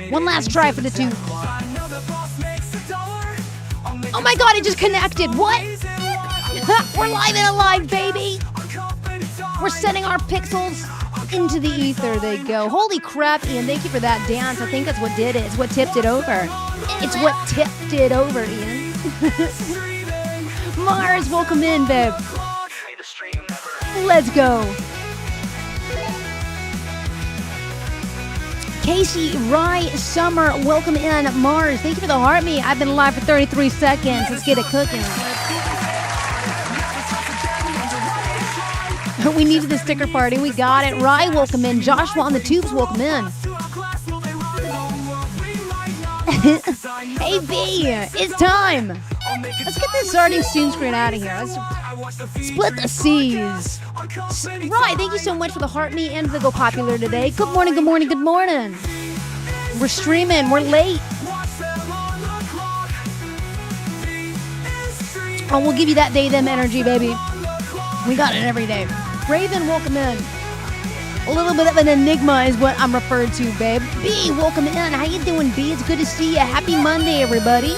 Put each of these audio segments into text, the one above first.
One last try for the two. Oh my god, it just connected. What? We're live and alive, baby. We're sending our pixels into the ether. They go. Holy crap, Ian. Thank you for that dance. I think that's what did it. It's what tipped it over. It's what tipped it over, Ian. Mars, welcome in, babe. Let's go. Casey, Rye, Summer, welcome in. Mars, thank you for the heart me. I've been live for 33 seconds. Let's get it cooking. We needed the sticker party. We got it. Rye, welcome in. Joshua on the tubes, welcome in. Hey, B, it's time. Let's get this sardine student screen out of here. Let's split the seas. Right, thank you so much for the heart me and the Go Popular today. Good morning, good morning, good morning. We're streaming. We're late. Oh, we'll give you that day them energy, baby. We got it every day. Raven, welcome in. A little bit of an enigma is what I'm referred to, babe. B, welcome in. How you doing, B? It's good to see you. Happy Monday, everybody.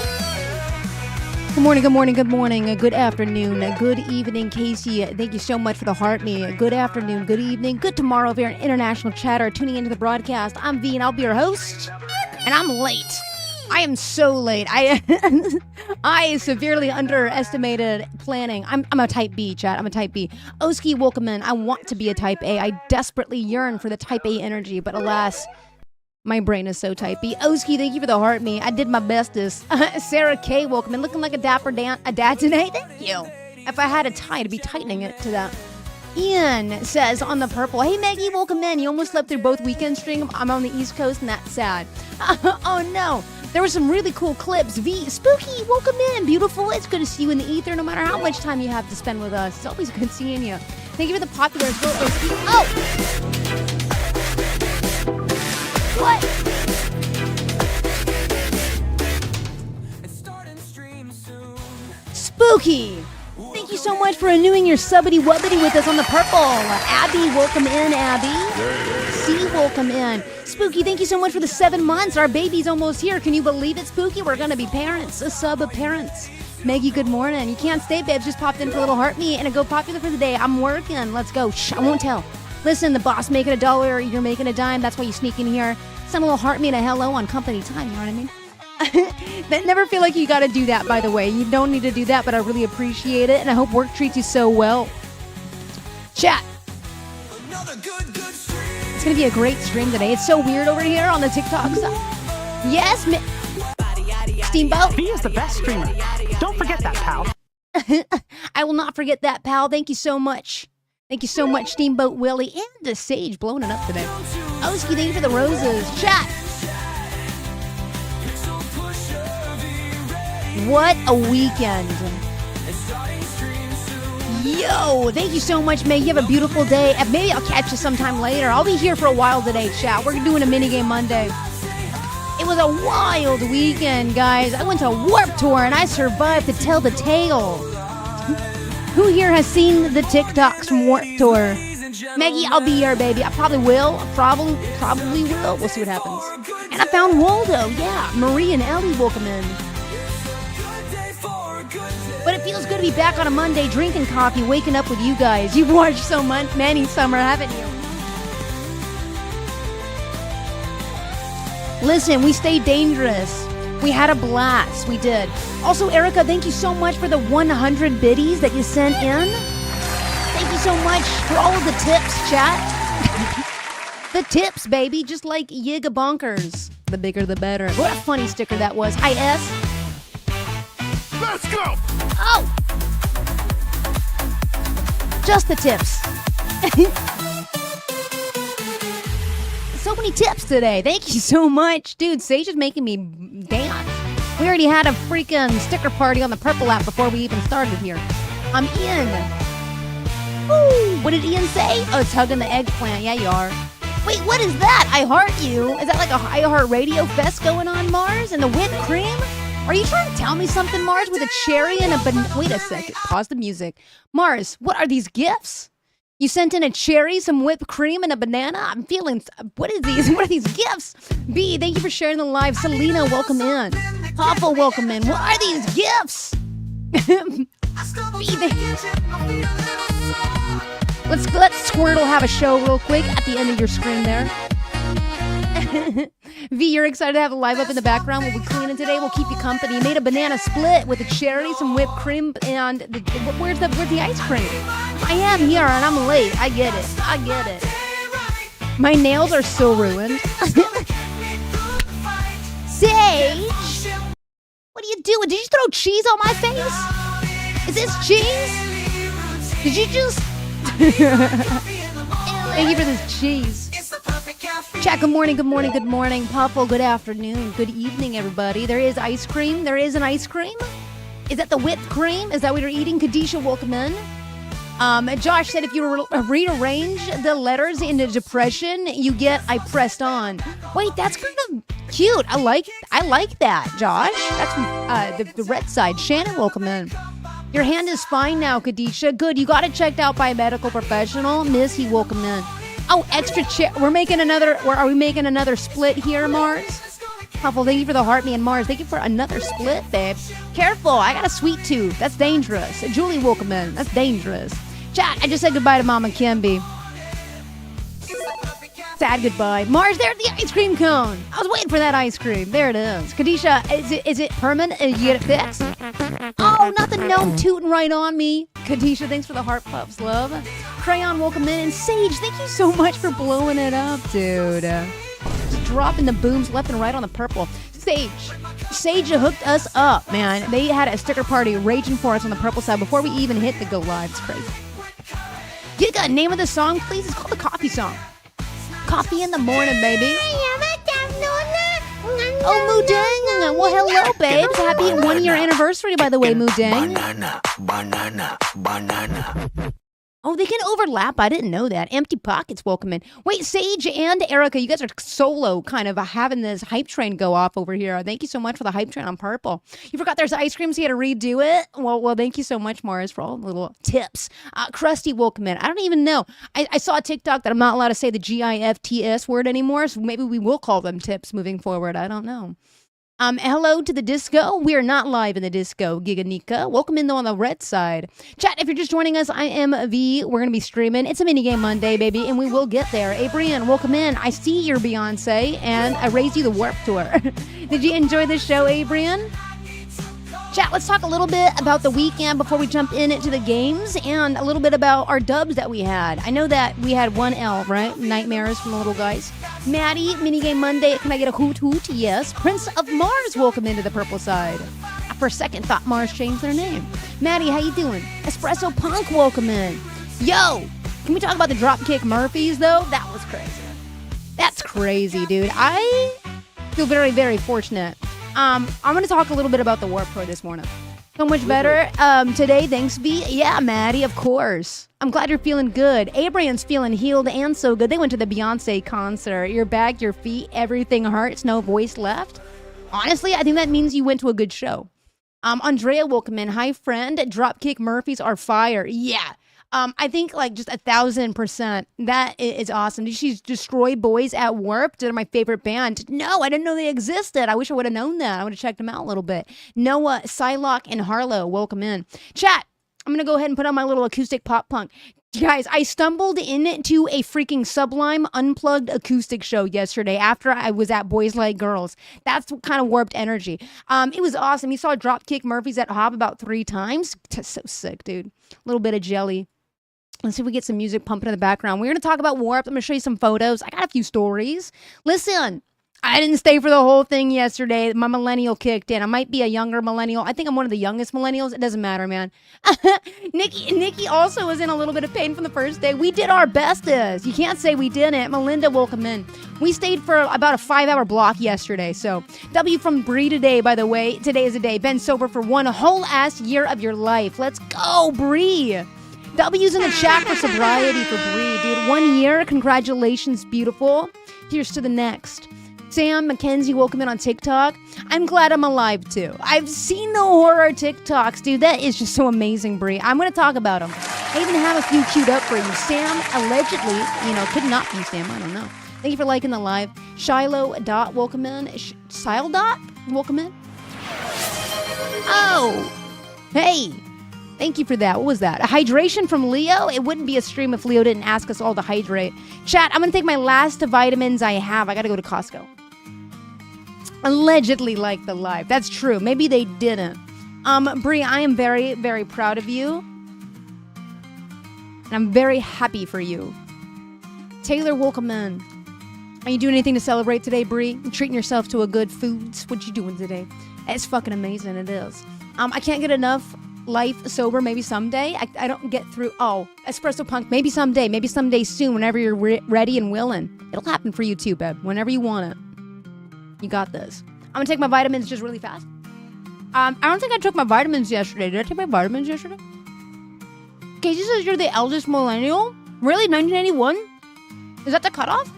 Good morning, good morning, good morning. Good afternoon. Good evening, Casey. Thank you so much for the heart me. Good afternoon, good evening, good tomorrow if you're an international chatter tuning into the broadcast. I'm V and I'll be your host. And I'm late. I am so late. I severely underestimated planning. I'm a type B, chat. I'm a type B. Oski, welcome in. I want to be a type A. I desperately yearn for the type A energy, but alas, my brain is so type B. Oski, thank you for the heart me. I did my bestest. Sarah K, welcome in. Looking like a dapper dad today. Thank you. If I had a tie, I'd be tightening it to that. Ian says on the purple, hey Maggie, welcome in. You almost slept through both weekend stream. I'm on the East Coast and that's sad. Oh no. There were some really cool clips. V, Spooky, welcome in. Beautiful. It's good to see you in the ether no matter how much time you have to spend with us. It's always good seeing you. Thank you for the popular as well. Oh! What? Spooky! Thank you so much for renewing your subbity wubbity with us on the purple. Abby, welcome in, Abby. C, welcome in. Spooky, thank you so much for the 7 months. Our baby's almost here. Can you believe it, Spooky? We're going to be parents, a sub of parents. Maggie, good morning. You can't stay, babes. Just popped in for a little heart me and a Go Popular for the day. I'm working. Let's go. Shh, I won't tell. Listen, the boss making $1, you're making a dime. That's why you sneak in here. Send a little heart me and a hello on company time. You know what I mean? Never feel like you got to do that, by the way. You don't need to do that, but I really appreciate it, and I hope work treats you so well. Chat. It's going to be a great stream today. It's so weird over here on the TikTok side. Yes, Steamboat. V is the best streamer. Don't forget that, pal. I will not forget that, pal. Thank you so much. Thank you so much, Steamboat Willie, and the Sage blowing it up today. Oski, thank you for the roses. Chat. What a weekend. Yo, thank you so much, Meg. You have a beautiful day. Maybe I'll catch you sometime later. I'll be here for a while today, chat. We're doing a minigame Monday. It was a wild weekend, guys. I went to a Warped Tour and I survived to tell the tale. Who here has seen the TikToks from Warped Tour? Maggie, I'll be here, baby. I probably will. Probably will. We'll see what happens. And I found Waldo. Yeah, Marie and Ellie, welcome in. But it feels good to be back on a Monday, drinking coffee, waking up with you guys. You've watched so much Manny Summer, haven't you? Listen, we stayed dangerous. We had a blast. We did. Also, Erica, thank you so much for the 100 biddies that you sent in. Thank you so much for all of the tips, chat. The tips, baby, just like Yiga Bonkers. The bigger, the better. What a funny sticker that was. Hi, S. Let's go! Oh! Just the tips. So many tips today. Thank you so much. Dude, Sage is making me dance. We already had a freaking sticker party on the Purple app before we even started here. I'm in. Ooh, what did Ian say? Oh, it's hugging the eggplant. Yeah, you are. Wait, what is that? I heart you. Is that like a iHeartRadio fest going on, Mars? And the whipped cream? Are you trying to tell me something, Mars, with a cherry and a banana? Wait a second. Pause the music. Mars, what are these gifts? You sent in a cherry, some whipped cream, and a banana. I'm feeling, what is these? What are these gifts? B, thank you for sharing the live. Selena, welcome in. Papa, welcome in. What are these gifts? B, let's Squirtle have a show real quick at the end of your screen there. V, you're excited to have a live up in the background. We'll be cleaning today. We'll keep you company. Made a banana split with a cherry, some whipped cream, and where's the ice cream? I am here and I'm late. I get it. My nails are so ruined. Sage, what are you doing? Did you throw cheese on my face? Is this cheese? Did you just? Thank you for this cheese. Chat, good morning. Papa, good afternoon. Good evening, everybody. There is ice cream. There is an ice cream. Is that the whipped cream? Is that what you're eating? Kadisha, welcome in. Josh said if you rearrange the letters into depression, you get I pressed on. Wait, that's kind of cute. I like that, Josh. That's from the red side. Shannon, welcome in. Your hand is fine now, Kadisha. Good. You got it checked out by a medical professional. Miss, he welcome in. Oh, extra Are we making another split here, Mars? Huffle, thank you for the heart, me and Mars. Thank you for another split, babe. Careful, I got a sweet tooth. That's dangerous. Julie, welcome in. That's dangerous. Chat, I just said goodbye to Mama Kimby. Sad goodbye. Mars, there's the ice cream cone. I was waiting for that ice cream. There it is. Kadisha, is it permanent? You get it fixed? Oh, nothing. No, I'm tooting right on me. Kadisha, thanks for the heart puffs, love. Crayon, welcome in. And Sage, thank you so much for blowing it up, dude. Just dropping the booms left and right on the purple. Sage hooked us up, man. They had a sticker party raging for us on the purple side before we even hit the go live. It's crazy. You got a name of the song, please? It's called the Coffee Song. Coffee in the morning, baby. Oh, Moodang. Well, hello, babes. Happy 1-year anniversary, by the way, Moodang. Banana. Oh, they can overlap. I didn't know that. Empty Pockets, welcome in. Wait, Sage and Erica, you guys are solo kind of having this hype train go off over here. Thank you so much for the hype train on purple. You forgot there's ice cream, so you had to redo it? Well, thank you so much, Mars, for all the little tips. Krusty, welcome in. I don't even know. I saw a TikTok that I'm not allowed to say the GIFTS word anymore, so maybe we will call them tips moving forward. I don't know. Hello to the disco. We are not live in the disco, Giganika. Welcome in, though, on the red side. Chat, if you're just joining us, I am V. We're going to be streaming. It's a minigame Monday, baby, and we will get there. Abrian, welcome in. I see your Beyonce, and I raised you the Warp Tour. Did you enjoy the show, Abrian? Chat, let's talk a little bit about the weekend before we jump into the games and a little bit about our dubs that we had. I know that we had one L, right? Nightmares from the little guys. Maddie, Minigame Monday. Can I get a hoot hoot? Yes. Prince of Mars, welcome into the purple side. For a second, thought Mars changed their name. Maddie, how you doing? Espresso Punk, welcome in. Yo, can we talk about the Dropkick Murphys, though? That was crazy. That's crazy, dude. I feel very, very fortunate. I'm going to talk a little bit about the Warped Tour this morning. So much better today, thanks, B. Yeah, Maddie, of course. I'm glad you're feeling good. Abraham's feeling healed and so good. They went to the Beyonce concert. Your back, your feet, everything hurts, no voice left. Honestly, I think that means you went to a good show. Andrea, welcome in. Hi, friend. Dropkick Murphys are fire. Yeah. I think like just 1,000%. That is awesome. Did she destroy Boys at Warped? They're my favorite band. No, I didn't know they existed. I wish I would have known that. I would have checked them out a little bit. Noah, Psylocke, and Harlow, welcome in. Chat, I'm going to go ahead and put on my little acoustic pop punk. Guys, I stumbled into a freaking Sublime Unplugged acoustic show yesterday after I was at Boys Like Girls. That's what kind of warped energy. It was awesome. You saw Dropkick Murphys at Hob about 3 times. That's so sick, dude. A little bit of jelly. Let's see if we get some music pumping in the background. We're going to talk about Warped. I'm going to show you some photos. I got a few stories. Listen, I didn't stay for the whole thing yesterday. My millennial kicked in. I might be a younger millennial. I think I'm one of the youngest millennials. It doesn't matter, man. Nikki also was in a little bit of pain from the first day. We did our bestest. You can't say we didn't. Melinda, welcome in. We stayed for about a 5-hour block yesterday. So W from Bree today, by the way. Today is the day. Been sober for 1 whole ass year of your life. Let's go, Bree. W's in the chat for sobriety for Bree, dude. 1 year. Congratulations, beautiful. Here's to the next. Sam Mackenzie, welcome in on TikTok. I'm glad I'm alive, too. I've seen the horror TikToks, dude. That is just so amazing, Bree. I'm going to talk about them. I even have a few queued up for you. Sam, allegedly, could not be Sam. I don't know. Thank you for liking the live. Shiloh Dot, welcome in. Sile Dot, welcome in. Oh, hey. Thank you for that. What was that? A hydration from Leo? It wouldn't be a stream if Leo didn't ask us all to hydrate. Chat, I'm going to take my last vitamins I have. I got to go to Costco. Allegedly like the live. That's true. Maybe they didn't. Brie, I am very, very proud of you. And I'm very happy for you. Taylor, welcome in. Are you doing anything to celebrate today, Brie? You treating yourself to a good foods? What you doing today? It's fucking amazing. It is. I can't get enough life sober. Maybe someday. I don't get through. Oh, Espresso Punk. Maybe someday. Maybe someday soon. Whenever you're ready and willing, it'll happen for you too, babe. Whenever you want it. You got this. I'm gonna take my vitamins just really fast. I don't think I took my vitamins yesterday. Did I take my vitamins yesterday? Casey says you're the eldest millennial. Really? 1981? Is that the cutoff?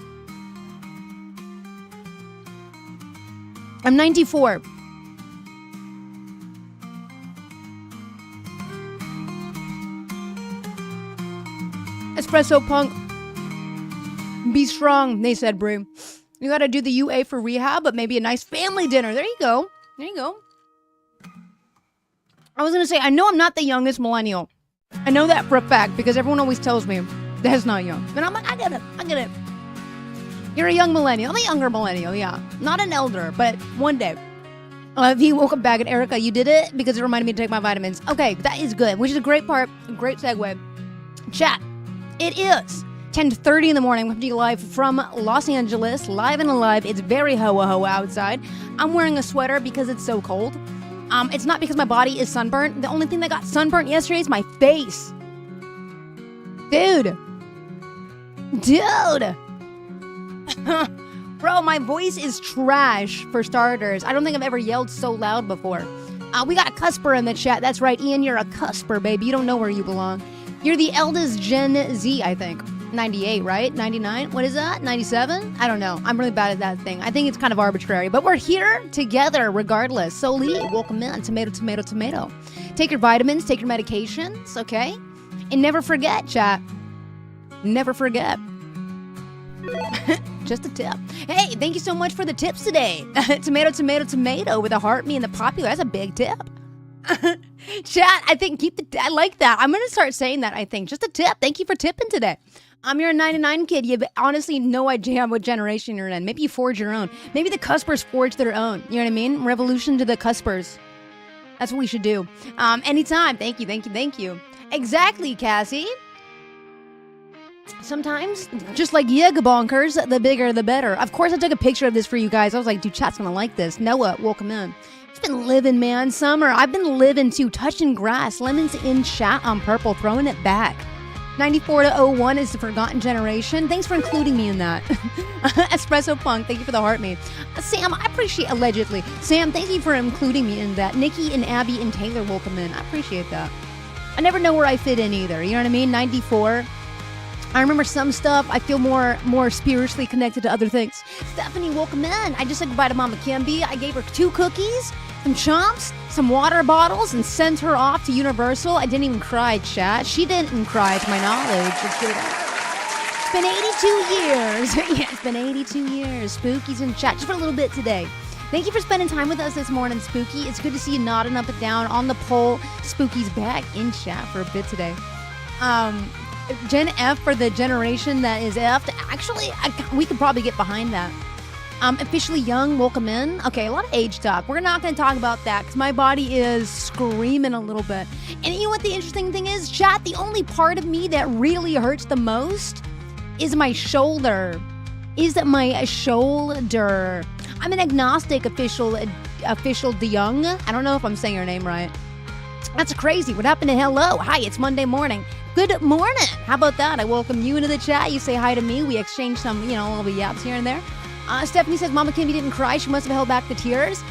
I'm 94. Espresso Punk. Be strong, they said, Brie. You gotta do the UA for rehab, but maybe a nice family dinner. There you go. There you go. I was gonna say, I know I'm not the youngest millennial. I know that for a fact because everyone always tells me that's not young. And I'm like, I get it. You're a young millennial. I'm a younger millennial, yeah. Not an elder, but one day. He woke up back and Erica, you did it because it reminded me to take my vitamins. Okay, that is good, which is a great part, a great segue. Chat, it is 10:30 in the morning. We're live from Los Angeles, live and alive. It's very hoa outside. I'm wearing a sweater because it's so cold. It's not because my body is sunburnt. The only thing that got sunburnt yesterday is my face. Dude. Bro, my voice is trash for starters. I don't think I've ever yelled so loud before. We got a cusper in the chat. That's right, Ian, you're a cusper, baby. You don't know where you belong. You're the eldest Gen Z, I think. 98, right? 99? What is that? 97? I don't know. I'm really bad at that thing. I think it's kind of arbitrary, but we're here together regardless. So Lee, welcome in. Tomato. Take your vitamins, take your medications, okay? And never forget, chat. Never forget. Just a tip. Hey, thank you so much for the tips today. Tomato with a heart, me and the popular. That's a big tip. Chat, I think I like that. I'm gonna start saying that, I think. Just a tip. Thank you for tipping today. You're a 99 kid. You have honestly no idea what generation you're in. Maybe you forge your own. Maybe the Cuspers forge their own. You know what I mean? Revolution to the Cuspers. That's what we should do. Anytime. Thank you. Exactly, Cassie. Sometimes, just like bonkers, the bigger the better. Of course, I took a picture of this for you guys. I was like, dude, chat's gonna like this. Noah, welcome in. It's been living, man. Summer. I've been living too. Touching grass. Lemons in chat on purple. Throwing it back. 94 to 01 is the forgotten generation. Thanks for including me in that. Espresso Punk, thank you for the heart me. Sam, I appreciate, allegedly. Sam, thank you for including me in that. Nikki and Abby and Taylor welcome in. I appreciate that. I never know where I fit in either. You know what I mean? 94. I remember some stuff. I feel more spiritually connected to other things. Stephanie, welcome in. I just said goodbye to Mama Kimby. I gave her 2 cookies, some chomps, some water bottles, and sent her off to Universal. I didn't even cry, chat. She didn't cry, to my knowledge. It's been 82 years. Yeah, it's been 82 years. Spooky's in chat just for a little bit today. Thank you for spending time with us this morning, Spooky. It's good to see you nodding up and down on the poll. Spooky's back in chat for a bit today. Gen F for the generation that is F'd. Actually, we could probably get behind that. Officially young, welcome in. Okay, a lot of age talk. We're not going to talk about that because my body is screaming a little bit. And you know what the interesting thing is, chat? The only part of me that really hurts the most is my shoulder. I'm an agnostic official DeYoung. I don't know if I'm saying your name right. That's crazy. What happened to hello? Hi, it's Monday morning. Good morning. How about that? I welcome you into the chat. You say hi to me. We exchange some, little yaps here and there. Stephanie says Mama Kimby didn't cry. She must have held back the tears.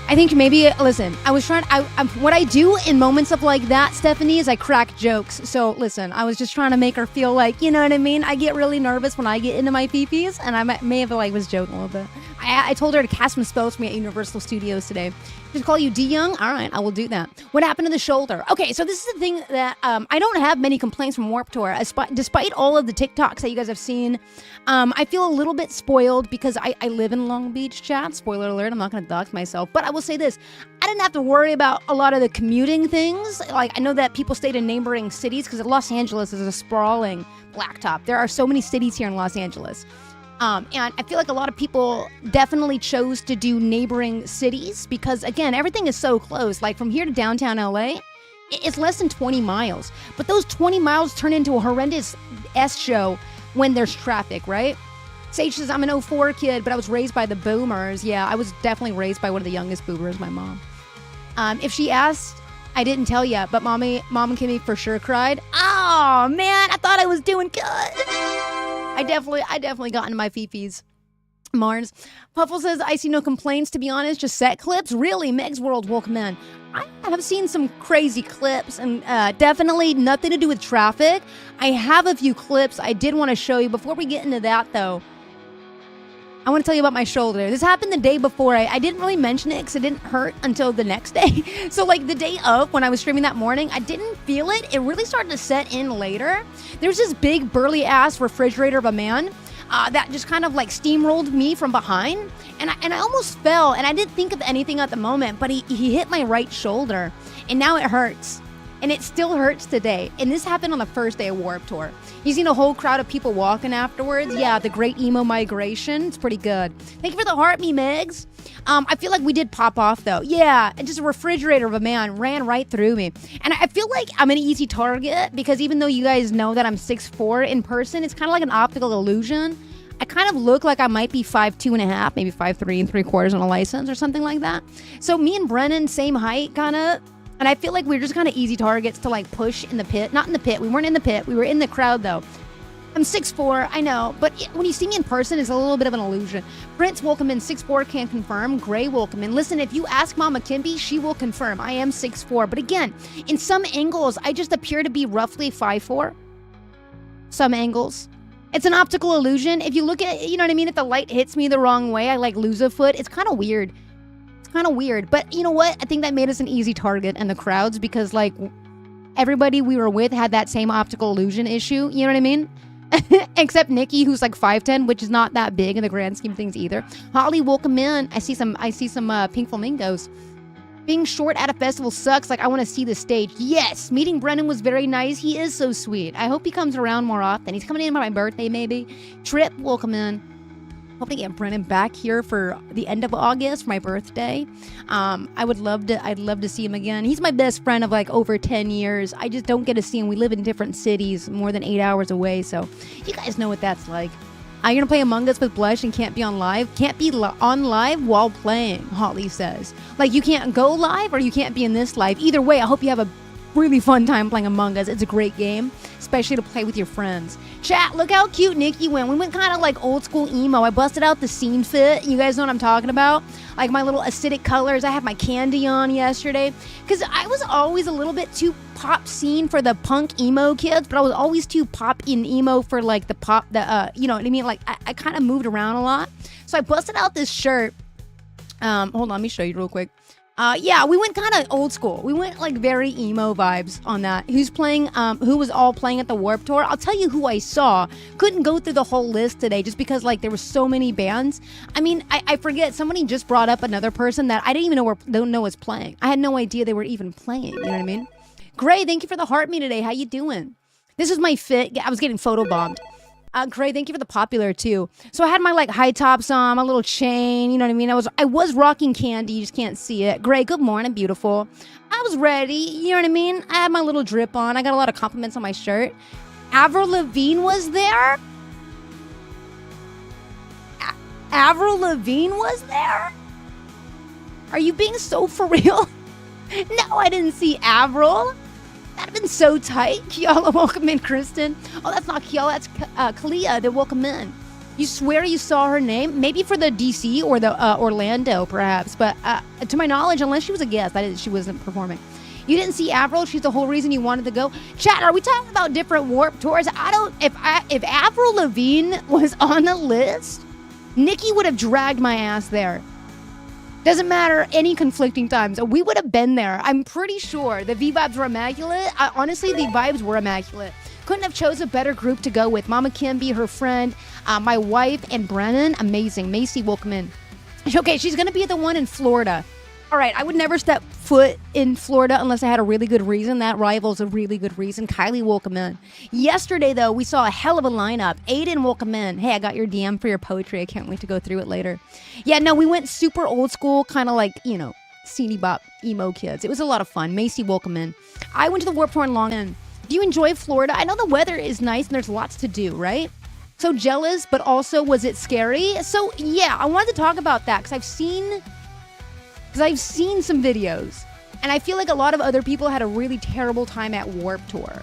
I think maybe, listen, what I do in moments of like that, Stephanie, is I crack jokes. So listen, I was just trying to make her feel like, you know what I mean? I get really nervous when I get into my pee-pees, and I may have was joking a little bit. I told her to cast some spells for me at Universal Studios today. Just call you D Young? All right, I will do that. What happened to the shoulder? Okay, so this is the thing that I don't have many complaints from Warped Tour. Despite all of the TikToks that you guys have seen, I feel a little bit spoiled because I live in Long Beach, chat. Spoiler alert, I'm not going to dox myself. But I will say this. I didn't have to worry about a lot of the commuting things. Like, I know that people stayed in neighboring cities because Los Angeles is a sprawling blacktop. There are so many cities here in Los Angeles. And I feel like a lot of people definitely chose to do neighboring cities because, again, everything is so close. Like, from here to downtown LA, it's less than 20 miles. But those 20 miles turn into a horrendous S show when there's traffic, right? Sage says, I'm an 04 kid, but I was raised by the boomers. Yeah, I was definitely raised by one of the youngest boomers, my mom. If she asked, I didn't tell you, but Mom and Kimmy for sure cried. Oh, man, I thought I was doing good. I definitely got into my fifis. Mars. Puffle says, I see no complaints, to be honest, just set clips. Really, Meg's World, welcome in. I have seen some crazy clips and definitely nothing to do with traffic. I have a few clips I did want to show you. Before we get into that, though, I want to tell you about my shoulder. This happened the day before. I didn't really mention it because it didn't hurt until the next day. So like the day of when I was streaming that morning, I didn't feel it. It really started to set in later. There's this big burly ass refrigerator of a man that just kind of like steamrolled me from behind. And I almost fell and I didn't think of anything at the moment, but he hit my right shoulder and now it hurts. And it still hurts today. And this happened on the first day of Warped Tour. You seen a whole crowd of people walking afterwards? Yeah, the great emo migration. It's pretty good. Thank you for the heart, me Megs. I feel like we did pop off, though. Yeah, and just a refrigerator of a man ran right through me. And I feel like I'm an easy target because even though you guys know that I'm 6'4" in person, it's kind of like an optical illusion. I kind of look like I might be 5'2.5", maybe 5'3 3/4 on a license or something like that. So me and Brennan, same height, kind of. And I feel like we're just kind of easy targets to like push in the pit. Not in the pit. We weren't in the pit. We were in the crowd though. I'm 6'4", I know. But when you see me in person, it's a little bit of an illusion. Prince, welcome in. 6'4", can confirm. Gray, welcome in. Listen, if you ask Mama Kimby, she will confirm. I am 6'4". But again, in some angles, I just appear to be roughly 5'4". Some angles. It's an optical illusion. If you look at it, you know what I mean? If the light hits me the wrong way, I like lose a foot. It's kind of weird. Kind of weird, but you know what? I think that made us an easy target in the crowds because like everybody we were with had that same optical illusion issue. You know what I mean? Except Nikki, who's like 5'10", which is not that big in the grand scheme of things either. Holly, welcome in. I see some pink flamingos. Being short at a festival sucks. Like I want to see the stage. Yes, meeting Brennan was very nice. He is so sweet. I hope he comes around more often. He's coming in for my birthday, maybe. Trip, welcome in. Hope to get Brennan back here for the end of August for my birthday. I'd love to see him again. He's my best friend of like over 10 years. I just don't get to see him. We live in different cities, more than 8 hours away. So you guys know what that's like. You're gonna play Among Us with Blush and can't be on live? Can't be on live while playing, Holly says. Like you can't go live or you can't be in this live. Either way, I hope you have a really fun time playing Among Us. It's a great game, especially to play with your friends. Chat, look how cute Nikki went. We went kind of like old school emo. I busted out the scene fit. You guys know what I'm talking about? Like my little acidic colors. I had my candy on yesterday because I was always a little bit too pop scene for the punk emo kids, but I was always too pop in emo for like the pop, you know what I mean? Like I kind of moved around a lot. So I busted out this shirt. Hold on, let me show you real quick. Yeah, we went kind of old school. We went like very emo vibes on that. Who was all playing at the Warped Tour? I'll tell you who I saw. Couldn't go through the whole list today just because like there were so many bands. I mean, I forget. Somebody just brought up another person that I didn't even know was playing. I had no idea they were even playing. You know what I mean? Gray, thank you for the heart me today. How you doing? This is my fit. I was getting photobombed. Gray, thank you for the popular too. So I had my like high tops on, my little chain, you know what I mean? I was rocking candy, you just can't see it. Gray, good morning, beautiful. I was ready, you know what I mean? I had my little drip on. I got a lot of compliments on my shirt. Avril Lavigne was there? Avril Lavigne was there? Are you being so for real? No, I didn't see Avril. That'd have been so tight. Kiala, welcome in, Kristen. Oh, that's not Kiala, that's Kalia that welcome in. You swear you saw her name? Maybe for the DC or the Orlando, perhaps. But to my knowledge, unless she was a guest, she wasn't performing. You didn't see Avril? She's the whole reason you wanted to go. Chat, are we talking about different Warped Tours? If Avril Lavigne was on the list, Nikki would have dragged my ass there. Doesn't matter any conflicting times. We would have been there. I'm pretty sure the V-vibes were immaculate. Honestly, the vibes were immaculate. Couldn't have chose a better group to go with. Mama Kimby, her friend, my wife, and Brennan. Amazing. Macy, welcome in. Okay, she's going to be the one in Florida. All right, I would never step foot in Florida unless I had a really good reason. That rival's a really good reason. Kylie, welcome in. Yesterday, though, we saw a hell of a lineup. Aiden, welcome in. Hey, I got your DM for your poetry. I can't wait to go through it later. Yeah, no, we went super old school, kind of like, Seedy Bop emo kids. It was a lot of fun. Macy, welcome in. I went to the Warped Tour in Long Island. Do you enjoy Florida? I know the weather is nice and there's lots to do, right? So jealous, but also was it scary? So, yeah, I wanted to talk about that because I've seen some videos, and I feel like a lot of other people had a really terrible time at Warped Tour.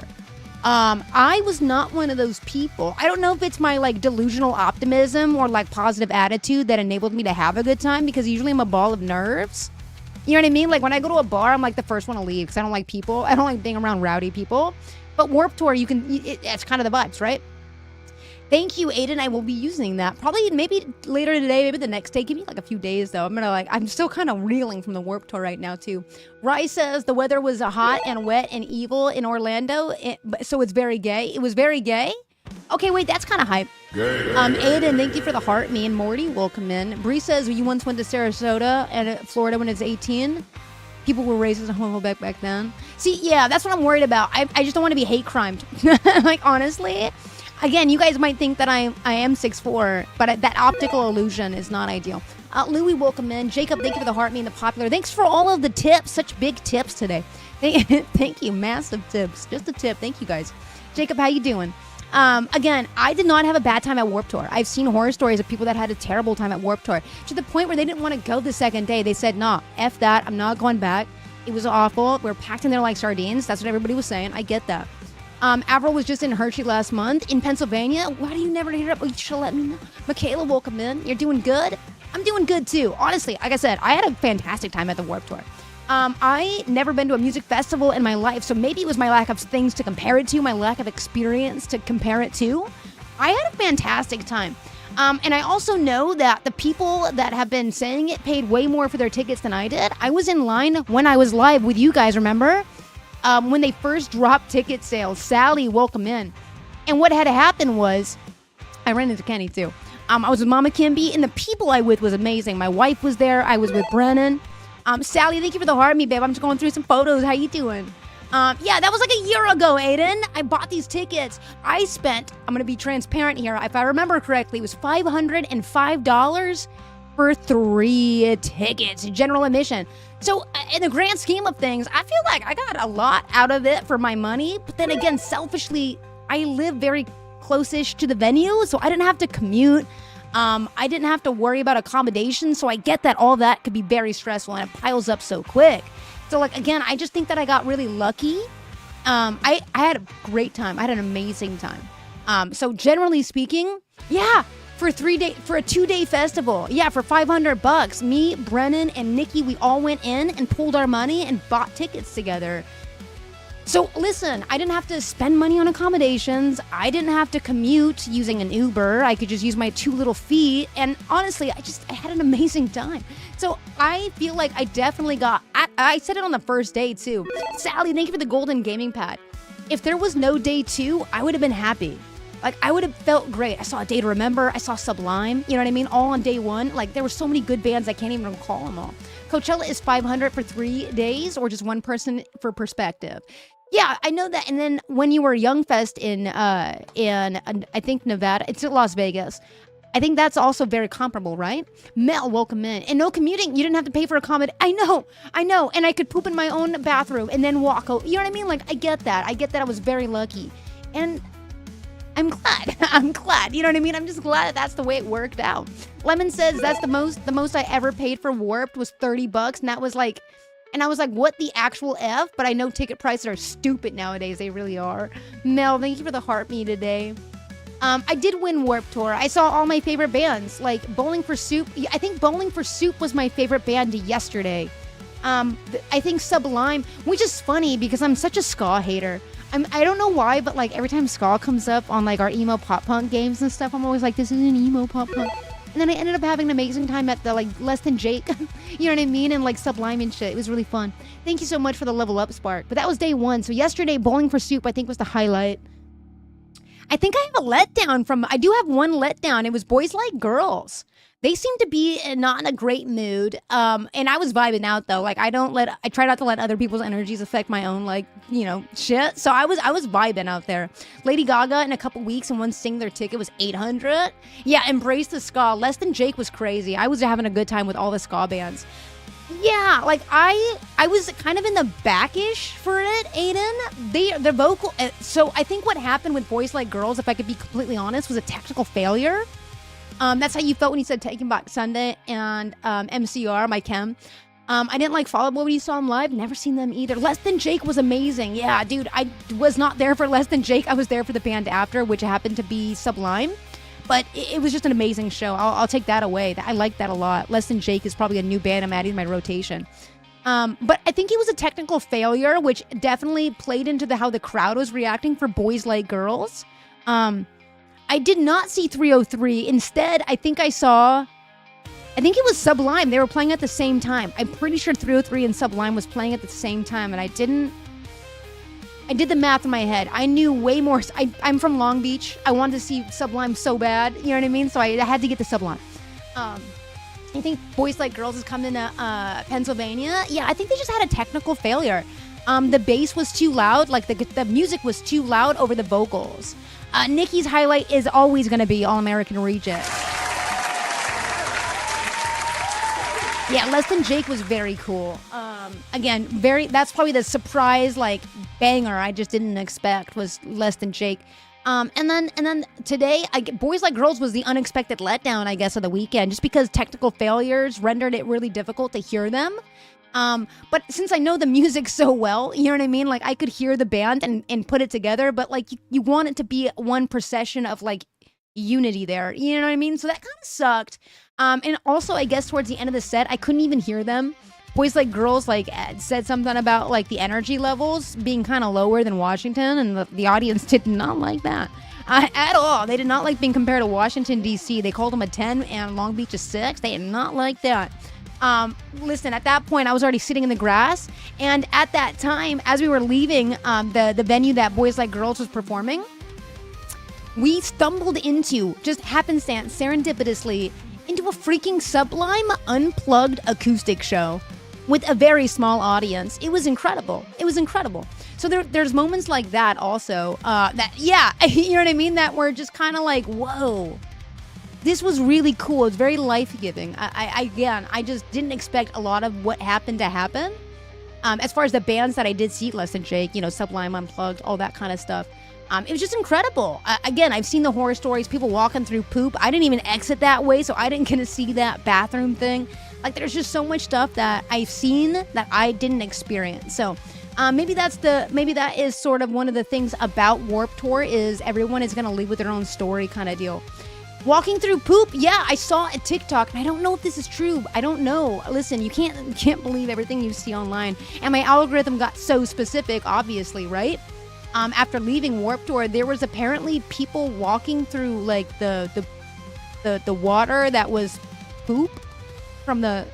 I was not one of those people. I don't know if it's my delusional optimism or positive attitude that enabled me to have a good time, because usually I'm a ball of nerves. You know what I mean? Like when I go to a bar, I'm the first one to leave because I don't like people. I don't like being around rowdy people. But Warped Tour, it's kind of the vibes, right? Thank you, Aiden. I will be using that. Probably maybe later today, maybe the next day. Give me a few days, though. I'm still kind of reeling from the Warped Tour right now, too. Rye says the weather was hot and wet and evil in Orlando, so it's very gay. It was very gay? Okay, wait, that's kind of hype. Aiden, thank you for the heart. Me and Morty, welcome in. Bree says you once went to Sarasota and Florida when it's 18. People were racist and homophobic back then. See, yeah, that's what I'm worried about. I just don't want to be hate crimed. Honestly. Again, you guys might think that I am 6'4", but that optical illusion is not ideal. Louie, welcome in. Jacob, thank you for the heart, me and the popular. Thanks for all of the tips. Such big tips today. Thank you. Massive tips. Just a tip. Thank you, guys. Jacob, how you doing? Again, I did not have a bad time at Warped Tour. I've seen horror stories of people that had a terrible time at Warped Tour, to the point where they didn't want to go the second day. They said, nah, F that. I'm not going back. It was awful. We're packed in there like sardines. That's what everybody was saying. I get that. Avril was just in Hershey last month in Pennsylvania. Why do you never hit up? You should let me know. Michaela, welcome in. You're doing good? I'm doing good too. Honestly, like I said, I had a fantastic time at the Warped Tour. I never been to a music festival in my life, so maybe it was my lack of things to compare it to, my lack of experience to compare it to. I had a fantastic time. And I also know that the people that have been saying it paid way more for their tickets than I did. I was in line when I was live with you guys, remember? When they first dropped ticket sales. Sally, welcome in. And what had happened was, I ran into Kenny too. I was with Mama Kimby, and the people I with was amazing. My wife was there. I was with Brennan. Sally, thank you for the heart, me, babe. I'm just going through some photos. How you doing? Yeah, that was a year ago, Aiden. I bought these tickets. I spent, I'm going to be transparent here. If I remember correctly, it was $505 for 3 tickets, general admission. So in the grand scheme of things, I feel like I got a lot out of it for my money. But then again, selfishly, I live very close-ish to the venue, so I didn't have to commute. I didn't have to worry about accommodations, so I get that all that could be very stressful and it piles up so quick. So again, I just think that I got really lucky. I had a great time. I had an amazing time. So generally speaking, yeah, for a 2-day festival, yeah, for $500, me, Brennan, and Nikki, we all went in and pooled our money and bought tickets together. So listen, I didn't have to spend money on accommodations. I didn't have to commute using an Uber. I could just use my 2 little feet. And honestly, I had an amazing time. So I feel like I definitely got, I said it on the first day too. Sally, thank you for the golden gaming pad. If there was no day 2, I would have been happy. I would have felt great. I saw A Day to Remember. I saw Sublime. You know what I mean? All on day 1. There were so many good bands, I can't even recall them all. Coachella is $500 for 3 days, or just one person for perspective. Yeah, I know that. And then when you were Young Fest in I think Nevada, it's at Las Vegas. I think that's also very comparable, right? Mel, welcome in. And no commuting. You didn't have to pay for accommodation. I know. And I could poop in my own bathroom and then walk. You know what I mean? I get that. I was very lucky. And I'm glad. I'm glad. You know what I mean? I'm just glad that that's the way it worked out. Lemon says that's the most I ever paid for Warped was $30. And that was and I was like, what the actual F? But I know ticket prices are stupid nowadays. They really are. Mel, thank you for the heart me today. I did win Warped Tour. I saw all my favorite bands, like Bowling for Soup. I think Bowling for Soup was my favorite band yesterday. I think Sublime, which is funny because I'm such a ska hater. I don't know why, but every time ska comes up on our emo pop punk games and stuff, I'm always like, this isn't emo pop punk. And then I ended up having an amazing time at the like Less Than Jake, you know what I mean? And like Sublime and shit. It was really fun. Thank you so much for the level up spark. But that was day one. So yesterday, Bowling for Soup, I think was the highlight. I think I have a letdown I do have one letdown. It was Boys Like Girls. They seem to be not in a great mood. And I was vibing out though. Like I try not to let other people's energies affect my own, like, you know, shit. So I was vibing out there. Lady Gaga in a couple weeks and one singular ticket was 800. Yeah, embrace the ska. Less Than Jake was crazy. I was having a good time with all the ska bands. Yeah, like I was kind of in the back-ish for it, Aiden. The vocal. So I think what happened with Boys Like Girls, if I could be completely honest, was a technical failure. That's how you felt when you said Taking Back Sunday and MCR, my chem. I didn't like Fall Out Boy when you saw them live. Never seen them either. Less Than Jake was amazing. Yeah, dude, I was not there for Less Than Jake. I was there for the band after, which happened to be Sublime. But it was just an amazing show. I'll take that away. I like that a lot. Less Than Jake is probably a new band I'm adding to my rotation. But I think it was a technical failure, which definitely played into how the crowd was reacting for Boys Like Girls. I did not see 303. Instead, I think it was Sublime. They were playing at the same time. I'm pretty sure 303 and Sublime was playing at the same time, and I did the math in my head. I knew way more. I'm from Long Beach. I wanted to see Sublime so bad. You know what I mean? So I had to get the Sublime. I think Boys Like Girls is coming to Pennsylvania. Yeah, I think they just had a technical failure. The bass was too loud. Like the music was too loud over the vocals. Nikki's highlight is always going to be All American Reject. Yeah, Less Than Jake was very cool. Again, that's probably the surprise like banger I just didn't expect was Less Than Jake. And then today, Boys Like Girls was the unexpected letdown, I guess, of the weekend, just because technical failures rendered it really difficult to hear them. But since I know the music so well, you know what I mean? Like I could hear the band and put it together, but like you want it to be one procession of like unity there. You know what I mean? So that kind of sucked. And also I guess towards the end of the set, I couldn't even hear them. Boys Like Girls like said something about like the energy levels being kind of lower than Washington, and the audience did not like that. At all. They did not like being compared to Washington, D.C. They called them a 10 and Long Beach a 6. They did not like that. Listen, at that point, I was already sitting in the grass. And at that time, as we were leaving the venue that Boys Like Girls was performing, we stumbled into, just happenstance, serendipitously, into a freaking Sublime unplugged acoustic show with a very small audience. It was incredible. It was incredible. So there's moments like that also, you know what I mean? That were just kind of like, whoa. This was really cool. It's very life-giving. I just didn't expect a lot of what happened to happen. As far as the bands that I did see, Less Than Jake, you know, Sublime Unplugged, all that kind of stuff. It was just incredible. Again, I've seen the horror stories, people walking through poop. I didn't even exit that way, so I didn't get to see that bathroom thing. Like, there's just so much stuff that I've seen that I didn't experience. So maybe that is sort of one of the things about Warped Tour is everyone is going to leave with their own story kind of deal. Walking through poop, yeah, I saw a TikTok, and I don't know if this is true. I don't know. Listen, you can't believe everything you see online. And my algorithm got so specific, obviously, right? After leaving Warped Tour, there was apparently people walking through like the water that was poop from the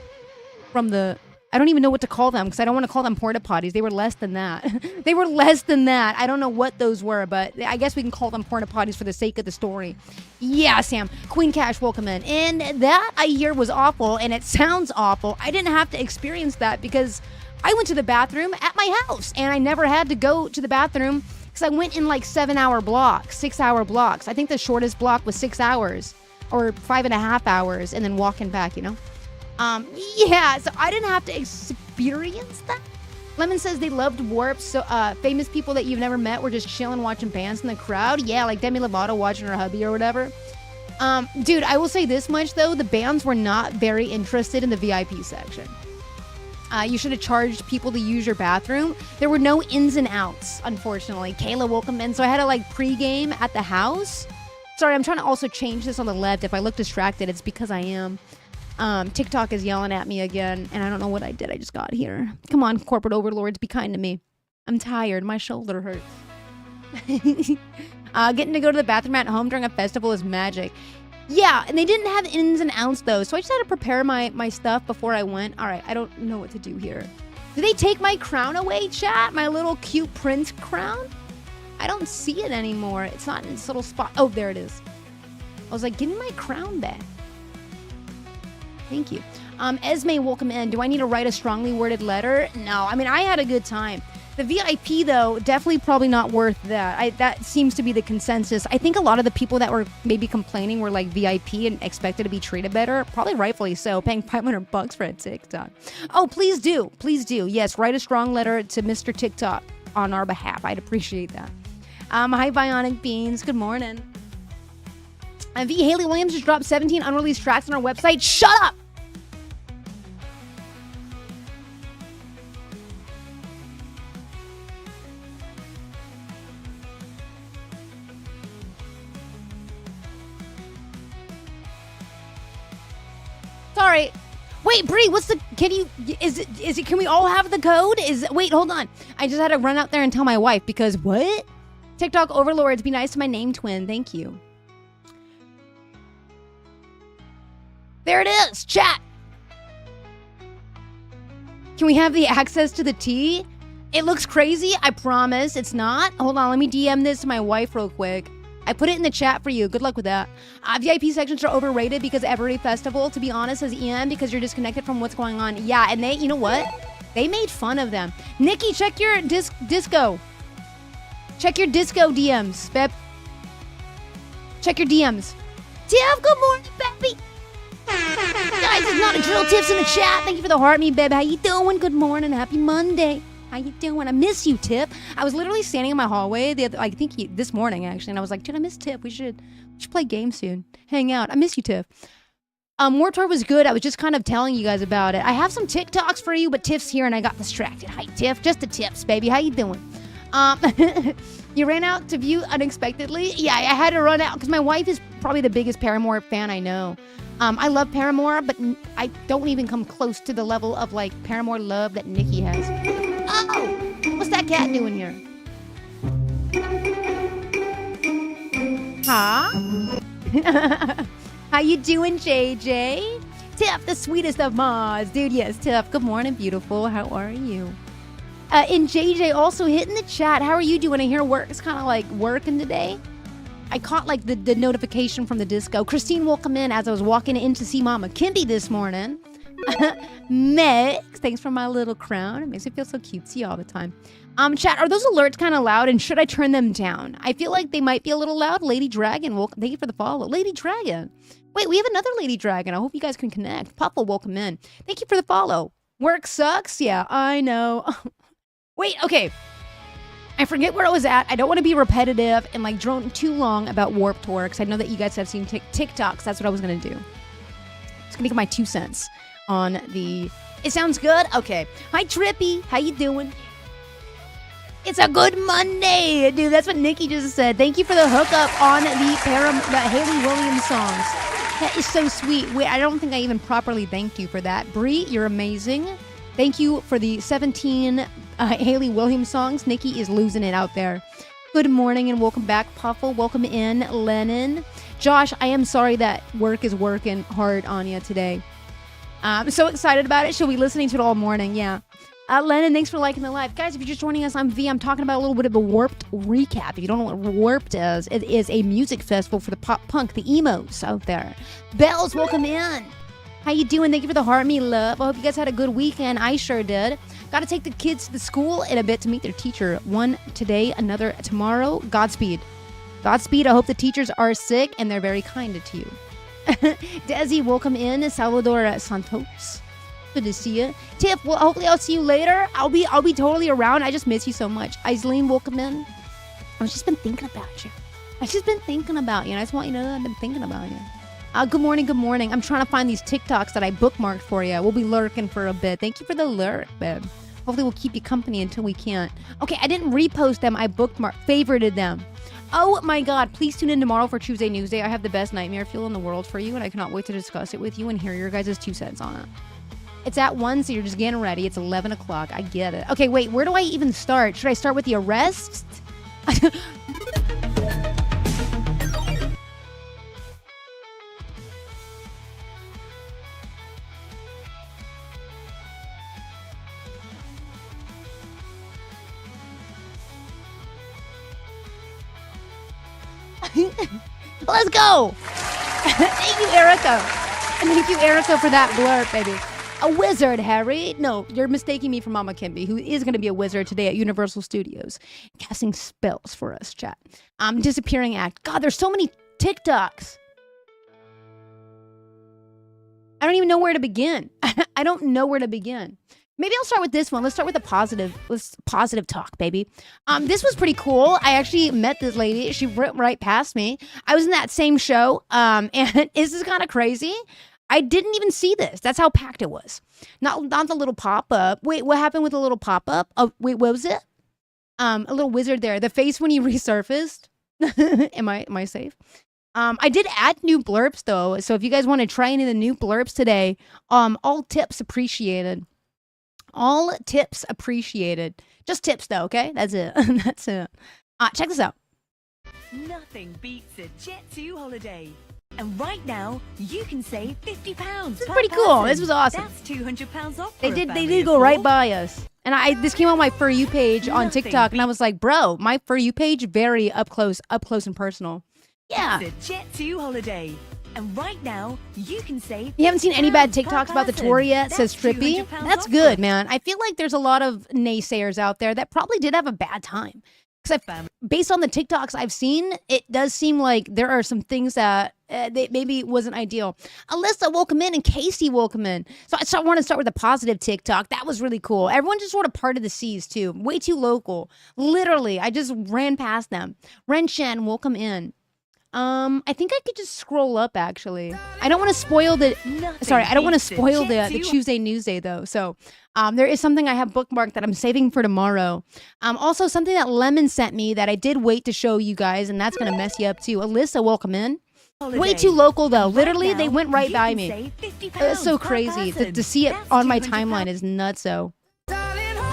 I don't even know what to call them because I don't want to call them porta potties. They were less than that. They were less than that. I don't know what those were, but I guess we can call them porta potties for the sake of the story. Yeah, Sam. Queen Cash, welcome in. And that I hear was awful, and it sounds awful. I didn't have to experience that because I went to the bathroom at my house, and I never had to go to the bathroom because I went in like 7-hour blocks, 6-hour blocks. I think the shortest block was 6 hours or 5.5 hours, and then walking back, you know? Yeah, so I didn't have to experience that. Lemon says they loved Warp, so famous people that you've never met were just chilling watching bands in the crowd. Yeah, like Demi Lovato watching her hubby or whatever. Dude, I will say this much though, the bands were not very interested in the VIP section. You should have charged people to use your bathroom. There were no ins and outs, unfortunately. Kayla, welcome in. So I had to like pregame at the house. Sorry, I'm trying to also change this on the left. If I look distracted, it's because I am. TikTok is yelling at me again, and I don't know what I did. I just got here. Come on, corporate overlords, be kind to me. I'm tired. My shoulder hurts. Getting to go to the bathroom at home during a festival is magic. Yeah, and they didn't have ins and outs though, so I just had to prepare my stuff before I went. All right, I don't know what to do here. Did they take my crown away, chat? My little cute prince crown? I don't see it anymore. It's not in this little spot. Oh, there it is. I was like, give me my crown back. Thank you. Esme, welcome in. Do I need to write a strongly worded letter? No, I mean, I had a good time. The VIP, though, definitely probably not worth that. That seems to be the consensus. I think a lot of the people that were maybe complaining were like VIP and expected to be treated better. Probably rightfully so, paying $500 for a TikTok. Oh, please do. Please do. Yes, write a strong letter to Mr. TikTok on our behalf. I'd appreciate that. Hi, Bionic Beans. Good morning. V. Haley Williams just dropped 17 unreleased tracks on our website. Shut up! Sorry. Wait, Bree, what's the, can we all have the code? Wait, hold on. I just had to run out there and tell my wife because what? TikTok overlords, be nice to my name twin. Thank you. There it is, chat. Can we have the access to the tea? It looks crazy. I promise it's not. Hold on, let me DM this to my wife real quick. I put it in the chat for you. Good luck with that. VIP sections are overrated because every festival, to be honest, says EM because you're disconnected from what's going on. Yeah, and you know what? They made fun of them. Nikki, check your disco. Check your disco DMs, babe. Check your DMs. Tiff, good morning, baby. Guys, it's not a drill. Tiff's in the chat. Thank you for the heart, me, babe. How you doing? Good morning. Happy Monday. How you doing? I miss you, Tip. I was literally standing in my hallway this morning actually, and I was like, dude, I miss Tip. We should play games soon. Hang out. I miss you, Tip. Warped Tour was good. I was just kind of telling you guys about it. I have some TikToks for you, but Tiff's here and I got distracted. Hi, Tiff. Just the tips, baby. How you doing? You ran out to view unexpectedly? Yeah, I had to run out because my wife is probably the biggest Paramore fan I know. I love Paramore, but I don't even come close to the level of like Paramore love that Nikki has. Oh, what's that cat doing here? Huh? How you doing, JJ? Tiff, the sweetest of mods. Dude, yes, Tiff. Good morning, beautiful. How are you? And JJ also hit in the chat. How are you doing? I hear work is kind of like working today. I caught like the notification from the disco. Christine will come in as I was walking in to see Mama Kimby this morning. Mex, thanks for my little crown. It makes me feel so cutesy all the time. Chat, are those alerts kind of loud and should I turn them down? I feel like they might be a little loud. Lady Dragon, welcome. Thank you for the follow. Lady Dragon. Wait, we have another Lady Dragon. I hope you guys can connect. Papa, welcome in. Thank you for the follow. Work sucks? Yeah, I know. Wait, okay. I forget where I was at. I don't want to be repetitive and like drone too long about Warped Tour because I know that you guys have seen TikToks. That's what I was going to do. Just going to give my 2 cents on the... It sounds good? Okay. Hi, Trippy. How you doing? It's a good Monday. Dude, that's what Nikki just said. Thank you for the hookup on the Haley Williams songs. That is so sweet. Wait, I don't think I even properly thanked you for that. Bree, you're amazing. Thank you for the 17 Haley Williams songs. Nikki is losing it out there. Good morning and welcome back, Puffle. Welcome in, Lennon. Josh, I am sorry that work is working hard on you today. I'm so excited about it. She'll be listening to it all morning. Yeah. Lennon, thanks for liking the live. Guys, if you're just joining us, I'm V. I'm talking about a little bit of a Warped recap. If you don't know what Warped is, it is a music festival for the pop punk, the emos out there. Bells, welcome in. How you doing? Thank you for the heart, me love. I hope you guys had a good weekend. I sure did. Got to take the kids to the school in a bit to meet their teacher. One today, another tomorrow. Godspeed. Godspeed. I hope the teachers are sick and they're very kind to you. Desi, welcome in. Salvador Santos. Good to see you. Tiff, well, hopefully I'll see you later. I'll be totally around. I just miss you so much. Aislene, welcome in. I've just been thinking about you. I've just been thinking about you, and I just want you to know that I've been thinking about you. Good morning, good morning. I'm trying to find these TikToks that I bookmarked for you. We'll be lurking for a bit. Thank you for the lurk, babe. Hopefully we'll keep you company until we can't. Okay, I didn't repost them. I favorited them. Oh my God, please tune in tomorrow for Tuesday Newsday. I have the best nightmare fuel in the world for you, and I cannot wait to discuss it with you and hear your guys' 2 cents on it. It's at 1, so you're just getting ready. It's 11 o'clock. I get it. Okay, wait, where do I even start? Should I start with the arrests? Let's go. Thank you, Erica. Thank you, Erica, for that blurb, baby. A wizard, Harry. No, you're mistaking me for Mama Kimby, who is going to be a wizard today at Universal Studios, casting spells for us, chat. Disappearing act. God, there's so many TikToks. I don't even know where to begin. I don't know where to begin. Maybe I'll start with this one. Let's start with positive talk, baby. This was pretty cool. I actually met this lady. She went right past me. I was in that same show. And this is kind of crazy. I didn't even see this. That's how packed it was. Not the little pop-up. Wait, what happened with the little pop-up? Oh, wait, what was it? A little wizard there. The face when he resurfaced. Am I safe? I did add new blurbs though. So if you guys want to try any of the new blurbs today, all tips appreciated. All tips appreciated. Just tips though, okay? That's it. That's it. Check this out. Nothing beats a Jet2 holiday. And right now, you can save £50. This is pretty cool. This was awesome. That's £200 off. They did go right by us. And this came on my For You page on TikTok, and I was like, bro, my For You page very up close and personal. Yeah. It's a Jet2 holiday. And right now, you can save. You haven't seen any bad TikToks about the tour yet, says Trippy. That's good, man. I feel like there's a lot of naysayers out there that probably did have a bad time. Because based on the TikToks I've seen, it does seem like there are some things that maybe wasn't ideal. Alyssa, welcome in, and Casey, welcome in. So I want to start with a positive TikTok. That was really cool. Everyone just sort of parted the seas, too. Way too local. Literally, I just ran past them. Ren Shen, welcome in. I think I could just scroll up, actually. I don't want to spoil the Tuesday Newsday, though. So there is something I have bookmarked that I'm saving for tomorrow. Also, something that Lemon sent me that I did wait to show you guys, and that's going to mess you up, too. Alyssa, welcome in. Way too local, though. Literally, they went right by me. It's so crazy. To see it on my timeline is nutso.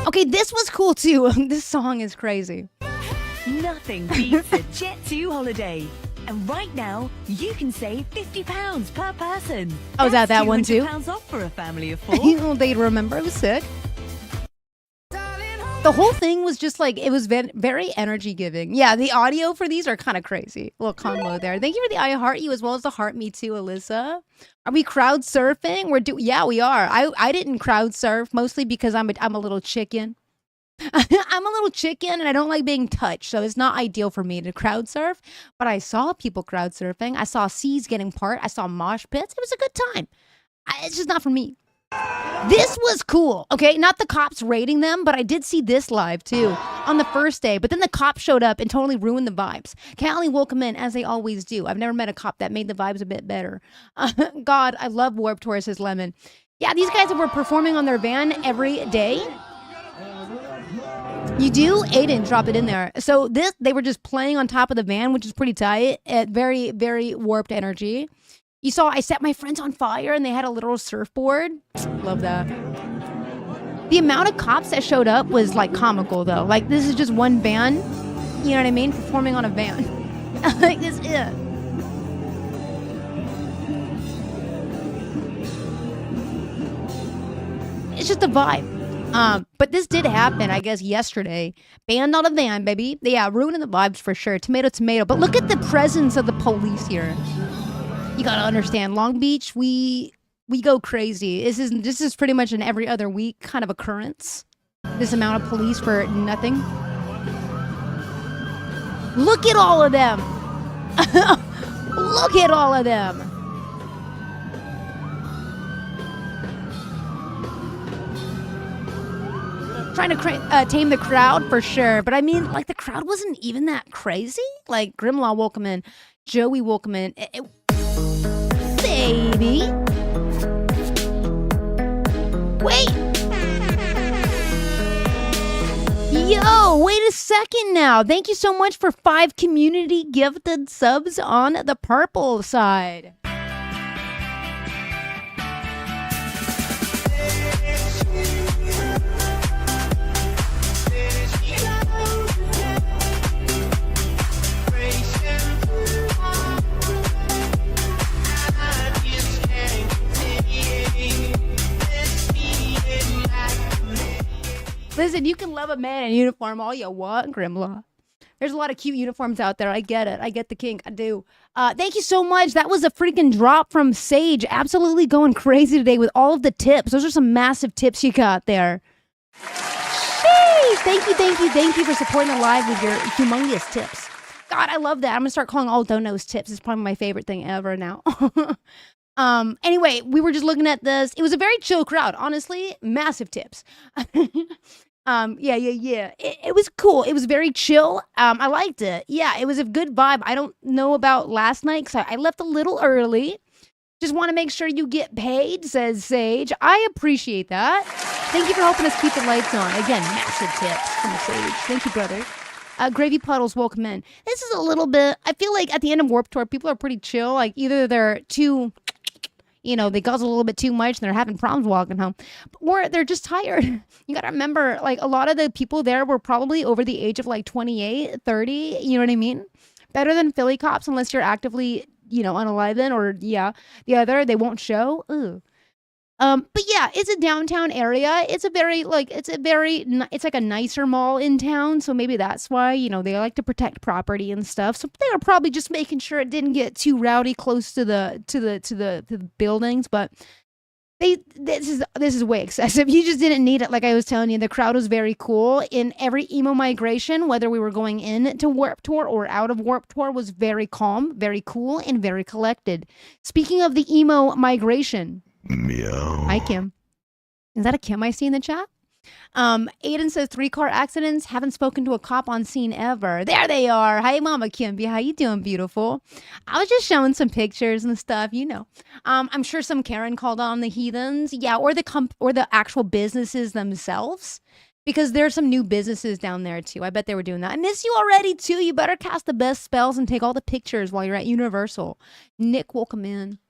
Okay, this was cool, too. This song is crazy. Nothing beats a Jet2 holiday. And right now, you can save £50 per person. Oh, is that one too? £200 off for a family of 4. They remember. It was sick. The whole thing was just like, it was very energy giving. Yeah, the audio for these are kind of crazy. A little combo there. Thank you for the I heart you as well as the heart me too, Alyssa. Are we crowd surfing? Yeah, we are. I didn't crowd surf mostly because I'm a little chicken. I'm a little chicken and I don't like being touched, so it's not ideal for me to crowd surf. But I saw people crowd surfing. I saw seas getting part. I saw mosh pits. It was a good time. It's just not for me. This was cool. Okay, not the cops raiding them, but I did see this live too on the first day. But then the cops showed up and totally ruined the vibes. Callie welcome in as they always do. I've never met a cop that made the vibes a bit better. God, I love Warped Tour, says Lemon. Yeah, these guys were performing on their van every day. You do? Aiden, drop it in there. So they were just playing on top of the van, which is pretty tight. Very, very warped energy. You saw I set my friends on fire and they had a literal surfboard. Love that. The amount of cops that showed up was like comical though. Like this is just one van, you know what I mean? Performing on a van. Like this is it. It's just a vibe. But this did happen, I guess, yesterday. Banned on a van, baby. Yeah, ruining the vibes for sure. Tomato, tomato. But look at the presence of the police here. You gotta understand, Long Beach, we go crazy. This is pretty much an every other week kind of occurrence. This amount of police for nothing. Look at all of them. Look at all of them. Trying to tame the crowd for sure. But I mean, like, the crowd wasn't even that crazy. Like, Grimlaw welcome in. Joey welcome in. Baby. Wait. Yo, wait a second now. Thank you so much for 5 community gifted subs on the purple side. Listen, you can love a man in uniform all you want, Grimlaw. There's a lot of cute uniforms out there. I get it. I get the kink. I do. Thank you so much. That was a freaking drop from Sage. Absolutely going crazy today with all of the tips. Those are some massive tips you got there. Sheesh. Thank you for supporting the live with your humongous tips. God, I love that. I'm gonna start calling all donos tips. It's probably my favorite thing ever now. Anyway, we were just looking at this. It was a very chill crowd, honestly. Massive tips. Yeah. It was cool. It was very chill. I liked it. Yeah, it was a good vibe. I don't know about last night because I left a little early. Just want to make sure you get paid, says Sage. I appreciate that. Thank you for helping us keep the lights on. Again, massive tips from Sage. Thank you, brother. Gravy Puddles, welcome in. This is a little bit, I feel like at the end of Warped Tour, people are pretty chill. Like either they're too, they guzzle a little bit too much and they're having problems walking home, or they're just tired. You got to remember, like a lot of the people there were probably over the age of like 28, 30. You know what I mean? Better than Philly cops unless you're actively, unalive or the other, they won't show. Ugh. But yeah, it's a downtown area. It's like a nicer mall in town. So maybe that's why, they like to protect property and stuff. So they were probably just making sure it didn't get too rowdy close to the buildings. But this is way excessive. You just didn't need it. Like I was telling you, the crowd was very cool. In every emo migration, whether we were going into Warped Tour or out of Warped Tour, was very calm, very cool, and very collected. Speaking of the emo migration. Meow. Hi, Kim. Is that a Kim I see in the chat? Aiden says 3 car accidents. Haven't spoken to a cop on scene ever. There they are. Hi, Mama Kimby. How you doing, beautiful? I was just showing some pictures and stuff, I'm sure some Karen called on the heathens. Yeah, or the actual businesses themselves. Because there's some new businesses down there, too. I bet they were doing that. I miss you already, too. You better cast the best spells and take all the pictures while you're at Universal. Nick, welcome in.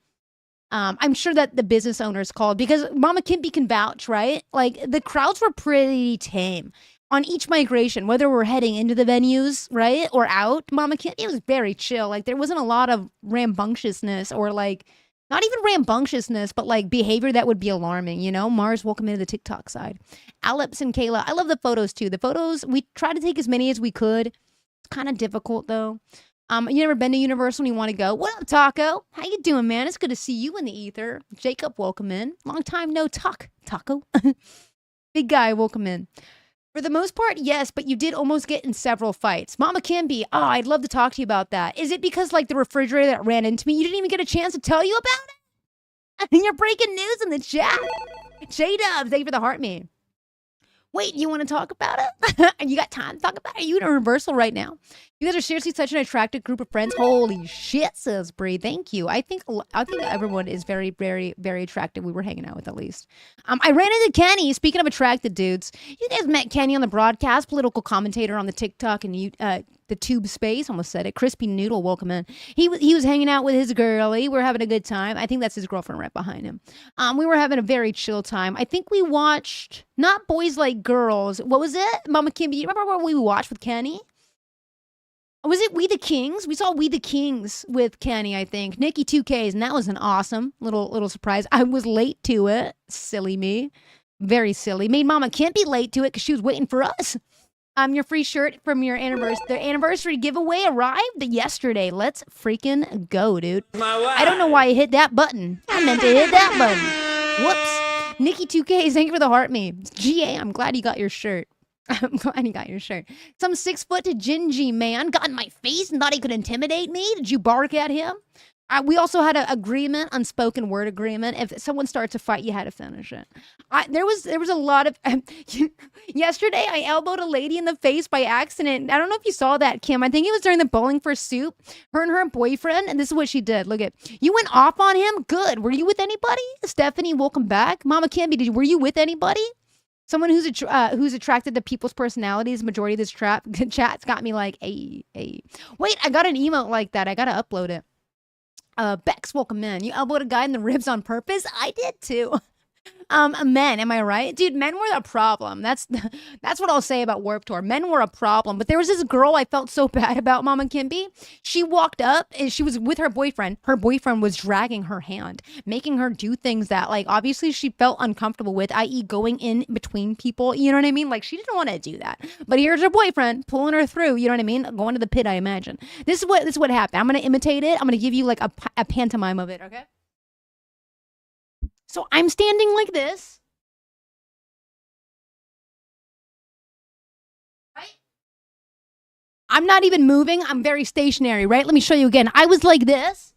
I'm sure that the business owners called because Mama Kimby can vouch, right? Like the crowds were pretty tame on each migration, whether we're heading into the venues, right, or out. Mama Kimby, it was very chill. Like there wasn't a lot of rambunctiousness or like not even rambunctiousness, but like behavior that would be alarming. Mars, welcome into the TikTok side. Alex and Kayla, I love the photos too. The photos we tried to take as many as we could. It's kind of difficult though. You never been to Universal and you want to go? What up, Taco? How you doing, man? It's good to see you in the ether. Jacob, welcome in. Long time no talk, Taco. Big guy, welcome in. For the most part, yes, but you did almost get in several fights. Mama Kimby, I'd love to talk to you about that. Is it because like the refrigerator that ran into me, you didn't even get a chance to tell you about it? You're breaking news in the chat. J-Dubs, thank you for the heart me. Wait, you want to talk about it? You got time to talk about it? Are you in a reversal right now? You guys are seriously such an attractive group of friends. Holy shit, says Bree. Thank you. I think everyone is very, very, very attractive. We were hanging out with at least. I ran into Kenny. Speaking of attractive dudes, you guys met Kenny on the broadcast, political commentator on the TikTok and the tube space. Almost said it. Crispy Noodle, welcome in. He was hanging out with his girlie. We were having a good time. I think that's his girlfriend right behind him. We were having a very chill time. I think we watched not Boys Like Girls. What was it? Mama Kimby, you remember what we watched with Kenny? Was it We the Kings? We saw We the Kings with Kenny, I think. Nikki 2Ks, and that was an awesome little surprise. I was late to it. Silly me. Very silly. Made Mama can't be late to it because she was waiting for us. Your free shirt from your anniversary. The anniversary giveaway arrived yesterday. Let's freaking go, dude. I don't know why I hit that button. I meant to hit that button. Whoops. Nikki 2Ks, thank you for the heart meme. GA, I'm glad you got your shirt. I'm glad you got your shirt. Some 6-foot Gingy man got in my face and thought he could intimidate me. Did you bark at him? We also had an agreement, unspoken word agreement. If someone starts a fight, you had to finish it. There was a lot of... Yesterday, I elbowed a lady in the face by accident. I don't know if you saw that, Kim. I think it was during the Bowling for Soup. Her and her boyfriend, and this is what she did. Look at... You went off on him? Good. Were you with anybody? Stephanie, welcome back. Mama Kimby, were you with anybody? Someone who's attracted to people's personalities. Majority of this chat's got me like, hey. Wait, I got an emote like that. I got to upload it. Bex, welcome in. You elbowed a guy in the ribs on purpose? I did too. Men, am I right? Dude, men were a problem. That's what I'll say about Warped Tour. Men were a problem. But there was this girl I felt so bad about, Mama Kimby. She walked up and she was with her boyfriend. Her boyfriend was dragging her hand, making her do things that, like, obviously she felt uncomfortable with, i.e. going in between people. You know what I mean? Like, she didn't want to do that. But here's her boyfriend pulling her through. You know what I mean? Going to the pit, I imagine. This is what happened. I'm going to imitate it. I'm going to give you, like, a pantomime of it, okay? So I'm standing like this. Right? I'm not even moving. I'm very stationary, right? Let me show you again. I was like this.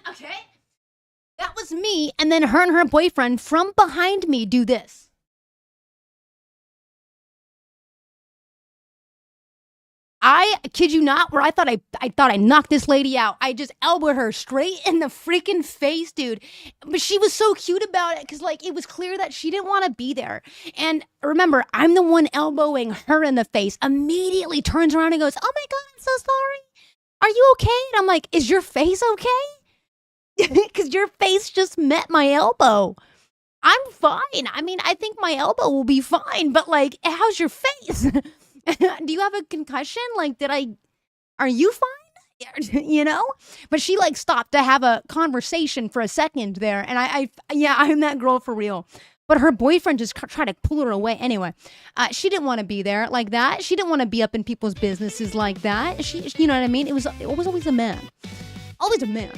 Okay? That was me. And then her and her boyfriend from behind me do this. I kid you not, where I thought I knocked this lady out. I just elbowed her straight in the freaking face, dude. But she was so cute about it because, like, it was clear that she didn't want to be there. And remember, I'm the one elbowing her in the face. Immediately turns around and goes, "Oh my God, I'm so sorry. Are you okay?" And I'm like, "Is your face okay?" Because your face just met my elbow. I'm fine. I mean, I think my elbow will be fine, but, like, how's your face? Do you have a concussion? Like, are you fine? You know? But she, like, stopped to have a conversation for a second there. And yeah, I'm that girl for real. But her boyfriend just tried to pull her away. Anyway, she didn't want to be there like that. She didn't want to be up in people's businesses like that. She, you know what I mean? It was always a man. Always a man.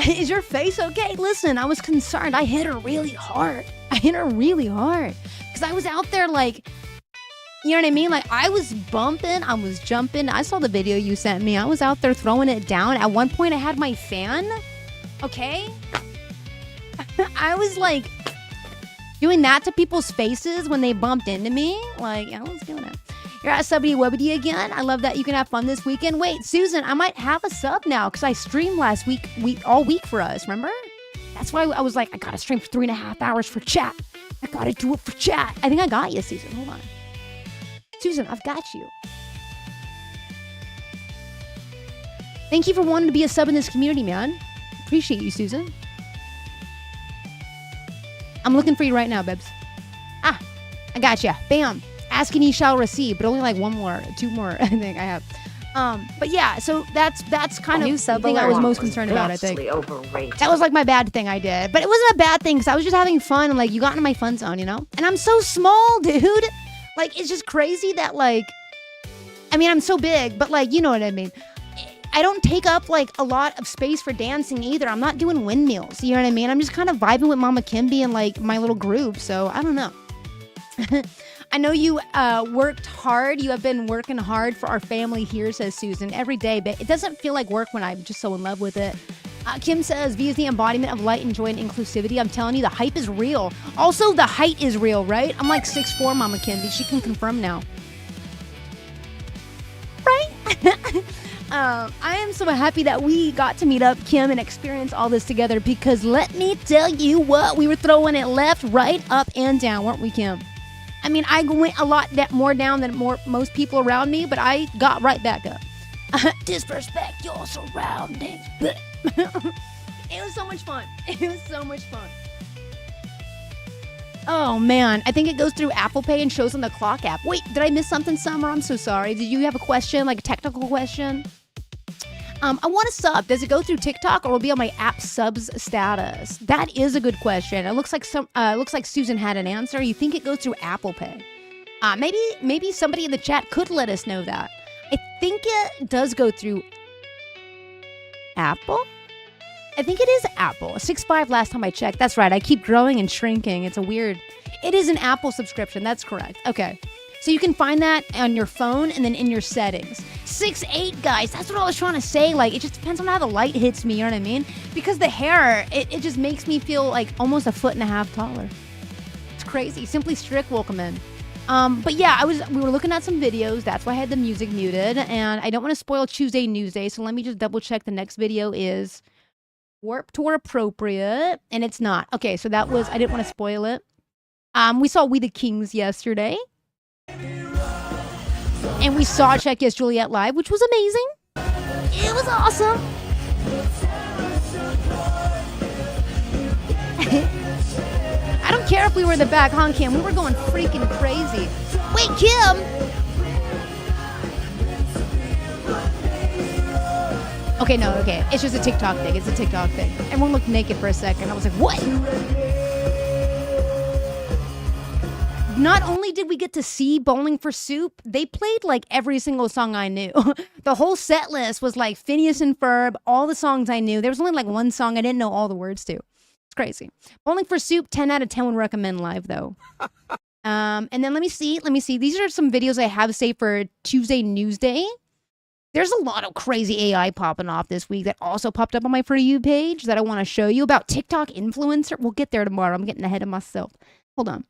Is your face okay? Listen, I was concerned. I hit her really hard. Because I was out there, like, you know what I mean? Like, I was bumping, I was jumping. I saw the video you sent me. I was out there throwing it down. At one point, I had my fan. Okay? I was, like, doing that to people's faces when they bumped into me. Like, I was doing it. You're at Subby Wubbity again. I love that you can have fun this weekend. Wait, Susan, I might have a sub now because I streamed last week all week for us, remember? That's why I was like, I gotta stream for 3.5 hours for chat. I gotta do it for chat. I think I got you, Susan. Hold on. Susan, I've got you. Thank you for wanting to be a sub in this community, man. Appreciate you, Susan. I'm looking for you right now, Bebs. Ah, I got you. Bam. Ask and ye shall receive, but only like two more, I think I have. But yeah, so that's kind of the thing I was most concerned about, I think. Overrated. That was like my bad thing I did. But it wasn't a bad thing because I was just having fun and, like, you got into my fun zone, you know? And I'm so small, dude. Like, it's just crazy that, like, I mean, I'm so big, but, like, you know what I mean. I don't take up, like, a lot of space for dancing either. I'm not doing windmills, you know what I mean? I'm just kind of vibing with Mama Kimby and, like, my little group, so I don't know. I know you worked hard. You have been working hard for our family here, says Susan, every day, but it doesn't feel like work when I'm just so in love with it. Kim says, V is the embodiment of light and joy and inclusivity. I'm telling you, the hype is real. Also, the height is real, right? I'm like 6'4", Mama Kimby. She can confirm now. Right? I am so happy that we got to meet up, Kim, and experience all this together because let me tell you what, we were throwing it left, right, up, and down, weren't we, Kim? I mean, I went a lot more down than most people around me, but I got right back up. Disrespect your surroundings. It was so much fun. Oh, man. I think it goes through Apple Pay and shows on the clock app. Wait, did I miss something, Summer? I'm so sorry. Did you have a question, like a technical question? I want to sub. Does it go through TikTok or will it be on my app subs status? That is a good question. It looks like Susan had an answer. You think it goes through Apple Pay? Maybe somebody in the chat could let us know that. I think it does go through Apple. I think it is Apple. 6.5 last time I checked. That's right. I keep growing and shrinking. It is an Apple subscription. That's correct. Okay. So you can find that on your phone and then in your settings. 6'8", guys. That's what I was trying to say. Like, it just depends on how the light hits me, you know what I mean? Because the hair, it just makes me feel like almost 1.5 feet taller. It's crazy. Simply Strick, welcome in. But yeah, we were looking at some videos. That's why I had the music muted. And I don't want to spoil Tuesday Newsday, so let me just double check the next video is Warped Tour appropriate. And it's not. Okay, so that was, I didn't want to spoil it. We saw We the Kings yesterday. And we saw Check Yes Juliet live, which was amazing. It was awesome. if we were in the back, huh, Kim? We were going freaking crazy. Wait, Kim! Okay, no, okay. It's just a TikTok thing. It's a TikTok thing. Everyone looked naked for a second. I was like, what? Not only did we get to see Bowling for Soup, they played like every single song I knew. The whole set list was like Phineas and Ferb, all the songs I knew. There was only like one song I didn't know all the words to. It's crazy. Bowling for Soup, 10 out of 10 would recommend live though. And then let me see. These are some videos I have saved for Tuesday Newsday. There's a lot of crazy AI popping off this week that also popped up on my For You page that I want to show you about TikTok influencer. We'll get there tomorrow. I'm getting ahead of myself. Hold on.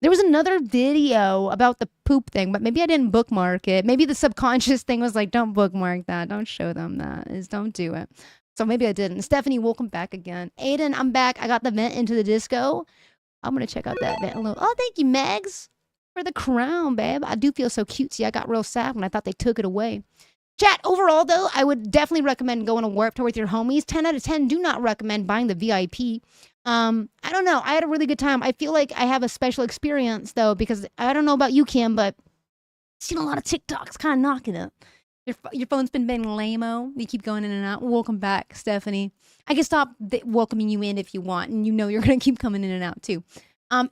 There was another video about the poop thing, but maybe I didn't bookmark it. Maybe the subconscious thing was like, don't bookmark that. Don't show them that. Don't do it. So maybe I didn't. Stephanie, welcome back again. Aiden, I'm back. I got the vent into the disco. I'm going to check out that vent a little. Oh, thank you, Megs, for the crown, babe. I do feel so cutesy. I got real sad when I thought they took it away. Chat, overall, though, I would definitely recommend going to Warped Tour with your homies. 10 out of 10, do not recommend buying the VIP. I don't know. I had a really good time. I feel like I have a special experience, though, because I don't know about you, Kim, but I've seen a lot of TikToks kind of knocking it. Your phone's been lame-o. You keep going in and out. Welcome back, Stephanie. I can stop welcoming you in if you want, and you know you're going to keep coming in and out, too.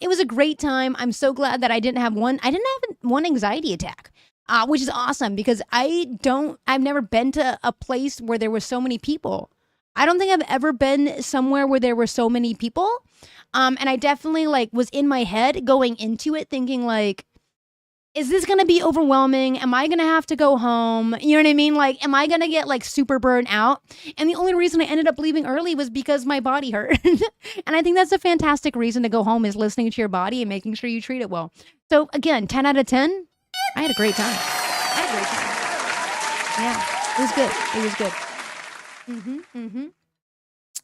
It was a great time. I'm so glad that I didn't have one anxiety attack. Which is awesome because I've never been to a place where there were so many people. I don't think I've ever been somewhere where there were so many people. And I definitely was in my head going into it thinking is this going to be overwhelming? Am I going to have to go home? You know what I mean? Am I going to get super burnt out? And the only reason I ended up leaving early was because my body hurt. And I think that's a fantastic reason to go home is listening to your body and making sure you treat it well. So again, 10 out of 10. I had a great time. Yeah, it was good.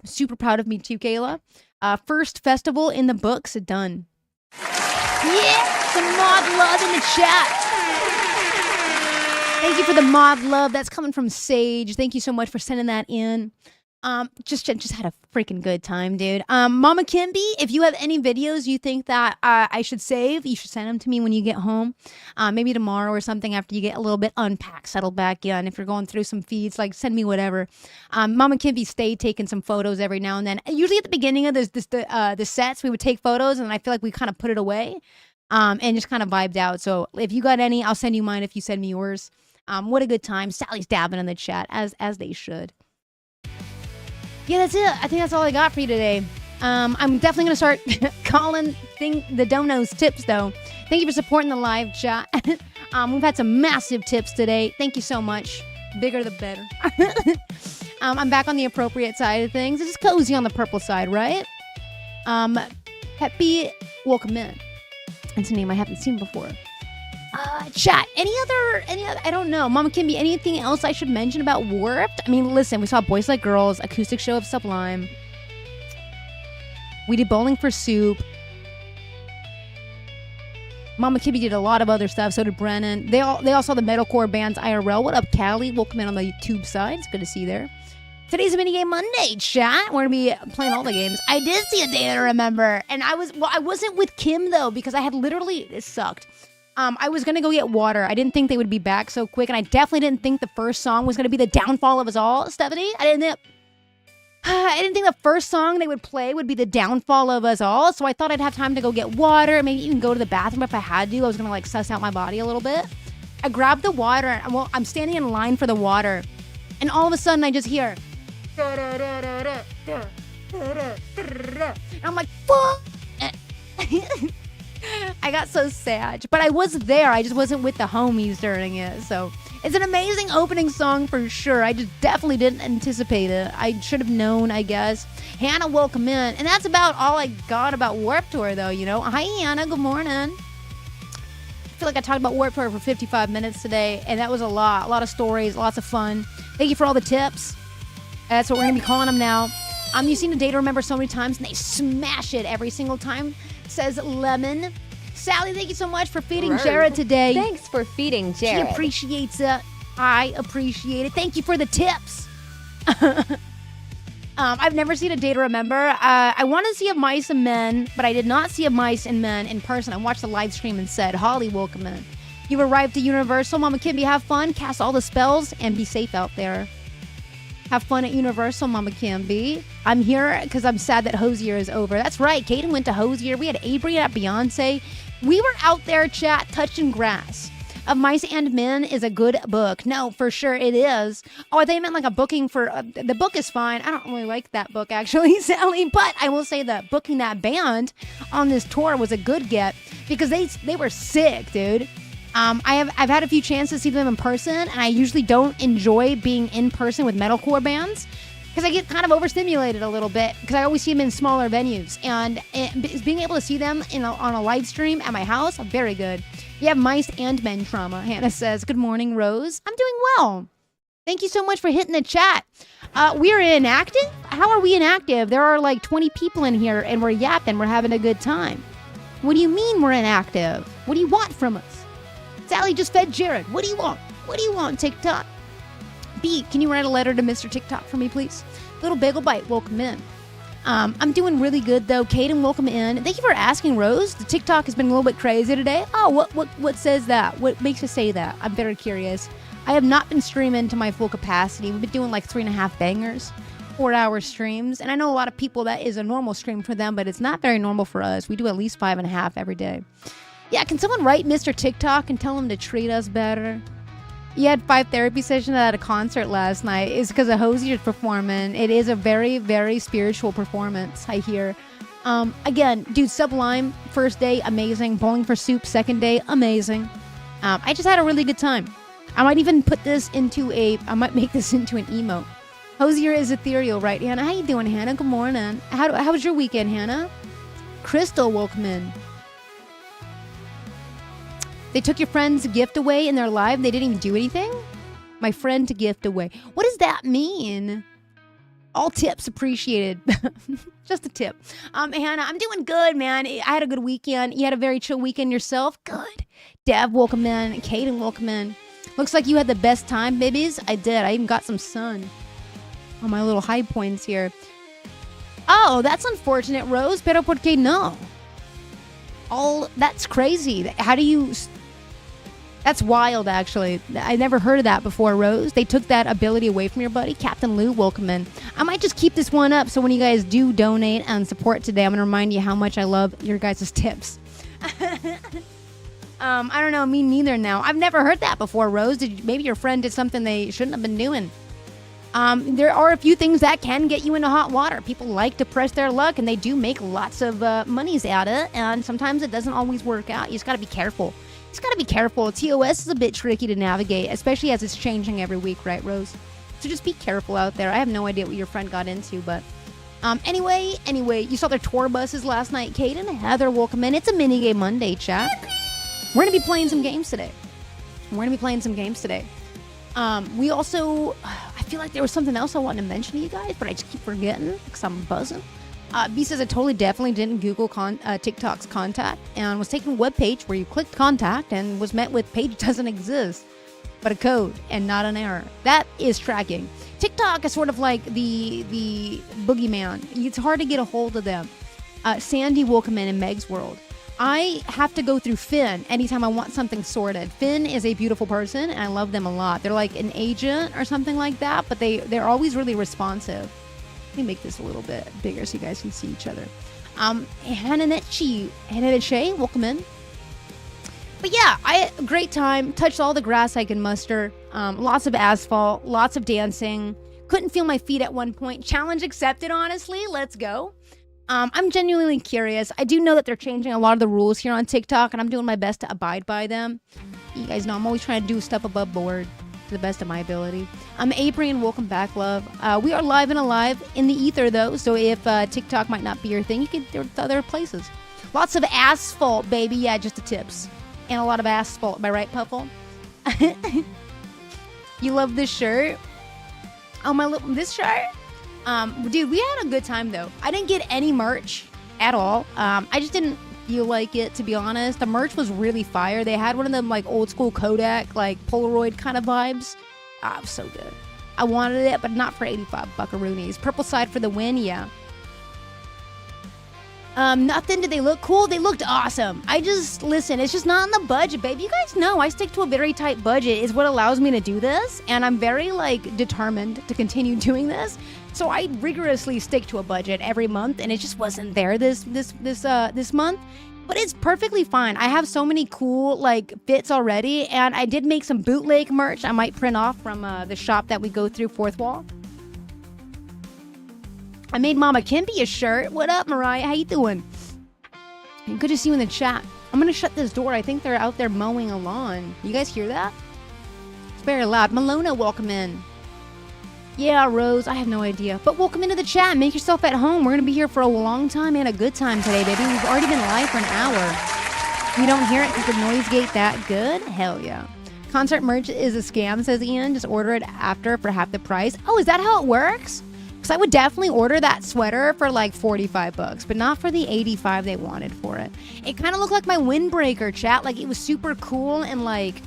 Super proud of me too, Kayla. First festival in the books, done. Yeah, some mod love in the chat. Thank you for the mod love. That's coming from Sage. Thank you so much for sending that in. Just had a freaking good time, dude. Mama Kimby, if you have any videos you think that I should save, you should send them to me when you get home. Maybe tomorrow or something after you get a little bit unpacked, settled back in. If you're going through some feeds, send me whatever. Mama Kimby stayed taking some photos every now and then. Usually at the beginning of the sets, we would take photos, and I feel like we kind of put it away, and just kind of vibed out. So if you got any, I'll send you mine if you send me yours. What a good time. Sally's dabbing in the chat, as they should. Yeah, that's it. I think that's all I got for you today. I'm definitely going to start calling the donos tips, though. Thank you for supporting the live chat. We've had some massive tips today. Thank you so much. Bigger the better. I'm back on the appropriate side of things. It's cozy on the purple side, right? Peppy, welcome in. That's a name I haven't seen before. Chat, any other, I don't know. Mama Kimby, anything else I should mention about Warped? I mean, listen, we saw Boys Like Girls, acoustic show of Sublime. We did Bowling for Soup. Mama Kimby did a lot of other stuff, so did Brennan. They all saw the metalcore bands IRL. What up, Callie? Welcome in on the YouTube side. It's good to see you there. Today's a Minigame Monday, chat. We're going to be playing all the games. I did see a Day to Remember, and I wasn't with Kim, though, because it sucked. I was going to go get water. I didn't think they would be back so quick, and I definitely didn't think the first song was going to be the downfall of us all, Stephanie. I didn't think the first song they would play would be the downfall of us all, so I thought I'd have time to go get water, maybe even go to the bathroom if I had to. I was going to, suss out my body a little bit. I grabbed the water, and I'm standing in line for the water, and all of a sudden I just hear... And I'm like, fuck! I got so sad, but I was there. I just wasn't with the homies during it. So it's an amazing opening song for sure. I just definitely didn't anticipate it. I should have known, I guess. Hannah, welcome in. And that's about all I got about Warped Tour, though, you know. Hi, Hannah. Good morning. I feel like I talked about Warped Tour for 55 minutes today, and that was a lot of stories, lots of fun. Thank you for all the tips. That's what we're going to be calling them now. You've seen a Day to Remember so many times, and they smash it every single time. Says Lemon. Sally, thank you so much for feeding Jared today. Thanks for feeding Jared. She appreciates it. I appreciate it. Thank you for the tips. I've never seen A Day to Remember. I want to see A Mice and Men, but I did not see A Mice and Men in person. I watched the live stream and said, Holly, welcome in. You've arrived to Universal. Mama Kimby, have fun, cast all the spells, and be safe out there. Have fun at Universal, Mama Kimby. I'm here because I'm sad that Hosier is over. That's right. Kaden went to Hosier. We had Avery at Beyonce. We were out there, chat, touching grass. Of Mice and Men is a good book. No, for sure it is. Oh, I think I meant like a booking for... the book is fine. I don't really like that book, actually, Sally. But I will say that booking that band on this tour was a good get because they were sick, dude. I've had a few chances to see them in person, and I usually don't enjoy being in person with metalcore bands because I get kind of overstimulated a little bit because I always see them in smaller venues. And being able to see them on a live stream at my house, very good. You have Mice and Men trauma. Hannah says, good morning, Rose. I'm doing well. Thank you so much for hitting the chat. We are inactive? How are we inactive? There are like 20 people in here and we're yapping. We're having a good time. What do you mean we're inactive? What do you want from us? Sally just fed Jared. What do you want? What do you want, TikTok? B, can you write a letter to Mr. TikTok for me, please? Little Bagel Bite, welcome in. I'm doing really good, though. Kaden, welcome in. Thank you for asking, Rose. The TikTok has been a little bit crazy today. Oh, what says that? What makes you say that? I'm very curious. I have not been streaming to my full capacity. We've been doing like 3.5 bangers, 4-hour streams. And I know a lot of people that is a normal stream for them, but it's not very normal for us. We do at least 5.5 every day. Yeah, can someone write Mr. TikTok and tell him to treat us better? You had 5 therapy sessions at a concert last night. It's because of Hosier's performing. It is a very, very spiritual performance, I hear. Again, dude, Sublime, first day, amazing. Bowling for Soup, second day, amazing. I just had a really good time. I might even make this into an emote. Hosier is ethereal, right, Hannah? How you doing, Hannah? Good morning. How was your weekend, Hannah? Crystal, welcome in. They took your friend's gift away in their live. They didn't even do anything? My friend gift away. What does that mean? All tips appreciated. Just a tip. Hannah, I'm doing good, man. I had a good weekend. You had a very chill weekend yourself? Good. Dev, welcome in. Kaden, welcome in. Looks like you had the best time, babies. I did. I even got some sun on my little high points here. Oh, that's unfortunate, Rose. Pero por qué no? That's crazy. How do you... That's wild, actually. I never heard of that before, Rose. They took that ability away from your buddy. Captain Lou, welcome in. I might just keep this one up so when you guys do donate and support today, I'm going to remind you how much I love your guys' tips. I don't know, me neither now. I've never heard that before, Rose. Maybe your friend did something they shouldn't have been doing. There are a few things that can get you into hot water. People like to press their luck, and they do make lots of monies at it, and sometimes it doesn't always work out. You just got to be careful. TOS is a bit tricky to navigate, especially as it's changing every week, right, Rose? So just be careful out there. I have no idea what your friend got into, but... Anyway, you saw their tour buses last night, Kaden. Heather, welcome in. It's a Minigame Monday, chat. We're going to be playing some games today. We also... I feel like there was something else I wanted to mention to you guys, but I just keep forgetting because I'm buzzing. B says I definitely didn't Google TikTok's contact and was taking a webpage where you clicked contact and was met with page doesn't exist, but a code and not an error. That is tracking. TikTok is sort of like the boogeyman. It's hard to get a hold of them. Sandy will come in Meg's world. I have to go through Finn anytime I want something sorted. Finn is a beautiful person, and I love them a lot. They're like an agent or something like that, but they're always really responsive. Let me make this a little bit bigger so you guys can see each other. Hananechi, welcome in. But yeah, I had a great time. Touched all the grass I can muster. Lots of asphalt, lots of dancing. Couldn't feel my feet at one point. Challenge accepted, honestly. Let's go. I'm genuinely curious. I do know that they're changing a lot of the rules here on TikTok, and I'm doing my best to abide by them. You guys know I'm always trying to do stuff above board to the best of my ability. I'm Abrian. Welcome back, love. We are live and alive in the ether, though, so if TikTok might not be your thing, you can go to other places. Lots of asphalt, baby. Yeah, just the tips. And a lot of asphalt. Am I right, Puffle? You love this shirt? Oh, this shirt? Dude, we had a good time, though. I didn't get any merch at all. I just didn't feel like it, to be honest. The merch was really fire. They had one of them, like, old school Kodak, like, Polaroid kind of vibes. It was so good. I wanted it, but not for 85 buckaroonies. Purple side for the win, yeah. Nothing. Did they look cool? They looked awesome. Listen, it's just not in the budget, babe. You guys know I stick to a very tight budget is what allows me to do this. And I'm very, like, determined to continue doing this. So I rigorously stick to a budget every month, and it just wasn't there this month. But it's perfectly fine. I have so many cool, like, fits already, and I did make some bootleg merch I might print off from the shop that we go through, Fourth Wall. I made Mama Kimpy a shirt. What up, Mariah? How you doing? Good to see you in the chat. I'm going to shut this door. I think they're out there mowing a lawn. You guys hear that? It's very loud. Malona, welcome in. Yeah, Rose, I have no idea. But welcome into the chat. Make yourself at home. We're going to be here for a long time and a good time today, baby. We've already been live for an hour. We don't hear it because the noise gate that good? Hell yeah. Concert merch is a scam, says Ian. Just order it after for half the price. Oh, is that how it works? Because I would definitely order that sweater for like 45 bucks, but not for the 85 they wanted for it. It kind of looked like my windbreaker, chat. Like it was super cool and like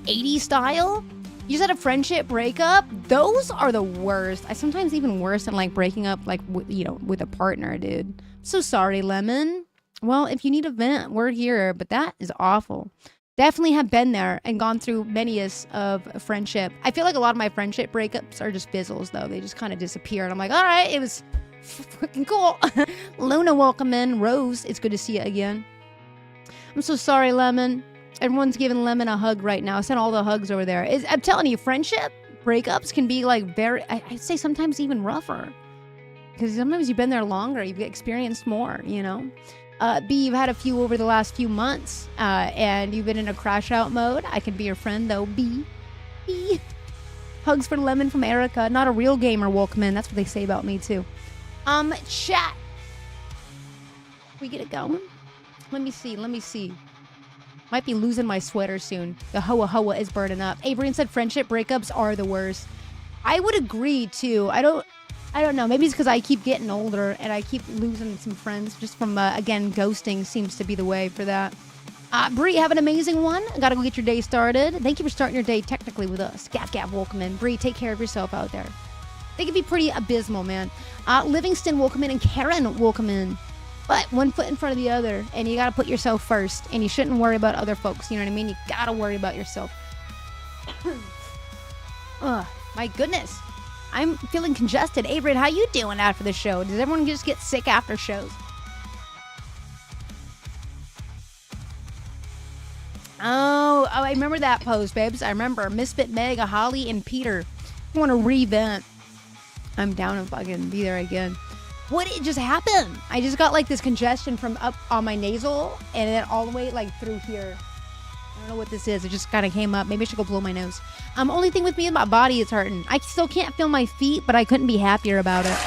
80s style. You just had a friendship breakup. Those are the worst. I sometimes even worse than like breaking up like, with a partner, dude. So sorry, Lemon. Well, if you need a vent, we're here, but that is awful. Definitely have been there and gone through many of friendship. I feel like a lot of my friendship breakups are just fizzles, though. They just kind of disappear. And I'm like, all right, it was fucking cool. Luna, welcome in. Rose, it's good to see you again. I'm so sorry, Lemon. Everyone's giving Lemon a hug right now. I sent all the hugs over there. I'm telling you, friendship breakups can be like I'd say sometimes even rougher. Because sometimes you've been there longer. You've experienced more, you know? B, you've had a few over the last few months, and you've been in a crash out mode. I can be your friend, though. B. Hugs for Lemon from Erica. Not a real gamer, Wolkman. That's what they say about me, too. Chat. We get it going? Let me see. Might be losing my sweater soon. The hoa is burning up. Abrian said friendship breakups are the worst. I would agree, too. I don't know. Maybe it's because I keep getting older and I keep losing some friends just from, again, ghosting seems to be the way for that. Bree, have an amazing one. Gotta go get your day started. Thank you for starting your day technically with us. Gap, welcome in. Bree, take care of yourself out there. They can be pretty abysmal, man. Livingston, welcome in, and Karen, welcome in. But one foot in front of the other, and you gotta put yourself first, and you shouldn't worry about other folks, you know what I mean? You gotta worry about yourself. Ugh, my goodness. I'm feeling congested. Avery, how you doing after the show? Does everyone just get sick after shows? Oh, I remember that post, babes. I remember Misfit Meg, Holly, and Peter. I want to revent. I'm down to fucking be there again. What just happened? I just got like this congestion from up on my nasal and then all the way like through here. I don't know what this is. It just kind of came up. Maybe I should go blow my nose. Only thing with me is my body is hurting. I still can't feel my feet, but I couldn't be happier about it.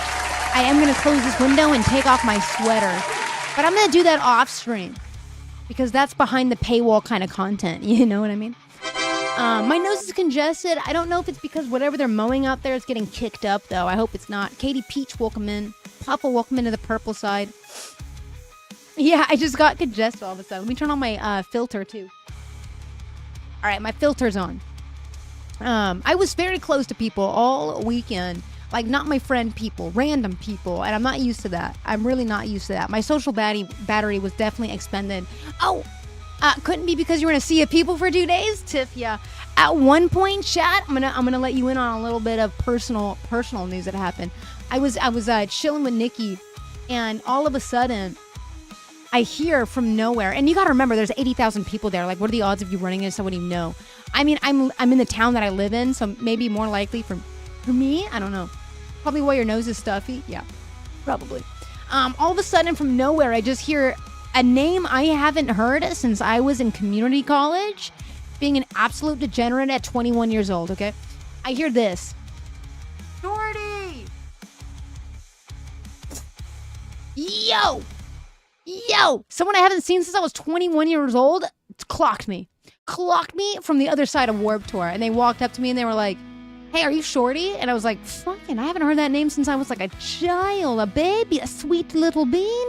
I am going to close this window and take off my sweater. But I'm going to do that off stream because that's behind the paywall kind of content. You know what I mean? My nose is congested. I don't know if it's because whatever they're mowing out there is getting kicked up, though. I hope it's not. Katie Peach, welcome in. Papa, welcome into the purple side. Yeah, I just got congested all of a sudden. Let me turn on my filter, too. All right, my filter's on. I was very close to people all weekend. Like, not my friend people, random people. And I'm not used to that. I'm really not used to that. My social battery was definitely expended. Oh, couldn't be because you were in a sea of people for 2 days, Tiff. Yeah. At one point, chat, I'm gonna let you in on a little bit of personal news that happened. I was chilling with Nikki, and all of a sudden, I hear from nowhere, and you gotta remember, there's 80,000 people there. Like, what are the odds of you running into somebody you know? I mean, I'm in the town that I live in, so maybe more likely for me. I don't know. Probably why your nose is stuffy. Yeah, probably. All of a sudden, from nowhere, I just hear a name I haven't heard since I was in community college, being an absolute degenerate at 21 years old. Okay, I hear this. Jordy. Yo, someone I haven't seen since I was 21 years old clocked me from the other side of Warped Tour. And they walked up to me and they were like, hey, are you Shorty? And I was like, fucking, I haven't heard that name since I was like a child, a baby, a sweet little bean.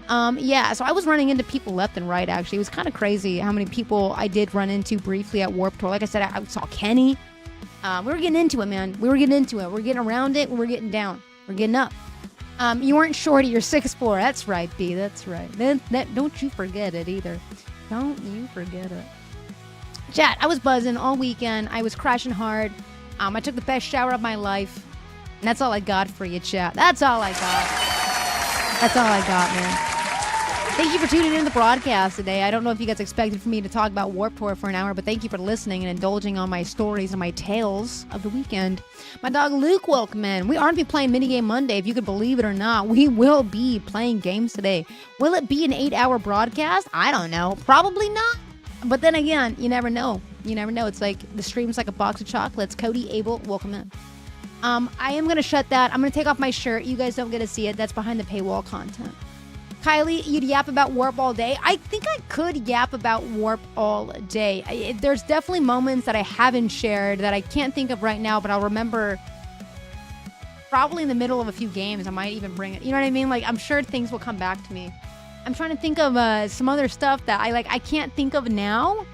Yeah, so I was running into people left and right, actually. It was kind of crazy how many people I did run into briefly at Warped Tour. Like I said, I saw Kenny. We were getting into it, man. We were getting into it. We're getting around it. We're getting down. We're getting up. You weren't shorty. You're 6'4". That's right, B. That's right. Don't you forget it either. Don't you forget it. Chat, I was buzzing all weekend. I was crashing hard. I took the best shower of my life. And that's all I got for you, chat. That's all I got. That's all I got, man. Thank you for tuning in to the broadcast today. I don't know if you guys expected for me to talk about Warped Tour for an hour, but thank you for listening and indulging on my stories and my tales of the weekend. My dog Luke, welcome in. We aren't be playing Minigame Monday, if you could believe it or not. We will be playing games today. Will it be an 8-hour broadcast? I don't know. Probably not. But then again, you never know. You never know. It's like the stream's like a box of chocolates. Cody, Abel, welcome in. I am going to shut that. I'm going to take off my shirt. You guys don't get to see it. That's behind the paywall content. Kylie, you'd yap about Warp all day. I think I could yap about Warp all day. There's definitely moments that I haven't shared that I can't think of right now, but I'll remember probably in the middle of a few games. I might even bring it. You know what I mean? Like, I'm sure things will come back to me. I'm trying to think of some other stuff that I can't think of now.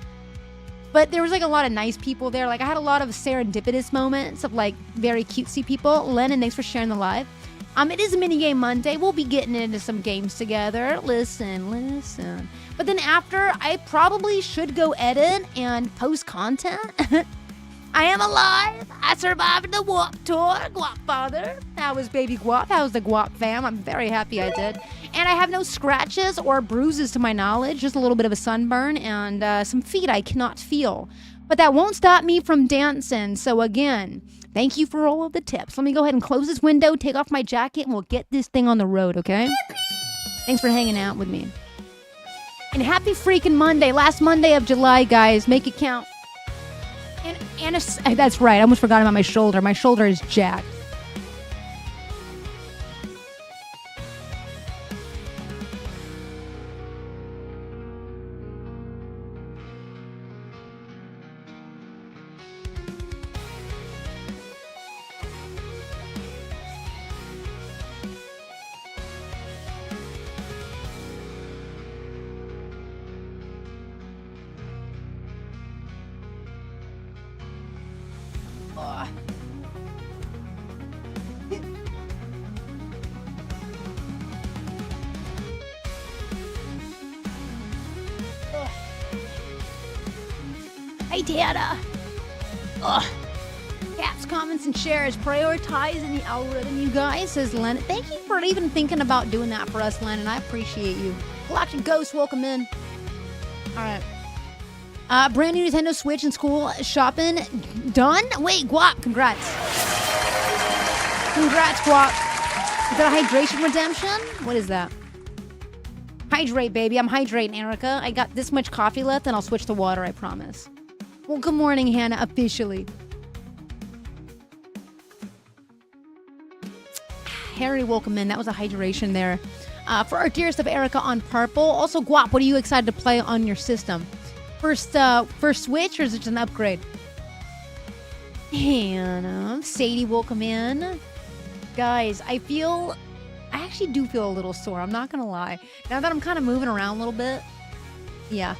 But there was like a lot of nice people there. Like I had a lot of serendipitous moments of like very cutesy people. Lennon, thanks for sharing the live. It is a Minigame Monday. We'll be getting into some games together. Listen. But then after, I probably should go edit and post content. I am alive. I survived the Warp Tour. Guap father. How was baby Guap? How's the Guap fam? I'm very happy I did. And I have no scratches or bruises to my knowledge. Just a little bit of a sunburn and some feet I cannot feel. But that won't stop me from dancing. So again, thank you for all of the tips. Let me go ahead and close this window, take off my jacket, and we'll get this thing on the road, okay? Thanks for hanging out with me. And happy freaking Monday. Last Monday of July, guys. Make it count. And that's right. I almost forgot about my shoulder. My shoulder is jacked. Hey, Data. Caps, comments, and shares. Prioritizing the algorithm, you guys, says Len. Thank you for even thinking about doing that for us, Len, and I appreciate you. Galactic Ghost, welcome in. All right. Brand new Nintendo Switch and school shopping done? Wait, Guap, congrats. Congrats, Guap. Is that a hydration redemption? What is that? Hydrate, baby. I'm hydrating, Erica. I got this much coffee left, and I'll switch to water, I promise. Well, good morning, Hannah, officially. Harry, welcome in. That was a hydration there. For our dearest of Erica on purple. Also, Guap, what are you excited to play on your system? First Switch, or is it just an upgrade? Hannah, Sadie, welcome in. Guys, I actually do feel a little sore. I'm not going to lie. Now that I'm kind of moving around a little bit. Yeah.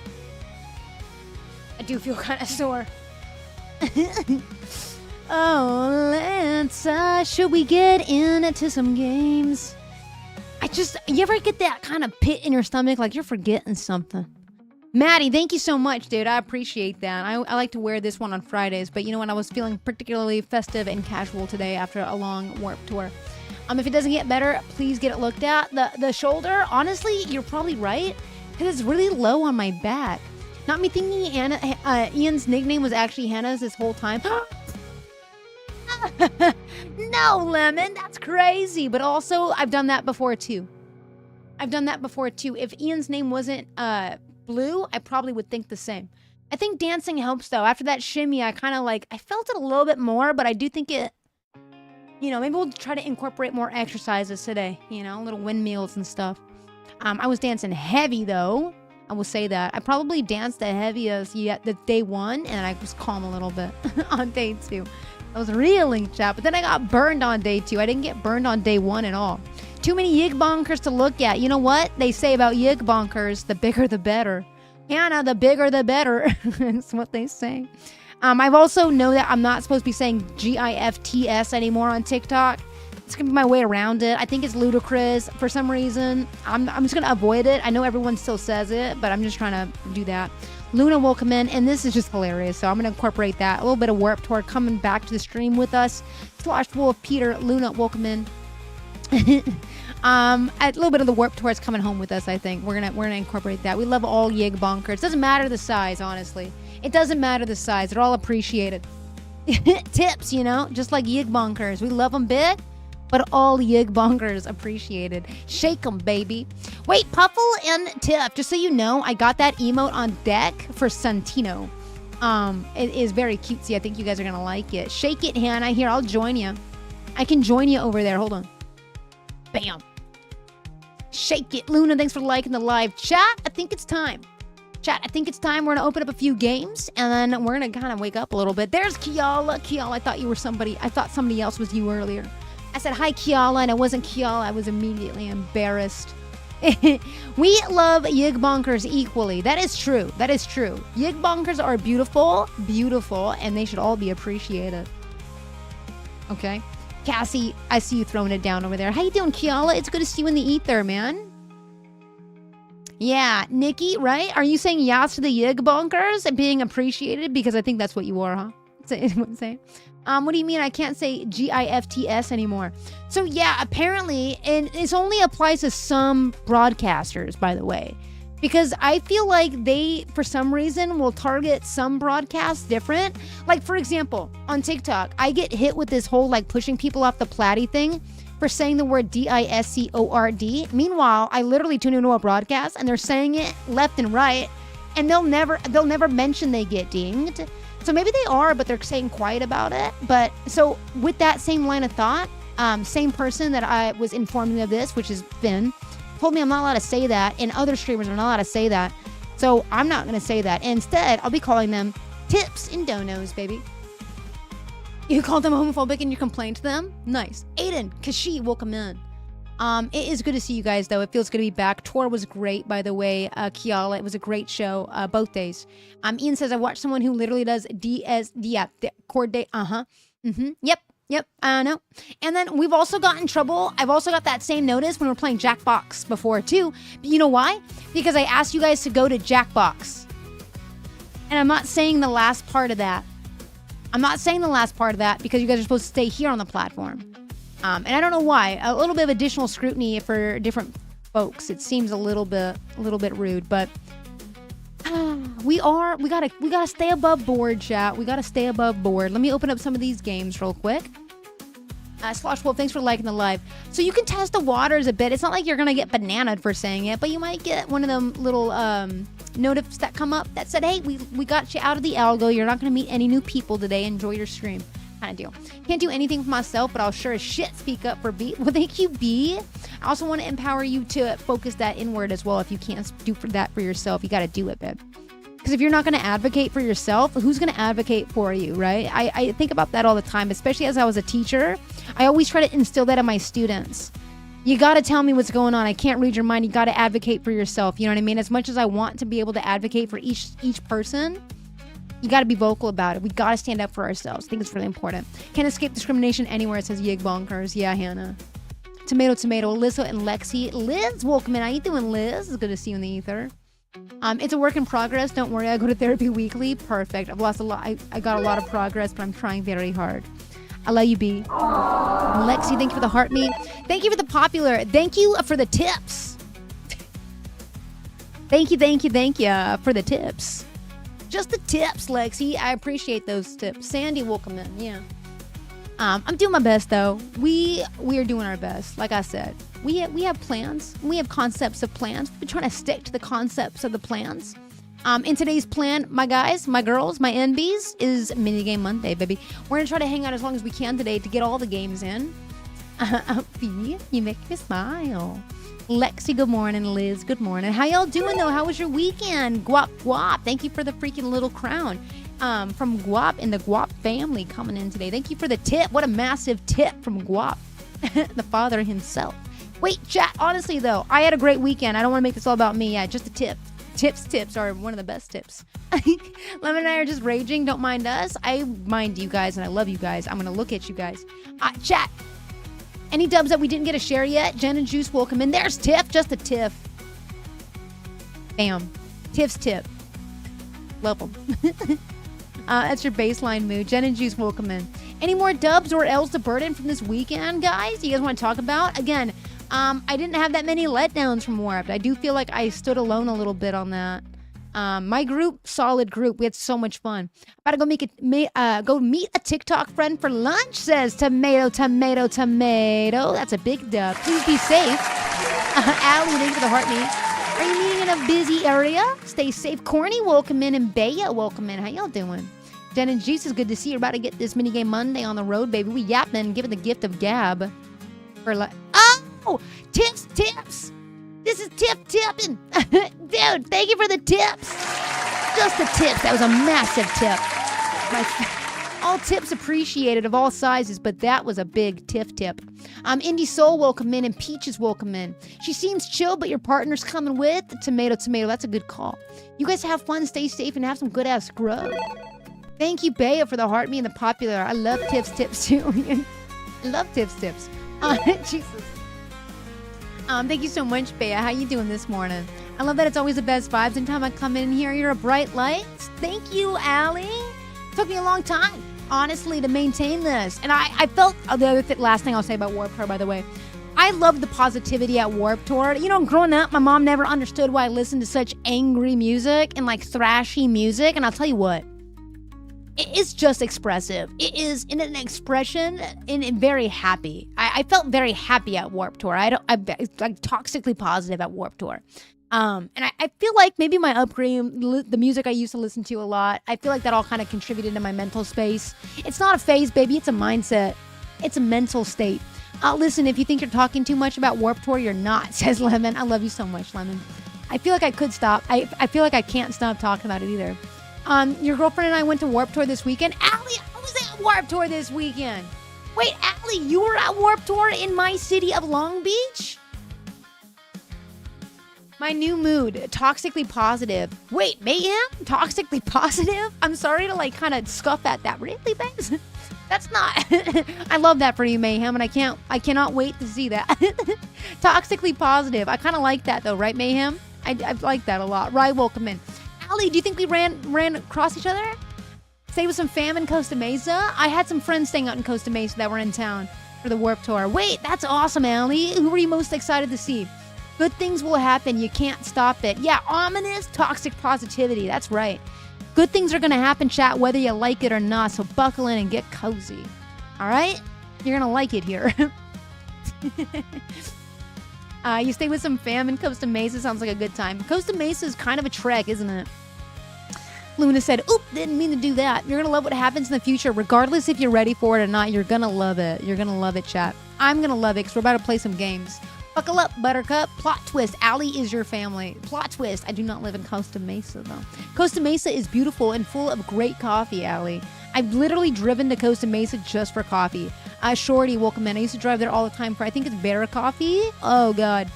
I do feel kind of sore. Oh, let's, should we get into some games? You ever get that kind of pit in your stomach like you're forgetting something? Maddie, thank you so much, dude. I appreciate that. I like to wear this one on Fridays, but you know what? I was feeling particularly festive and casual today after a long Warp Tour. If it doesn't get better, please get it looked at. The shoulder, honestly, you're probably right, because it's really low on my back. Not me thinking Ian's nickname was actually Hannah's this whole time. No, Lemon, that's crazy. But also, I've done that before too. If Ian's name wasn't Blue, I probably would think the same. I think dancing helps though. After that shimmy, I felt it a little bit more, but I do think it, maybe we'll try to incorporate more exercises today, little windmills and stuff. I was dancing heavy though. I will say that. I probably danced the heaviest the day one, and I was calm a little bit on day two. I was reeling, chat, but then I got burned on day two. I didn't get burned on day one at all. Too many yig bonkers to look at. You know what they say about yig bonkers? The bigger the better. Hannah, the bigger the better. That's what they say. I've also know that I'm not supposed to be saying GIFTS anymore on TikTok. It's gonna be my way around it. I think it's ludicrous for some reason. I'm just gonna avoid it. I know everyone still says it, but I'm just trying to do that. Luna will come in, and this is just hilarious, so I'm gonna incorporate that. A little bit of Warped Tour coming back to the stream with us. Slosh Wolf, Peter, Luna will come in. A little bit of the Warped Tour is coming home with us. I think we're gonna incorporate that. We love all Yig Bonkers. Doesn't matter the size, honestly. It doesn't matter the size. They're all appreciated. Tips, you know, just like Yig Bonkers. We love them big, but all Yig Bonkers appreciated. Shake them, baby. Wait, Puffle and Tiff, just so you know, I got that emote on deck for Santino. It is very cutesy. I think you guys are gonna like it. Shake it, Hannah. Here, I'll join you. I can join you over there. Hold on. Bam. Shake it. Luna, thanks for liking the live chat. I think it's time. Chat, I think it's time. We're going to open up a few games, and then we're going to kind of wake up a little bit. There's Kiala. Kiala, I thought you were somebody. I thought somebody else was you earlier. I said, hi, Kiala, and it wasn't Kiala. I was immediately embarrassed. We love Yig Bonkers equally. That is true. That is true. Yig Bonkers are beautiful, beautiful, and they should all be appreciated. Okay? Cassie, I see you throwing it down over there. How you doing, Kiala? It's good to see you in the ether, man. Yeah, Nikki, right? Are you saying yes to the Yig Bonkers and being appreciated? Because I think that's what you are, huh? Say. What do you mean I can't say GIFTS anymore? So yeah, apparently, and this only applies to some broadcasters, by the way. Because I feel like they, for some reason, will target some broadcasts different. Like, for example, on TikTok, I get hit with this whole, like, pushing people off the platty thing for saying the word DISCORD. Meanwhile, I literally tune into a broadcast and they're saying it left and right, and they'll never mention they get dinged. So maybe they are, but they're staying quiet about it. But so with that same line of thought, same person that I was informing of this, which is Finn, told me I'm not allowed to say that, and other streamers are not allowed to say that. So I'm not going to say that. Instead, I'll be calling them tips and donos, baby. You called them homophobic and you complained to them? Nice. Aiden, Kashi, welcome in. It is good to see you guys, though. It feels good to be back. Tour was great, by the way. Kiala, it was a great show both days. Ian says, I watched someone who literally does chord day. Yep, I know. And then we've also got in trouble. I've also got that same notice when we were playing Jackbox before, too. But you know why? Because I asked you guys to go to Jackbox. And I'm not saying the last part of that. I'm not saying the last part of that because you guys are supposed to stay here on the platform. And I don't know why. A little bit of additional scrutiny for different folks. It seems a little bit rude, but we gotta stay above board, chat. We gotta stay above board. Let me open up some of these games real quick. Slosh Wolf, thanks for liking the live. So you can test the waters a bit. It's not like you're gonna get bananaed for saying it, but you might get one of them little notifs that come up that said, hey, we got you out of the algo. You're not gonna meet any new people today. Enjoy your stream. Kind of deal. Can't do anything for myself, but I'll sure as shit speak up for B. Well, thank you, B. I also want to empower you to focus that inward as well. If you can't do that for yourself, you got to do it, babe. Because if you're not going to advocate for yourself, who's going to advocate for you, right? I think about that all the time, especially as I was a teacher. I always try to instill that in my students. You got to tell me what's going on. I can't read your mind. You got to advocate for yourself. You know what I mean? As much as I want to be able to advocate for each person, you got to be vocal about it. We got to stand up for ourselves. I think it's really important. Can't escape discrimination anywhere. It says Yig Bonkers. Yeah, Hannah. Tomato, Alyssa and Lexi. Liz, welcome in. How you doing, Liz? It's good to see you in the ether. It's a work in progress. Don't worry. I go to therapy weekly. Perfect. I've lost a lot. I got a lot of progress, but I'm trying very hard. I love you, B. Lexi, thank you for the heartbeat. Thank you for the popular. Thank you for the tips. Thank you for the tips. Just the tips, Lexi. I appreciate those tips. Sandy will come in. Yeah. I'm doing my best, though. We are doing our best. Like I said, we have plans. We have concepts of plans. We're trying to stick to the concepts of the plans. In today's plan, my guys, my girls, my NBs, is Minigame Monday, baby. We're going to try to hang out as long as we can today to get all the games in. B, you make me smile. Lexi, good morning. Liz, good morning. How y'all doing, though? How was your weekend? Guap. Thank you for the freaking little crown. From Guap and the Guap family coming in today. Thank you for the tip. What a massive tip from Guap, the father himself. Wait, chat, honestly, though, I had a great weekend. I don't want to make this all about me. Yeah, just a tip Tips are one of the best tips. Lemon and I are just raging. Don't mind us. I mind you guys, and I love you guys. I'm going to look at you guys. Chat. Any dubs that we didn't get a share yet? Jen and Juice, welcome in. There's Tiff. Just a Tiff. Bam. Tiff's tip. Love them. That's your baseline mood. Jen and Juice, welcome in. Any more dubs or L's to burden from this weekend, guys? You guys want to talk about? Again, I didn't have that many letdowns from Warped. I do feel like I stood alone a little bit on that. My group, solid group. We had so much fun. About to go meet a TikTok friend for lunch, says tomato. That's a big dub. Please be safe. Allie, thank you for the heart meet. Are you meeting in a busy area? Stay safe. Corny, welcome in. And Baya, welcome in. How y'all doing? Jen and Juice, is good to see you. We're about to get this minigame Monday on the road, baby. We yapping, giving the gift of gab. Oh, tips. This is tipping. Dude, thank you for the tips. Just the tips. That was a massive tip. All tips appreciated of all sizes, but that was a big tip. Indie Soul, welcome in, and Peaches, welcome in. She seems chill, but your partner's coming with tomato. That's a good call. You guys have fun, stay safe, and have some good ass grub. Thank you, Baya, for the heart me and the popular. I love tips too. I love tips. Jesus. Thank you so much, Bea. How you doing this morning? I love that it's always the best vibes. Anytime I come in here, you're a bright light. Thank you, Allie. Took me a long time, honestly, to maintain this. And I felt, the other last thing I'll say about Warped Tour, by the way, I love the positivity at Warped Tour. You know, growing up, my mom never understood why I listened to such angry music and like thrashy music. And I'll tell you what, it's just expressive. It is in an expression and very happy. I felt very happy at Warped Tour. I'm like toxically positive at Warped Tour. And I feel like maybe my upbringing, the music I used to listen to a lot, I feel like that all kind of contributed to my mental space. It's not a phase, baby. It's a mindset. It's a mental state. Listen, if you think you're talking too much about Warped Tour, you're not, says Lemon. I love you so much, Lemon. I feel like I could stop. I feel like I can't stop talking about it either. Your girlfriend and I went to Warped Tour this weekend. Allie, I was at Warped Tour this weekend. Wait, Allie, you were at Warped Tour in my city of Long Beach? My new mood, toxically positive. Wait, Mayhem? Toxically positive? I'm sorry to like kind of scuff at that. Really, babes? That's not. I love that for you, Mayhem, and I cannot wait to see that. Toxically positive. I kind of like that though, right, Mayhem? I like that a lot. Right, welcome in. Allie, do you think we ran across each other? Stay with some fam in Costa Mesa? I had some friends staying out in Costa Mesa that were in town for the Warped Tour. Wait, that's awesome, Allie. Who were you most excited to see? Good things will happen. You can't stop it. Yeah, ominous, toxic positivity. That's right. Good things are going to happen, chat, whether you like it or not. So buckle in and get cozy. All right? You're going to like it here. You stay with some fam in Costa Mesa. Sounds like a good time. Costa Mesa is kind of a trek, isn't it? Luna said, oop, didn't mean to do that. You're going to love what happens in the future. Regardless if you're ready for it or not, you're going to love it. You're going to love it, chat. I'm going to love it because we're about to play some games. Buckle up, Buttercup. Plot twist. Allie is your family. Plot twist. I do not live in Costa Mesa, though. Costa Mesa is beautiful and full of great coffee, Allie. I've literally driven to Costa Mesa just for coffee. Shorty, welcome in. I used to drive there all the time for, I think it's Better Coffee. Oh, God.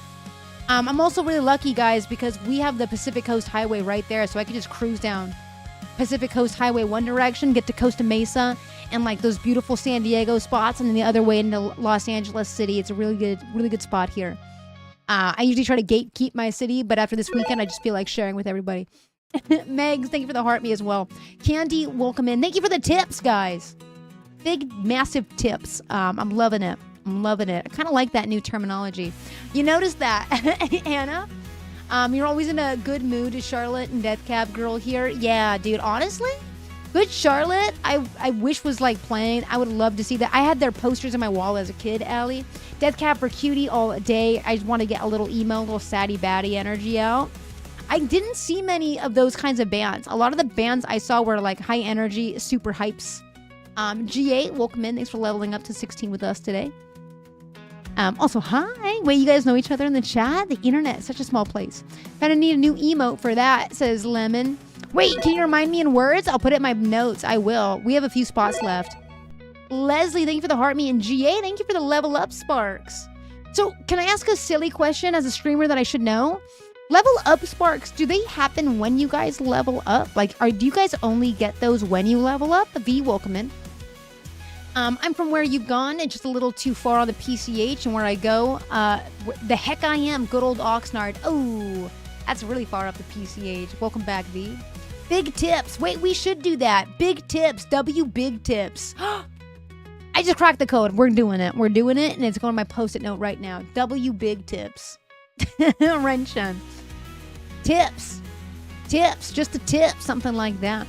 I'm also really lucky, guys, because we have the Pacific Coast Highway right there, so I could just cruise down Pacific Coast Highway one direction, get to Costa Mesa, and like those beautiful San Diego spots, and then the other way into Los Angeles City. It's a really good spot here. I usually try to gatekeep my city, but after this weekend, I just feel like sharing with everybody. Megs, thank you for the heart me as well. Candy, welcome in. Thank you for the tips, guys. Big, massive tips. I'm loving it. I kind of like that new terminology. You notice that, Anna? You're always in a good mood, Charlotte and Death Cab Girl here. Yeah, dude, honestly, good Charlotte, I wish was like playing. I would love to see that. I had their posters in my wall as a kid, Allie. Death Cab for Cutie all day. I just want to get a little emo, little saddy batty energy out. I didn't see many of those kinds of bands. A lot of the bands I saw were like high energy, super hypes. G8, welcome in. Thanks for leveling up to 16 with us today. Also, hi. Wait, you guys know each other in the chat? The internet is such a small place. Gonna need a new emote for that, says Lemon. Wait, can you remind me in words? I'll put it in my notes. I will. We have a few spots left. Leslie, thank you for the heart me. And GA, thank you for the level up sparks. So, can I ask a silly question as a streamer that I should know? Level up sparks, do they happen when you guys level up? Like, do you guys only get those when you level up? V, welcome in. I'm from where you've gone. It's just a little too far on the PCH, and where I go, the heck I am, good old Oxnard. Oh, that's really far up the PCH. Welcome back, V. Big tips. Wait, we should do that. Big tips. W big tips. I just cracked the code. We're doing it. We're doing it, and it's going to my post-it note right now. W big tips. Renshan. Tips. Tips. Just a tip. Something like that.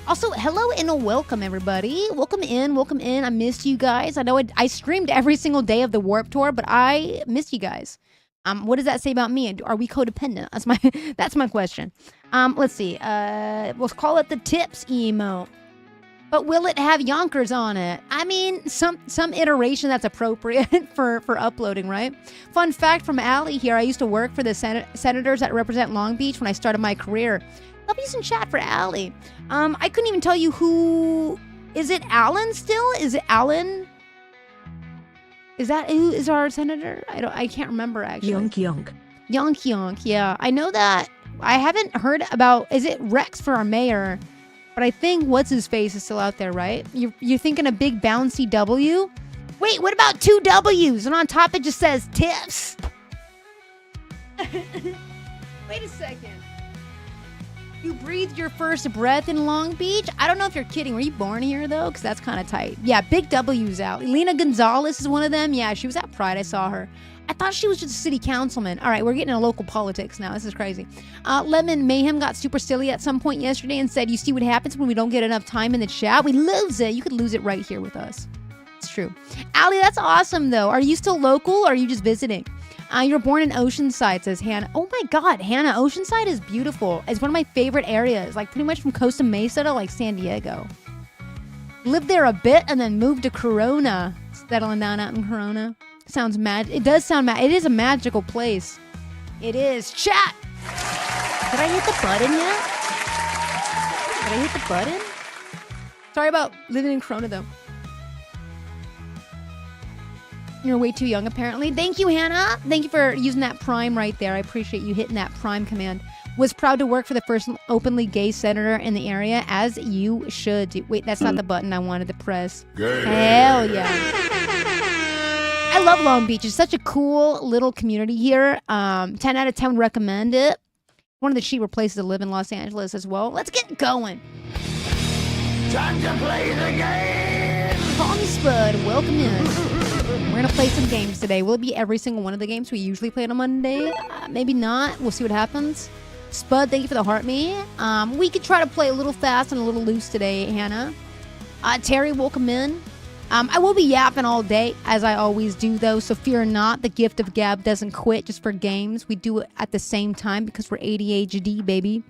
Also, hello and a welcome, everybody. Welcome in. Welcome in. I missed you guys. I know I streamed every single day of the Warp Tour, but I missed you guys. What does that say about me? Are we codependent? That's my question. Let's see. We'll call it the tips emote. But will it have Yonkers on it? I mean, some iteration that's appropriate for uploading, right? Fun fact from Allie here. I used to work for the senators that represent Long Beach when I started my career. W's in chat for Allie. I couldn't even tell you who... Is it Alan still? Is it Alan? Is that who is our senator? I can't remember, actually. Yonk. Yonk, yeah. I know that. I haven't heard about... Is it Rex for our mayor? But I think what's-his-face is still out there, right? You're thinking a big bouncy W? Wait, what about 2 W's? And on top it just says tips. Wait a second. You breathed your first breath in Long Beach? I don't know if you're kidding. Were you born here, though? Because that's kind of tight. Yeah, big W's out. Elena Gonzalez is one of them. Yeah, she was at Pride. I saw her. I thought she was just a city councilman. All right, we're getting into local politics now. This is crazy. Lemon Mayhem got super silly at some point yesterday and said, you see what happens when we don't get enough time in the chat? We lose it. You could lose it right here with us. It's true. Allie, that's awesome, though. Are you still local or are you just visiting? You were born in Oceanside, says Hannah. Oh my God, Hannah, Oceanside is beautiful. It's one of my favorite areas, like pretty much from Costa Mesa to like San Diego. Lived there a bit and then moved to Corona. Settling down out in Corona. Sounds mad. It does sound mad. It is a magical place. It is. Chat! Did I hit the button yet? Did I hit the button? Sorry about living in Corona, though. You're way too young, apparently. Thank you, Hannah. Thank you for using that prime right there. I appreciate you hitting that prime command. Was proud to work for the first openly gay senator in the area, as you should. Wait, that's not the button I wanted to press. Gay. Hell yeah. I love Long Beach. It's such a cool little community here. 10 out of 10 would recommend it. One of the cheaper places to live in Los Angeles as well. Let's get going. Time to play the game! Call me Spud. Welcome in. We're going to play some games today. Will it be every single one of the games we usually play on a Monday? Maybe not. We'll see what happens. Spud, thank you for the heart me. We could try to play a little fast and a little loose today, Hannah. Terry, welcome in. I will be yapping all day, as I always do, though, so fear not. The gift of gab doesn't quit just for games. We do it at the same time because we're ADHD, baby.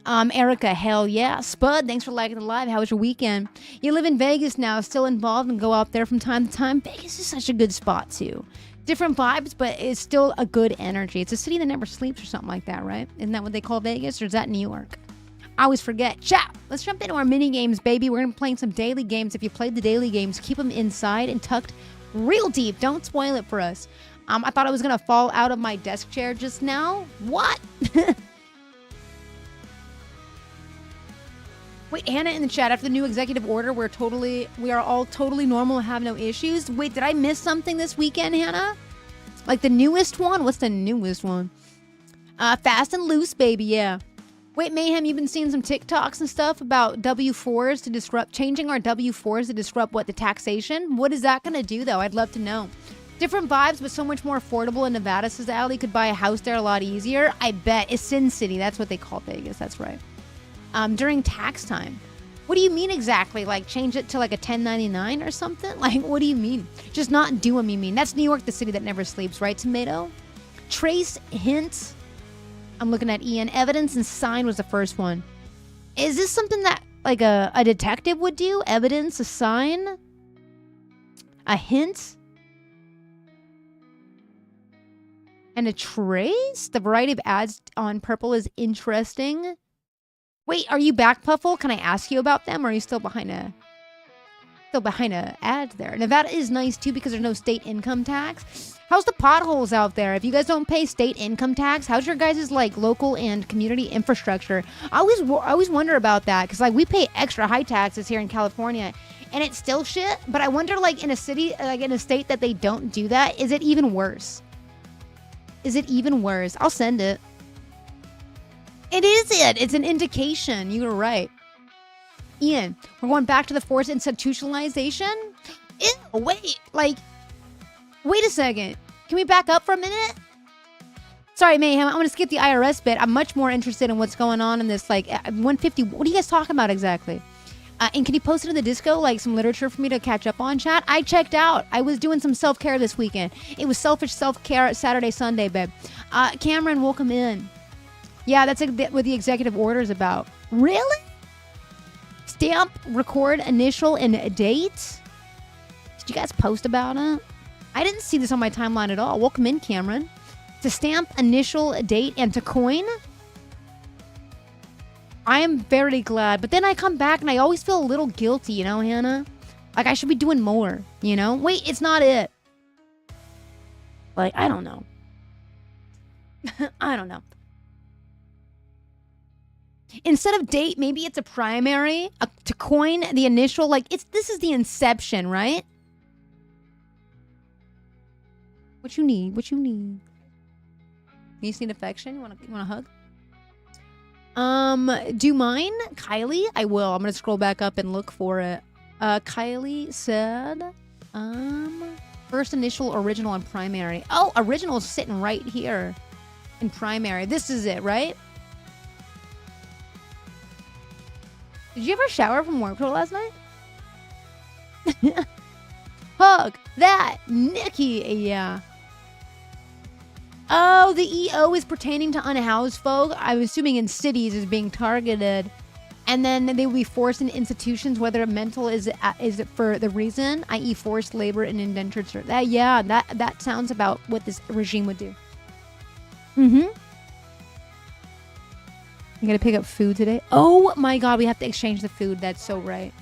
Erica, hell yeah. Spud, thanks for liking the live. How was your weekend? You live in Vegas now, still involved and go out there from time to time. Vegas is such a good spot, too. Different vibes, but it's still a good energy. It's a city that never sleeps or something like that, right? Isn't that what they call Vegas, or is that New York? I always forget. Chat. Let's jump into our mini games, baby. We're going to be playing some daily games. If you played the daily games, keep them inside and tucked real deep. Don't spoil it for us. I thought I was going to fall out of my desk chair just now. What? Wait, Hannah in the chat, after the new executive order, we are all totally normal and have no issues. Wait, did I miss something this weekend, Hannah? Like the newest one? What's the newest one? Fast and Loose, baby, yeah. Wait, Mayhem, you've been seeing some TikToks and stuff about W4s to disrupt, changing our W4s to disrupt what, the taxation? What is that going to do, though? I'd love to know. Different vibes, but so much more affordable in Nevada, says Allie. Could buy a house there a lot easier. I bet. It's Sin City. That's what they call Vegas. That's right. During tax time. What do you mean exactly? Like change it to like a 1099 or something? Like, what do you mean? Just not do them, you mean? That's New York, the city that never sleeps, right, Tomato? Trace, hint. I'm looking at Ian. Evidence and sign was the first one. Is this something that like a detective would do? Evidence, a sign, a hint, and a trace? The variety of ads on Purple is interesting. Wait, are you back, Puffle? Can I ask you about them, or are you still behind a... Still behind a ad there. Nevada is nice too because there's no state income tax. How's the potholes out there? If you guys don't pay state income tax, how's your guys' like local and community infrastructure? I always wonder about that because like we pay extra high taxes here in California, and it's still shit. But I wonder like in a city, like in a state that they don't do that, is it even worse? Is it even worse? I'll send it. It is it. It's an indication. You were right. Ian, we're going back to the forced institutionalization? Ew, wait a second. Can we back up for a minute? Sorry, Mayhem. I'm going to skip the IRS bit. I'm much more interested in what's going on in this, like, 150. What are you guys talking about exactly? And can you post it in the disco, like some literature for me to catch up on, chat? I checked out. I was doing some self-care this weekend. It was selfish self-care Saturday, Sunday, babe. Cameron, welcome in. Yeah, that's what the executive order is about. Really? Stamp, record, initial, and date? Did you guys post about it? I didn't see this on my timeline at all. Welcome in, Cameron. To stamp, initial, date, and to coin? I am very glad. But then I come back and I always feel a little guilty, you know, Hannah? Like I should be doing more, you know? Wait, it's not it. Like, I don't know. I don't know. Instead of date, maybe it's a primary. To coin the initial, like, this is the inception, right? What you need? What you need? You just need affection? You want a hug? Do you mind? Kylie? I will. I'm gonna scroll back up and look for it. Kylie said, first initial, original, and primary. Oh, original is sitting right here in primary. This is it, right? Did you ever shower from work last night? Hug that, Nikki. Yeah. Oh, the EO is pertaining to unhoused folk. I'm assuming in cities is being targeted, and then they will be forced in institutions, whether mental is it for the reason, i.e., forced labor and indentured service. That sounds about what this regime would do. Mm-hmm. You gotta pick up food today. Oh my God, we have to exchange the food. That's so right.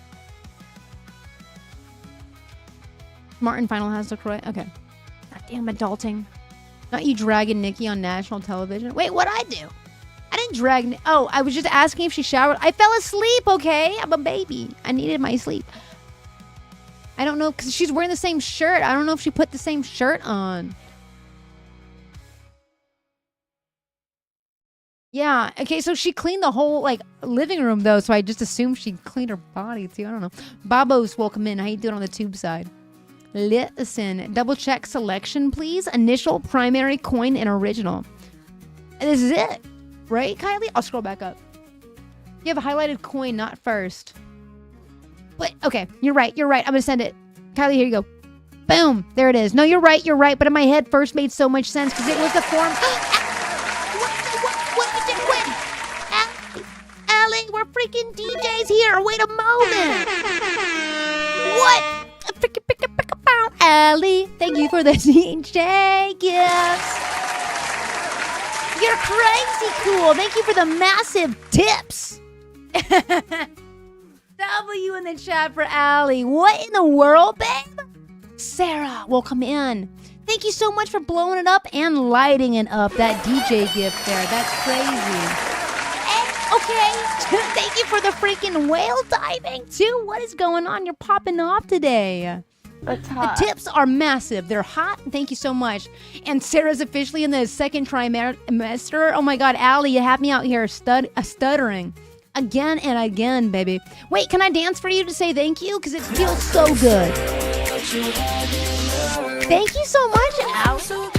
Martin Final has LaCroix. Okay. Goddamn adulting. Not you dragging Nikki on national television. Wait, what'd I do? I didn't drag. Oh, I was just asking if she showered. I fell asleep, okay? I'm a baby. I needed my sleep. I don't know, because she's wearing the same shirt. I don't know if she put the same shirt on. Yeah, okay, so she cleaned the whole, like, living room, though, so I just assumed she cleaned her body, too. I don't know. Babos, welcome in. How you doing on the tube side? Listen, double check selection, please. Initial, primary, coin, and original. This is it, right, Kylie? I'll scroll back up. You have a highlighted coin, not first. Wait, okay, you're right. I'm gonna send it. Kylie, here you go. Boom, there it is. No, you're right. But in my head, first made so much sense because it was the form. What did it win? Allie, we're freaking DJs here. Wait a moment. What? Allie, thank you for the DJ gifts. You're crazy cool. Thank you for the massive tips. W in the chat for Allie. What in the world, babe? Sarah, welcome in. Thank you so much for blowing it up and lighting it up. That DJ gift there. That's crazy. Okay. Thank you for the freaking whale diving, too. What is going on? You're popping off today. It's hot. The tips are massive. They're hot. Thank you so much. And Sarah's officially in the second trimester. Oh my God, Allie, you have me out here stuttering again and again, baby. Wait, can I dance for you to say thank you? Because it feels so good. Thank you so much, Allie.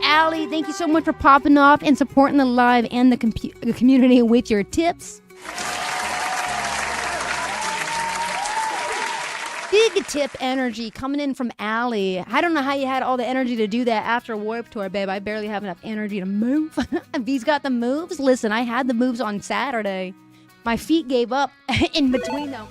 Allie, thank you so much for popping off and supporting the live and the community with your tips. big tip energy coming in from Allie. I don't know how you had all the energy to do that after Warped Tour, babe. I barely have enough energy to move. V's got the moves. Listen, I had the moves on Saturday. My feet gave up in between, though.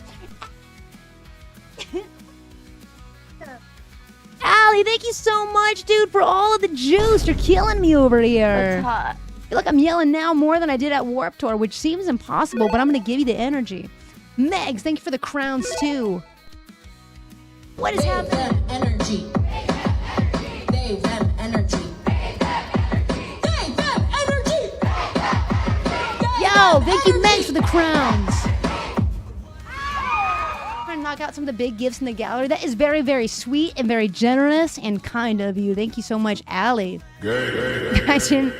Allie, thank you so much, dude, for all of the juice. You're killing me over here. That's hot. I feel like I'm yelling now more than I did at Warped Tour, which seems impossible, but I'm going to give you the energy. Megs, thank you for the crowns, too. What is happening? Them energy. They them energy. They them energy. Yo, thank you, Megs, for the crowns. Trying to knock out some of the big gifts in the gallery. That is very, very sweet and very generous and kind of you. Thank you so much, Allie. Guys, you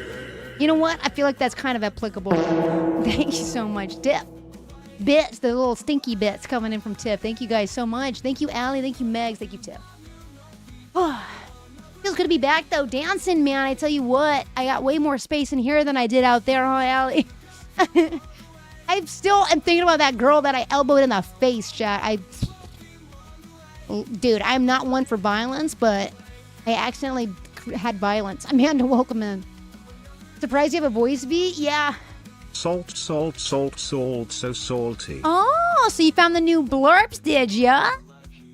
know what? I feel like that's kind of applicable. Thank you so much, Dip. Bits, the little stinky bits coming in from Tip. Thank you guys so much. Thank you, Allie. Thank you, Megs. Thank you, Tip. Feels good to be back, though. Dancing, man. I tell you what, I got way more space in here than I did out there, huh, Allie? I still am thinking about that girl that I elbowed in the face, chat. Dude, I'm not one for violence, but I accidentally had violence. Amanda, welcome in. Surprised you have a voice, V? Yeah. Salt, salt, salt, salt, so salty. Oh, so you found the new blurps, did ya?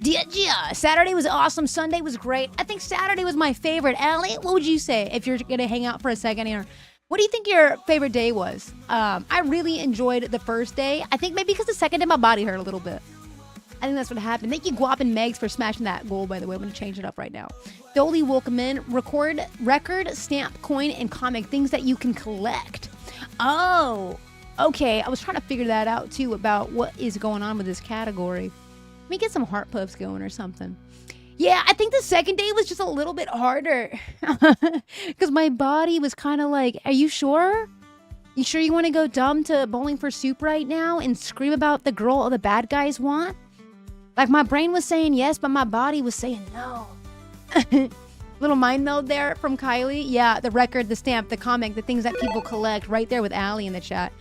Did ya? Saturday was awesome. Sunday was great. I think Saturday was my favorite. Allie, what would you say if you're going to hang out for a second here? What do you think your favorite day was? I really enjoyed the first day. I think maybe because the second day my body hurt a little bit. I think that's what happened. Thank you, Guap and Megs, for smashing that goal, by the way. I'm going to change it up right now. Dolly, welcome in. Record, stamp, coin, and comic. Things that you can collect. Oh, okay. I was trying to figure that out, too, about what is going on with this category. Let me get some heart puffs going or something. Yeah, I think the second day was just a little bit harder. Because my body was kind of like, are you sure? You sure you want to go dumb to Bowling for Soup right now and scream about the girl all the bad guys want? Like, my brain was saying yes, but my body was saying no. Little mind meld there from Kylie. Yeah, the record, the stamp, the comic, the things that people collect right there with Allie in the chat.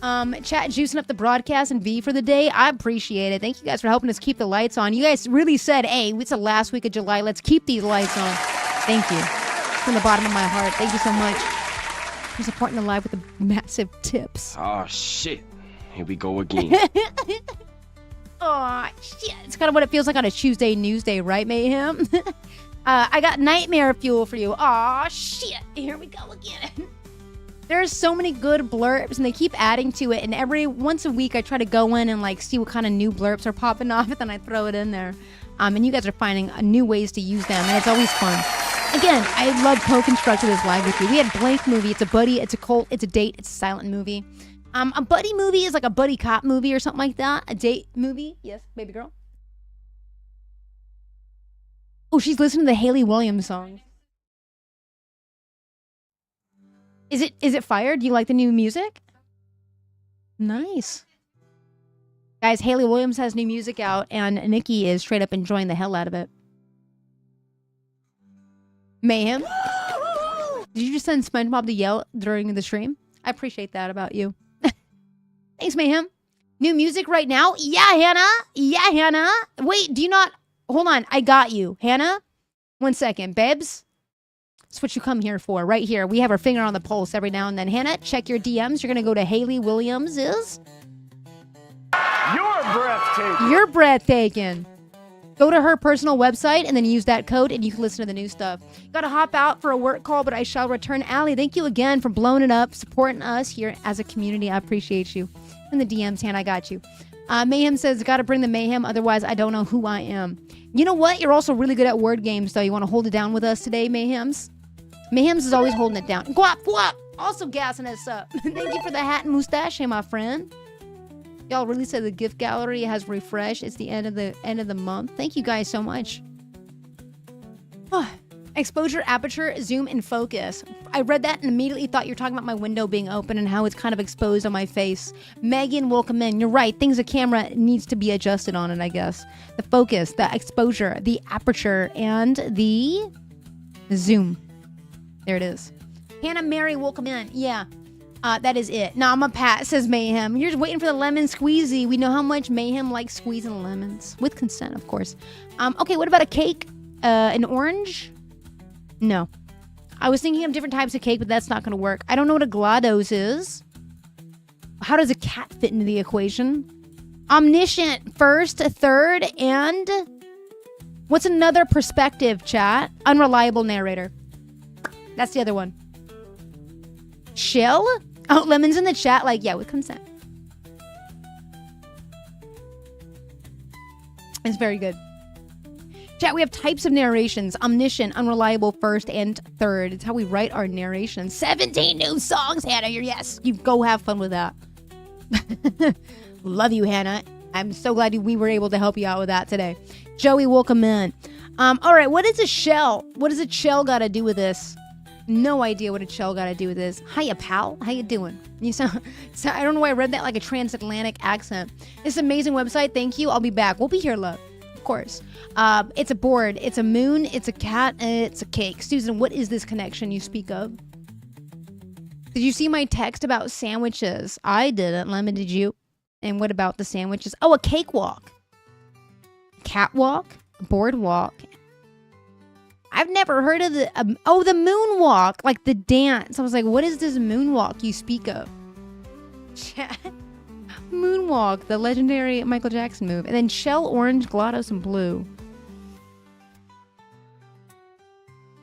Chat juicing up the broadcast and V for the day. I appreciate it. Thank you guys for helping us keep the lights on. You guys really said, hey, it's the last week of July. Let's keep these lights on. Thank you. From the bottom of my heart. Thank you so much for supporting the live with the massive tips. Oh, shit. Here we go again. Oh, shit. It's kind of what it feels like on a Tuesday news day, right, Mayhem? I got nightmare fuel for you. Aw, shit. Here we go again. There's so many good blurbs, and they keep adding to it. And every once a week, I try to go in and like see what kind of new blurbs are popping off, and then I throw it in there. And you guys are finding new ways to use them, and it's always fun. Again, I love co-constructing this live with you. We had Blank movie. It's a buddy. It's a cult. It's a date. It's a silent movie. A buddy movie is like a buddy cop movie or something like that. A date movie. Yes, baby girl. Oh, she's listening to the Haley Williams song. Is it fire? Do you like the new music? Nice. Guys, Haley Williams has new music out, and Nikki is straight up enjoying the hell out of it. Mayhem? Did you just send SpongeBob to yell during the stream? I appreciate that about you. Thanks, Mayhem. New music right now? Yeah, Hannah. Yeah, Hannah. Wait, do you not... Hold on, I got you. Hannah? 1 second. Babes? That's what you come here for, right here. We have our finger on the pulse every now and then. Hannah, check your DMs. You're going to go to Haley Williams. You're breathtaking. You're breathtaking. Go to her personal website and then use that code and you can listen to the new stuff. Got to hop out for a work call, but I shall return. Allie, thank you again for blowing it up, supporting us here as a community. I appreciate you. In the DMs, Hannah, I got you. Mayhem says, got to bring the mayhem, otherwise I don't know who I am. You know what? You're also really good at word games, though. You want to hold it down with us today, Mayhems? Mayhems is always holding it down. Guap, guap! Also gassing us up. Thank you for the hat and mustache, my friend. Y'all really said the gift gallery has refreshed. It's the end of the month. Thank you guys so much. Exposure, aperture, zoom, and focus. I read that and immediately thought you're talking about my window being open and how it's kind of exposed on my face. Megan, welcome in. You're right. The camera needs to be adjusted on it, I guess. The focus, the exposure, the aperture, and the zoom. There it is. Hannah Mary, welcome in. Yeah. That is it. Nah, I'm a pat, says Mayhem. You're just waiting for the lemon squeezy. We know how much Mayhem likes squeezing lemons. With consent, of course. Okay, what about a cake? An orange? No. I was thinking of different types of cake, but that's not going to work. I don't know what a GLaDOS is. How does a cat fit into the equation? Omniscient, first, third, and... What's another perspective, chat? Unreliable narrator. That's the other one. Shell? Oh, Lemon's in the chat, like, yeah, with consent. It's very good. Chat, we have types of narrations. Omniscient, unreliable, first, and third. It's how we write our narrations. 17 new songs, Hannah. Yes, you go have fun with that. Love you, Hannah. I'm so glad we were able to help you out with that today. Joey, welcome in. All right, what is a shell? What does a shell got to do with this? No idea what a shell got to do with this. Hiya, pal. How you doing? You sound, I don't know why I read that like a transatlantic accent. This amazing website. Thank you. I'll be back. We'll be here, love. Of course. It's a board. It's a moon. It's a cat. And it's a cake. Susan, what is this connection you speak of? Did you see my text about sandwiches? I didn't. Lemon, did you? And what about the sandwiches? Oh, a cakewalk. Catwalk. Boardwalk. I've never heard of the... the moonwalk. Like the dance. I was like, what is this moonwalk you speak of? Moonwalk. The legendary Michael Jackson move. And then shell, orange, GLaDOS, and blue.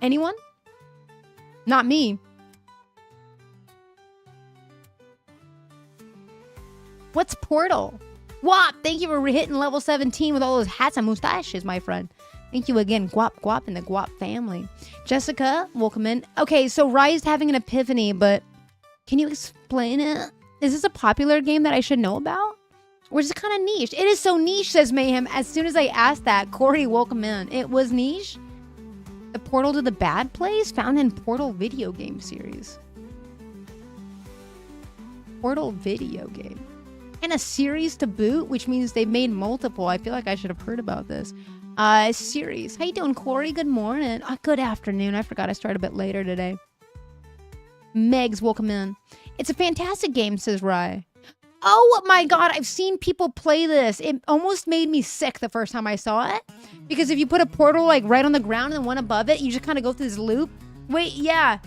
Anyone? Not me. What's Portal? Guap, thank you for hitting level 17 with all those hats and mustaches, my friend. Thank you again, Guap and the Guap family. Jessica, welcome in. Okay, so Rye's having an epiphany, but can you explain it? Is this a popular game that I should know about? Or is it kind of niche? It is so niche, says Mayhem. As soon as I asked that, Corey, welcome in. It was niche? The portal to the bad place? Found in Portal video game series. Portal video game. And a series to boot, which means they've made multiple. I feel like I should have heard about this. Series. How you doing, Corey? Good morning. Good afternoon. I forgot I started a bit later today. Megs, welcome in. It's a fantastic game, says Rye. Oh my god, I've seen people play this. It almost made me sick the first time I saw it. Because if you put a portal like right on the ground and one above it, you just kind of go through this loop. Wait, yeah.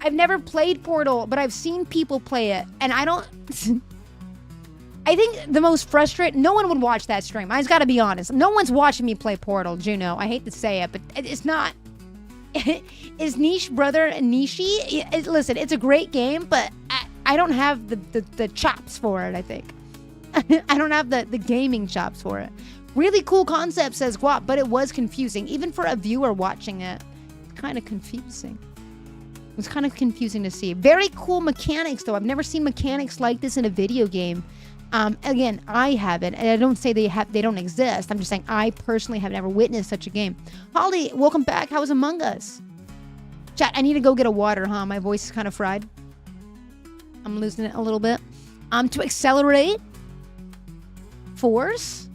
I've never played Portal, but I've seen people play it. And I don't... I think the most frustrating... No one would watch that stream. I just gotta be honest. No one's watching me play Portal, Juno. I hate to say it, but it's not... Is Niche brother Nishi? Listen, it's a great game, but I don't have the chops for it, I think. I don't have the gaming chops for it. Really cool concept, says Guap, but it was confusing. Even for a viewer watching it, it's kind of confusing. It was kind of confusing to see. Very cool mechanics, though. I've never seen mechanics like this in a video game. Again, I haven't, and I don't say they don't exist. I'm just saying I personally have never witnessed such a game. Holly, welcome back. How was Among Us? Chat, I need to go get a water, huh? My voice is kind of fried. I'm losing it a little bit. To accelerate. Force.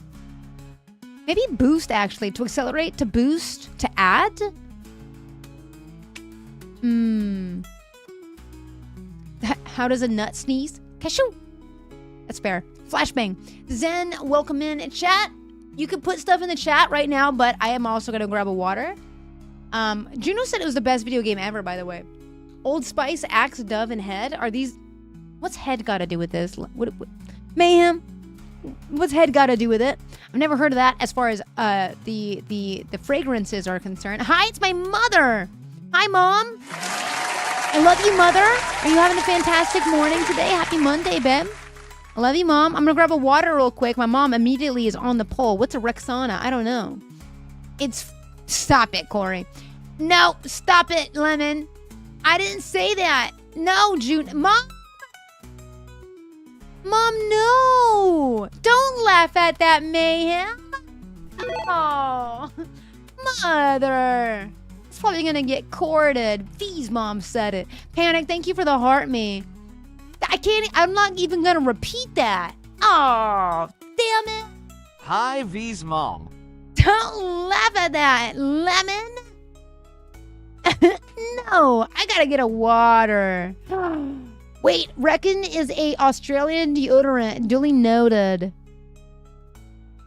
Maybe boost, actually. To accelerate, to boost, to add. How does a nut sneeze? Cashew. That's fair. Flashbang. Zen, welcome in. Chat, you can put stuff in the chat right now, but I am also going to grab a water. Juno said it was the best video game ever, by the way. Old Spice, Axe, Dove, and Head. Are these... What's Head got to do with this? What, Mayhem? What's Head got to do with it? I've never heard of that as far as the fragrances are concerned. Hi, it's my mother. Hi, Mom. I love you, Mother. Are you having a fantastic morning today? Happy Monday, babe. I love you, Mom. I'm going to grab a water real quick. My mom immediately is on the pole. What's a Rexona? I don't know. It's... Stop it, Corey. No, stop it, Lemon. I didn't say that. No, June. Mom? Mom, no. Don't laugh at that, Mayhem. Oh, Mother. It's probably going to get corded. V's mom said it. Panic, thank you for the heart me. I'm not even going to repeat that. Oh, damn it. Hi, V's mom. Don't laugh at that, Lemon. No, I gotta get a water. Wait, Reckon is a Australian deodorant. Duly noted.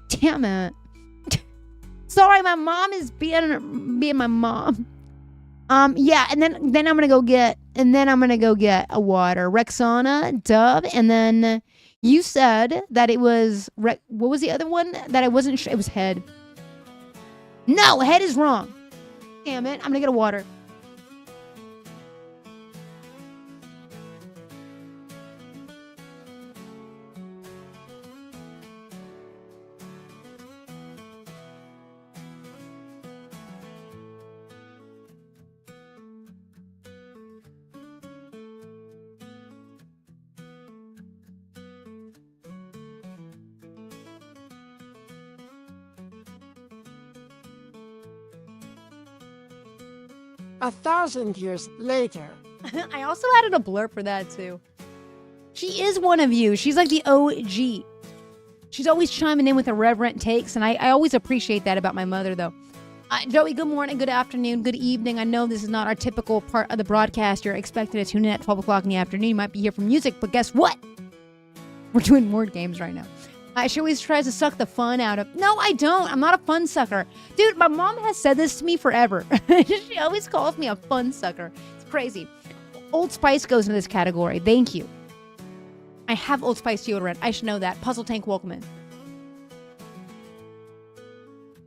Damn it. Sorry, my mom is being my mom. Yeah, and then I'm gonna go get a water. Rexona, Dove, and then you said that it was what was the other one that I wasn't sure? It was Head. No, Head is wrong. Damn it! I'm gonna get a water. A 1,000 years later. I also added a blurb for that too. She is one of you. She's like the OG. She's always chiming in with irreverent takes, and I always appreciate that about my mother, though. Joey, good morning, good afternoon, good evening. I know this is not our typical part of the broadcast. You're expected to tune in at 12 o'clock in the afternoon. You might be here for music, but guess what? We're doing word games right now. She always tries to suck the fun out of... No, I don't. I'm not a fun sucker. Dude, my mom has said this to me forever. She always calls me a fun sucker. It's crazy. Old Spice goes into this category. Thank you. I have Old Spice deodorant. I should know that. Puzzle Tank, welcome in.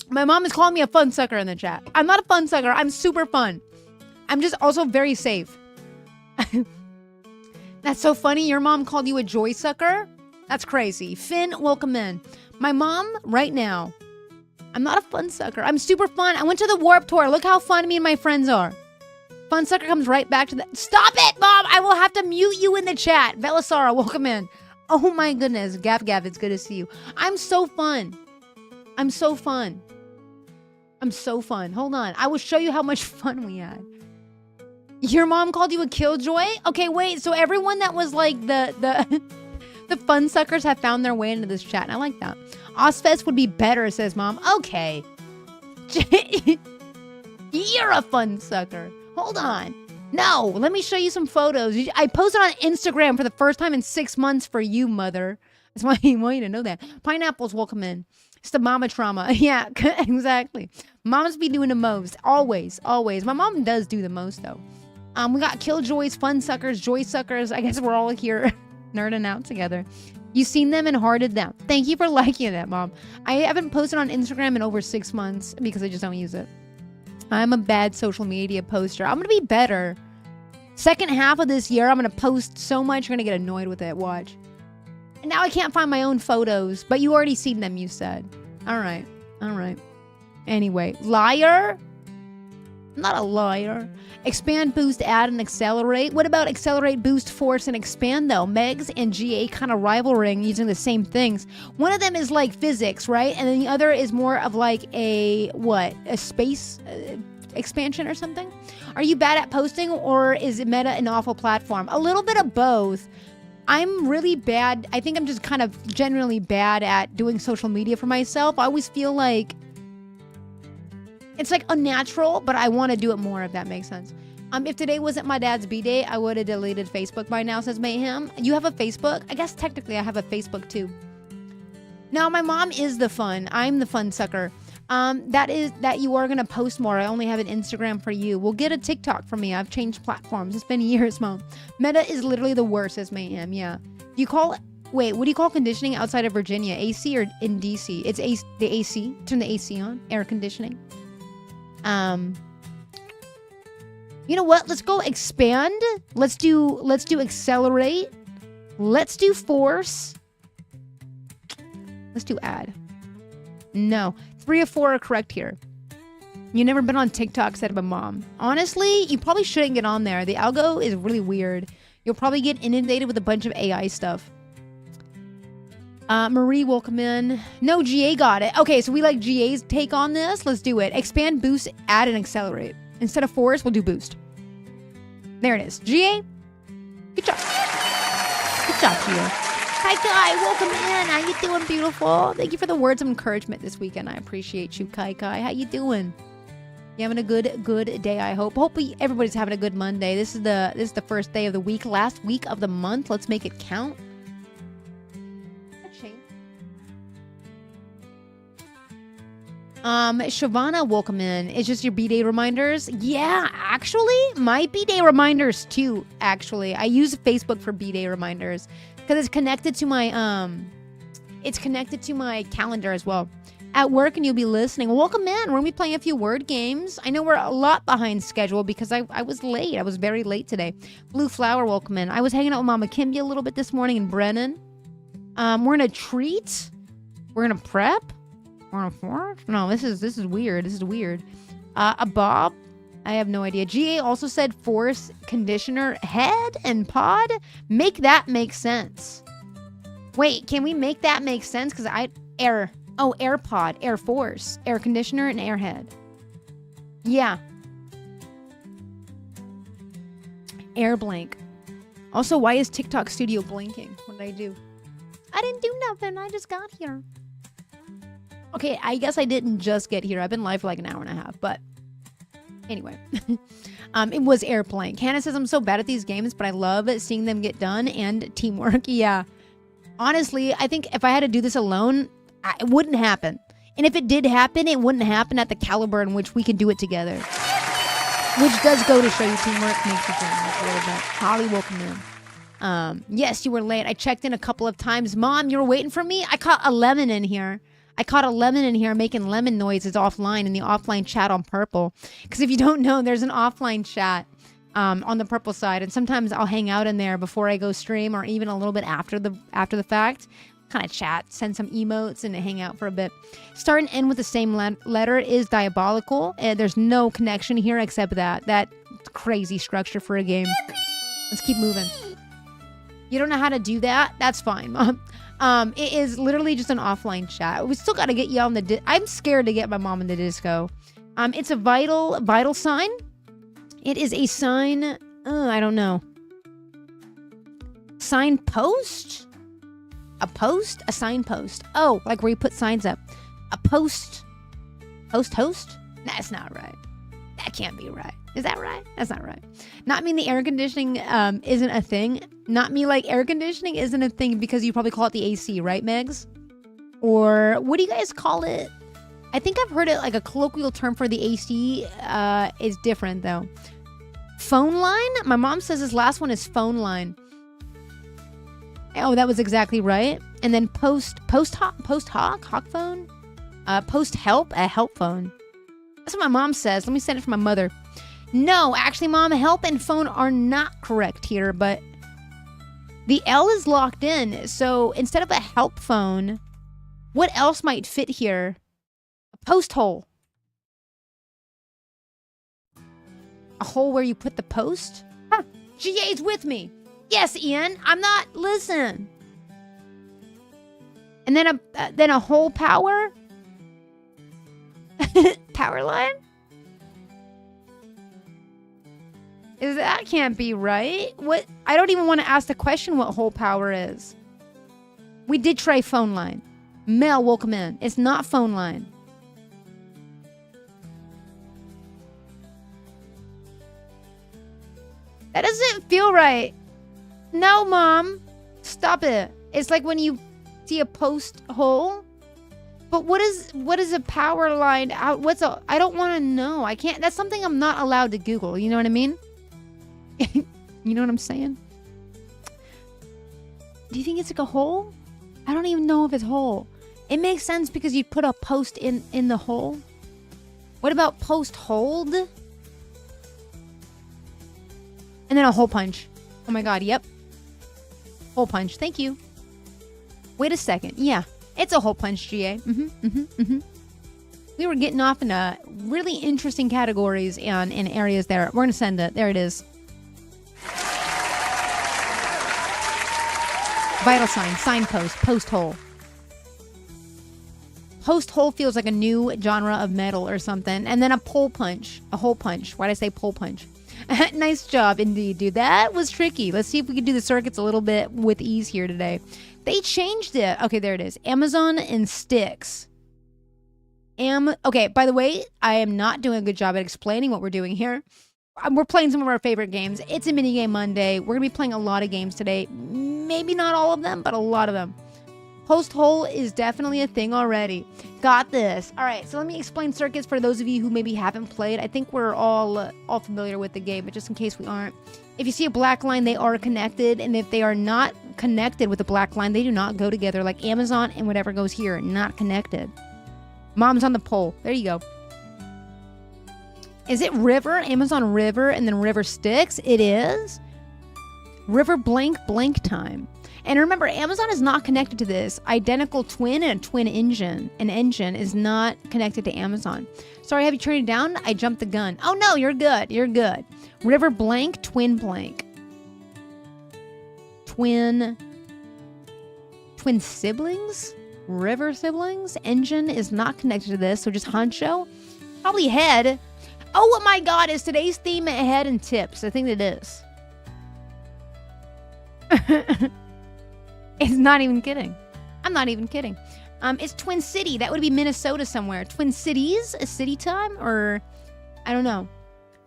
My mom is calling me a fun sucker in the chat. I'm not a fun sucker. I'm super fun. I'm just also very safe. That's so funny. Your mom called you a joy sucker? That's crazy. Finn, welcome in. My mom, right now, I'm not a fun sucker. I'm super fun. I went to the Warped Tour. Look how fun me and my friends are. Fun sucker comes right back to that. Stop it, Mom! I will have to mute you in the chat. Velasara, welcome in. Oh my goodness. Gav, it's good to see you. I'm so fun. I'm so fun. I'm so fun. Hold on. I will show you how much fun we had. Your mom called you a killjoy? Okay, wait. So everyone that was like the fun suckers have found their way into this chat. And I like that. Ozfest would be better, says Mom. Okay. You're a fun sucker. Hold on. No, let me show you some photos. I posted on Instagram for the first time in 6 months for you, Mother. That's why I want you to know that. Pineapples, welcome in. It's the mama trauma. Yeah, exactly. Moms be doing the most. Always, always. My mom does do the most, though. We got killjoys, fun suckers, joy suckers. I guess we're all here nerding out together. You seen them and hearted them. Thank you for liking that, Mom. I haven't posted on Instagram in over 6 months because I just don't use it. I'm a bad social media poster. I'm going to be better. Second half of this year, I'm going to post so much, you're going to get annoyed with it. Watch. And now I can't find my own photos, but you already seen them, you said. All right. All right. Anyway, liar? I'm not a liar. Expand, boost, add, and accelerate. What about accelerate, boost, force, and expand, though? Megs and GA kind of rivaling using the same things. One of them is like physics, right? And then the other is more of like a, what? A space expansion or something? Are you bad at posting, or is Meta an awful platform? A little bit of both. I'm really bad. I think I'm just kind of generally bad at doing social media for myself. I always feel like it's like unnatural, but I want to do it more, if that makes sense. If today wasn't my dad's B-day, I would have deleted Facebook by now, says Mayhem. You have a Facebook? I guess technically I have a Facebook too. Now, my mom is the fun. I'm the fun sucker. That you are going to post more. I only have an Instagram for you. We'll get a TikTok from me. I've changed platforms. It's been years, Mom. Meta is literally the worst, says Mayhem. Yeah. Wait, what do you call conditioning outside of Virginia? AC or in DC? It's the AC. Turn the AC on. Air conditioning. You know what? Let's go expand. Let's do accelerate. Let's do force. Let's do add. No. 3 of 4 are correct here. You've never been on TikTok, said my mom. Honestly, you probably shouldn't get on there. The algo is really weird. You'll probably get inundated with a bunch of AI stuff. Marie, welcome in. No, GA got it. Okay, so we like GA's take on this. Let's do it. Expand, boost, add, and accelerate. Instead of force, we'll do boost. There it is. GA, good job. Good job, GA. Hi, Kai. Welcome in. How you doing, beautiful? Thank you for the words of encouragement this weekend. I appreciate you, Kai. How you doing? You having a good day, I hope. Hopefully everybody's having a good Monday. This is the first day of the week, last week of the month. Let's make it count. Shavana, welcome in. It's just your B-Day reminders. Yeah, actually, my B-Day reminders too, actually. I use Facebook for B-Day reminders because it's connected to my calendar as well. At work and you'll be listening. Welcome in. We're going to be playing a few word games. I know we're a lot behind schedule because I was late. I was very late today. Blue Flower, welcome in. I was hanging out with Mama Kimby a little bit this morning in Brennan. We're going to treat. We're going to prep. We're going to forge. No, this is weird. This is weird. A Bob. I have no idea. GA also said force conditioner head and pod. Make that make sense. Wait, can we make that make sense? Because AirPod, Air Force, air conditioner, and airhead. Yeah. Air blank. Also, why is TikTok Studio blinking? What did I do? I didn't do nothing. I just got here. Okay, I guess I didn't just get here. I've been live for like an hour and a half, but anyway. It was air blank. Hannah says, I'm so bad at these games, but I love seeing them get done and teamwork. Yeah. Honestly, I think if I had to do this alone, it wouldn't happen. And if it did happen, it wouldn't happen at the caliber in which we could do it together. Which does go to show you teamwork makes you dream a little bit. Holly, welcome in. Yes, you were late. I checked in a couple of times. Mom, you were waiting for me? I caught a lemon in here. Making lemon noises offline in the offline chat on Purple. Because if you don't know, there's an offline chat on the Purple side. And sometimes I'll hang out in there before I go stream or even a little bit after the fact. Kind of chat, send some emotes, and hang out for a bit. Start and end with the same letter is diabolical. There's no connection here except that crazy structure for a game. Let's keep moving. You don't know how to do that? That's fine, Mom. It is literally just an offline chat. We still got to get you on the... I'm scared to get my mom in the disco. It's a vital sign. It is a sign... I don't know. Signpost? A post? A signpost. Oh, like where you put signs up. A post. Host? That's not right. That can't be right. Is that right? That's not right. Not mean the air conditioning isn't a thing. Not me like air conditioning isn't a thing because you probably call it the AC, right, Megs? Or what do you guys call it? I think I've heard it like a colloquial term for the AC is different though. Phone line? My mom says this last one is phone line. Oh, that was exactly right. And then post hawk phone? Post help, a help phone. That's what my mom says. Let me send it from my mother. No, actually, Mom, help and phone are not correct here, but the L is locked in. So instead of a help phone, what else might fit here? A post hole. A hole where you put the post? Huh. GA's with me. Yes, Ian. I'm not. Listen. And then a whole power? Power line? That can't be right. What? I don't even want to ask the question what whole power is. We did try phone line. Mel, welcome in. It's not phone line. That doesn't feel right. No, Mom. Stop it. It's like when you see a post hole. But what is a power line? I don't want to know. I can't. That's something I'm not allowed to Google. You know what I mean? You know what I'm saying? Do you think it's like a hole? I don't even know if it's whole. It makes sense because you put a post in the hole. What about post hold? And then a hole punch. Oh my god, yep. Hole punch, thank you. Wait a second, yeah. It's a hole punch, GA. We were getting off in really interesting categories and in areas there. We're gonna send it, there it is. Vital sign, signpost, post hole. Post hole feels like a new genre of metal or something. And then a pole punch, a hole punch. Why'd I say pole punch? Nice job indeed, dude. That was tricky. Let's see if we can do the circuits a little bit with ease here today. They changed it. Okay, there it is. Amazon and Styx. Okay, by the way, I am not doing a good job at explaining what we're doing here. We're playing some of our favorite games. It's a minigame Monday. We're going to be playing a lot of games today. Maybe not all of them, but a lot of them. Post hole is definitely a thing already. Got this. All right, so let me explain circuits for those of you who maybe haven't played. I think we're all familiar with the game, but just in case we aren't. If you see a black line, they are connected, and if they are not connected with a black line, they do not go together, like Amazon and whatever goes here, not connected. Mom's on the pole. There you go. Is it River? Amazon River and then River Styx? It is. River blank time. And remember, Amazon is not connected to this. Identical twin and a twin engine. An engine is not connected to Amazon. Sorry, have you turned it down? I jumped the gun. Oh no, you're good. You're good. River blank, twin blank. Twin siblings? River siblings? Engine is not connected to this, so just honcho. Probably head. Oh my god, is today's theme head and tips? I think it is. It's not even kidding. I'm not even kidding. It's Twin City. That would be Minnesota somewhere. Twin Cities? A city time? Or, I don't know.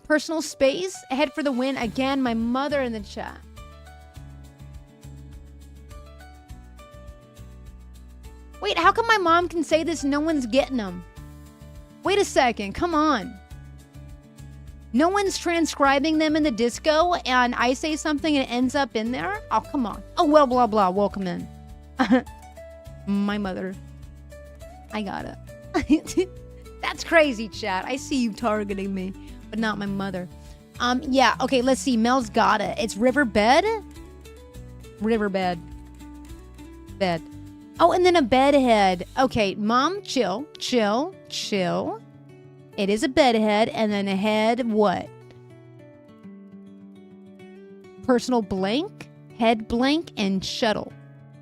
Personal space? Head for the win. Again, my mother in the chat. Wait, how come my mom can say this? No one's getting them. Wait a second. Come on. No one's transcribing them in the disco, and I say something and it ends up in there? Oh, come on. Oh, well, blah, blah. Welcome in. My mother. I got it. That's crazy, chat. I see you targeting me, but not my mother. Yeah, okay, let's see. Mel's got it. It's riverbed? Riverbed. Bed. Oh, and then a bedhead. Okay, Mom, chill. It is a bedhead, and then a head, what? Personal blank, head blank, and shuttle.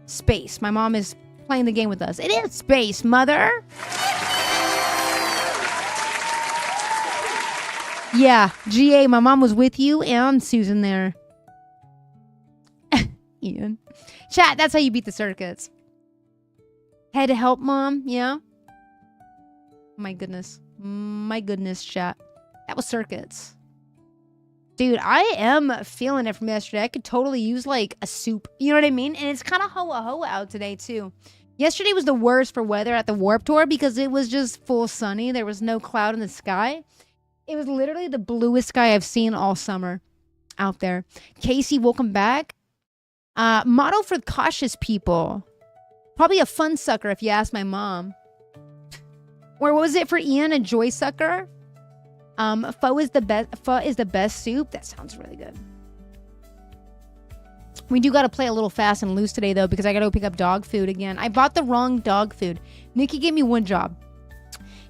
Space. My mom is playing the game with us. It is space, mother. Yeah, GA, my mom was with you and Susan there. Ian. Chat, that's how you beat the circuits. Head help, Mom, yeah? My goodness, chat. That was circuits. Dude, I am feeling it from yesterday. I could totally use, like, a soup. You know what I mean? And it's kind of hoa out today, too. Yesterday was the worst for weather at the Warped Tour because it was just full sunny. There was no cloud in the sky. It was literally the bluest sky I've seen all summer out there. Casey, welcome back. Motto for cautious people. Probably a fun sucker if you ask my mom. Or what was it for Ian? A joy sucker? Pho is the best soup. That sounds really good. We do got to play a little fast and loose today, though, because I got to go pick up dog food again. I bought the wrong dog food. Nikki gave me one job.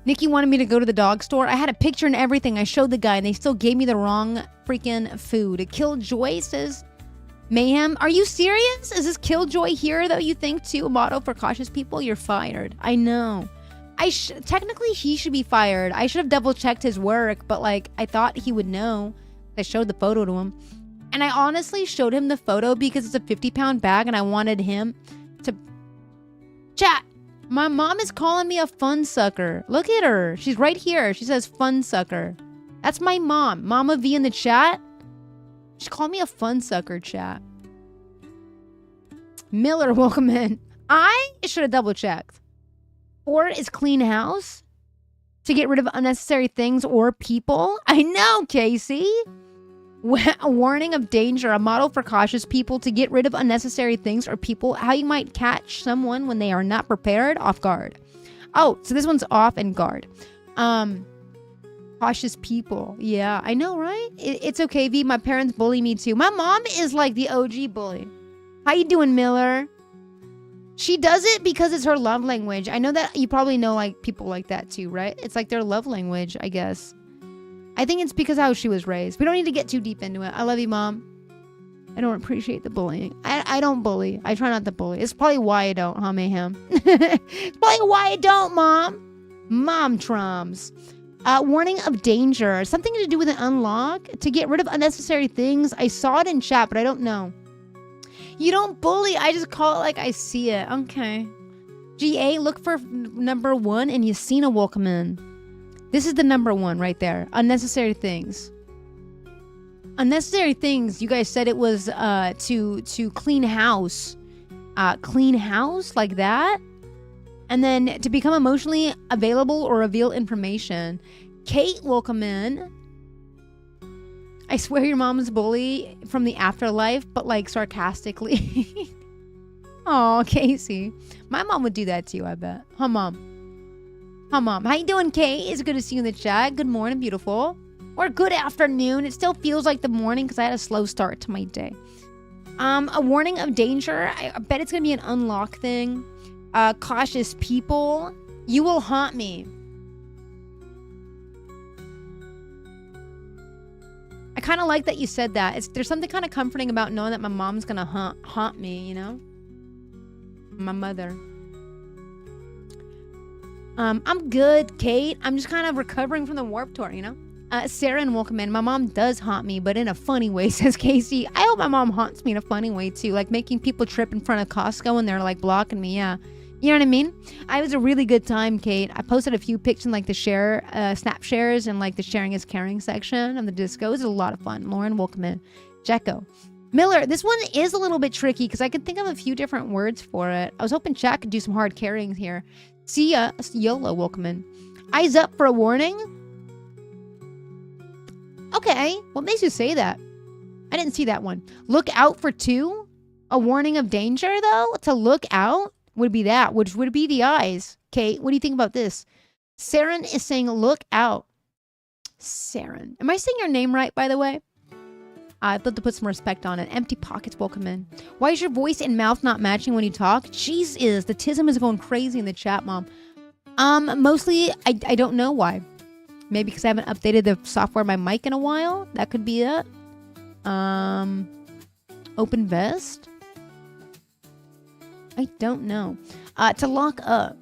Nikki wanted me to go to the dog store. I had a picture and everything. I showed the guy, and they still gave me the wrong freaking food. Killjoy says, Mayhem. Are you serious? Is this Killjoy here, though, you think, too? A motto for cautious people? You're fired. I know. Technically, he should be fired. I should have double-checked his work, but, like, I thought he would know. I showed the photo to him. And I honestly showed him the photo because it's a 50-pound bag, and I wanted him to... Chat, my mom is calling me a fun sucker. Look at her. She's right here. She says fun sucker. That's my mom. Mama V in the chat. She called me a fun sucker, chat. Miller, welcome in. I should have double-checked. Or is clean house to get rid of unnecessary things or people. I know, Casey. A warning of danger, a model for cautious people to get rid of unnecessary things or people. How you might catch someone when they are not prepared, off guard. Oh, so this one's off and guard. Cautious people. Yeah, I know, right? It's okay, V. My parents bully me too. My mom is like the OG bully. How you doing, Miller? She does it because it's her love language. I know that you probably know like people like that too, right? It's like their love language, I guess. I think it's because how she was raised. We don't need to get too deep into it. I love you, Mom. I don't appreciate the bullying. I don't bully. I try not to bully. It's probably why I don't, huh, Mayhem? It's probably why I don't, Mom. Mom trums. Warning of danger. Something to do with an unlock. To get rid of unnecessary things. I saw it in chat, but I don't know. You don't bully. I just call it like I see it. Okay. GA, look for number 1 and Yasina welcome in. This is the number 1 right there. Unnecessary things. Unnecessary things. You guys said it was to clean house. Clean house like that. And then to become emotionally available or reveal information. Kate, welcome in. I swear your mom's bully from the afterlife, but like sarcastically. Oh, Casey. My mom would do that to you, I bet. Huh, Mom? Huh, Mom? How you doing, Kate? It's good to see you in the chat. Good morning, beautiful. Or good afternoon. It still feels like the morning because I had a slow start to my day. A warning of danger. I bet it's going to be an unlock thing. Cautious people. You will haunt me. I kind of like that you said that. There's something kind of comforting about knowing that my mom's going to haunt me, you know? My mother. I'm good, Kate. I'm just kind of recovering from the Warp Tour, you know? Sarah and welcome in. My mom does haunt me, but in a funny way, says Casey. I hope my mom haunts me in a funny way, too. Like making people trip in front of Costco and they're like blocking me, yeah. You know what I mean? I was a really good time, Kate. I posted a few pics in like the snap shares and like the sharing is caring section of the disco. It was a lot of fun. Lauren, welcome in. Jecko. Miller, this one is a little bit tricky because I could think of a few different words for it. I was hoping Jack could do some hard carrying here. See ya. YOLO, welcome in. Eyes up for a warning? Okay. What makes you say that? I didn't see that one. Look out for 2? A warning of danger, though? To look out would be that, which would be the eyes. Kate, what do you think about this? Saren is saying look out. Saren. Am I saying your name right, by the way? I'd love to put some respect on it. Empty pockets, welcome in. Why is your voice and mouth not matching when you talk? Jesus, the tism is going crazy in the chat, Mom. Mostly, I don't know why. Maybe because I haven't updated the software of my mic in a while. That could be it. Open vest? I don't know. To lock up.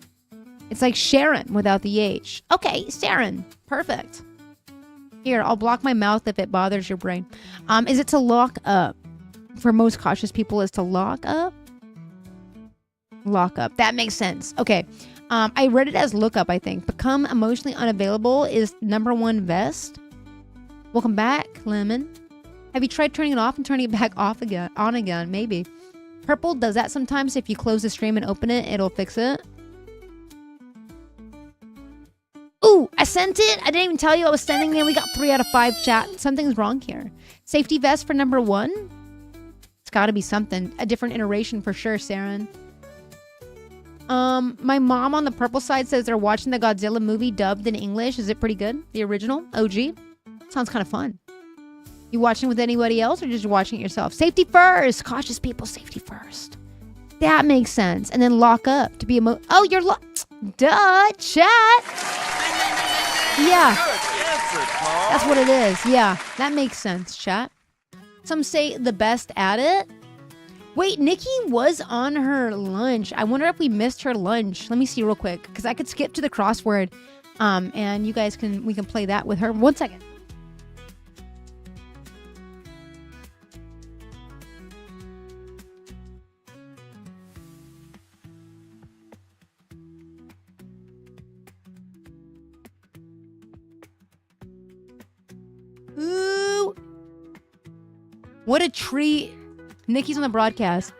It's like Sharon without the H. Okay, Sharon. Perfect. Here, I'll block my mouth if it bothers your brain. Is it to lock up? For most cautious people, is to lock up? Lock up. That makes sense. Okay. I read it as look up, I think. Become emotionally unavailable is number 1 vest. Welcome back, Lemon. Have you tried turning it off and turning it back off again? On again, maybe. Purple does that sometimes. If you close the stream and open it, it'll fix it. Ooh, I sent it. I didn't even tell you I was sending it. We got 3 out of 5 chat. Something's wrong here. Safety vest for number 1. It's got to be something. A different iteration for sure, Saren. My mom on the purple side says they're watching the Godzilla movie dubbed in English. Is it pretty good? The original? OG? Sounds kind of fun. You watching with anybody else or just watching it yourself? Safety first. Cautious people, safety first. That makes sense. And then lock up to be oh, you're duh, chat. Yeah. That's what it is. Yeah, that makes sense, chat. Some say the best at it. Wait, Nikki was on her lunch. I wonder if we missed her lunch. Let me see real quick because I could skip to the crossword. And you guys we can play that with her. 1 second. Ooh. What a treat. Nikki's on the broadcast.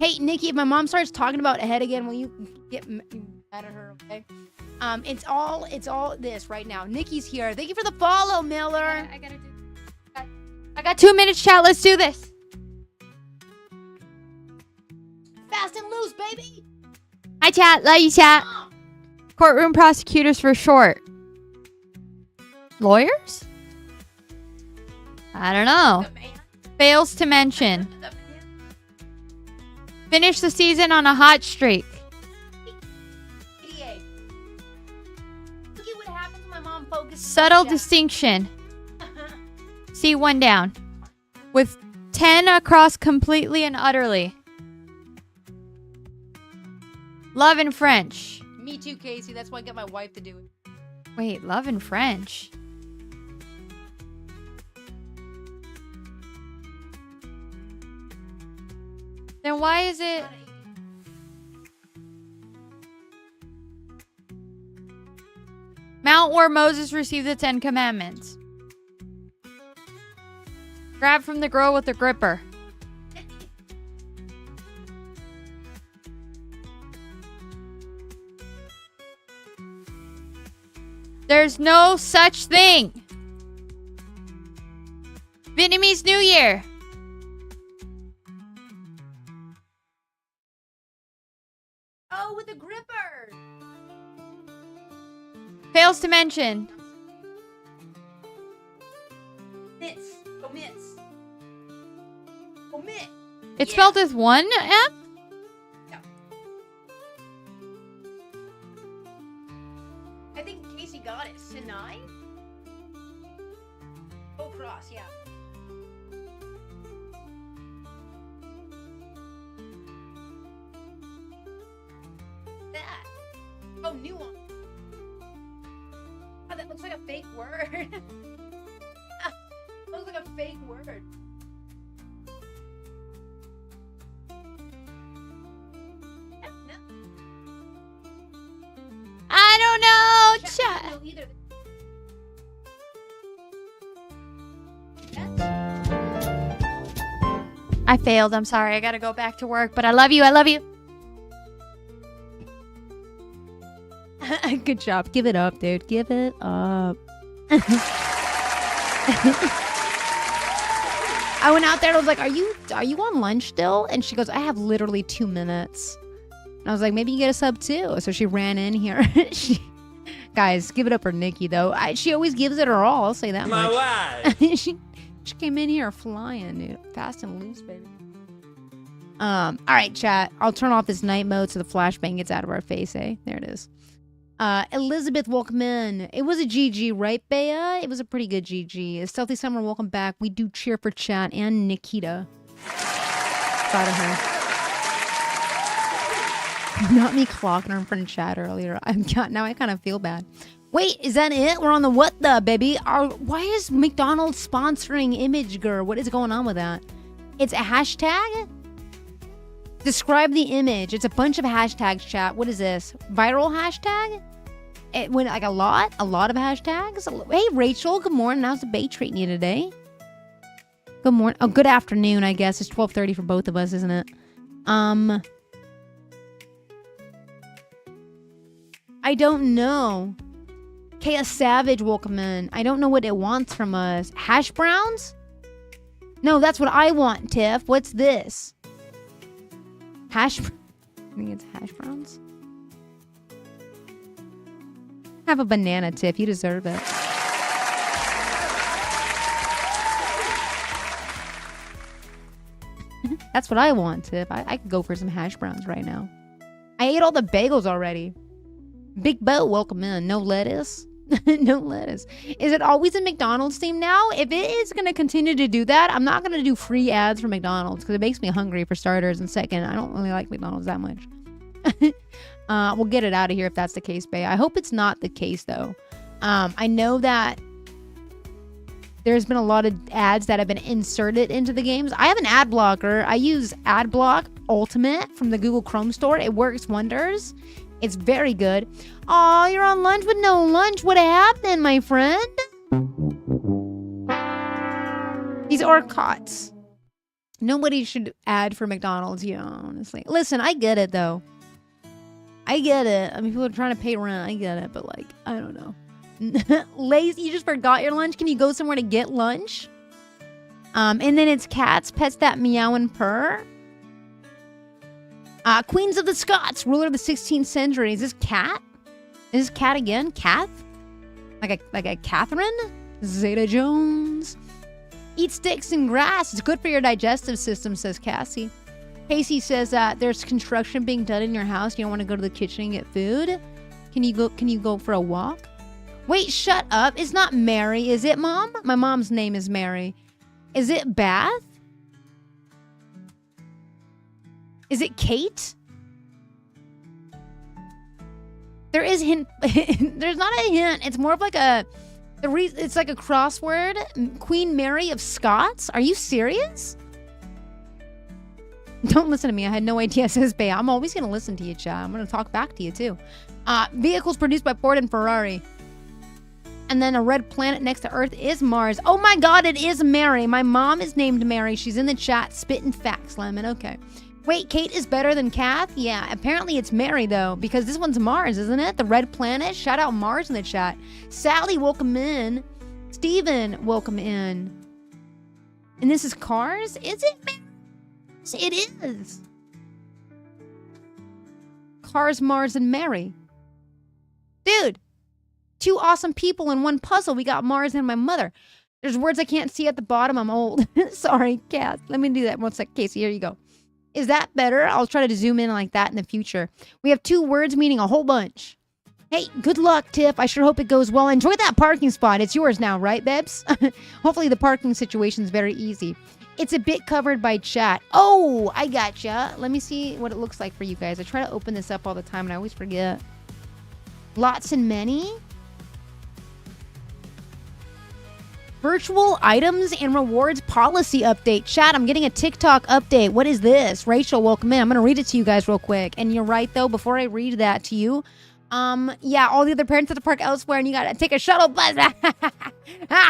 Hey, Nikki, if my mom starts talking about head again, will you get mad at her, okay? It's all this right now. Nikki's here. Thank you for the follow, Miller. I got 2 minutes, chat. Let's do this. Fast and loose, baby. Hi, chat. Love you, chat. Courtroom prosecutors for short. Lawyers? I don't know. Fails to mention. Finish the season on a hot streak. Look at what happens when my mom focuses. Subtle distinction. See 1 down. With 10 across completely and utterly. Love in French. Me too, Casey. That's why I get my wife to do it. Wait, love in French? Then why is it... Mount where Moses received the 10 Commandments. Grab from the girl with the gripper. There's no such thing. Vietnamese New Year. Oh, with the gripper. Fails to mention. Omits. Omit. It's spelled with one F? I think Casey got it. Sinai? Oh, cross, yeah. That. Oh, new one. Oh, that looks like a fake word. That looks like a fake word. I don't know. Chat doesn't know either. I failed. I'm sorry. I gotta go back to work, but I love you. I love you. Good job. Give it up, dude. Give it up. I went out there and I was like, are you on lunch still? And she goes, I have literally 2 minutes. And I was like, maybe you get a sub too. So she ran in here. Guys, give it up for Nikki though. She always gives it her all. I'll say that much. wife. she came in here flying, dude. Fast and loose, baby. All right, chat. I'll turn off this night mode so the flashbang gets out of our face, eh? There it is. Elizabeth, welcome in. It was a GG, right, Bea? It was a pretty good GG. Stealthy Summer, welcome back. We do cheer for chat and Nikita. Proud of her. Not me clocking her in front of chat earlier. Now I kind of feel bad. Wait, is that it? We're on the what the, baby? Why is McDonald's sponsoring Imgur? What is going on with that? It's a hashtag? Describe the image. It's a bunch of hashtags, chat. What is this? Viral hashtag? It went like a lot of hashtags. Hey, Rachel, good morning. How's the bay treating you today? Good morning. Oh, good afternoon, I guess. It's 12:30 for both of us, isn't it? I don't know. Kaya Savage, welcome in. I don't know what it wants from us. Hash browns? No, that's what I want, Tiff. What's this? I think it's hash browns. Have a banana, Tiff. You deserve it. That's what I want, Tiff. I could go for some hash browns right now. I ate all the bagels already. Big Bo, welcome in. No lettuce. No lettuce. Is it always a McDonald's theme now? If it is going to continue to do that, I'm not going to do free ads for McDonald's because it makes me hungry for starters. And second, I don't really like McDonald's that much. We'll get it out of here if that's the case, Bay. I hope it's not the case, though. I know that there's been a lot of ads that have been inserted into the games. I have an ad blocker. I use AdBlock Ultimate from the Google Chrome store. It works wonders. It's very good. Oh, you're on lunch with no lunch. What happened, my friend? These are cots. Nobody should ad for McDonald's, honestly. Listen, I get it, though. I get it. I mean, people are trying to pay rent. I get it, but, like, I don't know. Lazy, you just forgot your lunch? Can you go somewhere to get lunch? And then it's cats, pets that meow and purr. Queens of the Scots, ruler of the 16th century. Is this Cat? Is this Cat again? Kath? Like a Catherine? Zeta Jones. Eat sticks and grass. It's good for your digestive system, says Cassie. Casey says that there's construction being done in your house. You don't want to go to the kitchen and get food. Can you go for a walk? Wait, shut up. It's not Mary, is it, Mom? My mom's name is Mary. Is it Bath? Is it Kate? There is hint. There's not a hint. It's more of like it's like a crossword. Queen Mary of Scots? Are you serious? Don't listen to me. I had no idea, says Bea. I'm always going to listen to you, Chad. I'm going to talk back to you, too. Vehicles produced by Ford and Ferrari. And then a red planet next to Earth is Mars. Oh my God, it is Mary. My mom is named Mary. She's in the chat spitting facts, Lemon. Okay. Wait, Kate is better than Kath? Yeah, apparently it's Mary, though, because this one's Mars, isn't it? The red planet? Shout out Mars in the chat. Sally, welcome in. Steven, welcome in. And this is Cars? Is it Mars? It is. Cars, Mars, and Mary. Dude, 2 awesome people in one puzzle. We got Mars and my mother. There's words I can't see at the bottom. I'm old. Sorry, Kath. Let me do that one sec. Casey, here you go. Is that better? I'll try to zoom in like that in the future. We have 2 words meaning a whole bunch. Hey, good luck, Tiff. I sure hope it goes well. Enjoy that parking spot. It's yours now, right, Bebs? Hopefully the parking situation's very easy. It's a bit covered by chat. Oh, I gotcha. Let me see what it looks like for you guys. I try to open this up all the time and I always forget. Lots and many. Virtual items and rewards policy update. Chat, I'm getting a TikTok update. What is this? Rachel, welcome in. I'm going to read it to you guys real quick. And you're right, though, before I read that to you, yeah, all the other parents at the park elsewhere, and you got to take a shuttle bus.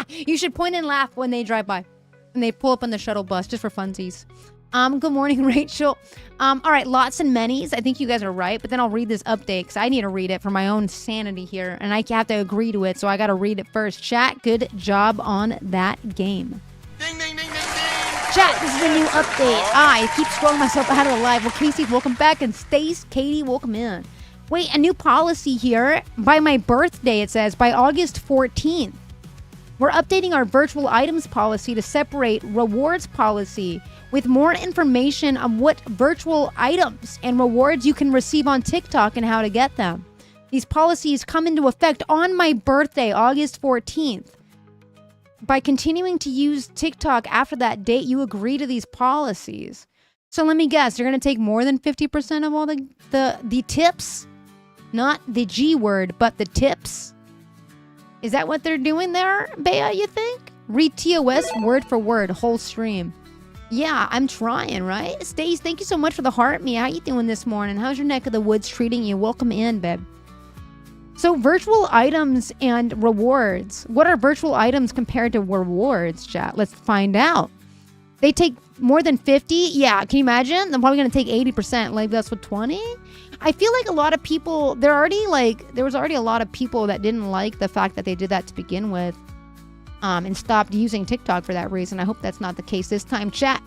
You should point and laugh when they drive by. And they pull up on the shuttle bus, just for funsies. Good morning, Rachel. All right, lots and manys. I think you guys are right, but then I'll read this update because I need to read it for my own sanity here, and I have to agree to it, so I got to read it first. Chat, good job on that game. Ding, ding, ding, ding, ding. Chat, this is a new update. I keep scrolling myself out of the live. Well, Casey, welcome back, and Stace, Katie, welcome in. Wait, a new policy here. By my birthday, it says, by August 14th. We're updating our virtual items policy to separate rewards policy with more information on what virtual items and rewards you can receive on TikTok and how to get them. These policies come into effect on my birthday, August 14th. By continuing to use TikTok after that date, you agree to these policies. So let me guess, you're going to take more than 50% of all the tips? Not the G word, but the tips? Is that what they're doing there, Bea, you think? Read TOS word for word, whole stream. Yeah, I'm trying, right? Stace, thank you so much for the heart, me. How you doing this morning? How's your neck of the woods treating you? Welcome in, babe. So virtual items and rewards. What are virtual items compared to rewards, chat? Let's find out. They take more than 50? Yeah, can you imagine? I'm probably going to take 80%. Like, that's what, 20? I feel like a lot of people, there was already a lot of people that didn't like the fact that they did that to begin with. And stopped using TikTok for that reason. I hope that's not the case this time. Chat.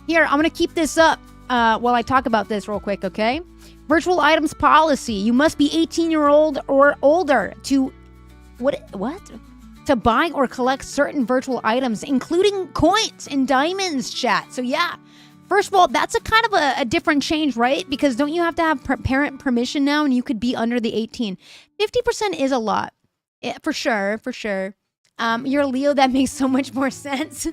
Here, I'm going to keep this up while I talk about this real quick, okay? Virtual items policy. You must be 18-year-old or older to... What? To buy or collect certain virtual items, including coins and diamonds, chat. So, yeah. First of all, that's a kind of a different change, right? Because don't you have to have parent permission now and you could be under the 18? 50% is a lot. Yeah, for sure. You're a Leo. That makes so much more sense.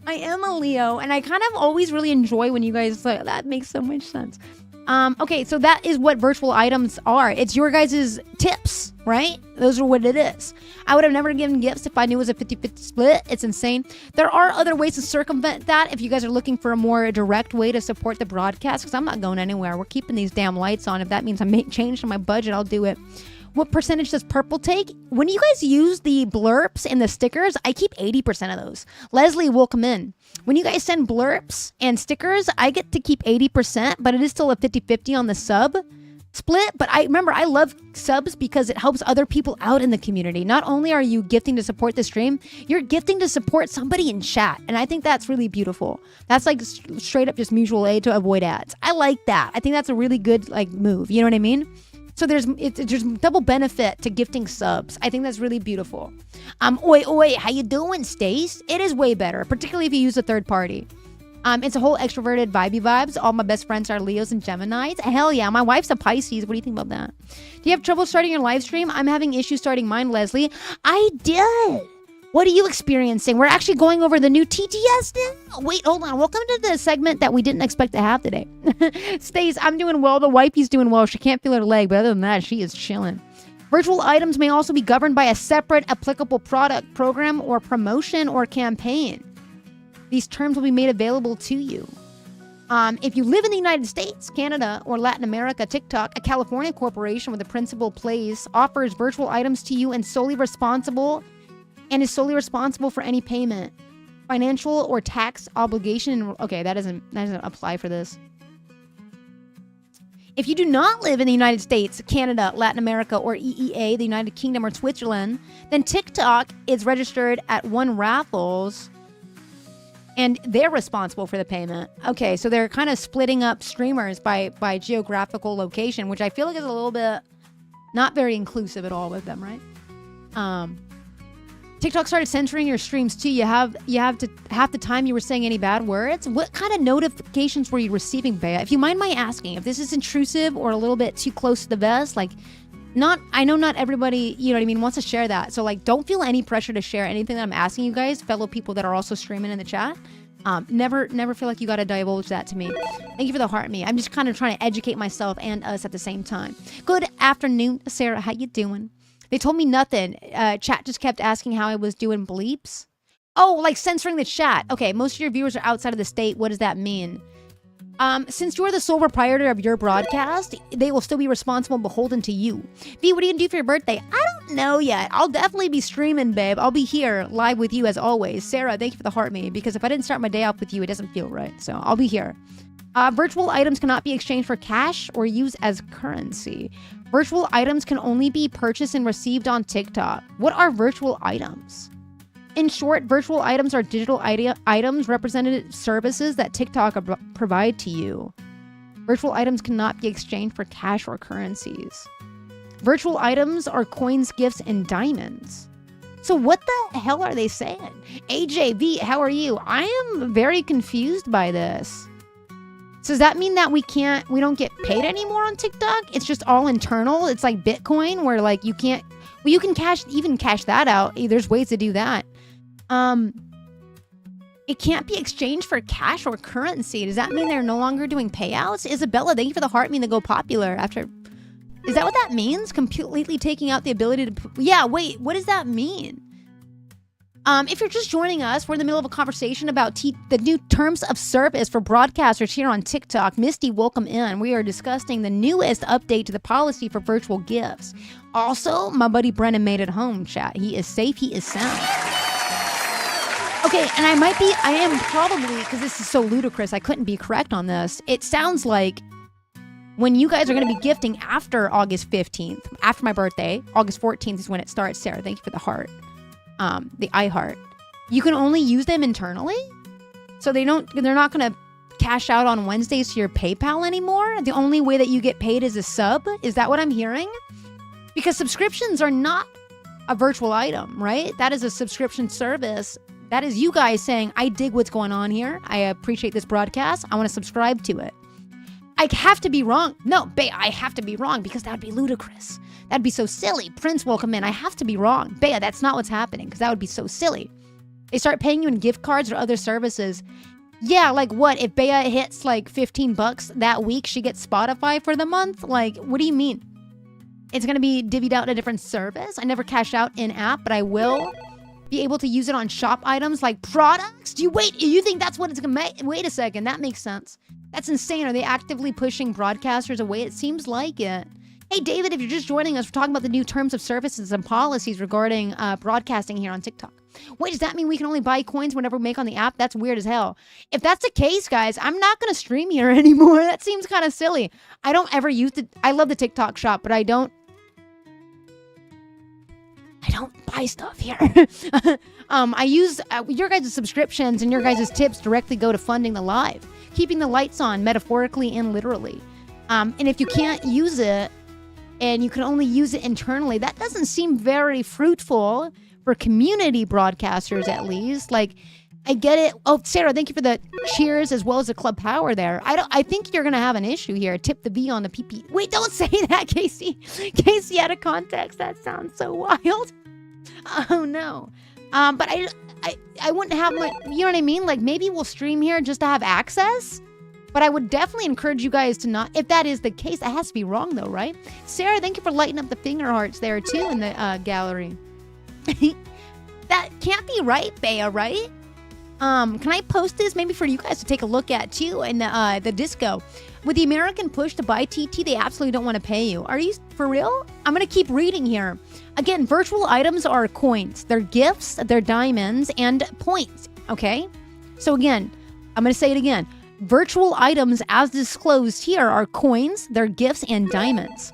I am a Leo, and I kind of always really enjoy when you guys say, that makes so much sense. Okay, so that is what virtual items are. It's your guys' tips, right? Those are what it is. I would have never given gifts if I knew it was a 50-50 split. It's insane. There are other ways to circumvent that if you guys are looking for a more direct way to support the broadcast, because I'm not going anywhere. We're keeping these damn lights on. If that means I make change to my budget, I'll do it. What percentage does Purple take? When you guys use the blurps and the stickers, I keep 80% of those. Leslie, welcome in. When you guys send blurps and stickers, I get to keep 80%, but it is still a 50-50 on the sub split. But I love subs because it helps other people out in the community. Not only are you gifting to support the stream, you're gifting to support somebody in chat. And I think that's really beautiful. That's like straight up just mutual aid to avoid ads. I like that. I think that's a really good move. You know what I mean? So there's double benefit to gifting subs. I think that's really beautiful. Oi, how you doing, Stace? It is way better, particularly if you use a third party. It's a whole extroverted vibes. All my best friends are Leos and Geminis. Hell yeah, my wife's a Pisces. What do you think about that? Do you have trouble starting your live stream? I'm having issues starting mine, Leslie. I did. What are you experiencing? We're actually going over the new TTS now. Wait, hold on. Welcome to the segment that we didn't expect to have today. Stace, I'm doing well. The wifey's doing well. She can't feel her leg, but other than that, she is chilling. Virtual items may also be governed by a separate applicable product, program, or promotion or campaign. These terms will be made available to you. If you live in the United States, Canada, or Latin America, TikTok, a California corporation with a principal place, offers virtual items to you and is solely responsible for any payment, financial or tax obligation. Okay, that doesn't apply for this. If you do not live in the United States, Canada, Latin America, or EEA, the United Kingdom, or Switzerland, then TikTok is registered at One Raffles, and they're responsible for the payment. Okay, so they're kind of splitting up streamers by geographical location, which I feel like is a little bit not very inclusive at all with them, right? TikTok started censoring your streams too. You have to half the time you were saying any bad words. What kind of notifications were you receiving, Bea? If you mind my asking, if this is intrusive or a little bit too close to the vest, like, I know not everybody, you know what I mean, wants to share that. So like, don't feel any pressure to share anything that I'm asking you guys, fellow people that are also streaming in the chat. Never feel like you got to divulge that to me. Thank you for the heart me. I'm just kind of trying to educate myself and us at the same time. Good afternoon, Sarah. How you doing? They told me nothing. Chat just kept asking how I was doing bleeps. Oh, like censoring the chat. Okay, most of your viewers are outside of the state. What does that mean? Since you're the sole proprietor of your broadcast, they will still be responsible and beholden to you. B, what are you gonna do for your birthday? I don't know yet. I'll definitely be streaming, babe. I'll be here live with you as always. Sarah, thank you for the heart me, because if I didn't start my day off with you, it doesn't feel right. So I'll be here. Virtual items cannot be exchanged for cash or used as currency. Virtual items can only be purchased and received on TikTok. What are virtual items? In short, virtual items are digital items, representative services that TikTok provide to you. Virtual items cannot be exchanged for cash or currencies. Virtual items are coins, gifts, and diamonds. So what the hell are they saying? AJV, how are you? I am very confused by this. So does that mean that we don't get paid anymore on TikTok? It's just all internal. It's like Bitcoin where like you can cash that out. There's ways to do that. It can't be exchanged for cash or currency. Does that mean they're no longer doing payouts? Isabella, thank you for the heart mean to go popular after. Is that what that means? Completely taking out the ability to, yeah, wait, what does that mean? If you're just joining us, we're in the middle of a conversation about the new terms of service for broadcasters here on TikTok. Misty, welcome in. We are discussing the newest update to the policy for virtual gifts. Also, my buddy Brennan made it home, chat. He is safe, he is sound. Okay, and I am probably, because this is so ludicrous, I couldn't be correct on this. It sounds like when you guys are going to be gifting after August 15th, after my birthday, August 14th is when it starts. Sarah, thank you for the heart. The iHeart. You can only use them internally? So they're not going to cash out on Wednesdays to your PayPal anymore? The only way that you get paid is a sub? Is that what I'm hearing? Because subscriptions are not a virtual item, right? That is a subscription service. That is you guys saying, I dig what's going on here. I appreciate this broadcast. I want to subscribe to it. I have to be wrong. No, I have to be wrong because that would be ludicrous. That'd be so silly. Prince, welcome in. I have to be wrong. Bea, that's not what's happening because that would be so silly. They start paying you in gift cards or other services. Yeah, like what? If Bea hits like $15 that week, she gets Spotify for the month? Like, what do you mean? It's going to be divvied out in a different service? I never cash out in-app, but I will be able to use it on shop items like products? You think that's what it's going to make? Wait a second. That makes sense. That's insane. Are they actively pushing broadcasters away? It seems like it. Hey, David, if you're just joining us, we're talking about the new terms of services and policies regarding broadcasting here on TikTok. Wait, does that mean we can only buy coins whenever we make on the app? That's weird as hell. If that's the case, guys, I'm not going to stream here anymore. That seems kind of silly. I don't ever use I love the TikTok shop, but I don't buy stuff here. I use your guys' subscriptions and your guys' tips directly go to funding the live, keeping the lights on metaphorically and literally. And if you can't use it and you can only use it internally, that doesn't seem very fruitful for community broadcasters, at least. Like, I get it. Oh, Sarah, thank you for the cheers as well as the club power there. I think you're going to have an issue here. Tip the V on the PP. Wait, don't say that, Casey. Casey, out of context. That sounds so wild. Oh, no. But I wouldn't have my, you know what I mean? Like, maybe we'll stream here just to have access. But I would definitely encourage you guys to not, if that is the case, that has to be wrong though, right? Sarah, thank you for lighting up the finger hearts there too in the gallery. That can't be right, Bea, right? Can I post this maybe for you guys to take a look at too? In the disco, with the American push to buy TT, they absolutely don't want to pay you. Are you for real? I'm gonna keep reading here. Again, virtual items are coins. They're gifts, they're diamonds, and points. Okay. So again, I'm gonna say it again. Virtual items, as disclosed here, are coins, they're gifts, and diamonds.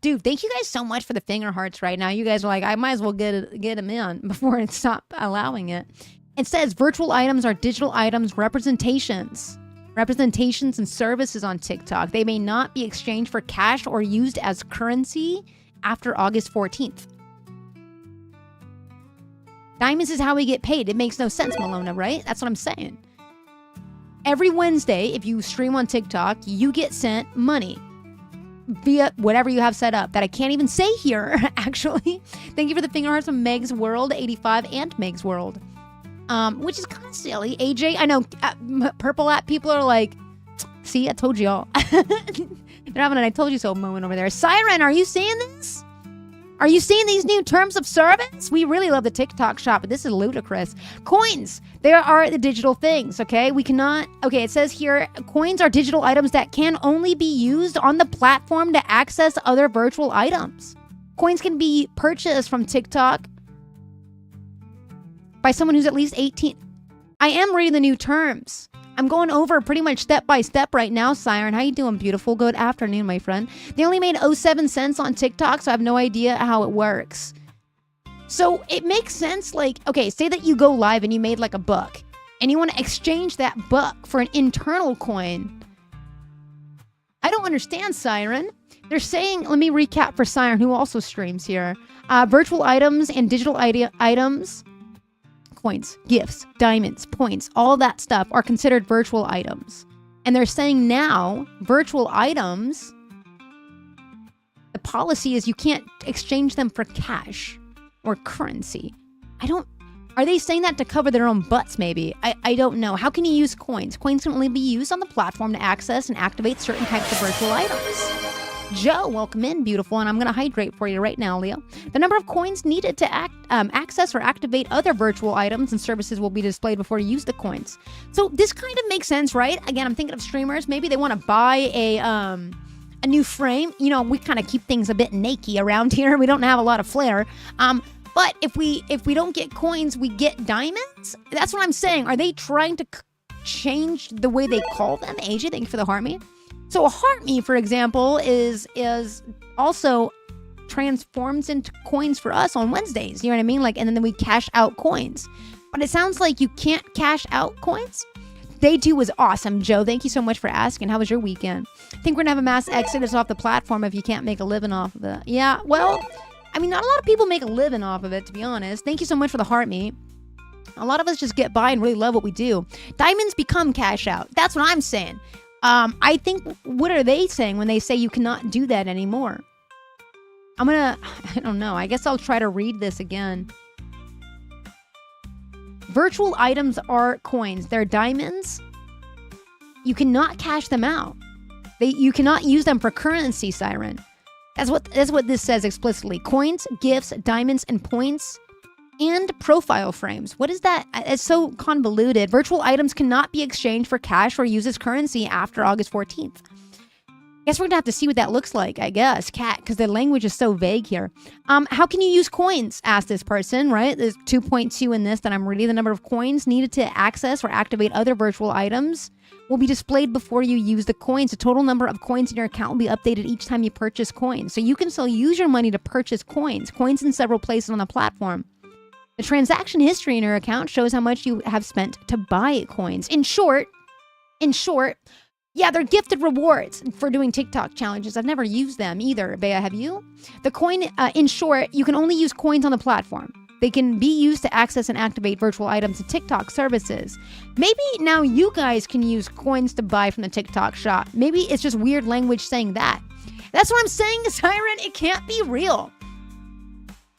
Dude, thank you guys so much for the finger hearts right now. You guys are like, I might as well get them in before it stop allowing it. It says virtual items are digital items representations and services on TikTok. They may not be exchanged for cash or used as currency after August 14th. Diamonds is how we get paid. It makes no sense, Malona, right? That's what I'm saying. Every Wednesday, if you stream on TikTok, you get sent money via whatever you have set up that I can't even say here, actually. Thank you for the finger hearts from Meg's World 85 and Meg's World. Which is kind of silly. AJ, I know Purple App people are like, see, I told y'all. They're having an I told you so moment over there. Siren, are you seeing this? Are you seeing these new terms of service? We really love the TikTok shop, but this is ludicrous. Coins, there are the digital things, okay? We cannot, okay, it says here, coins are digital items that can only be used on the platform to access other virtual items. Coins can be purchased from TikTok by someone who's at least 18. I am reading the new terms. I'm going over pretty much step by step right now, Siren. How you doing, beautiful? Good afternoon, my friend. They only made 07 cents on TikTok, so I have no idea how it works. So it makes sense, like, okay, say that you go live and you made like a buck, and you want to exchange that buck for an internal coin. I don't understand, Siren. They're saying, let me recap for Siren, who also streams here. Virtual items and digital items, coins, gifts, diamonds, points, all that stuff are considered virtual items. And they're saying now, virtual items, the policy is you can't exchange them for cash or currency. Are they saying that to cover their own butts maybe? I don't know. How can you use coins? Coins can only be used on the platform to access and activate certain types of virtual items. Joe, welcome in, beautiful, and I'm going to hydrate for you right now, Leo. The number of coins needed to access or activate other virtual items and services will be displayed before you use the coins. So this kind of makes sense, right? Again, I'm thinking of streamers. Maybe they want to buy a new frame. You know, we kind of keep things a bit naked around here. We don't have a lot of flair. But if we don't get coins, we get diamonds. That's what I'm saying. Are they trying to change the way they call them? AJ, thank you for the heart me. So a heart me, for example, is also transforms into coins for us on Wednesdays. You know what I mean? Like, and then we cash out coins. But it sounds like you can't cash out coins. Day 2 was awesome, Joe. Thank you so much for asking. How was your weekend? I think we're gonna have a mass exodus off the platform if you can't make a living off of it. Yeah, well, I mean, not a lot of people make a living off of it, to be honest. Thank you so much for the heart me. A lot of us just get by and really love what we do. Diamonds become cash out. That's what I'm saying. I think, what are they saying when they say you cannot do that anymore? I don't know. I guess I'll try to read this again. Virtual items are coins. They're diamonds. You cannot cash them out. You cannot use them for currency, Siren. That's what this says explicitly. Coins, gifts, diamonds, and points. And profile frames. What is that? It's so convoluted. Virtual items cannot be exchanged for cash or used as currency after August 14th. Guess we're gonna have to see what that looks like, I guess, cat, because the language is so vague here. How can you use coins? Asked this person, right? There's 2.2 in this that I'm reading. The number of coins needed to access or activate other virtual items will be displayed before you use the coins. The total number of coins in your account will be updated each time you purchase coins. So you can still use your money to purchase coins in several places on the platform. The transaction history in your account shows how much you have spent to buy coins. In short, yeah, they're gifted rewards for doing TikTok challenges. I've never used them either. Bea, have you? The coin, in short, you can only use coins on the platform. They can be used to access and activate virtual items and TikTok services. Maybe now you guys can use coins to buy from the TikTok shop. Maybe it's just weird language saying that. That's what I'm saying, Siren. It can't be real.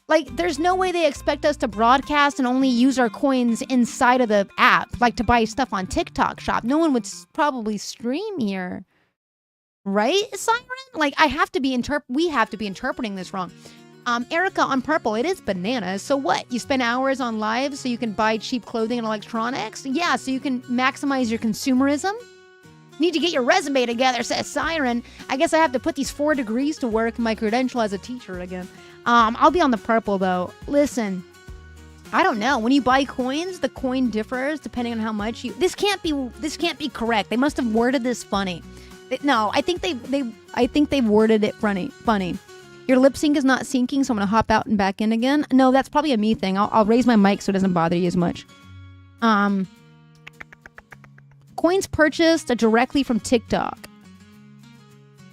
Like, there's no way they expect us to broadcast and only use our coins inside of the app, like to buy stuff on TikTok shop. No one would probably stream here. Right, Siren? Like, we have to be interpreting this wrong. Erica on Purple, it is bananas. So what? You spend hours on live so you can buy cheap clothing and electronics? Yeah, so you can maximize your consumerism? Need to get your resume together, says Siren. I guess I have to put these 4 degrees to work in my credential as a teacher again. I'll be on the Purple, though. Listen, I don't know. When you buy coins, the coin differs depending on how much you... This can't be correct. They must have worded this funny. No, I think they've worded it funny. Your lip sync is not syncing, so I'm going to hop out and back in again. No, that's probably a me thing. I'll raise my mic so it doesn't bother you as much. Coins purchased directly from TikTok.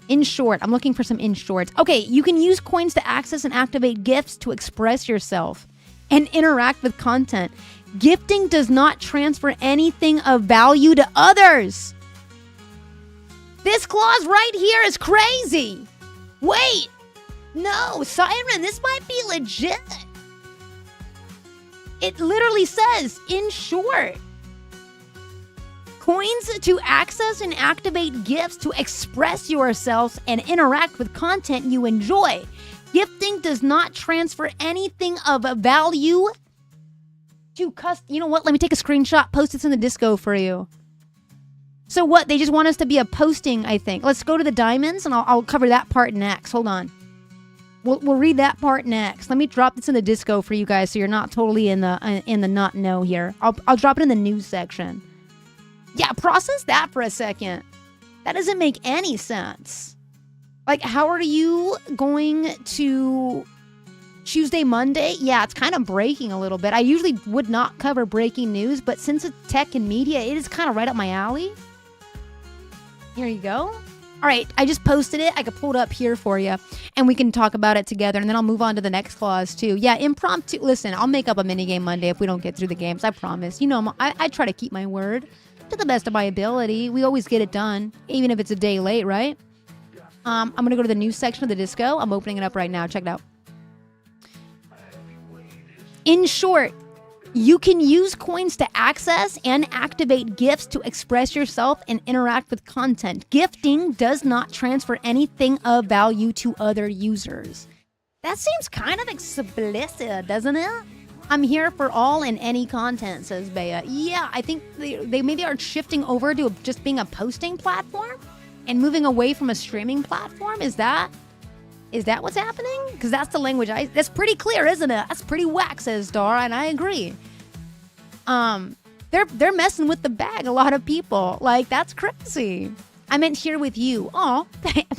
In short, I'm looking for some in shorts. Okay, you can use coins to access and activate gifts to express yourself and interact with content. Gifting does not transfer anything of value to others. This clause right here is crazy. Wait. No, Siren, this might be legit. It literally says, in short, coins to access and activate gifts to express yourselves and interact with content you enjoy. Gifting does not transfer anything of value to You know what? Let me take a screenshot, post this in the Disco for you. So what? They just want us to be a posting, I think. Let's go to the diamonds, and I'll cover that part next. Hold on. We'll read that part next. Let me drop this in the Disco for you guys, so you're not totally in the not know here. I'll drop it in the news section. Yeah, process that for a second. That doesn't make any sense. Like, how are you going to Tuesday, Monday? Yeah, it's kind of breaking a little bit. I usually would not cover breaking news, but since it's tech and media, it is kind of right up my alley. Here you go. All right, I just posted it. I could pull it up here for you, and we can talk about it together, and then I'll move on to the next clause, too. Yeah, impromptu. Listen, I'll make up a minigame Monday if we don't get through the games. I promise. You know, I try to keep my word to the best of my ability. We always get it done, even if it's a day late, right? I'm going to go to the news section of the Disco. I'm opening it up right now. Check it out. In short, you can use coins to access and activate gifts to express yourself and interact with content. Gifting does not transfer anything of value to other users. That seems kind of explicit, doesn't it? I'm here for all and any content, says Bea. Yeah, I think they maybe are shifting over to just being a posting platform and moving away from a streaming platform. Is that what's happening? Because that's the language that's pretty clear, isn't it? That's pretty whack, says Dara, and I agree. They're messing with the bag, a lot of people. Like, that's crazy. I meant here with you. Oh,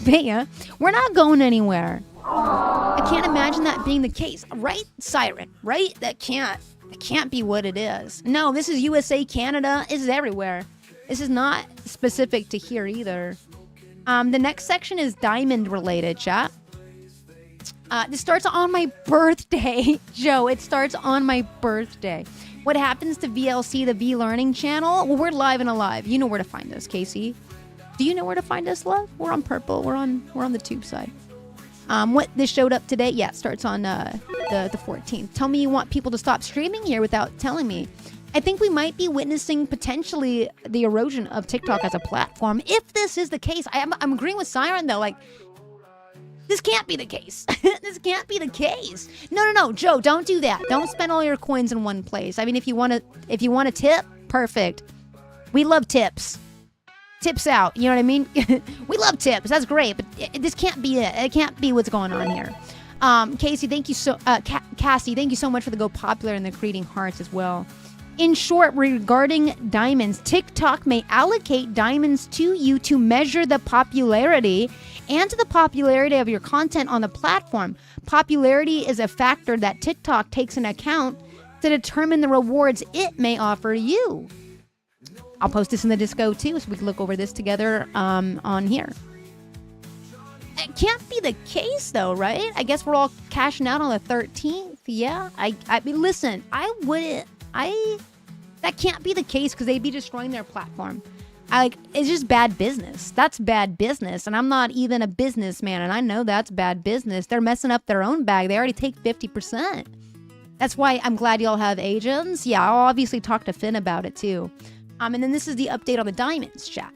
Bea, we're not going anywhere. I can't imagine that being the case. Right, Siren? Right? That can't be what it is. No, this is USA, Canada. This is everywhere. This is not specific to here either. The next section is diamond related, chat. This starts on my birthday, Joe. It starts on my birthday. What happens to VLC, the V Learning channel? Well, we're live and alive. You know where to find us, Casey. Do you know where to find us, love? We're on Purple. We're on the tube side. What this showed up today? Yeah, it starts on the 14th. Tell me you want people to stop streaming here without telling me. I think we might be witnessing potentially the erosion of TikTok as a platform. If this is the case, I'm agreeing with Siren though. Like, this can't be the case. This can't be the case. No, Joe, don't do that. Don't spend all your coins in one place. I mean, if you want to tip, perfect. We love tips. Tips out. You know what I mean? We love tips. That's great, but this can't be it. It can't be what's going on here. Casey, thank you Cassie, thank you so much for the go popular and the creating hearts as well. In short, regarding diamonds, TikTok may allocate diamonds to you to measure the popularity and the popularity of your content on the platform. Popularity is a factor that TikTok takes into account to determine the rewards it may offer you. I'll post this in the Disco too, so we can look over this together on here. It can't be the case though, right? I guess we're all cashing out on the 13th. Yeah, I mean, listen, that can't be the case because they'd be destroying their platform. It's just bad business. That's bad business, and I'm not even a businessman, and I know that's bad business. They're messing up their own bag. They already take 50%. That's why I'm glad y'all have agents. Yeah, I'll obviously talk to Finn about it too. And then this is the update on the diamonds, chat.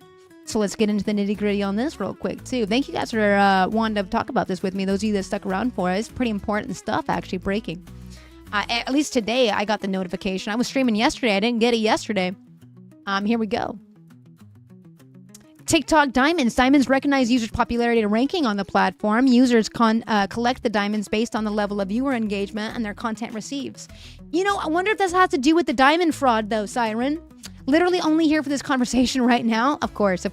So let's get into the nitty gritty on this real quick too. Thank you guys for wanting to talk about this with me. Those of you that stuck around for it, it's pretty important stuff actually breaking. At least today I got the notification. I was streaming yesterday. I didn't get it yesterday. Here we go. TikTok Diamonds. Diamonds recognize users' popularity and ranking on the platform. Users collect the diamonds based on the level of viewer engagement and their content receives. You know, I wonder if this has to do with the diamond fraud, though, Siren. Literally only here for this conversation right now. Of course.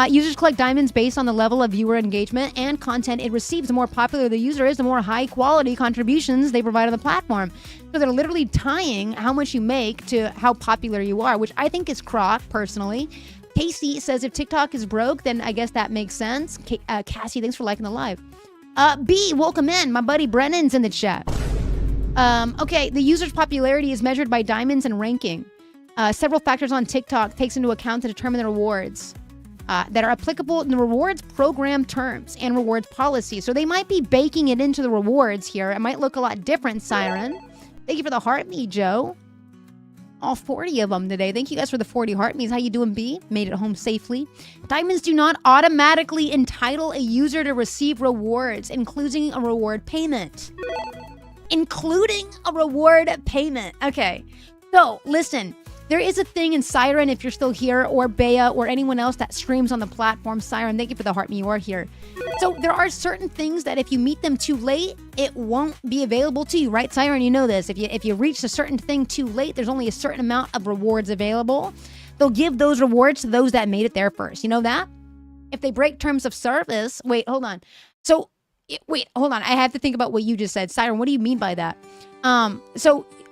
Users collect diamonds based on the level of viewer engagement and content it receives. The more popular the user is, the more high-quality contributions they provide on the platform. So they're literally tying how much you make to how popular you are, which I think is crock, personally. Casey says if TikTok is broke, then I guess that makes sense. Cassie, thanks for liking the live. B, welcome in. My buddy Brennan's in the chat. Okay, the user's popularity is measured by diamonds and ranking. Several factors on TikTok takes into account to determine the rewards that are applicable in the rewards program terms and rewards policy. So they might be baking it into the rewards here. It might look a lot different, Siren. Thank you for the heart me, Joe. All 40 of them today. Thank you guys for the 40 heart me's. How you doing, B? Made it home safely. Diamonds do not automatically entitle a user to receive rewards, including a reward payment. Including a reward payment. Okay. So, listen. There is a thing in Siren, if you're still here, or Bea, or anyone else that streams on the platform. Siren, thank you for the heart me. You are here. So there are certain things that if you meet them too late, it won't be available to you, right, Siren? You know this. If you reach a certain thing too late, there's only a certain amount of rewards available. They'll give those rewards to those that made it there first. You know that? If they break terms of service, wait, hold on. I have to think about what you just said. Siren, what do you mean by that?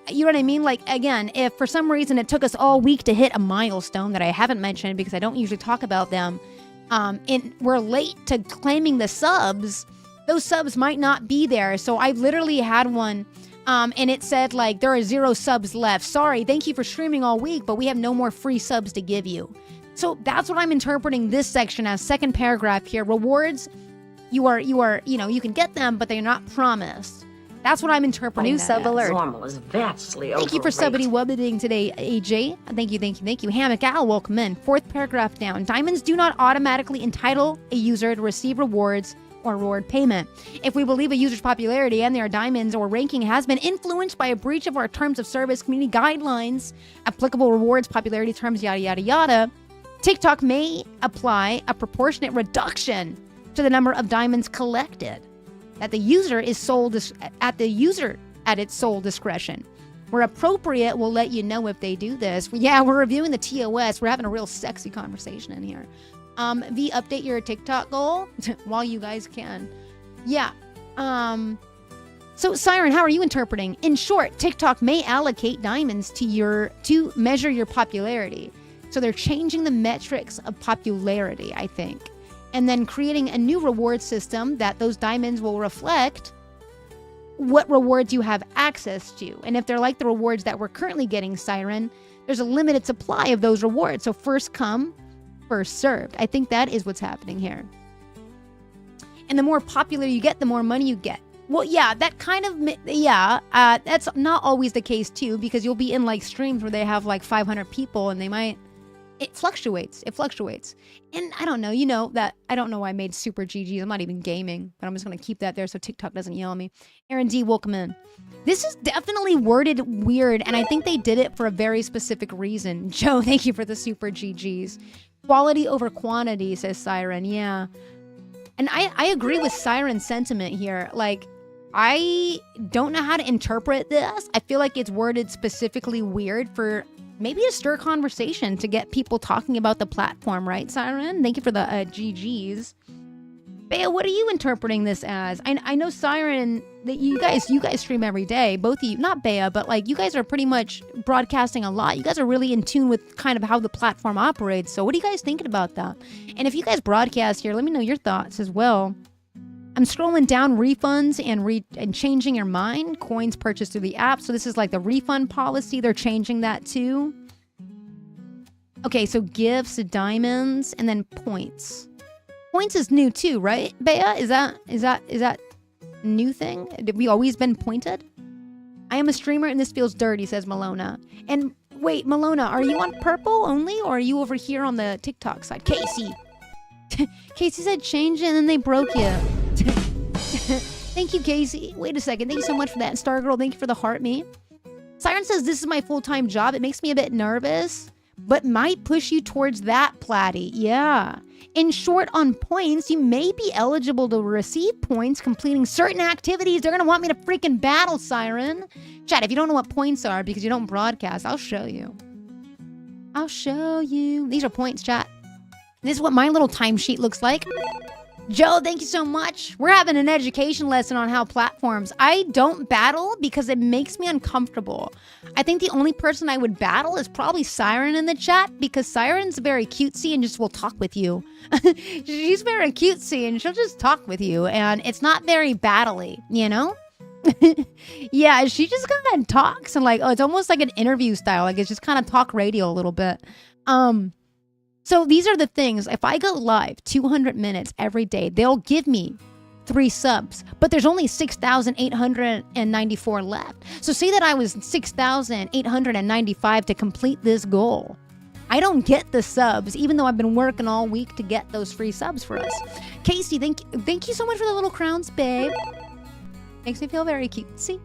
You know what I mean? Like, again, if for some reason it took us all week to hit a milestone that I haven't mentioned because I don't usually talk about them, and we're late to claiming the subs, those subs might not be there. So I've literally had one, and it said, like, there are 0 subs left. Sorry, thank you for streaming all week, but we have no more free subs to give you. So that's what I'm interpreting this section as. Second paragraph here. Rewards, you can get them, but they're not promised. That's what I'm interpreting. New sub alert. Normal is vastly Thank you for subbing today, AJ. Thank you. Hammock Al, welcome in. Fourth paragraph down. Diamonds do not automatically entitle a user to receive rewards or reward payment. If we believe a user's popularity and their diamonds or ranking has been influenced by a breach of our terms of service, community guidelines, applicable rewards, popularity terms, yada, yada, yada, TikTok may apply a proportionate reduction to the number of diamonds collected. That the user is sold at its sole discretion. Where appropriate, we'll let you know if they do this. Yeah, we're reviewing the TOS. We're having a real sexy conversation in here. V, update your TikTok goal while you guys can. Yeah. So Siren, how are you interpreting? In short, TikTok may allocate diamonds to measure your popularity. So they're changing the metrics of popularity, I think. And then creating a new reward system that those diamonds will reflect what rewards you have access to. And if they're like the rewards that we're currently getting, Siren, there's a limited supply of those rewards. So first come, first served. I think that is what's happening here. And the more popular you get, the more money you get. Well, yeah, that kind of, that's not always the case too, because you'll be in like streams where they have like 500 people and they might, it fluctuates. And I don't know, that I don't know why I made super GGs. I'm not even gaming, but I'm just going to keep that there so TikTok doesn't yell at me. Aaron D, welcome in. This is definitely worded weird, and I think they did it for a very specific reason. Joe, thank you for the super GGs. Quality over quantity, says Siren. Yeah. And I agree with Siren's sentiment here. Like, I don't know how to interpret this. I feel like it's worded specifically weird for maybe a stir conversation to get people talking about the platform, right, Siren? Thank you for the GGs. Bea, what are you interpreting this as? I know, Siren, that you guys stream every day. Both of you, not Bea, but like you guys are pretty much broadcasting a lot. You guys are really in tune with kind of how the platform operates. So what are you guys thinking about that? And if you guys broadcast here, let me know your thoughts as well. I'm scrolling down refunds and changing your mind. Coins purchased through the app. So this is like the refund policy. They're changing that too. Okay, so gifts, diamonds, and then points. Points is new too, right? Bea, is that new thing? Have we always been pointed? I am a streamer and this feels dirty, says Malona. And Wait, Malona, are you on purple only, or are you over here on the TikTok side? Casey. Casey said change it and then they broke you. Thank you, Casey. Wait a second. Thank you so much for that. And Stargirl, thank you for the heart me. Siren says this is my full-time job. It makes me a bit nervous, but might push you towards that, Platty. Yeah. In short, on points, you may be eligible to receive points completing certain activities. They're going to want me to freaking battle, Siren. Chat, if you don't know what points are because you don't broadcast, I'll show you. I'll show you. These are points, chat. This is what my little timesheet looks like. Joe, thank you so much. We're having an education lesson on how platforms. I don't battle because it makes me uncomfortable. I think the only person I would battle is probably Siren in the chat because Siren's very cutesy and just will talk with you. She's very cutesy and she'll just talk with you and it's not very battle-y, you know? Yeah, she just kind of talks and like, oh, it's almost like an interview style. Like it's just kind of talk radio a little bit. So these are the things. If I go live 200 minutes every day, they'll give me 3 subs, but there's only 6,894 left. So say that I was 6,895 to complete this goal. I don't get the subs, even though I've been working all week to get those free subs for us. Casey, thank you so much for the little crowns, babe. Makes me feel very cutesy.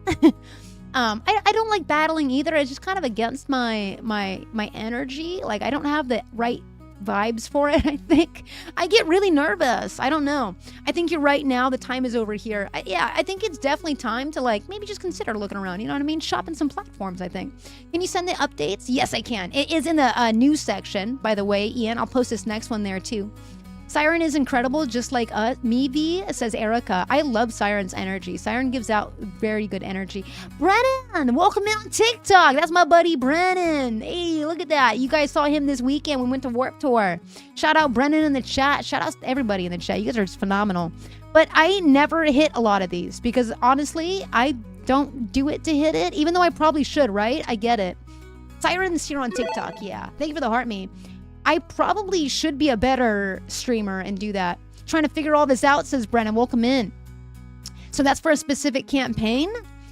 I don't like battling either. It's just kind of against my energy. Like I don't have the right vibes for it, I think. I get really nervous. I don't know. I think you're right now. The time is over here. I think it's definitely time to like maybe just consider looking around. You know what I mean? Shopping some platforms, I think. Can you send the updates? Yes, I can. It is in the news section, by the way, Ian. I'll post this next one there too. Siren is incredible, just like me, V, says Erica. I love Siren's energy. Siren gives out very good energy. Brennan, welcome in on TikTok. That's my buddy Brennan. Hey, look at that. You guys saw him this weekend. We went to Warped Tour. Shout out Brennan in the chat. Shout out to everybody in the chat. You guys are just phenomenal. But I never hit a lot of these because honestly, I don't do it to hit it, even though I probably should, right? I get it. Siren's here on TikTok, yeah. Thank you for the heart me. I probably should be a better streamer and do that. Trying to figure all this out, says Brennan. Welcome in. So that's for a specific campaign.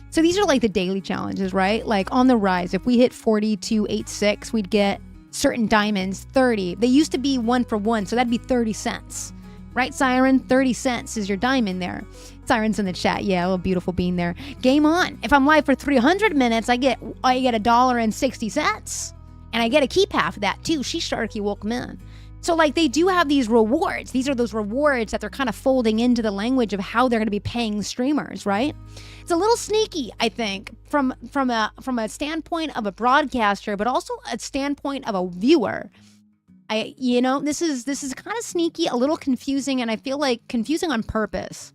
So these are like the daily challenges, right? Like on the rise, if we hit 4286, we'd get certain diamonds, 30. They used to be 1 for 1, so that'd be 30 cents. Right, Siren? 30 cents is your diamond there. Siren's in the chat. Yeah, a little beautiful bean there. Game on. If I'm live for 300 minutes, I get $1.60. And I get to keep half of that too. She's Sharky, welcome in. So like they do have these rewards. These are those rewards that they're kind of folding into the language of how they're going to be paying streamers, right? It's a little sneaky, I think, from a standpoint of a broadcaster, but also a standpoint of a viewer. This is kind of sneaky, a little confusing, and I feel like confusing on purpose.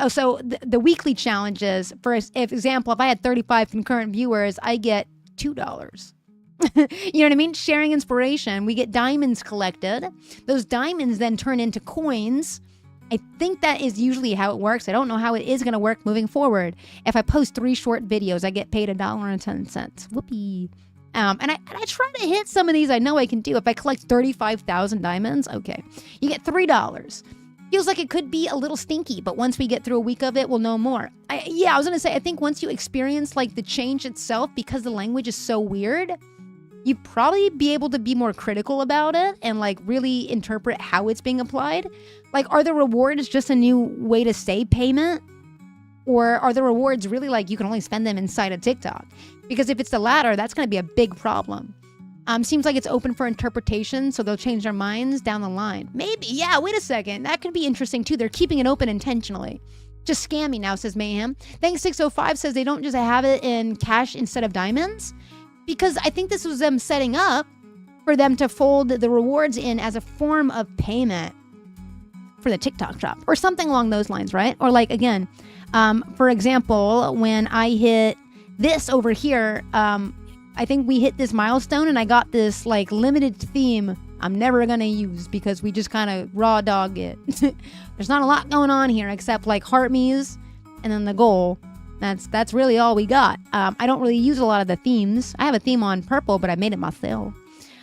So the weekly challenges, for example, if I had 35 concurrent viewers, I get $2. You know what I mean? Sharing inspiration. We get diamonds collected. Those diamonds then turn into coins. I think that is usually how it works. I don't know how it is going to work moving forward. If I post 3 short videos, I get paid $1.10. Whoopee. And I try to hit some of these. I know I can do. If I collect 35,000 diamonds, okay, you get $3. Feels like it could be a little stinky, but once we get through a week of it, we'll know more. I was going to say, I think once you experience like the change itself, because the language is so weird, you'd probably be able to be more critical about it and like really interpret how it's being applied. Like, are the rewards just a new way to say payment? Or are the rewards really like you can only spend them inside of TikTok? Because if it's the latter, that's going to be a big problem. Seems like it's open for interpretation, so they'll change their minds down the line. Maybe, yeah, wait a second. That could be interesting too. They're keeping it open intentionally. Just scam me now, says Mayhem. Thanks 605 says they don't just have it in cash instead of diamonds. Because I think this was them setting up for them to fold the rewards in as a form of payment for the TikTok shop or something along those lines, right? Or like, again, for example, when I hit this over here, I think we hit this milestone and I got this like limited theme I'm never going to use because we just kind of raw dog it. There's not a lot going on here except like heart me's and then the goal. That's really all we got. I don't really use a lot of the themes. I have a theme on purple, but I made it myself.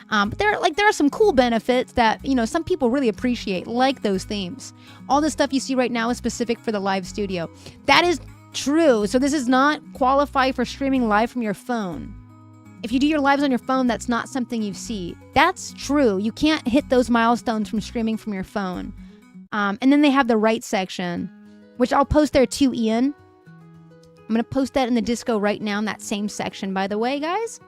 But there are some cool benefits that, some people really appreciate, like those themes. All the stuff you see right now is specific for the live studio. That is true. So this does not qualify for streaming live from your phone. If you do your lives on your phone, that's not something you see. That's true. You can't hit those milestones from streaming from your phone. And then they have the right section, which I'll post there too, Ian. I'm going to post that in the Disco right now in that same section, by the way, guys.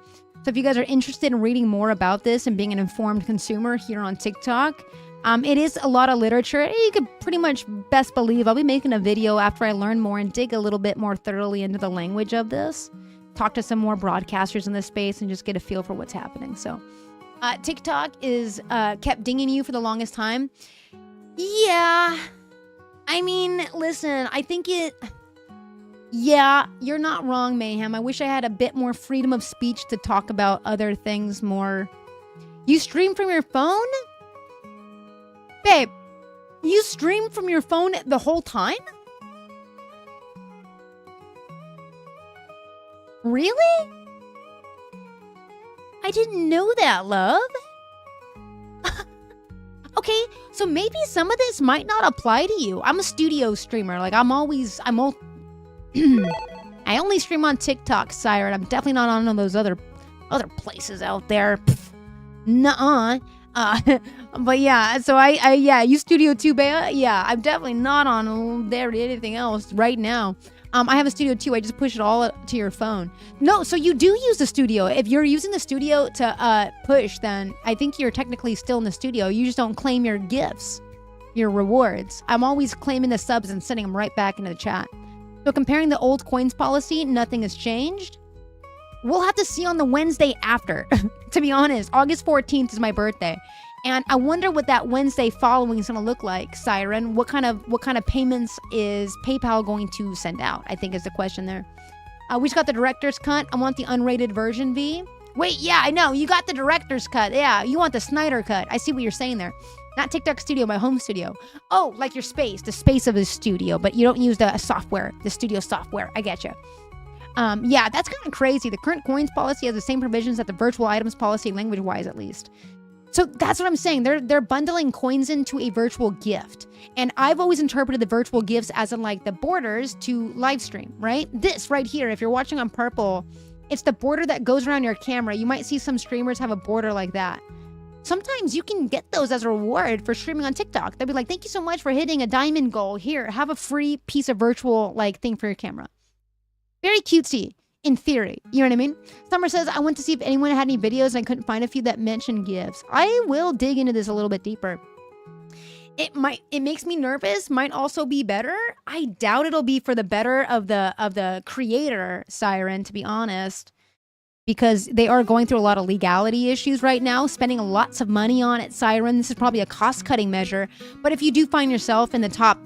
So if you guys are interested in reading more about this and being an informed consumer here on TikTok, it is a lot of literature. You could pretty much best believe I'll be making a video after I learn more and dig a little bit more thoroughly into the language of this. Talk to some more broadcasters in this space and just get a feel for what's happening. So TikTok is kept dinging you for the longest time. Yeah. I mean, listen, I think yeah, you're not wrong, Mayhem. I wish I had a bit more freedom of speech to talk about other things more. You stream from your phone? Babe, you stream from your phone the whole time? Really? I didn't know that, love. Okay, so maybe some of this might not apply to you. I'm a studio streamer. Like, I only stream on TikTok, Siren. I'm definitely not on those other places out there. Nuh-uh. But yeah, so I you Studio 2, Bea? Yeah, I'm definitely not on there or anything else right now. I have a Studio 2. I just push it all to your phone. No, so you do use the Studio. If you're using the Studio to push, then I think you're technically still in the Studio. You just don't claim your gifts, your rewards. I'm always claiming the subs and sending them right back into the chat. So comparing the old coins policy, nothing has changed. We'll have to see on the Wednesday after. To be honest, August 14th is my birthday. And I wonder what that Wednesday following is going to look like, Siren. What kind of payments is PayPal going to send out? I think is the question there. We just got the director's cut. I want the unrated version, V. Wait, yeah, I know. You got the director's cut. Yeah, you want the Snyder cut. I see what you're saying there. Not TikTok Studio, my home studio. Oh, like your space, the space of the studio, but you don't use the software, the studio software. I get you. Yeah, that's kind of crazy. The current coins policy has the same provisions that the virtual items policy, language-wise at least. So that's what I'm saying. They're bundling coins into a virtual gift. And I've always interpreted the virtual gifts as in like the borders to live stream, right? This right here, if you're watching on purple, it's the border that goes around your camera. You might see some streamers have a border like that. Sometimes you can get those as a reward for streaming on TikTok. They'll be like, thank you so much for hitting a diamond goal. Here, have a free piece of virtual like thing for your camera. Very cutesy. In theory, you know what I mean? Summer says, I went to see if anyone had any videos and I couldn't find a few that mentioned gifts. I will dig into this a little bit deeper. It makes me nervous, might also be better. I doubt it'll be for the better of the creator, Siren, to be honest. Because they are going through a lot of legality issues right now, spending lots of money on it, Siren. This is probably a cost-cutting measure. But if you do find yourself in the top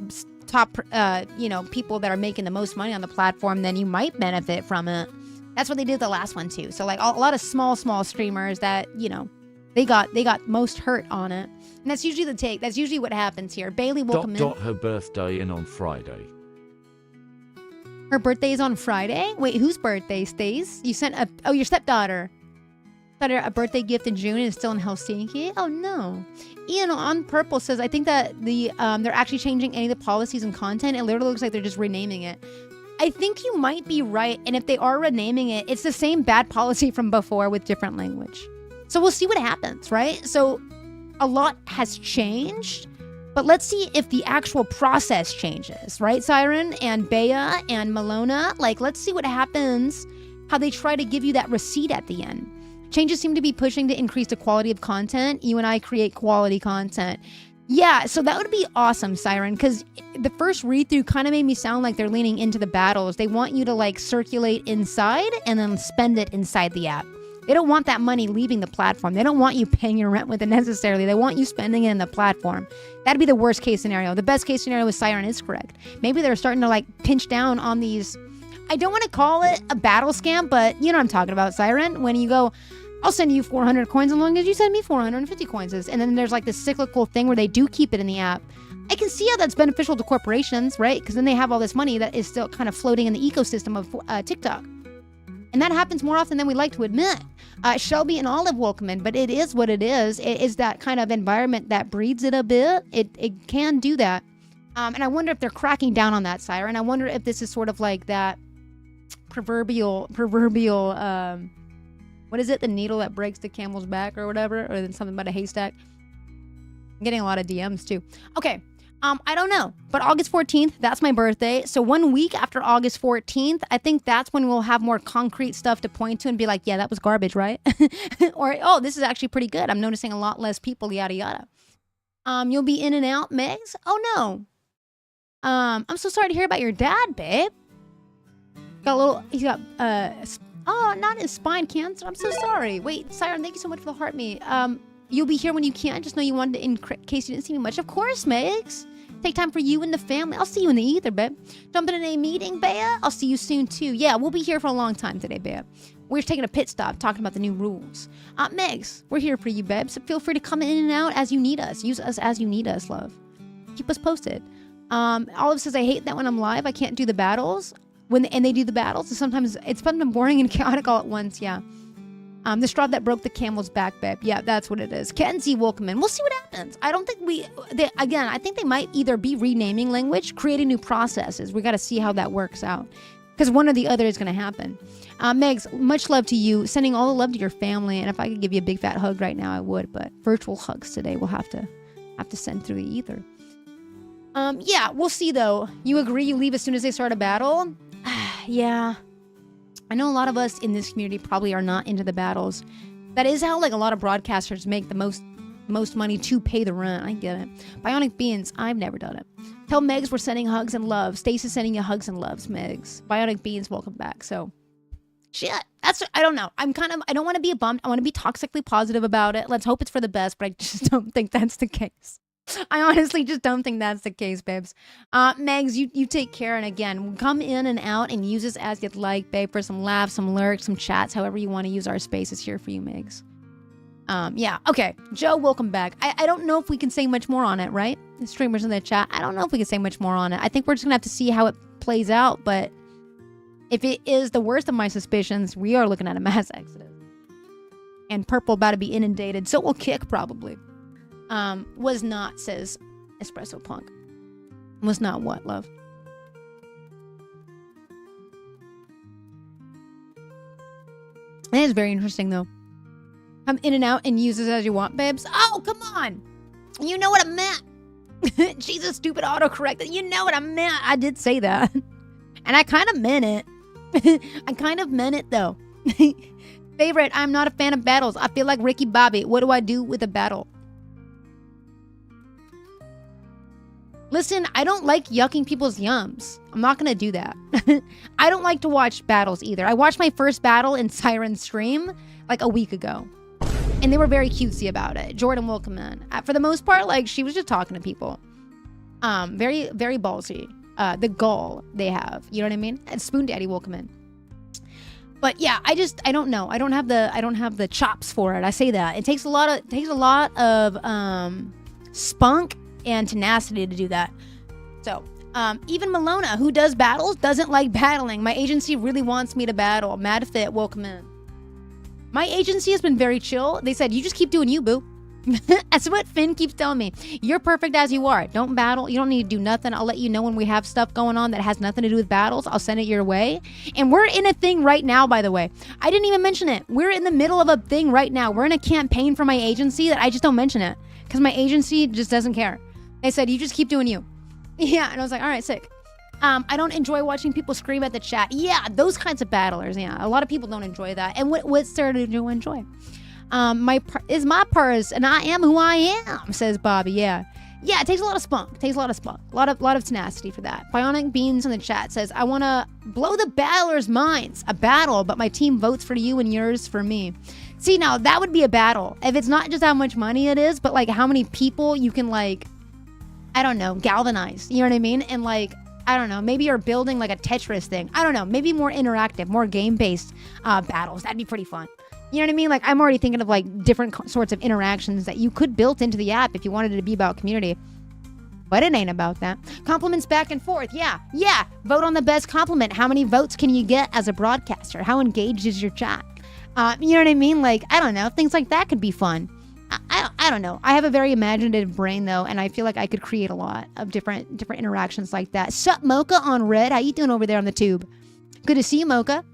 people that are making the most money on the platform, then you might benefit from it. That's what they did the last one too. So like a lot of small streamers that, they got most hurt on it. And that's usually the take. That's usually what happens here. Bailey, welcome in. Her birthday in on Friday. Her birthday is on Friday? Wait, whose birthday, Stace? You sent your stepdaughter. Got her a birthday gift in June and is still in Helsinki? Oh no. Ian on Purple says, I think that they're actually changing any of the policies and content. It literally looks like they're just renaming it. I think you might be right. And if they are renaming it, it's the same bad policy from before with different language. So we'll see what happens, right? So a lot has changed, but let's see if the actual process changes, right, Siren and Bea and Malona? Like, let's see what happens, how they try to give you that receipt at the end. Changes seem to be pushing to increase the quality of content. You and I create quality content. Yeah, so that would be awesome, Siren, because the first read-through kind of made me sound like they're leaning into the battles. They want you to, like, circulate inside and then spend it inside the app. They don't want that money leaving the platform. They don't want you paying your rent with it necessarily. They want you spending it in the platform. That'd be the worst case scenario. The best case scenario is Siren is correct. Maybe they're starting to, like, pinch down on these... I don't want to call it a battle scam, but you know what I'm talking about, Siren. When you go, I'll send you 400 coins as long as you send me 450 coins. And then there's like this cyclical thing where they do keep it in the app. I can see how that's beneficial to corporations, right? Because then they have all this money that is still kind of floating in the ecosystem of TikTok. And that happens more often than we like to admit. Shelby and Olive welcome in, but it is what it is. It is that kind of environment that breeds it a bit. It can do that. And I wonder if they're cracking down on that, Siren. I wonder if this is sort of like that proverbial What is it? The needle that breaks the camel's back or whatever? Or then something about a haystack? I'm getting a lot of DMs too. Okay. I don't know. But August 14th, that's my birthday. So 1 week after August 14th, I think that's when we'll have more concrete stuff to point to and be like, yeah, that was garbage, right? Or, oh, this is actually pretty good. I'm noticing a lot less people, yada, yada. You'll be in and out, Megs? Oh, no. I'm so sorry to hear about your dad, babe. He's got, not his spine cancer. I'm so sorry. Wait, Siren, thank you so much for the heart me. You'll be here when you can. Just know you wanted to, in case you didn't see me much. Of course, Megs. Take time for you and the family. I'll see you in the ether, babe. Jumping in a meeting, Bea. I'll see you soon, too. Yeah, we'll be here for a long time today, Bea. We're taking a pit stop, talking about the new rules. Megs, we're here for you, babe. So feel free to come in and out as you need us. Use us as you need us, love. Keep us posted. Olive says, I hate that when I'm live, I can't do the battles. And they do the battles, so sometimes it's fun and boring and chaotic all at once, yeah. The straw that broke the camel's back, babe. Yeah, that's what it is. Kenzie, welcome in. We'll see what happens. I don't think I think they might either be renaming language, creating new processes. We got to see how that works out. Because one or the other is going to happen. Megs, much love to you. Sending all the love to your family. And if I could give you a big fat hug right now, I would. But virtual hugs today we'll have to send through the ether. Yeah, we'll see though. You agree you leave as soon as they start a battle? Yeah. I know a lot of us in this community probably are not into the battles. That is how like a lot of broadcasters make the most money to pay the rent. I get it. Bionic Beans, I've never done it. Tell Megs we're sending hugs and love. Stacey's sending you hugs and loves, Megs. Bionic Beans, welcome back. So, shit. I don't know. I don't want to be a bum. I want to be toxically positive about it. Let's hope it's for the best, but I just don't think that's the case. I honestly just don't think that's the case, babes. Megs, you take care. And again, come in and out and use us as you'd like, babe, for some laughs, some lurks, some chats, however you want to use our space is here for you, Megs. Yeah, okay. Joe, welcome back. I don't know if we can say much more on it, right? The streamers in the chat, I don't know if we can say much more on it. I think we're just going to have to see how it plays out, but if it is the worst of my suspicions, we are looking at a mass exodus. And Purple about to be inundated, so we'll kick probably. Was not, says Espresso Punk. Was not what, love? It is very interesting, though. Come in and out and use this as you want, babes. Oh, come on! You know what I meant! Jesus, stupid autocorrect. You know what I meant! I did say that. And I kind of meant it. I kind of meant it, though. Favorite, I'm not a fan of battles. I feel like Ricky Bobby. What do I do with a battle? Listen, I don't like yucking people's yums. I'm not going to do that. I don't like to watch battles either. I watched my first battle in Siren's stream like a week ago. And they were very cutesy about it. Jordan, welcome in. For the most part, like, she was just talking to people. Very, very ballsy. The gall they have. You know what I mean? And Spoon Daddy, welcome in. But yeah, I don't know. I don't have the chops for it. I say that. It takes a lot of spunk and tenacity to do that. So, even Malona, who does battles, doesn't like battling. My agency really wants me to battle. MadFit, welcome in. My agency has been very chill. They said, you just keep doing you, boo. That's what Finn keeps telling me. You're perfect as you are. Don't battle. You don't need to do nothing. I'll let you know when we have stuff going on that has nothing to do with battles. I'll send it your way. And we're in a thing right now, by the way. I didn't even mention it. We're in the middle of a thing right now. We're in a campaign for my agency that I just don't mention it. Because my agency just doesn't care. They said, you just keep doing you. Yeah, and I was like, all right, sick. I don't enjoy watching people scream at the chat. Yeah, those kinds of battlers, yeah. A lot of people don't enjoy that. And what's there to enjoy? My purse, and I am who I am, says Bobby, yeah. Yeah, it takes a lot of spunk. It takes a lot of spunk. A lot of tenacity for that. Bionic Beans in the chat says, I want to blow the battlers' minds. A battle, but my team votes for you and yours for me. See, now, that would be a battle. If it's not just how much money it is, but, like, how many people you can, like, I don't know, galvanize. You know what I mean? And, like, I don't know, maybe you're building, like, a Tetris thing. I don't know, maybe more interactive, more game-based battles. That'd be pretty fun. You know what I mean? Like, I'm already thinking of, like, different sorts of interactions that you could build into the app if you wanted it to be about community. But it ain't about that. Compliments back and forth. Yeah. Vote on the best compliment. How many votes can you get as a broadcaster? How engaged is your chat? You know what I mean? Like, I don't know. Things like that could be fun. I don't know. I have a very imaginative brain, though, and I feel like I could create a lot of different interactions like that. Sup, Mocha on Red? How you doing over there on the tube? Good to see you, Mocha.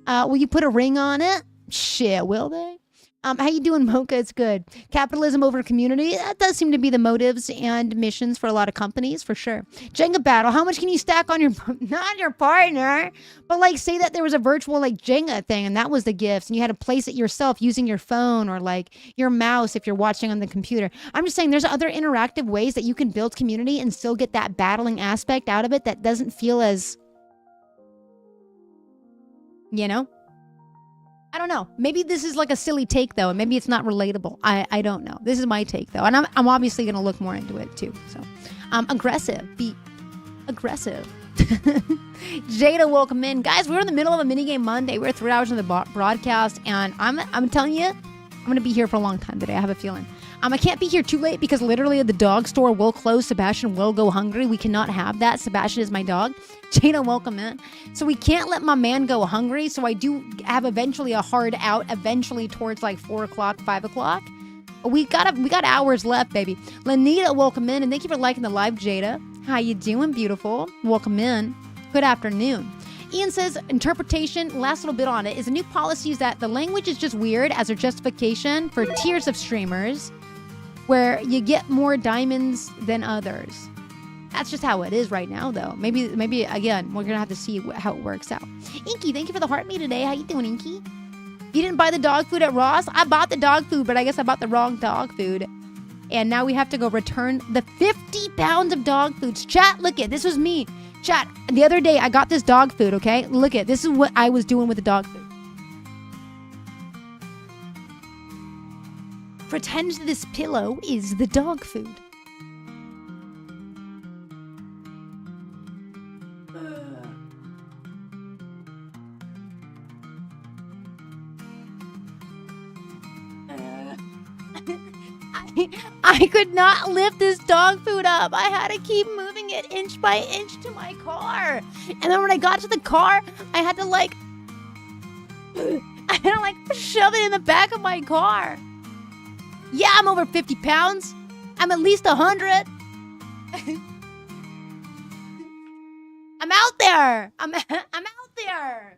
Will you put a ring on it? Shit, will they? How you doing, Mocha? It's good. Capitalism over community. That does seem to be the motives and missions for a lot of companies, for sure. Jenga battle. How much can you stack on your, not your partner, but like say that there was a virtual like Jenga thing and that was the gifts and you had to place it yourself using your phone or like your mouse if you're watching on the computer. I'm just saying there's other interactive ways that you can build community and still get that battling aspect out of it that doesn't feel as, you know? I don't know. Maybe this is like a silly take though, and maybe it's not relatable. I don't know. This is my take though, and I'm obviously gonna look more into it too. So, aggressive. Be aggressive. Jada, welcome in, guys. We're in the middle of a minigame Monday. We're 3 hours into the broadcast, and I'm telling you, I'm gonna be here for a long time today. I have a feeling. I can't be here too late because literally the dog store will close. Sebastian will go hungry. We cannot have that. Sebastian is my dog. Jada, welcome in. So we can't let my man go hungry. So I do have eventually a hard out, eventually towards like 4 o'clock, 5 o'clock. We got hours left, baby. Lanita, welcome in. And thank you for liking the live, Jada. How you doing, beautiful? Welcome in. Good afternoon. Ian says, interpretation, last little bit on it, is a new policy is that the language is just weird as a justification for tiers of streamers where you get more diamonds than others. That's just how it is right now, though. Maybe again, we're going to have to see how it works out. Inky, thank you for the heart me today. How you doing, Inky? You didn't buy the dog food at Ross? I bought the dog food, but I guess I bought the wrong dog food. And now we have to go return the 50 pounds of dog foods. Chat, look it. This was me. Chat, the other day I got this dog food, okay? Look it. This is what I was doing with the dog food. Pretend this pillow is the dog food. I could not lift this dog food up. I had to keep moving it inch by inch to my car. And then when I got to the car, I had to shove it in the back of my car. Yeah, I'm over 50 pounds. I'm at least 100. I'm out there. I'm out there.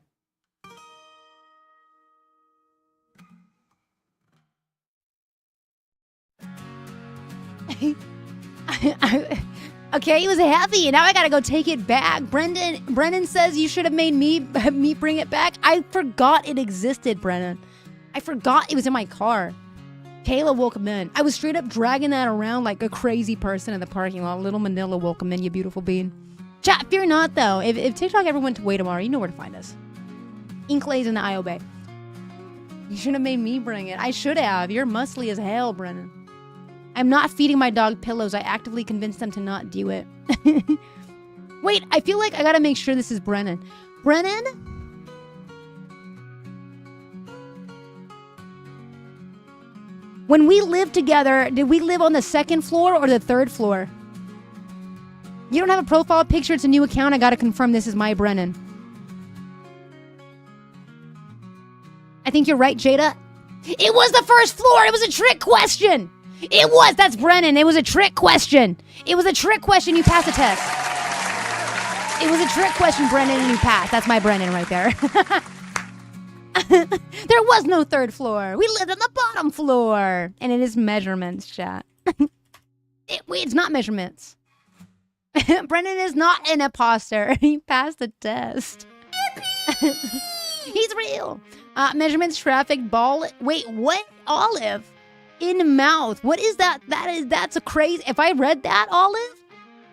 Okay, it was heavy. Now I gotta go take it back. Brennan says you should have made me bring it back. I forgot it existed, Brennan. I forgot it was in my car. Kayla, welcome in. I was straight up dragging that around like a crazy person in the parking lot. Little Manila, welcome in, you beautiful bean. Chat, fear not though. If TikTok ever went away tomorrow, you know where to find us. Inklay's in the IO Bay. You should have made me bring it. I should have. You're muscly as hell, Brennan. I'm not feeding my dog pillows. I actively convinced them to not do it. Wait, I feel like I gotta make sure this is Brennan. Brennan? When we lived together, did we live on the second floor or the third floor? You don't have a profile picture. It's a new account. I gotta confirm this is my Brennan. I think you're right, Jada. It was the first floor. It was a trick question. It was. That's Brennan. It was a trick question. It was a trick question. You passed the test. It was a trick question, Brennan, and you passed. That's my Brennan right there. There was no third floor. We lived on the bottom floor. And it is measurements, chat. Wait, it's not measurements. Brennan is not an imposter. He passed the test. He's real. Measurements, traffic, ball. Wait, what? Olive? In mouth. What is that? That's a crazy. If I read that, Olive,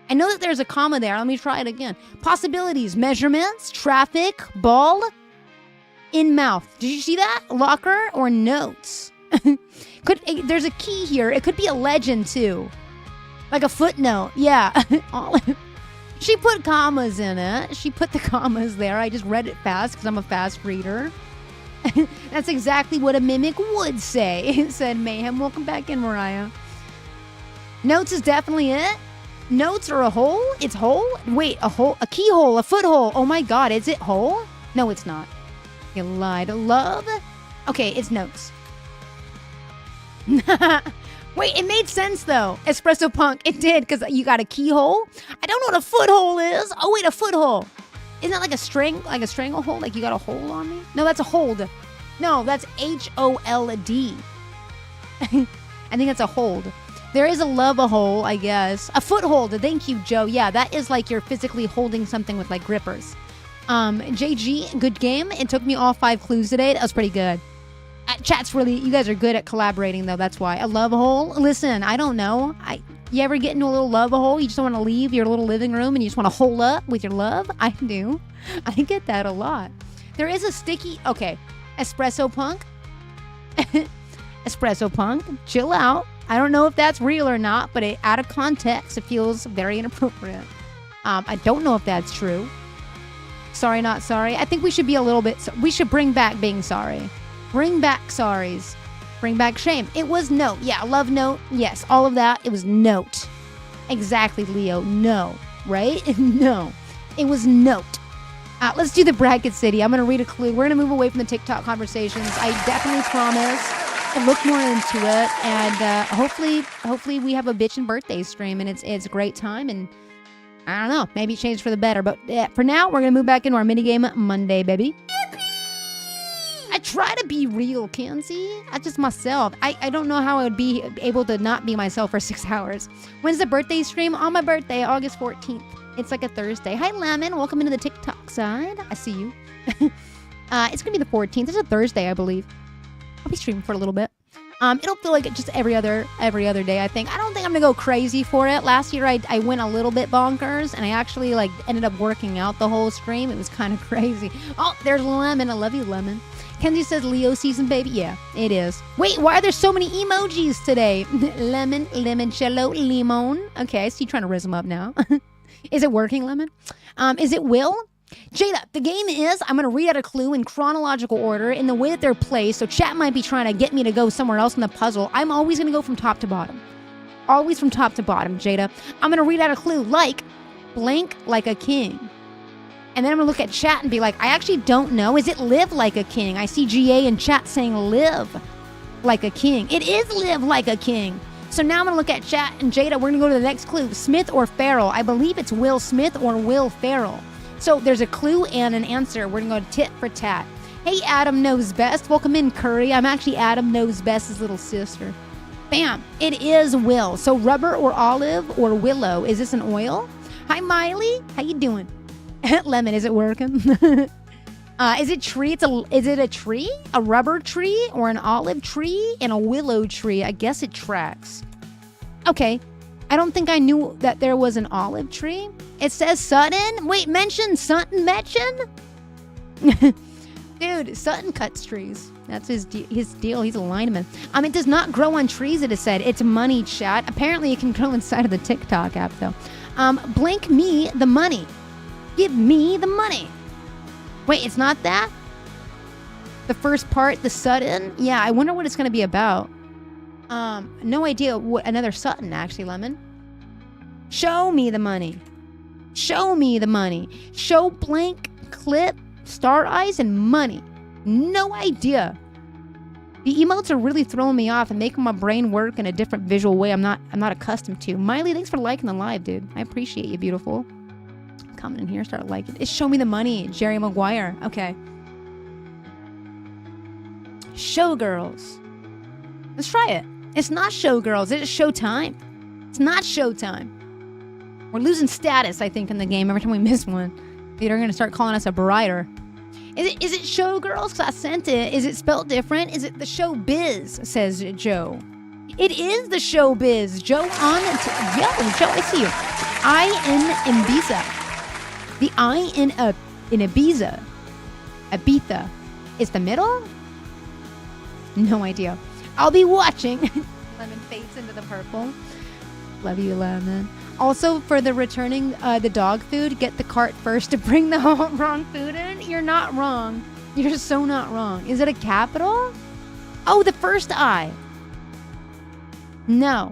I know that there's a comma there. Let me try it again. Possibilities, measurements, traffic, ball, in mouth. Did you see that? Locker or notes? There's a key here. It could be a legend too. Like a footnote. Yeah. Olive. She put commas in it. She put the commas there. I just read it fast because I'm a fast reader. That's exactly what a mimic would say, said Mayhem. Welcome back in, Mariah. Notes is definitely it. Notes are a hole? It's hole? Wait, a hole? A keyhole? A foothole? Oh my god, is it hole? No, it's not. You lied. Love? Okay, it's notes. Wait, it made sense though. Espresso Punk. It did, because you got a keyhole. I don't know what a foothole is. Oh wait, a foothole. Isn't that like a string? Like a stranglehold? Like you got a hold on me? No, that's a hold. No, that's HOLD. I think that's a hold. There is a love a hole, I guess. A foothold. Thank you, Joe. Yeah, that is like you're physically holding something with like grippers. JG, good game. It took me all 5 clues today. That was pretty good. Chat's really, you guys are good at collaborating though. That's why. A love hole. Listen, I don't know. You ever get into a little love hole? You just don't want to leave your little living room and you just want to hole up with your love? I do. I get that a lot. There is a sticky, okay. Espresso Punk. Espresso Punk. Chill out. I don't know if that's real or not, but out of context, it feels very inappropriate. I don't know if that's true. Sorry, not sorry. I think we should be a little bit, we should bring back being sorry. Bring back sorries. Bring back shame. It was note. Yeah, love note. Yes, all of that. It was note. Exactly, Leo. No. Right? No. It was note. Let's do the bracket city. I'm going to read a clue. We're going to move away from the TikTok conversations. I definitely promise. And look more into it, and hopefully we have a bitchin' birthday stream, and it's a great time, and I don't know, maybe change for the better, but for now we're gonna move back into our minigame Monday, baby. Yippee! I try to be real, Kenzie. I just myself. I don't know how I would be able to not be myself for 6 hours. When's the birthday stream? On my birthday, August 14th. It's like a Thursday. Hi, Lemon. Welcome into the TikTok side. I see you. It's gonna be the 14th. It's a Thursday, I believe. I'll be streaming for a little bit. It'll feel like just every other day, I think. I don't think I'm gonna go crazy for it. Last year I went a little bit bonkers and I actually like ended up working out the whole stream. It was kind of crazy. Oh, there's Lemon. I love you, Lemon. Kenzie says Leo season, baby. Yeah, it is. Wait, why are there so many emojis today? Lemon, limoncello, limon. Okay, I see you trying to rizz them up now. Is it working, Lemon? Is it Will? Jada, the game is, I'm going to read out a clue in chronological order in the way that they're placed, so chat might be trying to get me to go somewhere else in the puzzle. I'm always going to go from top to bottom. Always from top to bottom, Jada. I'm going to read out a clue like, blank like a king. And then I'm going to look at chat and be like, I actually don't know. Is it live like a king? I see GA in chat saying live like a king. It is live like a king. So now I'm going to look at chat and Jada, we're going to go to the next clue. Smith or Farrell? I believe it's Will Smith or Will Ferrell. So there's a clue and an answer. We're going to go tit for tat. Hey, Adam Knows Best. Welcome in, Curry. I'm actually Adam Knows Best's little sister. Bam. It is Will. So rubber or olive or willow. Is this an oil? Hi, Miley. How you doing? Lemon, is it working? Is it tree? Is it a tree? A rubber tree or an olive tree and a willow tree? I guess it tracks. Okay. I don't think I knew that there was an olive tree. It says Sutton. Wait, mention Sutton Metchin? Dude, Sutton cuts trees. That's his deal. He's a lineman. It does not grow on trees, it is said. It's money, chat. Apparently, it can grow inside of the TikTok app, though. Blink me the money. Give me the money. Wait, it's not that? The first part, the Sutton? Yeah, I wonder what it's going to be about. No idea what another Sutton, actually, Lemon. Show me the money. Show me the money. Show blank, clip, star eyes, and money. No idea. The emotes are really throwing me off and making my brain work in a different visual way I'm not accustomed to. Miley, thanks for liking the live, dude. I appreciate you, beautiful. Come in here, start liking. It's Show Me the Money, Jerry Maguire. Okay. Showgirls. Let's try it. It's not Showgirls. It's Showtime. It's not Showtime. We're losing status, I think, in the game every time we miss one. They're going to start calling us a brighter. Is it Showgirls? Because I sent it. Is it spelled different? Is it the Showbiz, says Joe. It is the Showbiz. Joe on... Yo, Joe, I see you. I in Ibiza. The I in Ibiza. Ibiza. Is the middle? No idea. I'll be watching. Lemon fades into the purple. Love you, Lemon. Also, for the returning the dog food, get the cart first to bring the wrong food in. You're not wrong. You're so not wrong. Is it a capital? Oh, the first I. No.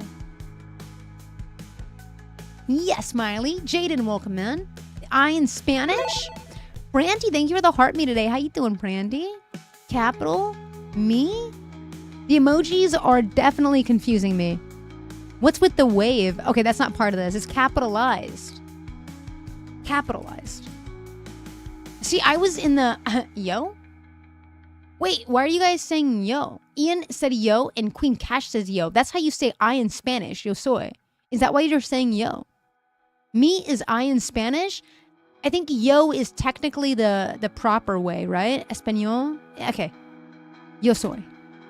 Yes, Miley. Jaden, welcome in. I in Spanish. Brandy, thank you for the heart me today. How you doing, Brandy? Capital? Me? The emojis are definitely confusing me. What's with the wave? Okay, that's not part of this. It's capitalized. Capitalized. See, I was in the... yo? Wait, why are you guys saying yo? Ian said yo and Queen Cash says yo. That's how you say I in Spanish, yo soy. Is that why you're saying yo? Me is I in Spanish? I think yo is technically the proper way, right? Espanol? Okay. Yo soy.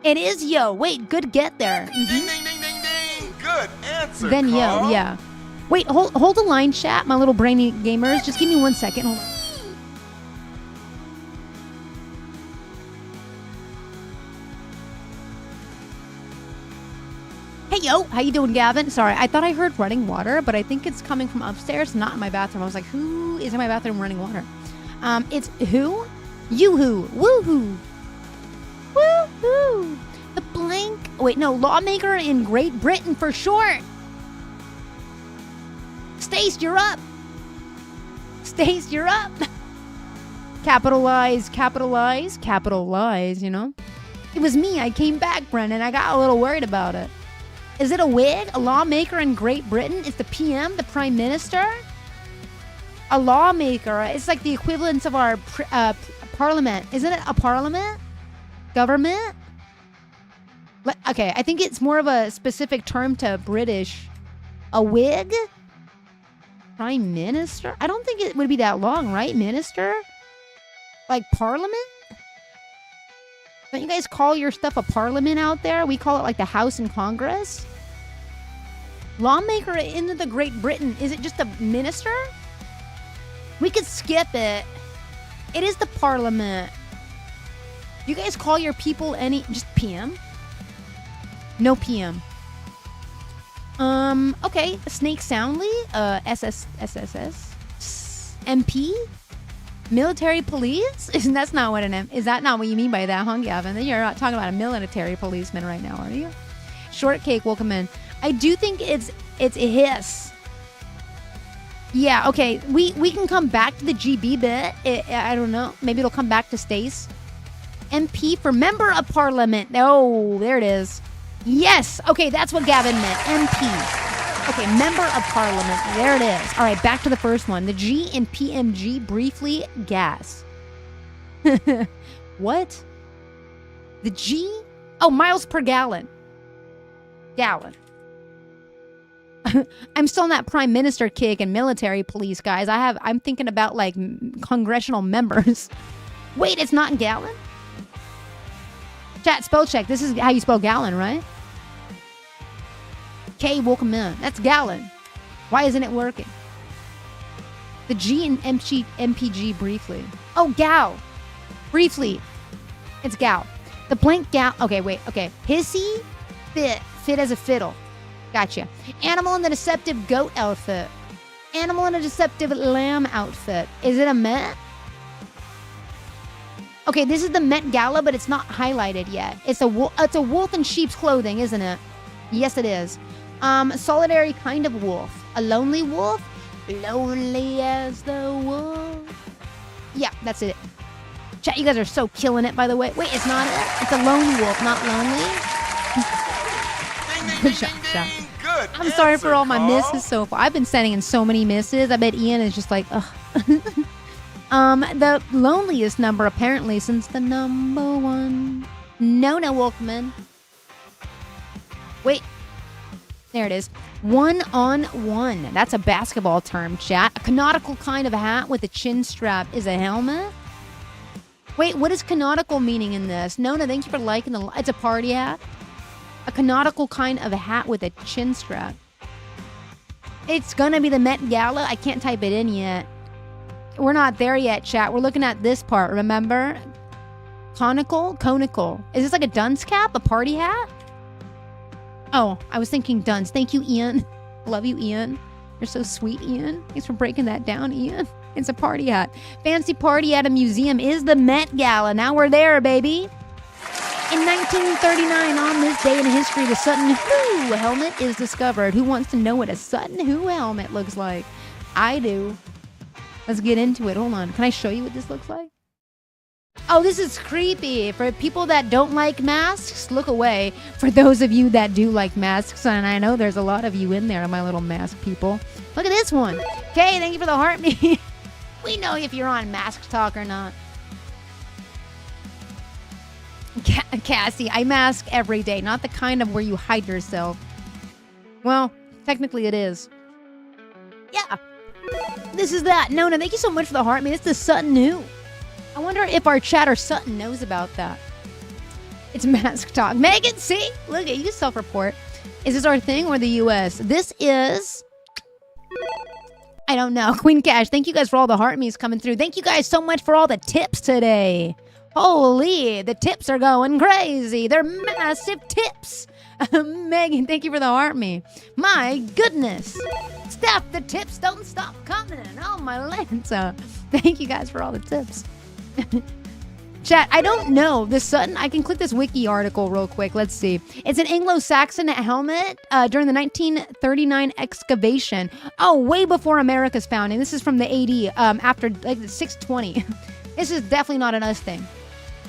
It is yo. Wait, good get there. Ding, ding, ding, ding, ding. Good answer, Then yo, Carl. yeah. Wait, hold the line, chat, my little brainy gamers. Just give me 1 second. Hold on. Hey, yo. How you doing, Gavin? Sorry, I thought I heard running water, but I think it's coming from upstairs, not in my bathroom. I was like, who is in my bathroom running water? It's who? You-hoo. Woo-hoo. Woo-hoo. The blank... Wait, no. Lawmaker in Great Britain for short. Stace, you're up. Stace, you're up. Capitalize, capitalize, capitalize, you know? It was me. I came back, Brennan. I got a little worried about it. Is it a wig? A lawmaker in Great Britain? Is the PM the Prime Minister? A lawmaker. It's like the equivalent of our parliament. Isn't it a parliament? Government? Okay, I think it's more of a specific term to British. A wig? Prime Minister? I don't think it would be that long, right? Minister? Like Parliament? Don't you guys call your stuff a Parliament out there? We call it like the House and Congress. Lawmaker in the Great Britain. Is it just a minister? We could skip it. It is the Parliament. You guys call your people any... Just PM? No PM. Okay. Snake Soundly, SSS, MP, military police. That's not what is that not what you mean by that, huh, Gavin? You're not talking about a military policeman right now, are you? Shortcake, welcome in. I do think it's a hiss. Yeah. Okay. We can come back to the GB bit. I don't know. Maybe it'll come back to Stace. MP for Member of Parliament. Oh, there it is. Yes. Okay, that's what Gavin meant. MP. Okay, Member of Parliament. There it is. All right, back to the first one. The G in PMG, briefly, gas. What? The G? Oh, miles per gallon. Gallon. I'm still on that prime minister kick and military police, guys. I'm thinking about, like, congressional members. Wait, it's not in gallon? Chat, spell check. This is how you spell gallon, right? K, welcome in. That's gallon. Why isn't it working? The G in MPG briefly. Oh, gal. Briefly. It's gal. The blank gal. Okay, wait. Okay. Hissy, fit. Fit as a fiddle. Gotcha. Animal in the deceptive goat outfit. Animal in a deceptive lamb outfit. Is it a Met? Okay, this is the Met Gala, but it's not highlighted yet. It's a wolf in sheep's clothing, isn't it? Yes, it is. Solitary kind of wolf. A lonely wolf? Lonely as the wolf. Yeah, that's it. Chat, you guys are so killing it, by the way. Wait, it's not it? It's a lone wolf, not lonely. Ding, ding, ding, ding, ding. Good I'm sorry answer, for all my Carl. misses so far. I've been sending in so many misses. I bet Ian is just like, ugh. The loneliest number apparently since the number one. No, Wolfman. Wait. There it is. 1-on-1. That's a basketball term, chat. A canonical kind of hat with a chin strap is a helmet. Wait, what is canonical meaning in this? Nona, thank you for liking the... It's a party hat. A canonical kind of a hat with a chin strap. It's gonna be the Met Gala. I can't type it in yet. We're not there yet, chat. We're looking at this part, remember? Conical. Is this like a dunce cap? A party hat? Oh, I was thinking dunce. Thank you, Ian. Love you, Ian. You're so sweet, Ian. Thanks for breaking that down, Ian. It's a party hat. Fancy party at a museum is the Met Gala. Now we're there, baby. In 1939, on this day in history, the Sutton Hoo helmet is discovered. Who wants to know what a Sutton Hoo helmet looks like? I do. Let's get into it. Hold on. Can I show you what this looks like? Oh, this is creepy. For people that don't like masks, look away. For those of you that do like masks, and I know there's a lot of you in there, my little mask people. Look at this one. Okay, thank you for the heartbeat. We know if you're on Mask Talk or not. Cassie, I mask every day, not the kind of where you hide yourself. Well, technically it is. Yeah. This is that. Nona, thank you so much for the heart. I mean, it's the Sutton New. I wonder if our chatter Sutton knows about that. It's mask talk. Megan, see? Look at you, self-report. Is this our thing or the US? This is... I don't know. Queen Cash, thank you guys for all the heart me's coming through. Thank you guys so much for all the tips today. Holy, the tips are going crazy. They're massive tips. Megan, thank you for the heart me. My goodness. Steph, the tips don't stop coming. Oh, my Lanza. Thank you guys for all the tips. Chat, I don't know. This Sutton, I can click this wiki article real quick. Let's see. It's an Anglo-Saxon helmet during the 1939 excavation. Oh, way before America's founding. This is from the AD, after like 620. This is definitely not an us thing.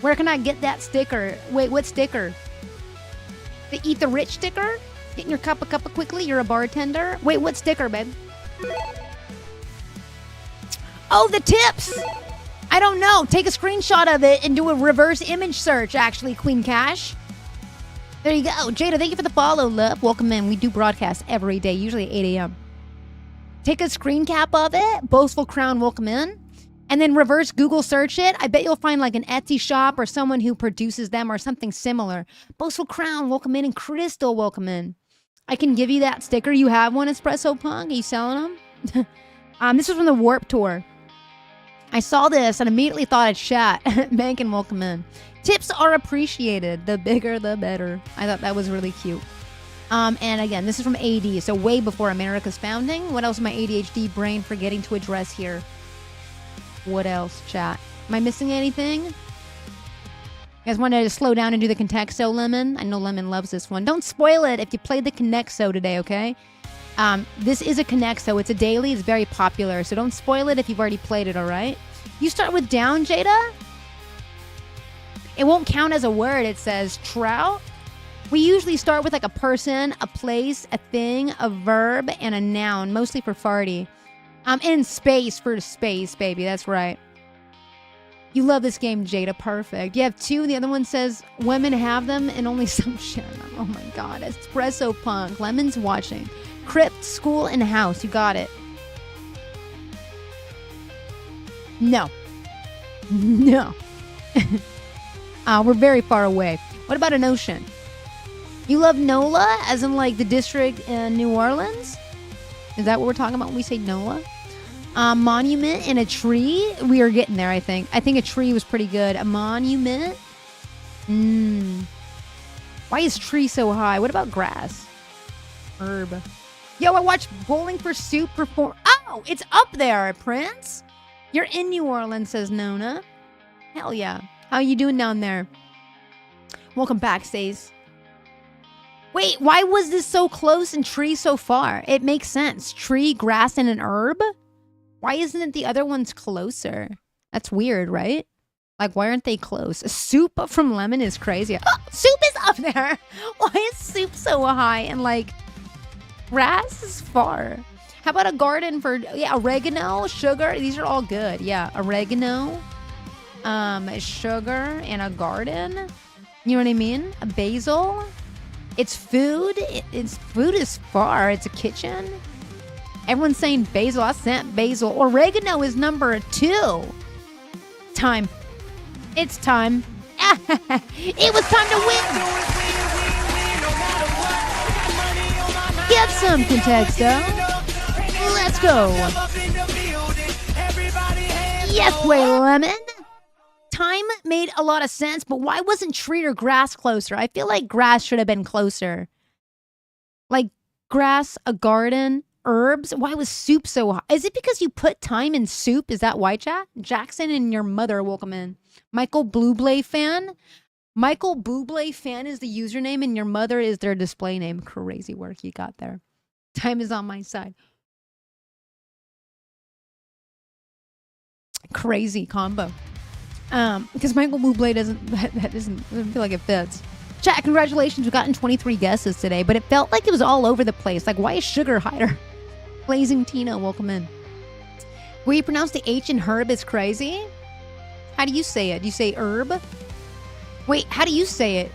Where can I get that sticker? Wait, what sticker? The Eat the Rich sticker? Getting your cuppa quickly? You're a bartender? Wait, what sticker, babe? Oh, the tips! I don't know. Take a screenshot of it and do a reverse image search, actually, Queen Cash. There you go. Jada, thank you for the follow, love. Welcome in. We do broadcast every day, usually at 8 a.m. Take a screen cap of it. Boastful Crown, welcome in. And then reverse Google search it. I bet you'll find like an Etsy shop or someone who produces them or something similar. Boastful Crown, welcome in. And Crystal, welcome in. I can give you that sticker. You have one, Espresso Punk? Are you selling them? This was from the Warp Tour. I saw this and immediately thought I'd chat. Megan, welcome in. Tips are appreciated. The bigger, the better. I thought that was really cute. And again, this is from AD, so way before America's founding. What else is my ADHD brain forgetting to address here? What else, chat? Am I missing anything? You guys wanted to slow down and do the Contexto, Lemon? I know Lemon loves this one. Don't spoil it if you played the Contexto today, okay? This is a Contexto. It's a daily. It's very popular. So don't spoil it if you've already played it, all right? You start with down, Jada? It won't count as a word. It says trout. We usually start with like a person, a place, a thing, a verb, and a noun, mostly for farty. And space for space, baby. That's right. You love this game, Jada. Perfect. You have two. The other one says women have them and only some share them. Oh my God. Espresso Punk. Lemon's watching. Crypt, school, and house. You got it. No. No. We're very far away. What about an ocean? You love NOLA, as in like the district in New Orleans? Is that what we're talking about when we say NOLA? Monument and a tree. We are getting there, I think. I think a tree was pretty good. A monument. Why is tree so high? What about grass? Herb. Yo, I watched Bowling for Soup perform. Oh, it's up there, Prince. You're in New Orleans, says Nona. Hell yeah. How you doing down there? Welcome back, Stace. Wait, why was this so close and tree so far? It makes sense. Tree, grass, and an herb? Why isn't it the other ones closer? That's weird, right? Like, why aren't they close? Soup from Lemon is crazy. Oh, soup is up there. Why is soup so high and like grass is far? How about a garden for, yeah, oregano, sugar? These are all good. Yeah, oregano, sugar, and a garden. You know what I mean? A basil. It's food. It's food is far. It's a kitchen. Everyone's saying basil. I sent basil. Oregano is number 2. Time. It's time. It was time to win. Get some Contexto. Let's go. Yes, way, Lemon. Time made a lot of sense, but why wasn't tree or grass closer? I feel like grass should have been closer. Like grass, a garden, herbs. Why was soup so high? Is it because you put time in soup? Is that why, chat? Jackson and your mother, welcome in. Michael Bublé fan. Michael Bublé fan is the username and your mother is their display name. Crazy work you got there. Time is on my side. Crazy combo. Because Michael Bublé doesn't feel like it fits. Chat, congratulations. We've gotten 23 guesses today, but it felt like it was all over the place. Like, why is sugar higher? Blazing Tina, welcome in. Where you pronounce the H in herb is crazy. How do you say it? Do you say herb? Wait, how do you say it?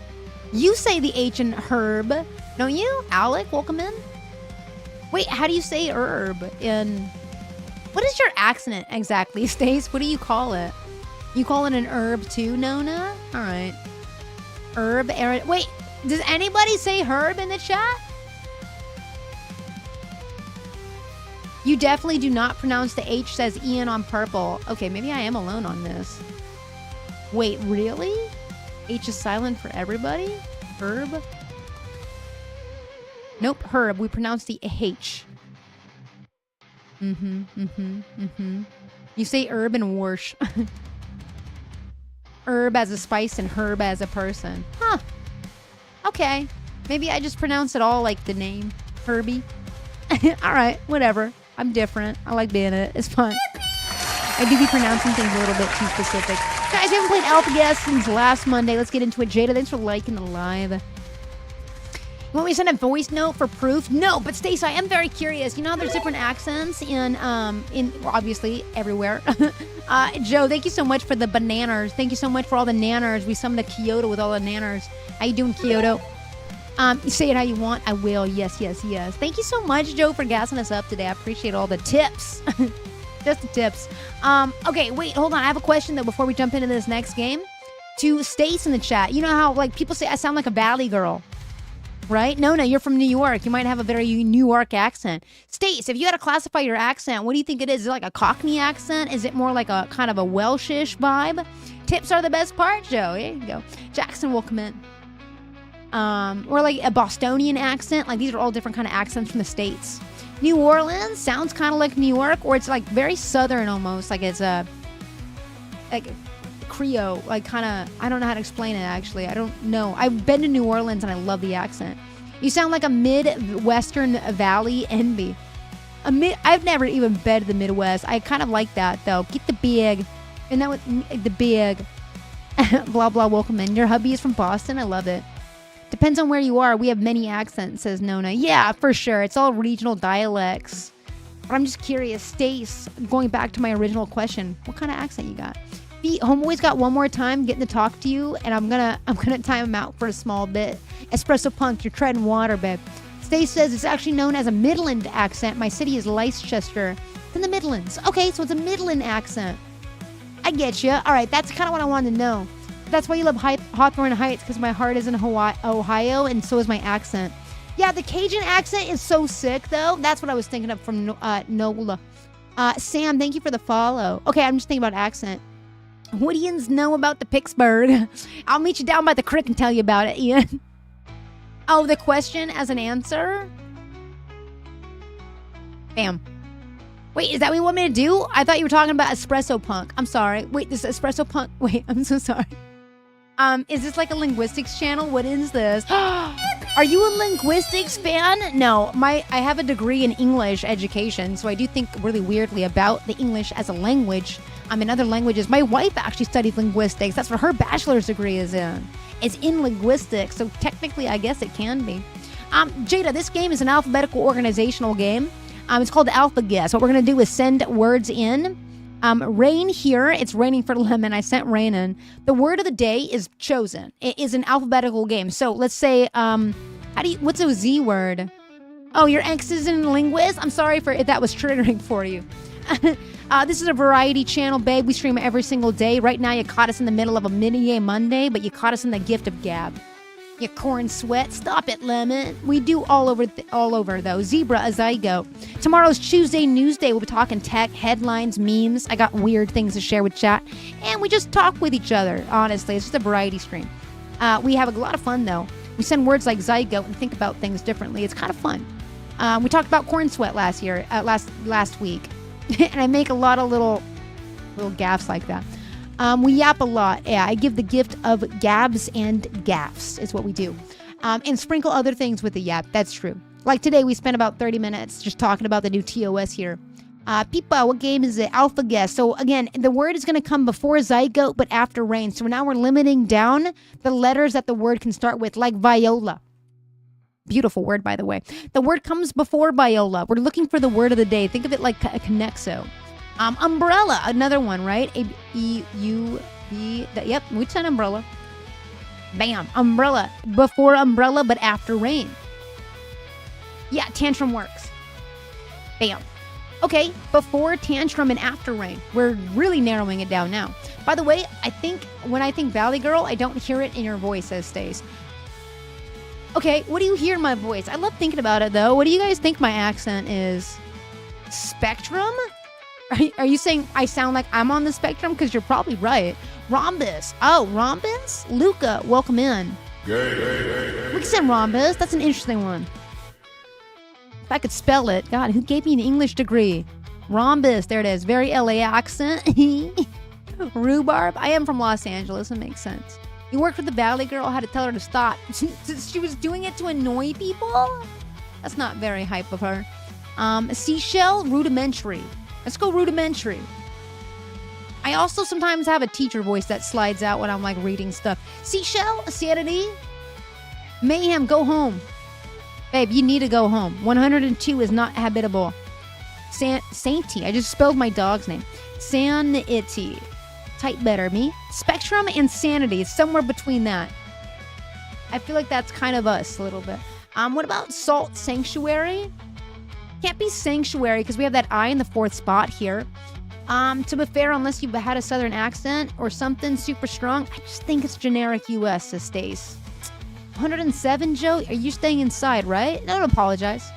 You say the H in herb, don't you? Alec, welcome in. Wait, how do you say herb in... What is your accent exactly, Stace? What do you call it? You call it an herb too, Nona? All right. Herb, Aaron. Wait, does anybody say herb in the chat? You definitely do not pronounce the H, says Ian on purple. Okay, maybe I am alone on this. Wait, really? H is silent for everybody? Herb? Nope, herb. We pronounce the H. You say herb and warsh. Herb as a spice and herb as a person. Huh. Okay. Maybe I just pronounce it all like the name. Herbie. Alright, whatever. I'm different. I like being it. It's fun. I do be pronouncing things a little bit too specific. Guys, we haven't played Alpha Guess since last Monday. Let's get into it. Jada, thanks for liking the live. You want me to send a voice note for proof? No, but Stacey, I am very curious. You know how there's different accents in obviously everywhere. Joe, thank you so much for the bananas. Thank you so much for all the nanners. We summoned a Kyoto with all the nanners. How you doing, Kyoto? You say it how you want. I will. Yes, yes, yes. Thank you so much, Joe, for gassing us up today. I appreciate all the tips. Just the tips. Okay, wait, hold on. I have a question, though, before we jump into this next game. To Stace in the chat. You know how, like, people say I sound like a Valley girl, right? No, you're from New York. You might have a very New York accent. Stace, if you had to classify your accent, what do you think it is? Is it like a Cockney accent? Is it more like a kind of a Welshish vibe? Tips are the best part, Joe. Here you go. Jackson will come in. Or like a Bostonian accent. Like, these are all different kind of accents from the States. New Orleans sounds kind of like New York, or it's like very southern almost. Like it's a like Creole, like kind of. I don't know how to explain it actually. I don't know. I've been to New Orleans and I love the accent. You sound like a Midwestern Valley envy. I've never even been to the Midwest. I kind of like that though. Get the big, and that with the big. Blah blah. Welcome in. Your hubby is from Boston. I love it. Depends on where you are. We have many accents, says Nona. Yeah, for sure. It's all regional dialects. But I'm just curious, Stace, going back to my original question, what kind of accent you got? Homeboy's got one more time getting to talk to you, and I'm gonna time him out for a small bit. Espresso Punk, you're treading water, babe. Stace says it's actually known as a Midland accent. My city is Leicester. It's in the Midlands. Okay, so it's a Midland accent. I get you. All right, that's kind of what I wanted to know. That's why you love Hawthorne Heights, because my heart is in Ohio, and so is my accent. Yeah, the Cajun accent is so sick, though. That's what I was thinking of from Nola. Sam, thank you for the follow. Okay, I'm just thinking about accent. What do you know about the Pittsburgh? I'll meet you down by the creek and tell you about it, Ian. Oh, the question as an answer? Bam. Wait, is that what you want me to do? I thought you were talking about Espresso Punk. I'm sorry. Wait, this Espresso Punk. Wait, I'm so sorry. Is this like a linguistics channel? What is this? Are you a linguistics fan? No, I have a degree in English education, so I do think really weirdly about the English as a language. In other languages. My wife actually studied linguistics. That's what her bachelor's degree is in. It's in linguistics, so technically I guess it can be. Jada, this game is an alphabetical organizational game. It's called Alpha Guess. What we're going to do is send words in. Rain here. It's raining for lemon. I sent rain in. The word of the day is chosen. It is an alphabetical game. So let's say, what's a Z word? Oh, your ex is in linguist? I'm sorry if that was triggering for you. This is a variety channel, babe. We stream every single day. Right now, you caught us in the middle of a mini Monday, but you caught us in the gift of gab. You corn sweat. Stop it, Lemon. We do all over, though. Zebra, as I go. Tomorrow's Tuesday News Day. We'll be talking tech, headlines, memes. I got weird things to share with chat. And we just talk with each other, honestly. It's just a variety stream. We have a lot of fun, though. We send words like zygote and think about things differently. It's kind of fun. We talked about corn sweat last week. And I make a lot of little gaffes like that. We yap a lot. Yeah, I give the gift of gabs and gaffes is what we do. And sprinkle other things with the yap. That's true. Like today, we spent about 30 minutes just talking about the new TOS here. Pipa, what game is it? Alpha Guess. So again, the word is going to come before zygote, but after rain. So now we're limiting down the letters that the word can start with, like viola. Beautiful word, by the way. The word comes before viola. We're looking for the word of the day. Think of it like a connexo. Umbrella, another one, right? A-E-U-B. Yep, we said umbrella. Bam. Umbrella. Before umbrella, but after rain. Yeah, tantrum works. Bam. Okay, before tantrum and after rain. We're really narrowing it down now. By the way, I think when I think Valley Girl, I don't hear it in your voice, says Stace. Okay, what do you hear in my voice? I love thinking about it, though. What do you guys think my accent is? Spectrum? Are you saying I sound like I'm on the spectrum? Because you're probably right. Rhombus. Oh, Rhombus? Luca, welcome in. We can send Rhombus. That's an interesting one. If I could spell it. God, who gave me an English degree? Rhombus. There it is. Very LA accent. Rhubarb. I am from Los Angeles. It makes sense. You worked with the Valley Girl. Had to tell her to stop. She was doing it to annoy people? That's not very hype of her. Seashell. Rudimentary. Let's go rudimentary. I also sometimes have a teacher voice that slides out when I'm like reading stuff. Seashell, Sanity, Mayhem, go home. Babe, you need to go home. 102 is not habitable. Sainty, I just spelled my dog's name. Sanity. Type better, me. Spectrum and Sanity is somewhere between that. I feel like that's kind of us a little bit. What about Salt Sanctuary? Can't be Sanctuary because we have that I in the 4th spot here. To be fair, unless you've had a southern accent or something super strong, I just think it's generic US, says Stace. 107, Joe? Are you staying inside, right? Don't apologize.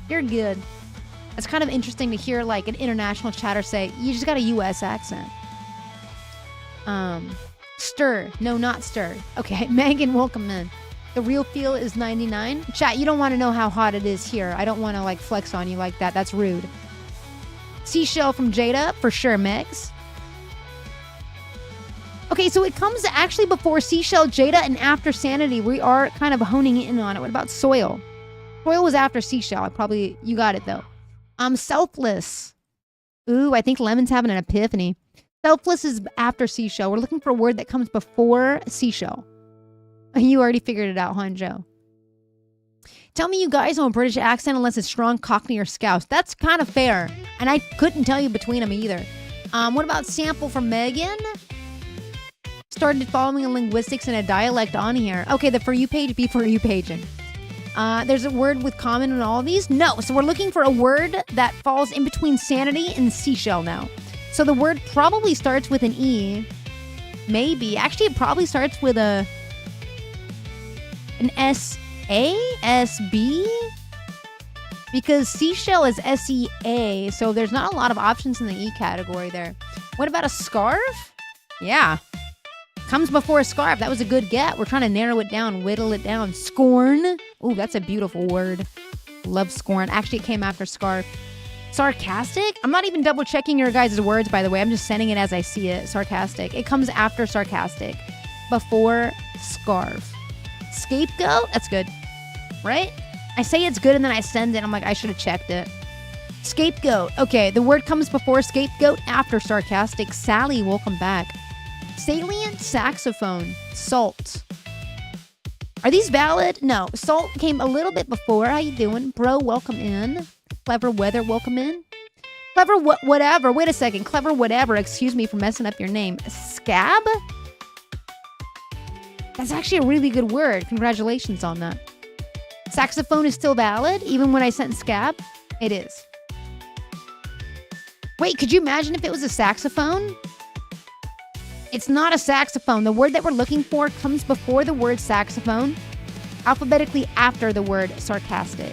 You're good. It's kind of interesting to hear like an international chatter say, you just got a US accent. Stir. No, not stir. Okay, Megan, welcome in. The real feel is 99. Chat, you don't want to know how hot it is here. I don't want to like flex on you like that. That's rude. Seashell from Jada, for sure, Megs. Okay, so it comes actually before Seashell, Jada, and after Sanity. We are kind of honing in on it. What about Soil? Soil was after Seashell. You got it, though. Selfless. Ooh, I think Lemon's having an epiphany. Selfless is after Seashell. We're looking for a word that comes before Seashell. You already figured it out, huh, Joe? Tell me you guys know a British accent unless it's strong Cockney or Scouse. That's kind of fair. And I couldn't tell you between them either. What about sample from Megan? Started following a linguistics and a dialect on here. Okay, the For You page, be For You paging. There's a word with common in all of these? No. So we're looking for a word that falls in between Sanity and Seashell now. So the word probably starts with an E. Maybe. Actually, it probably starts with an S-A? S-B? Because Seashell is S-E-A, so there's not a lot of options in the E category there. What about a scarf? Yeah. Comes before a scarf. That was a good get. We're trying to narrow it down, whittle it down. Scorn. Ooh, that's a beautiful word. Love scorn. Actually, it came after scarf. Sarcastic? I'm not even double checking your guys' words, by the way. I'm just sending it as I see it. Sarcastic. It comes after sarcastic. Before scarf. Scapegoat? That's good. Right? I say it's good and then I send it. I'm like, I should have checked it. Scapegoat. Okay, the word comes before scapegoat, after sarcastic. Sally, welcome back. Salient saxophone. Salt. Are these valid? No. Salt came a little bit before. How you doing? Bro, welcome in. Clever weather, welcome in. Clever whatever. Wait a second. Clever whatever. Excuse me for messing up your name. Scab? That's actually a really good word. Congratulations on that. Saxophone is still valid, even when I sent scab? It is. Wait, could you imagine if it was a saxophone? It's not a saxophone. The word that we're looking for comes before the word saxophone, alphabetically after the word sarcastic.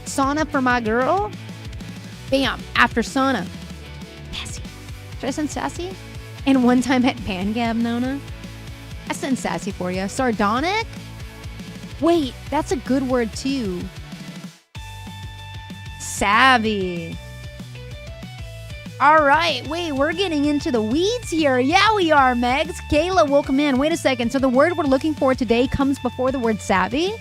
Sauna for my girl? Bam, after sauna. Sassy. Should I send sassy? And one time at Pangab, Nona? I sent sassy for you. Sardonic? Wait, that's a good word too. Savvy. All right, wait, we're getting into the weeds here. Yeah, we are, Megs. Kayla, welcome in. Wait a second. So the word we're looking for today comes before the word savvy.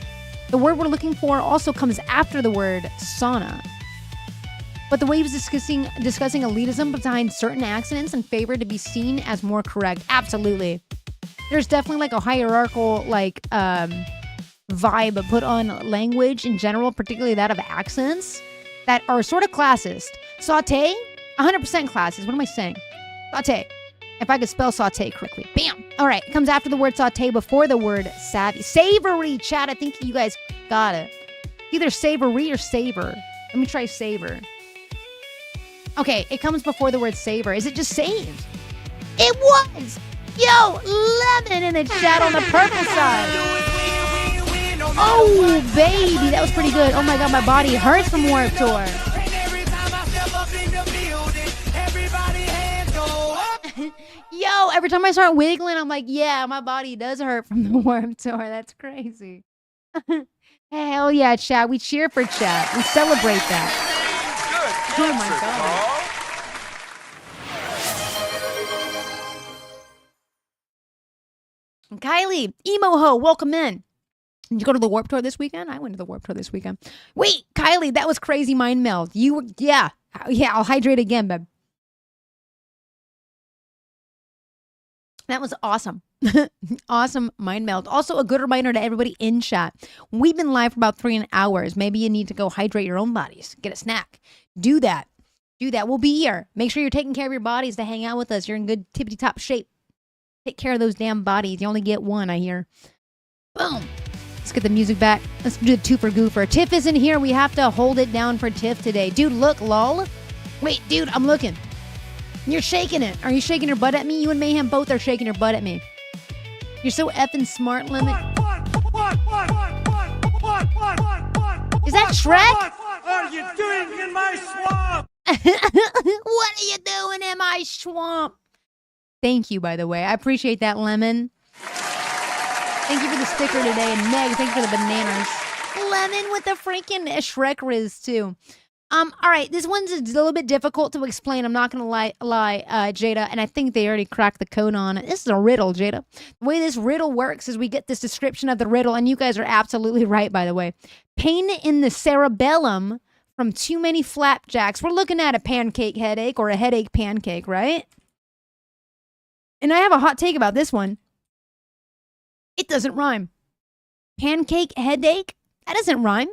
The word we're looking for also comes after the word sauna. But the way he was discussing elitism behind certain accents and favored to be seen as more correct. Absolutely. There's definitely like a hierarchical vibe put on language in general, particularly that of accents, that are sort of classist. Saute, 100% classist. What am I saying? Saute. If I could spell saute correctly. Bam. All right, it comes after the word saute, before the word savvy. Savory, chat. I think you guys got it. Either savory or savor. Let me try savor. Okay, it comes before the word savor. Is it just saved? It was! Yo, lemon in the chat on the purple side. Oh, baby, that was pretty good. Oh my god, my body hurts from Warped Tour. Yo, every time I start wiggling, I'm like, yeah, my body does hurt from the Warped Tour. That's crazy. Hell yeah, chat. We cheer for chat. We celebrate that. Good Oh my answer, God. Carl. Kylie, emo ho, welcome in. Did you go to the Warped Tour this weekend? I went to the Warped Tour this weekend. Wait, Kylie, that was crazy mind meld. You were, yeah, I'll hydrate again, babe. That was awesome. Awesome mind meld. Also, a good reminder to everybody in chat. We've been live for about 3 hours. Maybe you need to go hydrate your own bodies. Get a snack. Do that. Do that. We'll be here. Make sure you're taking care of your bodies to hang out with us. You're in good tippity-top shape. Take care of those damn bodies. You only get one, I hear. Boom. Let's get the music back. Let's do the two for goofer. Tiff isn't here. We have to hold it down for Tiff today. Dude, look, lol. Wait, dude, I'm looking. You're shaking it. Are you shaking your butt at me? You and Mayhem both are shaking your butt at me. You're so effing smart, Lemon. Is that Shrek? What are you doing in my swamp? What are you doing in my swamp? Thank you, by the way. I appreciate that, Lemon. Thank you for the sticker today. And Meg, thank you for the bananas. Lemon with the freaking Shrek Riz, too. All right, this one's a little bit difficult to explain. I'm not going to lie, Jada, and I think they already cracked the code on it. This is a riddle, Jada. The way this riddle works is we get this description of the riddle, and you guys are absolutely right, by the way. Pain in the cerebellum from too many flapjacks. We're looking at a pancake headache or a headache pancake, right? And I have a hot take about this one. It doesn't rhyme. Pancake headache? That doesn't rhyme.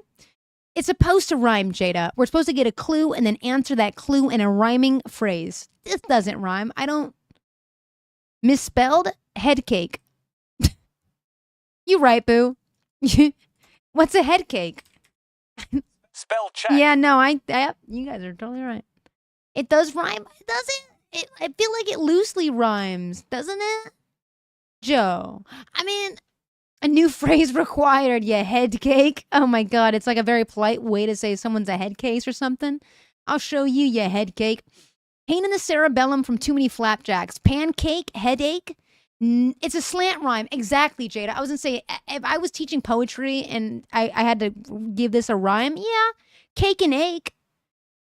It's supposed to rhyme, Jada. We're supposed to get a clue and then answer that clue in a rhyming phrase. This doesn't rhyme. I don't... Misspelled? Head cake. You right, boo. What's a head cake? Spell check. Yeah, no, you guys are totally right. It does rhyme, does it? I feel like it loosely rhymes, doesn't it? Joe. I mean... A new phrase required, you head cake. Oh my god, it's like a very polite way to say someone's a head case or something. I'll show you, you head cake. Pain in the cerebellum from too many flapjacks. Pancake, headache. It's a slant rhyme. Exactly, Jada. I was gonna say, if I was teaching poetry and I had to give this a rhyme, yeah, cake and ache.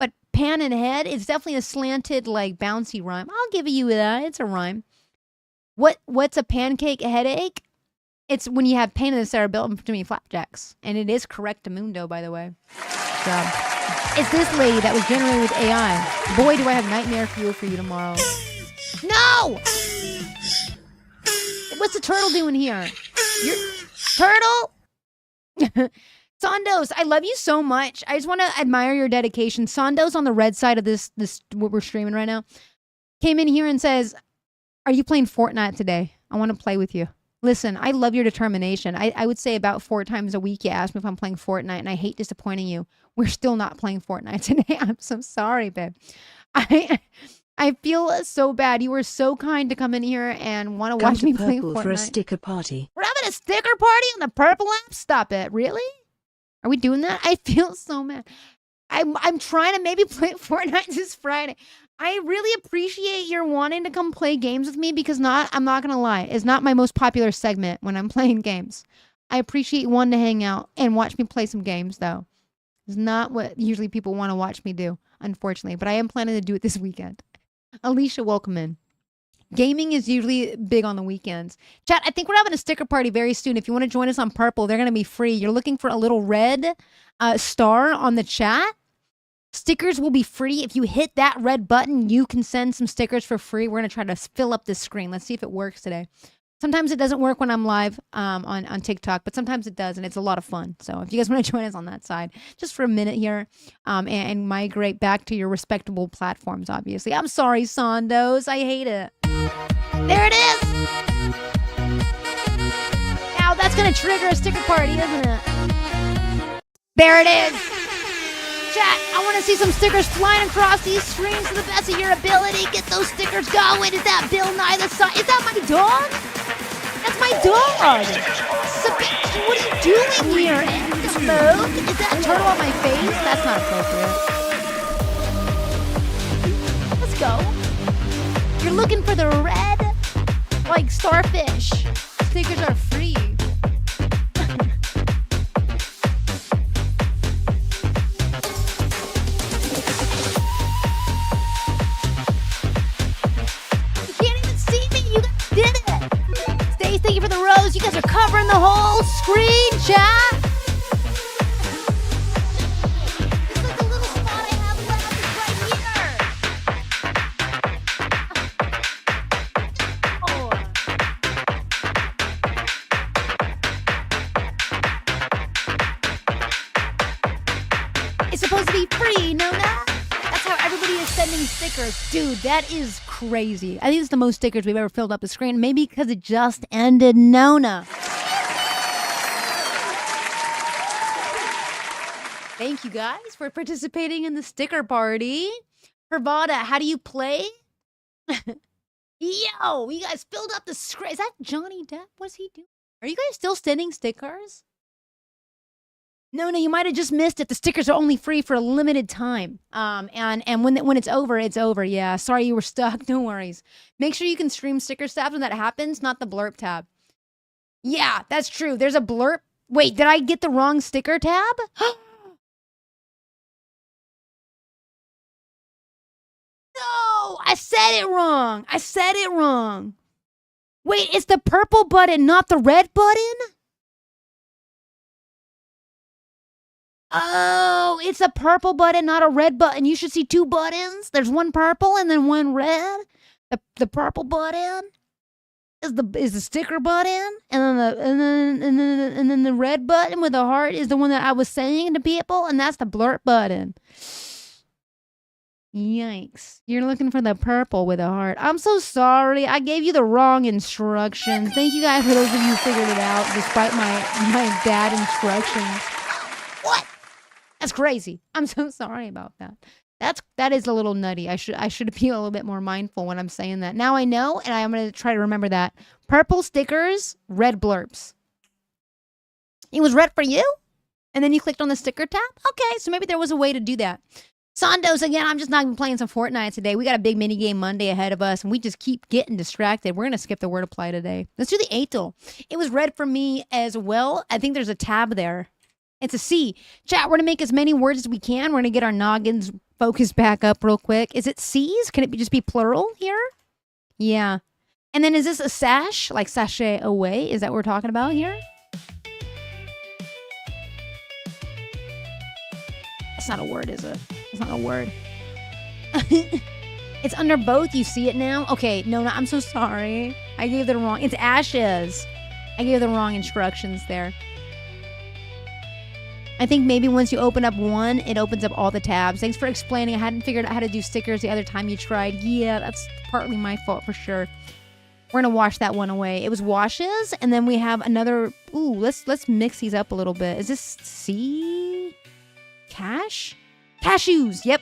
But pan and head, it's definitely a slanted, like, bouncy rhyme. I'll give you that. It's a rhyme. What's a pancake headache? It's when you have pain in the cerebellum from too many flapjacks. And it is correctamundo, by the way. So, it's this lady that was generated with AI. Boy, do I have nightmare fuel for you tomorrow. No! What's the turtle doing here? Turtle? Sandos, I love you so much. I just want to admire your dedication. Sandos on the red side of this what we're streaming right now came in here and says, are you playing Fortnite today? I want to play with you. Listen, I love your determination. I would say about 4 times a week you ask me if I'm playing Fortnite, and I hate disappointing you. We're still not playing Fortnite today. I'm so sorry, babe. I feel so bad. You were so kind to come in here and want to watch me play Fortnite. For a sticker party. We're having a sticker party on the Purple app? Stop it. Really? Are we doing that? I feel so mad. I'm trying to maybe play Fortnite this Friday. I really appreciate your wanting to come play games with me because I'm not going to lie, it's not my most popular segment when I'm playing games. I appreciate you wanting to hang out and watch me play some games, though. It's not what usually people want to watch me do, unfortunately. But I am planning to do it this weekend. Alicia, welcome in. Gaming is usually big on the weekends. Chat, I think we're having a sticker party very soon. If you want to join us on Purple, they're going to be free. You're looking for a little red star on the chat. Stickers will be free. If you hit that red button, you can send some stickers for free. We're going to try to fill up this screen. Let's see if it works today. Sometimes it doesn't work when I'm live on TikTok, but sometimes it does, and it's a lot of fun. So if you guys want to join us on that side, just for a minute here, and migrate back to your respectable platforms, obviously. I'm sorry, Sandos. I hate it. There it is. gonna trigger a sticker party, isn't it? There it is. Chat, I want to see some stickers flying across these screens to the best of your ability. Get those stickers going. Is that Bill Nye the Science? Is that my dog? That's my dog. What are you doing here? Smoke? Is that turtle on my face? That's not appropriate. Let's go. You're looking for the red, like starfish. Stickers are free. Thank you for the rose. You guys are covering the whole screen, chat. It's like the little spot I have left is right here. It's supposed to be free, no? That's how everybody is sending stickers. Dude, that is crazy. I think it's the most stickers we've ever filled up the screen. Maybe because it just ended, Nona. Thank you guys for participating in the sticker party. Hervada, how do you play? Yo, you guys filled up the screen. Is that Johnny Depp? What's he doing? Are you guys still sending stickers? No, you might have just missed it. The stickers are only free for a limited time. And when it's over, it's over. Yeah, sorry you were stuck. No worries. Make sure you can stream sticker tabs when that happens, not the blurb tab. Yeah, that's true. There's a blurb. Wait, did I get the wrong sticker tab? No, I said it wrong. Wait, it's the purple button, not the red button? Oh, it's a purple button, not a red button. You should see two buttons. There's one purple and then one red. The purple button is the sticker button, and then the red button with the heart is the one that I was saying to people, and that's the blurt button. Yikes. You're looking for the purple with a heart. I'm so sorry. I gave you the wrong instructions. Thank you guys for those of you who figured it out despite my bad instructions. What? That's crazy. I'm so sorry about that. That is a little nutty. I should be a little bit more mindful when I'm saying that. Now I know, and I'm going to try to remember that. Purple stickers, red blurbs. It was red for you? And then you clicked on the sticker tab? Okay, so maybe there was a way to do that. Sandos, again, I'm just not even playing some Fortnite today. We got a big minigame Monday ahead of us, and we just keep getting distracted. We're going to skip the word apply today. Let's do the ATL. It was red for me as well. I think there's a tab there. It's a C. Chat, we're going to make as many words as we can. We're going to get our noggins focused back up real quick. Is it C's? Can it just be plural here? Yeah. And then is this a sash? Like sachet away? Is that what we're talking about here? It's not a word, is it? It's not a word. It's under both. You see it now? Okay, no, I'm so sorry. I gave the wrong... It's ashes. I gave the wrong instructions there. I think maybe once you open up one, it opens up all the tabs. Thanks for explaining. I hadn't figured out how to do stickers the other time you tried. Yeah, that's partly my fault for sure. We're going to wash that one away. It was washes, and then we have another... Ooh, let's mix these up a little bit. Is this C? Cash? Cashews, yep.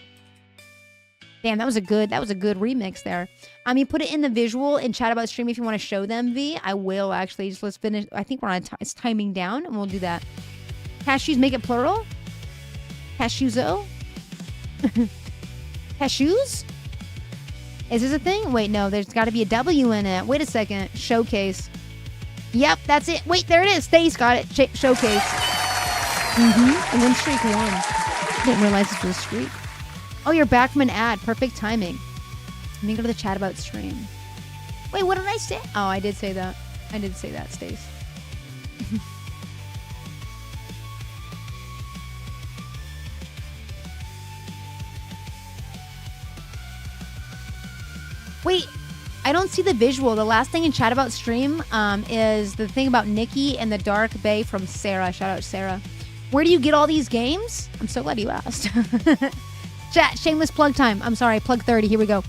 Damn, that was a good remix there. You put it in the visual in chat about stream if you want to show them, V. I will, actually. Just let's finish. I think we're on it's timing down, and we'll do that. Cashews, make it plural. Cashews-o. Cashews? Is this a thing? Wait, no, there's got to be a W in it. Wait a second. Showcase. Yep, that's it. Wait, there it is. Stace got it. Showcase. And then streak one. Didn't realize this was a streak. Oh, you're back from an ad. Perfect timing. Let me go to the chat about stream. Wait, what did I say? Oh, I did say that. I did say that, Stace. Wait, I don't see the visual. The last thing in chat about stream is the thing about Nikki and the Dark Bay from Sarah. Shout out Sarah. Where do you get all these games? I'm so glad you asked. Chat, shameless plug time. I'm sorry, plug 30. Here we go.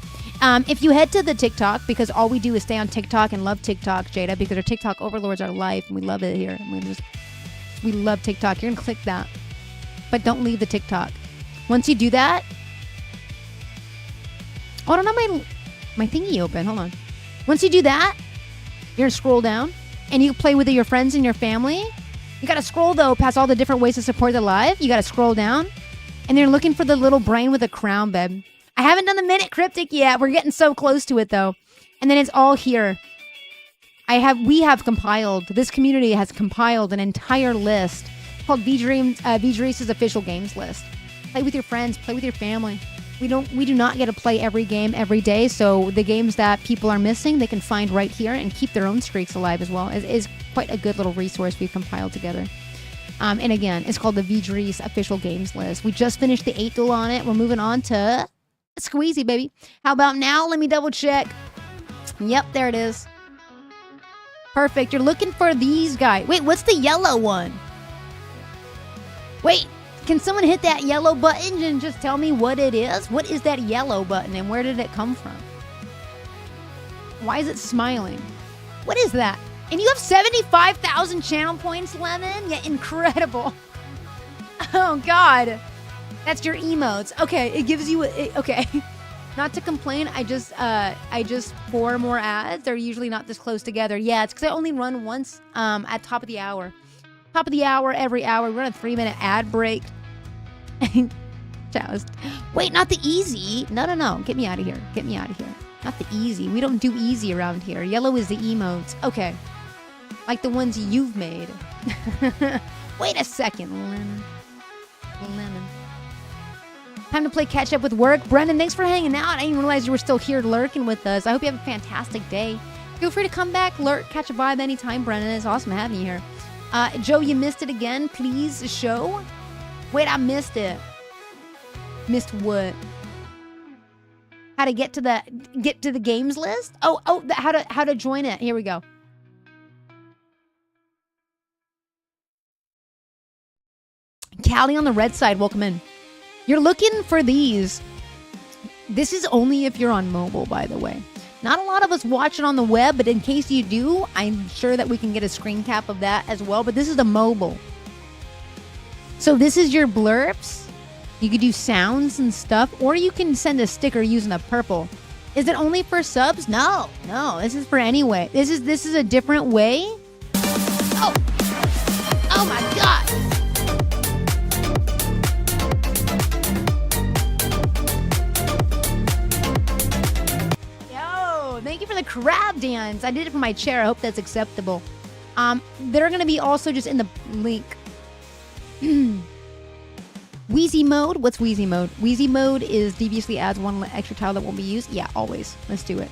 If you head to the TikTok, because all we do is stay on TikTok and love TikTok, Jada, because our TikTok overlords our life and we love it here. We love TikTok. You're going to click that. But don't leave the TikTok. Once you do that, I don't have my thingy open. Hold on. Once you do that, you're going to scroll down and you play with your friends and your family. You got to scroll, though, past all the different ways to support the live. You got to scroll down and they're looking for the little brain with a crown, babe. I haven't done the minute cryptic yet. We're getting so close to it, though. And then it's all here. We have compiled, this community has compiled an entire list called V-Dreams' official games list. Play with your friends, play with your family. We do not get to play every game every day, so the games that people are missing, they can find right here and keep their own streaks alive as well. It is quite a good little resource we've compiled together. And again, it's called the V-Dreams official games list. We just finished the 8 duel on it. We're moving on to Squeezy, baby. How about now? Let me double check. Yep, there it is. Perfect. You're looking for these guys. Wait, what's the yellow one? Wait, can someone hit that yellow button and just tell me what it is? What is that yellow button and where did it come from? Why is it smiling? What is that? And you have 75,000 channel points, Lemon? Yeah, incredible. Oh, God. That's your emotes. Okay, it gives you okay. Not to complain, I just pour more ads. They're usually not this close together. Yeah, it's because I only run once at top of the hour. Top of the hour, every hour. We run a 3-minute ad break. Joust. Wait, not the easy. No. Get me out of here. Get me out of here. Not the easy. We don't do easy around here. Yellow is the emotes. Okay. Like the ones you've made. Wait a second, Lemon. Time to play catch up with work. Brendan, thanks for hanging out. I didn't realize you were still here lurking with us. I hope you have a fantastic day. Feel free to come back, lurk, catch a vibe anytime, Brendan. It's awesome having you here. Joe, you missed it again. Please show. Wait, I missed it. Missed what? How to get to the games list? How to join it. Here we go. Callie on the red side, welcome in. You're looking for these. This is only if you're on mobile, by the way. Not a lot of us watch it on the web, but in case you do, I'm sure that we can get a screen cap of that as well. But this is the mobile. So this is your blurbs. You could do sounds and stuff, or you can send a sticker using the purple. Is it only for subs? No. This is for any way. This is a different way. Oh my God. Thank you for the crab dance. I did it from my chair. I hope that's acceptable. They're going to be also just in the link. Wheezy mode. What's Wheezy mode? Wheezy mode is deviously adds one extra tile that won't be used. Yeah, always. Let's do it.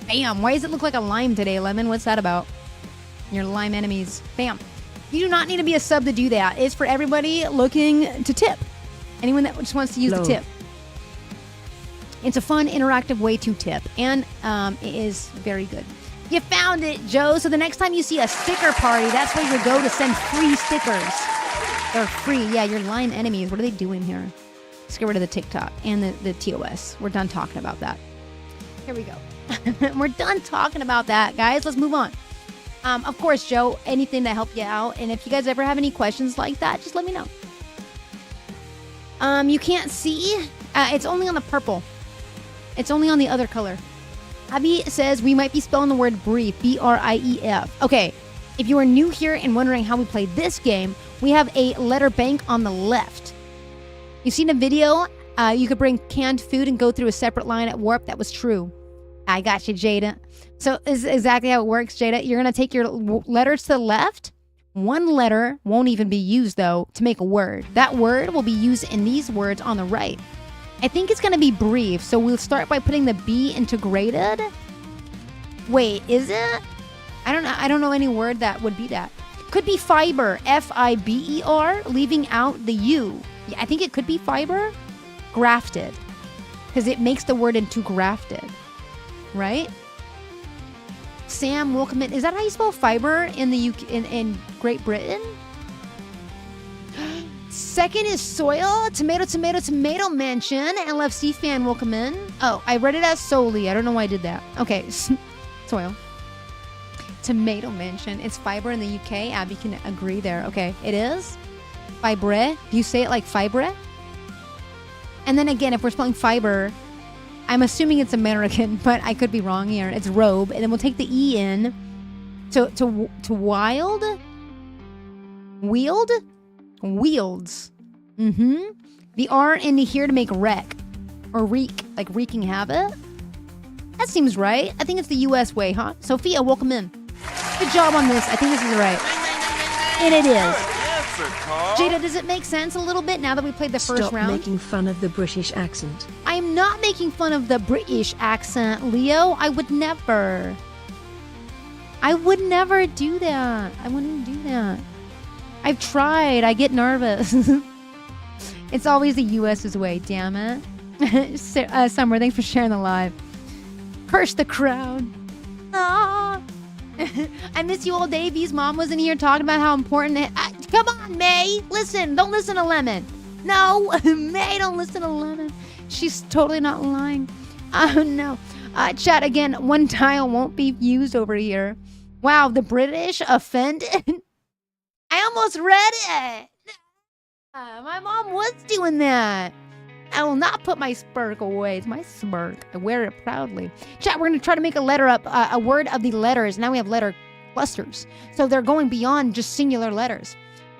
Bam. Why does it look like a lime today, Lemon? What's that about? Your lime enemies. Bam. You do not need to be a sub to do that. It's for everybody looking to tip. Anyone that just wants to use the tip. It's a fun, interactive way to tip, and it is very good. You found it, Joe. So the next time you see a sticker party, that's where you go to send free stickers. They're free. Yeah, your lime enemies. What are they doing here? Let's get rid of the TikTok and the TOS. We're done talking about that. Here we go. We're done talking about that, guys. Let's move on. Of course, Joe, anything to help you out. And if you guys ever have any questions like that, just let me know. You can't see. It's only on the purple. It's only on the other color. Abby says we might be spelling the word brief, B-R-I-E-F. Okay, if you are new here and wondering how we play this game, we have a letter bank on the left. You've seen a video, you could bring canned food and go through a separate line at Warp. That was true. I got you, Jada. So this is exactly how it works, Jada. You're going to take your letters to the left. One letter won't even be used, though, to make a word. That word will be used in these words on the right. I think it's going to be brief, so we'll start by putting the B integrated. Wait, is it? I don't know any word that would be that. Could be fiber, F-I-B-E-R, leaving out the U. Yeah, I think it could be fiber. Grafted, because it makes the word into grafted, right? Sam, welcome in. Is that how you spell fiber in the UK, in Great Britain? Second is soil. Tomato, tomato, tomato mention. LFC fan, welcome in. Oh, I read it as solely. I don't know why I did that. Okay, soil. Tomato mention. It's fiber in the UK. Abby can agree there. Okay, it is. Fibre. Do you say it like fibre? And then again, if we're spelling fiber, I'm assuming it's American, but I could be wrong here. It's robe. And then we'll take the E in. To wild? Wield? Wields. The R into here to make wreck. Or wreak. Like wreaking havoc. That seems right. I think it's the US way, huh? Sophia, welcome in. Good job on this. I think this is right. And it is. Jada, does it make sense a little bit now that we played the first round? Stop making fun of the British accent. I'm not making fun of the British accent, Leo. I would never. I would never do that. I wouldn't do that. I've tried. I get nervous. It's always the US's way, damn it. Summer, thanks for sharing the live. Curse the crowd. Ah. I miss you all day. V's mom was in here talking about how important it... come on, May. Listen. Don't listen to Lemon. No. May, don't listen to Lemon. She's totally not lying. Oh, no. Chat again. One tile won't be used over here. Wow, the British offended? I almost read it. My mom was doing that. I will not put my smirk away. It's my smirk. I wear it proudly. Chat, we're going to try to make a letter up, a word of the letters. Now we have letter clusters. So they're going beyond just singular letters.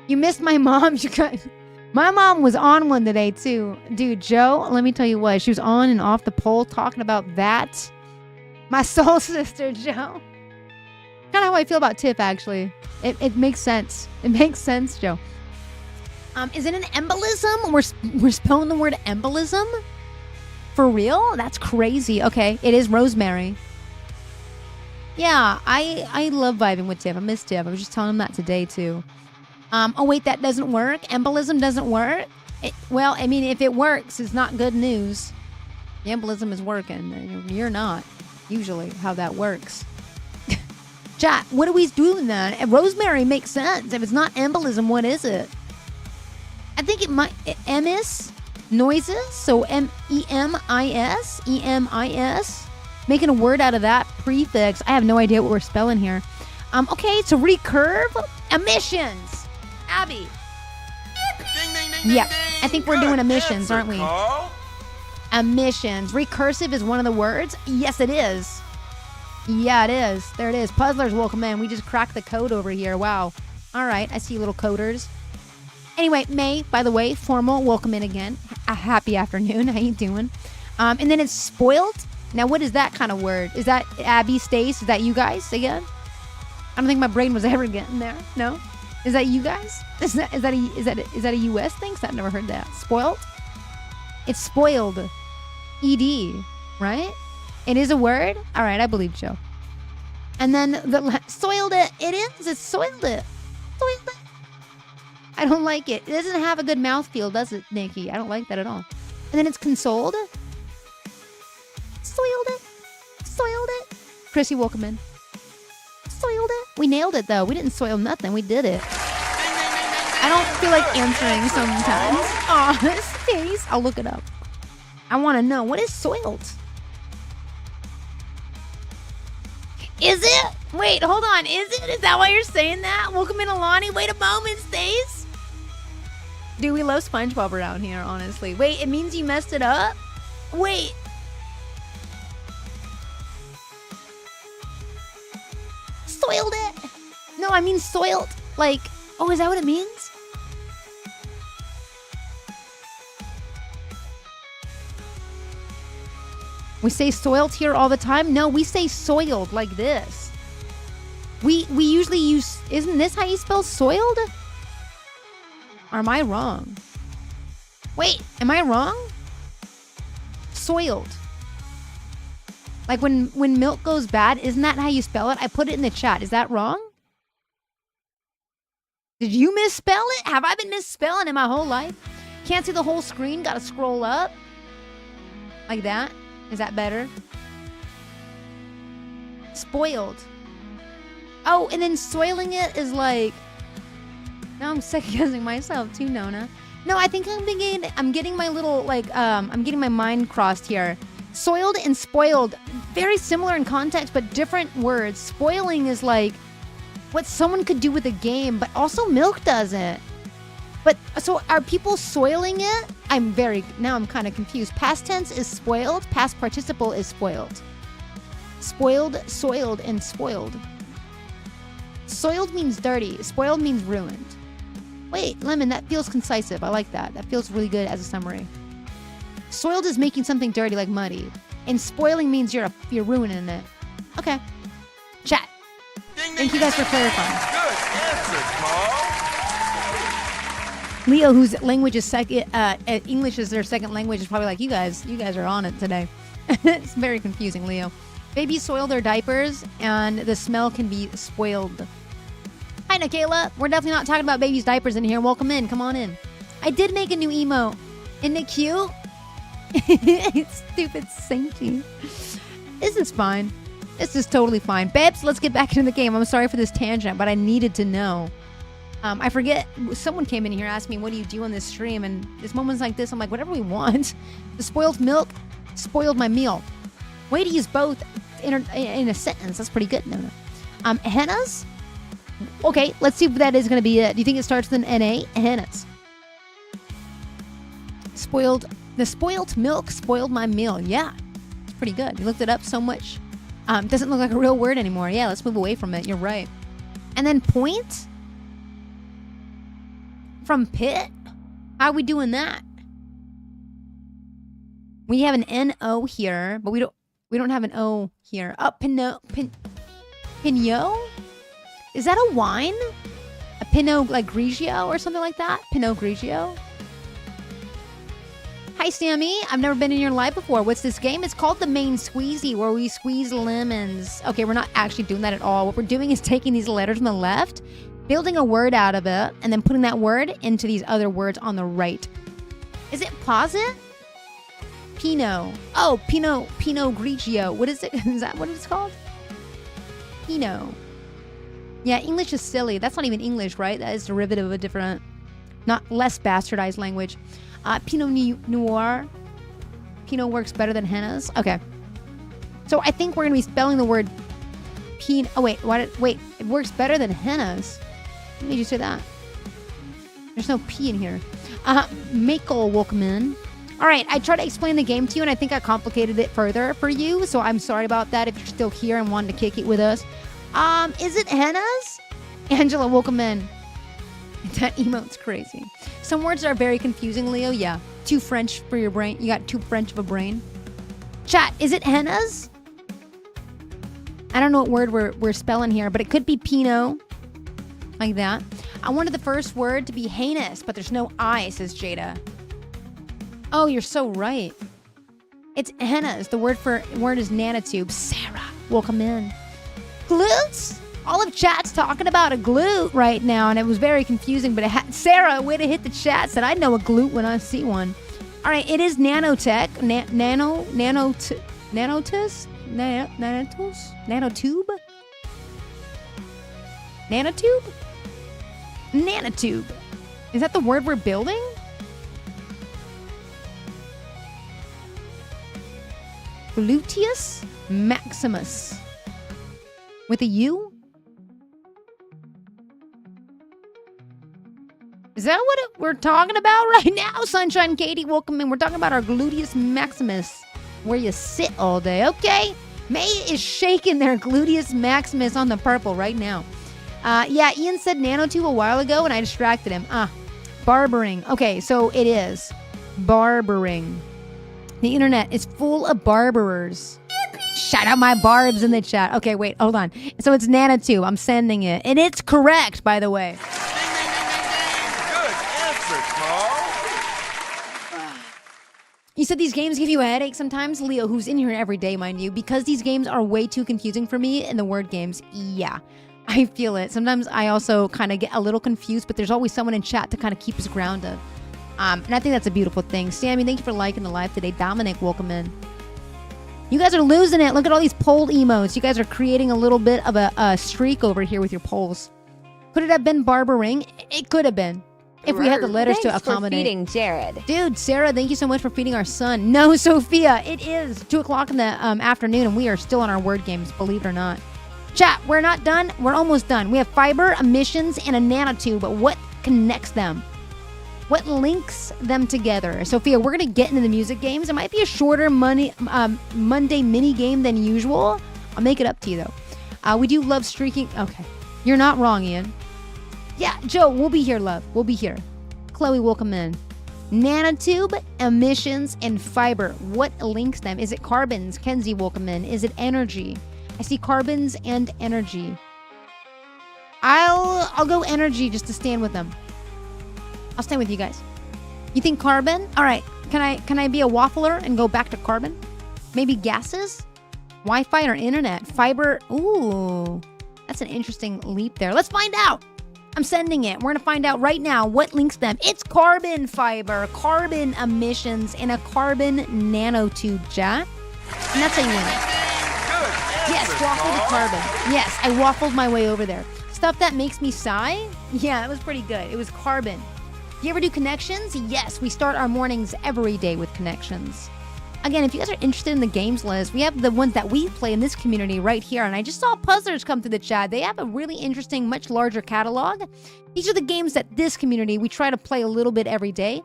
You missed my mom. You guys. My mom was on one today, too. Dude, Joe, let me tell you what. She was on and off the pole talking about that. My soul sister, Joe. Kind of how I feel about Tiff, actually. It makes sense. It makes sense, Joe. Is it an embolism? We're spelling the word embolism? For real? That's crazy. Okay, it is Rosemary. Yeah, I love vibing with Tiff. I miss Tiff. I was just telling him that today, too. Oh, wait, that doesn't work? Embolism doesn't work? Well, I mean, if it works, it's not good news. The embolism is working. You're not, usually, how that works. Chat, what are we doing then? Rosemary makes sense. If it's not embolism, what is it? I think it might... Emis? Noises? So M-E-M-I-S? E-M-I-S? Making a word out of that prefix. I have no idea what we're spelling here. Okay, to recurve. Emissions. Abby. Yeah, I think we're doing emissions, aren't we? Emissions. Recursive is one of the words? Yes, it is. Yeah, it is. There it is. Puzzlers, welcome in. We just cracked the code over here. Wow. All right, I see you little coders. Anyway, May, by the way, formal, welcome in again. A happy afternoon. How you doing? And then it's spoiled. Now, what is that kind of word? Is that Abby, Stace? Is that you guys again? I don't think my brain was ever getting there. No? Is that you guys? Is that a US thing? 'Cause I've never heard that. Spoiled? It's spoiled. ED, right? It is a word? All right, I believe Joe. And then soiled it. It is. It's soiled it. Soiled it. I don't like it. It doesn't have a good mouthfeel, does it, Nikki? I don't like that at all. And then it's consoled. Soiled it. Soiled it. Chrissy, welcome in. Soiled it. We nailed it, though. We didn't soil nothing. We did it. I don't feel like answering sometimes. Aw, Stace. I'll look it up. I want to know. What is soiled? Is it? Wait, hold on. Is it? Is that why you're saying that? Welcome in, Alani. Wait a moment, Stace. Dude, we love SpongeBob around here, honestly. Wait, it means you messed it up? Wait. Soiled it. No, I mean soiled. Like, oh, is that what it means? We say soiled here all the time? No, we say soiled like this. We usually use... Isn't this how you spell soiled? Or am I wrong? Wait, am I wrong? Soiled. Like when milk goes bad, isn't that how you spell it? I put it in the chat. Is that wrong? Did you misspell it? Have I been misspelling it my whole life? Can't see the whole screen. Gotta scroll up. Like that. Is that better? Spoiled. Oh, and then soiling it is like... Now I'm second guessing myself too, Nona. No, I think I'm getting my little, like, I'm getting my mind crossed here. Soiled and spoiled, very similar in context, but different words. Spoiling is like what someone could do with a game, but also milk does it. But, so are people soiling it? Now I'm kind of confused. Past tense is spoiled, past participle is spoiled. Spoiled, soiled, and spoiled. Soiled means dirty, spoiled means ruined. Wait, Lemon, that feels concisive. I like that. That feels really good as a summary. Soiled is making something dirty, like muddy. And spoiling means you're ruining it. Okay. Chat. Thank you guys for clarifying. Good answer, Carl. Leo, whose language is English is their second language, is probably like, you guys are on it today. It's very confusing, Leo. Babies soil their diapers, and the smell can be spoiled. Hi, Nikayla. We're definitely not talking about babies' diapers in here. Welcome in. Come on in. I did make a new emote. Isn't it cute? It's stupid sainty. This is fine. This is totally fine. Babes, let's get back into the game. I'm sorry for this tangent, but I needed to know. I forget. Someone came in here and asked me, what do you do on this stream? And there's moments like this, I'm like, whatever we want. The spoiled milk spoiled my meal. Way to use both in a sentence. That's pretty good. No. Hennas? Okay, let's see if that is going to be it. Do you think it starts with an N-A? Hennas. The spoiled milk spoiled my meal. Yeah, it's pretty good. You looked it up so much. Doesn't look like a real word anymore. Yeah, let's move away from it. You're right. And then point? From pit? How are we doing that? We have an N-O here, but we don't have an O here. Oh, Pinot? Is that a wine? A Pinot like Grigio or something like that? Pinot Grigio? Hi, Sammy. I've never been in your live before. What's this game? It's called the Main Squeezy, where we squeeze lemons. Okay, we're not actually doing that at all. What we're doing is taking these letters on the left, building a word out of it, and then putting that word into these other words on the right. Is it posit? Pinot. Oh, Pinot Grigio. What is it? Is that what it's called? Pinot. Yeah, English is silly. That's not even English, right? That is derivative of a different, not less bastardized language. Pinot Noir. Pinot works better than hennas. Okay. So I think we're going to be spelling the word Pinot. Oh, wait. Wait. It works better than hennas. When did you say that? There's no P in here. Makel, welcome in. All right. I tried to explain the game to you, and I think I complicated it further for you. So I'm sorry about that if you're still here and wanted to kick it with us. Is it hennas? Angela, welcome in. That emote's crazy. Some words are very confusing, Leo. Yeah. Too French for your brain. You got too French of a brain. Chat, is it hennas? I don't know what word we're spelling here, but it could be Pinot. Like that. I wanted the first word to be heinous, but there's no I, says Jada. Oh, you're so right. It's hennas. The word is nanotube. Sarah, welcome in. Glutes? All of chat's talking about a glute right now, and it was very confusing, but Sarah, way to hit the chat, said, I know a glute when I see one. All right, it is nanotech. Nanotube? Nanotube. Is that the word we're building? Gluteus maximus. With a U? Is that what we're talking about right now? Sunshine Katie, welcome in. We're talking about our gluteus maximus, where you sit all day. Okay. May is shaking their gluteus maximus on the purple right now. Yeah, Ian said nanotube a while ago, and I distracted him. Barbering. Okay, so it is. Barbering. The internet is full of barberers. Shout out my barbs in the chat. Okay, wait, hold on. So it's nanotube. I'm sending it. And it's correct, by the way. You said these games give you a headache sometimes? Leo, who's in here every day, mind you, because these games are way too confusing for me in the word games. Yeah, I feel it. Sometimes I also kind of get a little confused, but there's always someone in chat to kind of keep us grounded. And I think that's a beautiful thing. Sammy, thank you for liking the live today. Dominic, welcome in. You guys are losing it. Look at all these poll emotes. You guys are creating a little bit of a streak over here with your polls. Could it have been barbering? It could have been. if we had the letters to Thanks for accommodate. feeding Jared. Dude, Sarah, thank you so much for feeding our son. No, Sophia, it is 2 o'clock in the afternoon, and we are still on our word games, believe it or not. Chat, we're not done. We're almost done. We have fiber, emissions, and a nanotube. But what connects them? What links them together? Sophia, we're going to get into the music games. It might be a shorter Monday mini game than usual. I'll make it up to you, though. We do love streaking. Okay. You're not wrong, Ian. Yeah, Joe, we'll be here, love. We'll be here. Chloe, welcome in. Nanotube, emissions, and fiber. What links them? Is it carbons? Kenzie, welcome in. Is it energy? I see carbons and energy. I'll go energy just to stand with them. I'll stand with you guys. You think carbon? All right. Can I be a waffler and go back to carbon? Maybe gases? Wi-Fi or internet? Fiber? Ooh, that's an interesting leap there. Let's find out. I'm sending it. We're going to find out right now what links them. It's carbon fiber, carbon emissions, and a carbon nanotube, chat. And that's how you win it. Yes, waffle to carbon. Yes, I waffled my way over there. Stuff that makes me sigh? Yeah, that was pretty good. It was carbon. You ever do connections? Yes, we start our mornings every day with connections. Again, if you guys are interested in the games list, we have the ones that we play in this community right here. And I just saw Puzzlers come through the chat. They have a really interesting, much larger catalog. These are the games that this community, we try to play a little bit every day.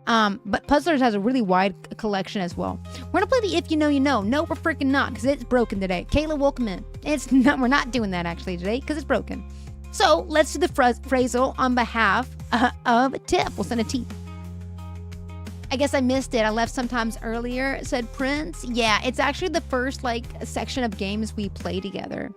But Puzzlers has a really wide collection as well. We're going to play the If You Know, You Know. No, we're freaking not, because it's broken today. Kayla, welcome in. We're not doing that actually today, because it's broken. So let's do the phrasal on behalf of Tiff. We'll send a T. I guess I missed it. I left sometimes earlier, said Prince. Yeah, it's actually the first section of games we play together.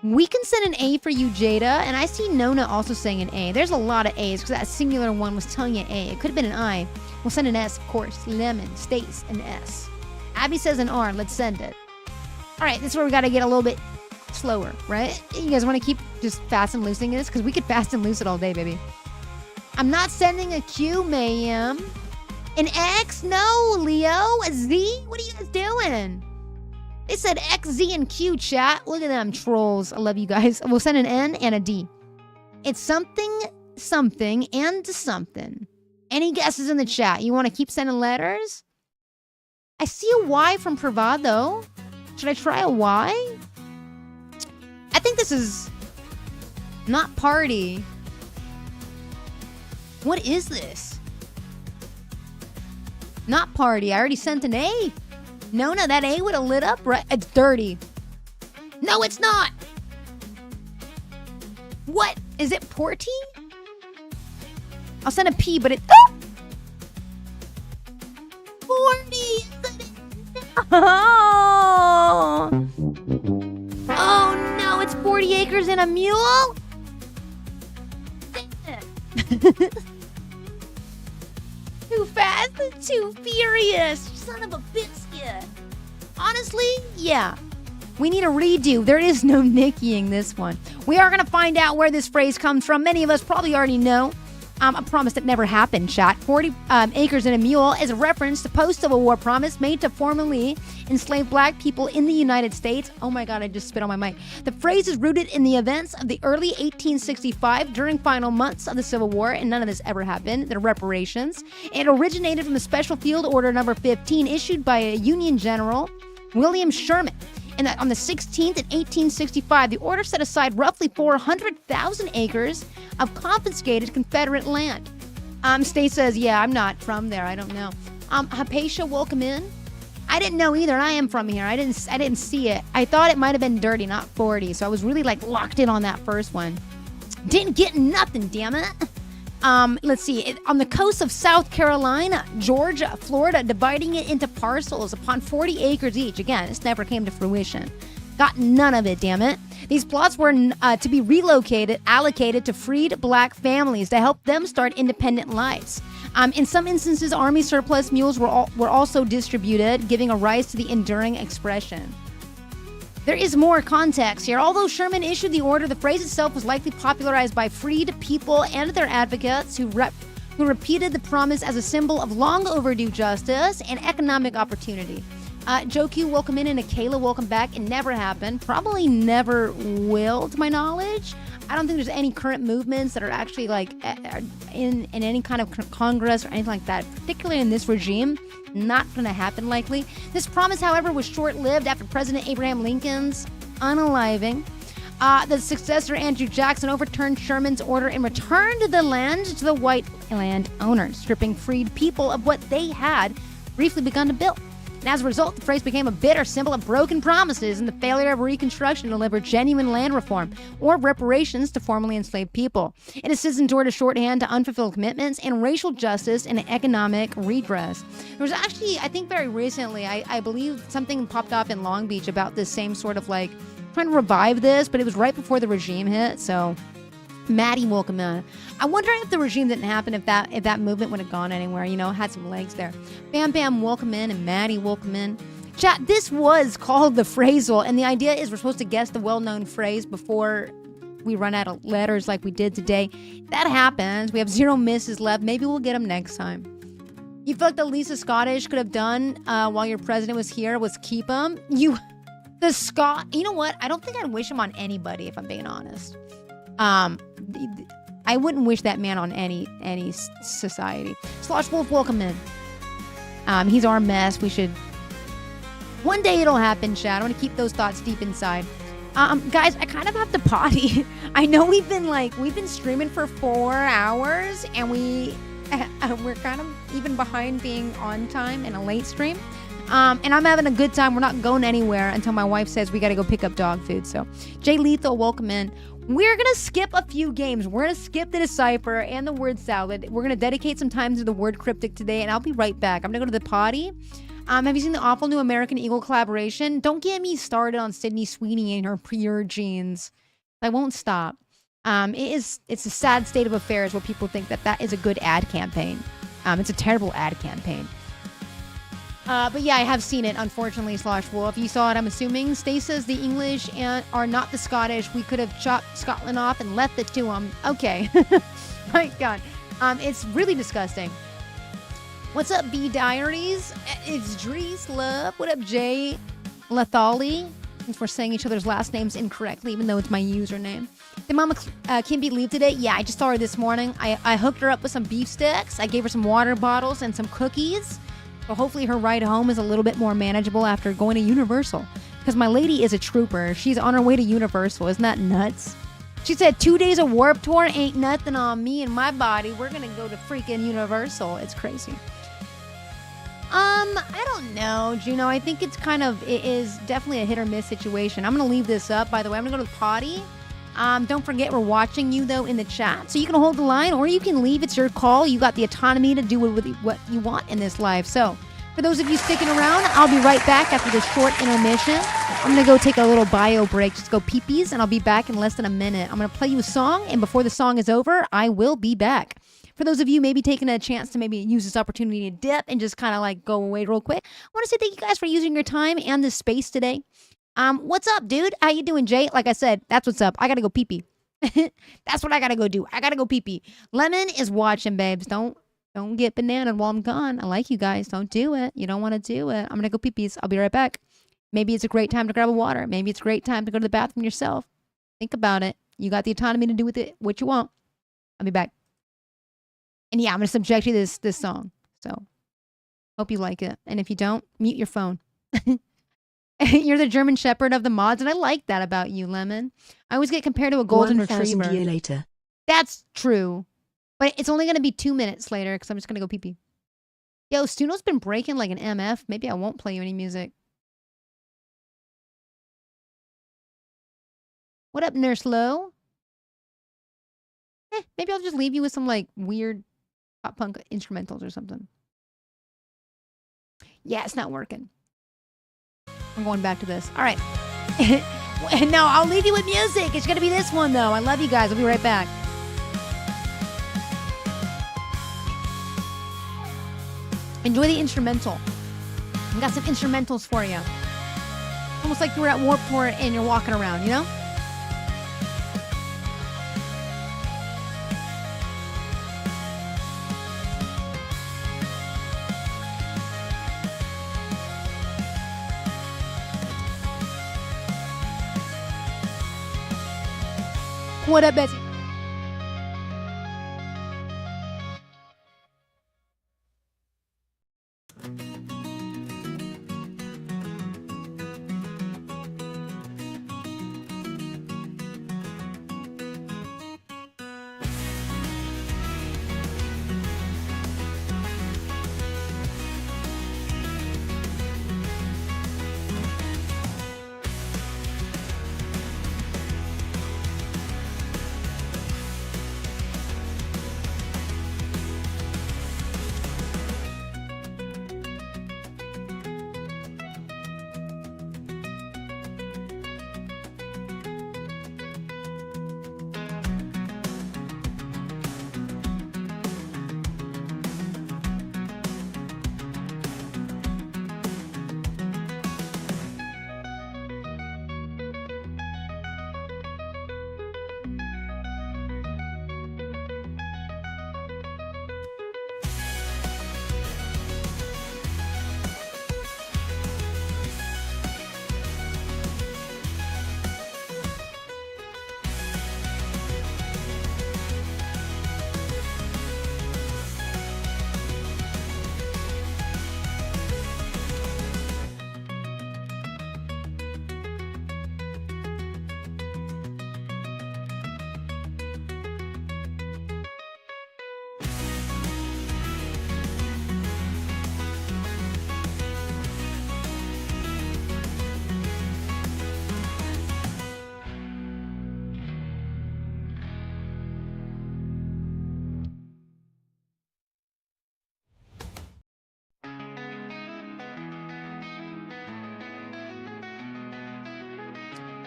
We can send an A for you, Jada, and I see Nona also saying an A. There's a lot of A's because that singular one was telling you A. It could have been an I. We'll send an S, of course. Lemon, Stace, an S. Abby says an R. Let's send it. All right, this is where we got to get a little bit slower, right? You guys want to keep just fast and loosing this? Because we could fast and loose it all day, baby. I'm not sending a Q, ma'am. An X? No, Leo. A Z? What are you guys doing? They said X, Z, and Q, chat. Look at them trolls. I love you guys. We'll send an N and a D. It's something, something, and something. Any guesses in the chat? You want to keep sending letters? I see a Y from Pravado. Should I try a Y? I think this is not party. What is this? Not party. I already sent an A. No, that A would have lit up, right? It's dirty. No, it's not. What? Is it Porty? I'll send a P, but it... Oh! 40! Oh, no, it's 40 acres and a mule? Too fast and too furious. Son of a biscuit. Honestly, yeah. We need a redo. There is no Nickying this one. We are going to find out where this phrase comes from. Many of us probably already know. I promise it never happened, chat. 40 acres and a mule is a reference to post-Civil War promise made to formerly enslaved black people in the United States. Oh my God, I just spit on my mic. The phrase is rooted in the events of the early 1865 during final months of the Civil War, and none of this ever happened, the reparations. It originated from the Special Field Order number 15 issued by a Union General, William Sherman. And that on the 16th in 1865, the order set aside roughly 400,000 acres of confiscated Confederate land. State says, yeah, I'm not from there. I don't know. Hypatia, welcome in. I didn't know either, and I am from here. I didn't see it. I thought it might have been dirty, not 40. So I was really locked in on that first one. Didn't get nothing, damn it. Let's see. On the coast of South Carolina, Georgia, Florida, dividing it into parcels upon 40 acres each. Again, this never came to fruition. Got none of it, damn it. These plots were to be allocated to freed black families to help them start independent lives. In some instances, Army surplus mules were also distributed, giving a rise to the enduring expression. There is more context here. Although Sherman issued the order, the phrase itself was likely popularized by freed people and their advocates who repeated the promise as a symbol of long overdue justice and economic opportunity. Joku, welcome in, and Akela, welcome back. It never happened. Probably never will, to my knowledge. I don't think there's any current movements that are actually like in any kind of Congress or anything like that, particularly in this regime. Not going to happen likely. This promise, however, was short-lived after President Abraham Lincoln's unaliving. The successor, Andrew Jackson, overturned Sherman's order and returned the land to the white land owners, stripping freed people of what they had briefly begun to build. And as a result, the phrase became a bitter symbol of broken promises and the failure of Reconstruction to deliver genuine land reform or reparations to formerly enslaved people. It has endured a shorthand to unfulfilled commitments and racial justice and economic redress. There was actually, I think very recently, I believe something popped up in Long Beach about this same sort of like trying to revive this, but it was right before the regime hit, so Maddie, welcome in. I'm wondering if the regime didn't happen, if that movement would have gone anywhere, had some legs there. Bam Bam, welcome in, and Maddie, welcome in. Chat, this was called the phrasal, and the idea is we're supposed to guess the well-known phrase before we run out of letters like we did today. That happens. We have 0 misses left. Maybe we'll get them next time. You feel like the least the Scottish could have done while your president was here was keep him? You know what? I don't think I'd wish him on anybody, if I'm being honest. I wouldn't wish that man on any society. Slosh Wolf, welcome in. He's our mess. We should... One day it'll happen, Chad. I want to keep those thoughts deep inside. Guys, I kind of have to potty. I know we've been streaming for 4 hours, and we're kind of even behind being on time in a late stream. And I'm having a good time. We're not going anywhere until my wife says we got to go pick up dog food. So, Jay Lethal, welcome in. We're going to skip a few games. We're going to skip the Decipher and the word salad. We're going to dedicate some time to the word cryptic today, and I'll be right back. I'm going to go to the potty. Have you seen the awful new American Eagle collaboration? Don't get me started on Sydney Sweeney and her pure jeans. I won't stop. It's a sad state of affairs where people think that is a good ad campaign. It's a terrible ad campaign. But yeah, I have seen it, unfortunately, Slosh Wolf. You saw it, I'm assuming. Stay says the English are not the Scottish. We could have chopped Scotland off and left it to them. Okay. My God. It's really disgusting. What's up, B Diaries? It's Drees Love. What up, Jay Lethali? Thanks for saying each other's last names incorrectly, even though it's my username. Did Mama Kimby leave today? Yeah, I just saw her this morning. I hooked her up with some beef sticks. I gave her some water bottles and some cookies. So hopefully her ride home is a little bit more manageable after going to Universal. Because my lady is a trooper. She's on her way to Universal. Isn't that nuts? She said 2 days of Warped Tour ain't nothing on me and my body. We're going to go to freaking Universal. It's crazy. I don't know, Juno. I think it is definitely a hit or miss situation. I'm going to leave this up, by the way. I'm going to go to the potty. Don't forget we're watching you, though, in the chat. So you can hold the line or you can leave. It's your call. You got the autonomy to do what you want in this life. So for those of you sticking around, I'll be right back after this short intermission. I'm going to go take a little bio break. Just go pee-pees, and I'll be back in less than a minute. I'm going to play you a song, and before the song is over, I will be back. For those of you maybe taking a chance to maybe use this opportunity to dip and just kind of like go away real quick, I want to say thank you guys for using your time and this space today. What's up, dude? How you doing, Jay? Like I said, that's what's up. I gotta go pee-pee. That's what I gotta go do. I gotta go pee-pee. Lemon is watching, babes. Don't get bananaed while I'm gone. I like you guys. Don't do it. You don't want to do it. I'm gonna go pee-pees. I'll be right back. Maybe it's a great time to grab a water. Maybe it's a great time to go to the bathroom yourself. Think about it. You got the autonomy to do with it what you want. I'll be back. And yeah, I'm gonna subject you to this song. So hope you like it. And if you don't, mute your phone. You're the German Shepherd of the mods, and I like that about you, Lemon. I always get compared to a golden 1,000 retriever. years later. That's true. But it's only going to be 2 minutes later because I'm just going to go pee-pee. Yo, Stuno's been breaking like an MF. Maybe I won't play you any music. What up, Nurse Low? Maybe I'll just leave you with some like weird pop punk instrumentals or something. Yeah, it's not working. I'm going back to this. All right. No, I'll leave you with music. It's going to be this one, though. I love you guys. I'll be right back. Enjoy the instrumental. We got some instrumentals for you. Almost like you were at Warped Tour and you're walking around, you know? What up, Betsy?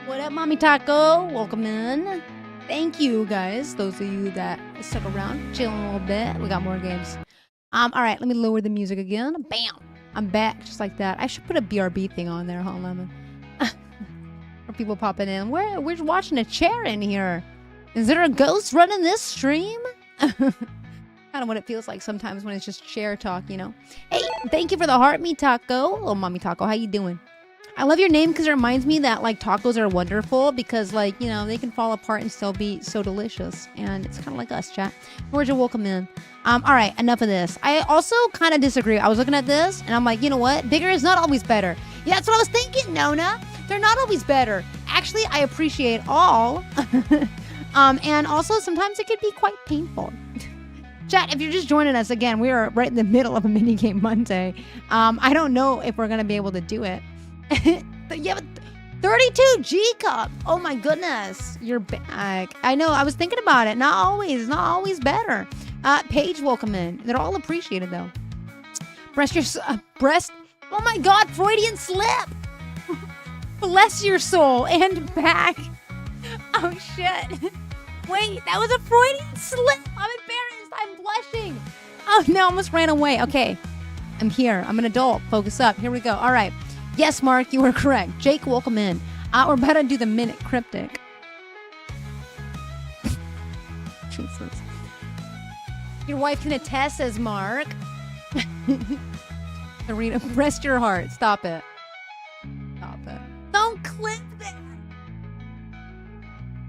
What up, Mommy Taco? Welcome in. Thank you, guys. Those of you that stuck around, chilling a little bit. We got more games. All right, let me lower the music again. Bam! I'm back, just like that. I should put a BRB thing on there, huh, Lemon? For people popping in. We're watching a chair in here. Is there a ghost running this stream? Kind of what it feels like sometimes when it's just chair talk, you know. Hey, thank you for the heart, me taco. Oh, Mommy Taco, how you doing? I love your name because it reminds me that, like, tacos are wonderful because, like, you know, they can fall apart and still be so delicious. And it's kind of like us, chat. Georgia, welcome in. All right, enough of this. I also kind of disagree. I was looking at this, and I'm like, you know what? Bigger is not always better. Yeah, that's what I was thinking, Nona. They're not always better. Actually, I appreciate all. And also, sometimes it could be quite painful. Chat, if you're just joining us, again, we are right in the middle of a minigame Monday. I don't know if we're going to be able to do it. Yeah, but 32 G-Cup. Oh my goodness. You're back. I know. I was thinking about it. Not always better. Paige, welcome in. They're all appreciated, though. Breast. Oh my God. Freudian slip. Bless your soul. And back. Oh, shit. Wait, that was a Freudian slip. I'm embarrassed. I'm blushing. Oh, no. I almost ran away. Okay. I'm here. I'm an adult. Focus up. Here we go. All right. Yes, Mark, you were correct. Jake, welcome in. We're about to do the minute cryptic. Jesus. Your wife can attest, says Mark. Serena, rest your heart. Stop it. Stop it. Don't clip that.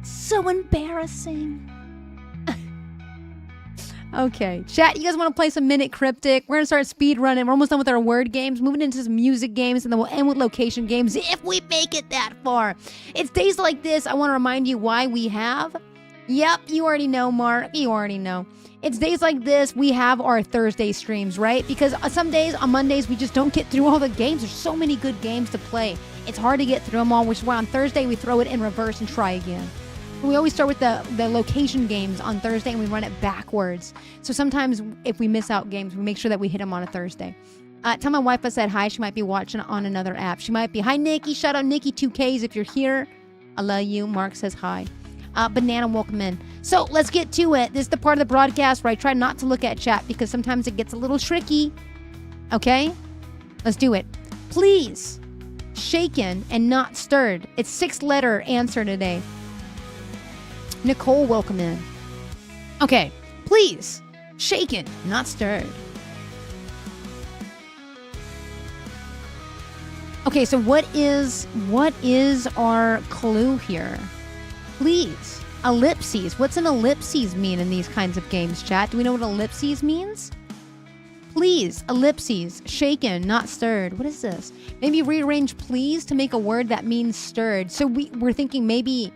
So embarrassing. Okay, chat, you guys want to play some Minute Cryptic? We're going to start speed running. We're almost done with our word games, moving into some music games, and then we'll end with location games if we make it that far. It's days like this. I want to remind you why we have. Yep, you already know, Mark. You already know. It's days like this we have our Thursday streams, right? Because some days, on Mondays, we just don't get through all the games. There's so many good games to play. It's hard to get through them all, which is why on Thursday we throw it in reverse and try again. We always start with the location games on Thursday and we run it backwards. So sometimes if we miss out games, we make sure that we hit them on a Thursday. Tell my wife I said hi. She might be watching on another app. She might be. Hi, Nikki. Shout out Nikki 2Ks if you're here. I love you. Mark says hi. Banana, welcome in. So let's get to it. This is the part of the broadcast where I try not to look at chat because sometimes it gets a little tricky. Okay? Let's do it. Please. Shaken and not stirred. It's 6-letter answer today. Nicole, welcome in. Okay, please. Shaken, not stirred. Okay, so what is our clue here? Please. Ellipses. What's an ellipses mean in these kinds of games, chat? Do we know what ellipses means? Please, ellipses, shaken, not stirred. What is this? Maybe rearrange please to make a word that means stirred. So we're thinking maybe,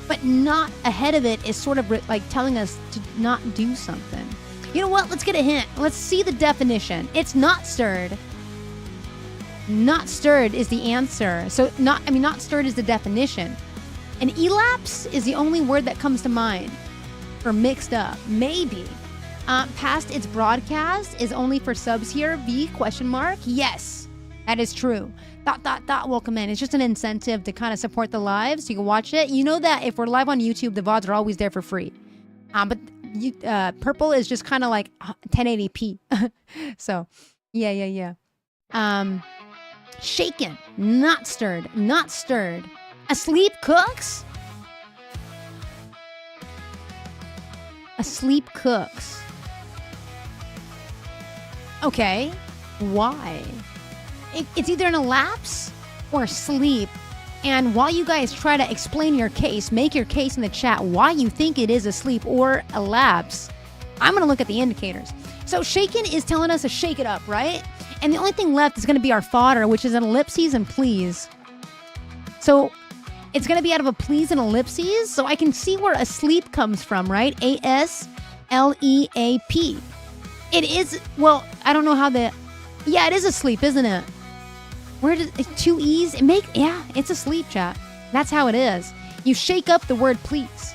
but not ahead of it is sort of like telling us to not do something. You know what? Let's get a hint. Let's see the definition. It's not stirred. Not stirred is the answer. So not stirred is the definition. And elapse is the only word that comes to mind for mixed up. Maybe. Past its broadcast is only for subs here. V question mark. Yes, that is true. ... Welcome in. It's just an incentive to kind of support the live so you can watch it. You know that if we're live on YouTube, the VODs are always there for free. But purple is just kind of like 1080p. So, yeah. Shaken, not stirred, not stirred. Asleep cooks? Asleep cooks. Okay, why? It's either an elapse or sleep. And while you guys try to explain your case, make your case in the chat why you think it is a sleep or a lapse, I'm going to look at the indicators. So shaken is telling us to shake it up, right? And the only thing left is going to be our fodder, which is an ellipses and please. So it's going to be out of a please and ellipses. So I can see where asleep comes from, right? A-S-L-E-A-P. It is, well, I don't know how yeah, it is asleep, isn't it? Where does two E's yeah, it's asleep, chat. That's how it is. You shake up the word please.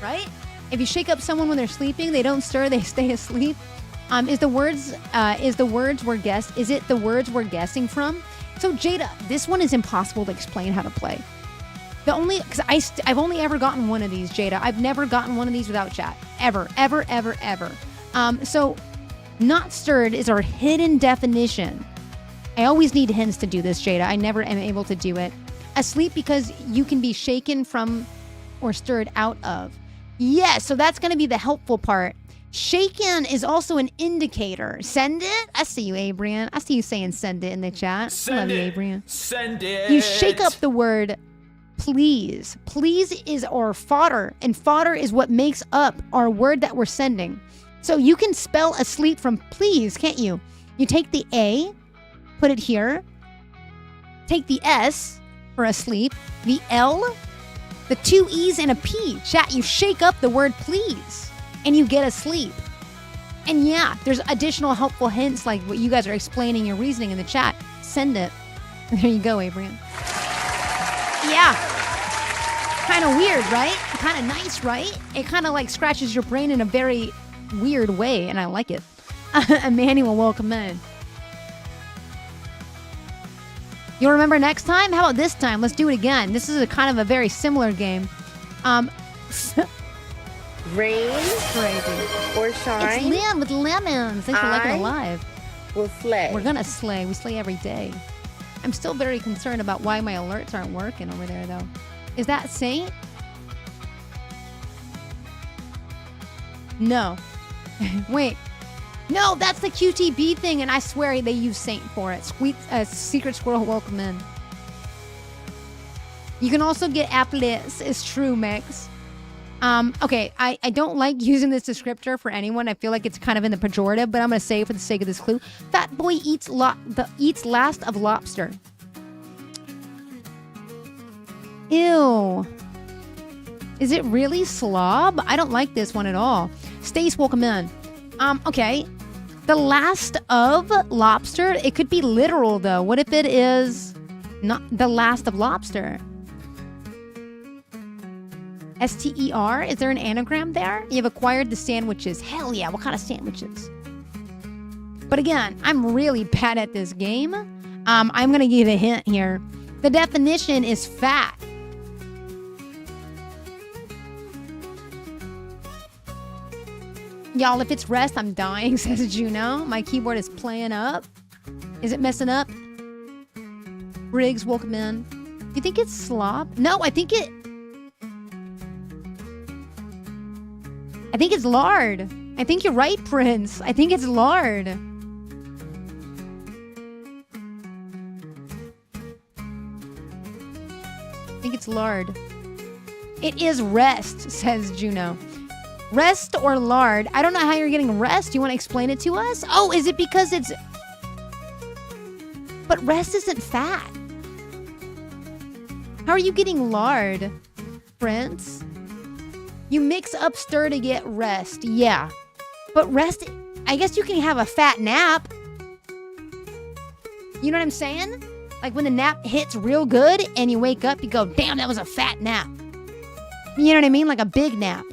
Right? If you shake up someone when they're sleeping, they don't stir, they stay asleep. Is it the words we're guessing from? So Jada, this one is impossible to explain how to play. Because I've only ever gotten one of these, Jada. I've never gotten one of these without chat. Ever. So not stirred is our hidden definition. I always need hints to do this, Jada. I never am able to do it. Asleep because you can be shaken from or stirred out of. Yes, so that's going to be the helpful part. Shaken is also an indicator. Send it? I see you, Abrian. I see you saying send it in the chat. Love you, Abrian. Send it. You shake up the word please. Please is our fodder, and fodder is what makes up our word that we're sending. So you can spell asleep from please, can't you? You take the A, put it here. Take the S for asleep, the L, the two E's and a P. Chat, you shake up the word please and you get asleep. And yeah, there's additional helpful hints like what you guys are explaining your reasoning in the chat. Send it. There you go, Abraham. Yeah. Kind of weird, right? Kind of nice, right? It kind of like scratches your brain in a very weird way, and I like it. Emmanuel, welcome in. You'll remember next time? How about this time? Let's do it again. This is a kind of a very similar game. Rain crazy. Or shine. It's Lynn with lemons. Thanks for liking it live. We'll slay. We're gonna slay. We slay every day. I'm still very concerned about why my alerts aren't working over there, though. Is that Saint? No. Wait. No, that's the QTB thing, and I swear they use Saint for it. Secret Squirrel, welcome in. You can also get applets. It's true, Max. Okay, I don't like using this descriptor for anyone. I feel like it's kind of in the pejorative, but I'm going to say it for the sake of this clue. Fat boy eats last of lobster. Ew. Is it really slob? I don't like this one at all. Stace, welcome in. Okay. The last of lobster. It could be literal, though. What if it is not the last of lobster? S-T-E-R? Is there an anagram there? You've acquired the sandwiches. Hell yeah, what kind of sandwiches? But again, I'm really bad at this game. I'm going to give a hint here. The definition is fat. Y'all, if it's rest, I'm dying, says Juno. My keyboard is playing up. Is it messing up? Briggs, welcome in. Do you think it's slop? No, I think it's lard. I think you're right, Prince. I think it's lard. think it's lard. It is rest, says Juno. Rest or lard? I don't know how you're getting rest. You want to explain it to us? Oh, is it because it's... But rest isn't fat. How are you getting lard, Prince? You mix up stir to get rest. Yeah. But rest... I guess you can have a fat nap. You know what I'm saying? Like when the nap hits real good and you wake up, you go, damn, that was a fat nap. You know what I mean? Like a big nap.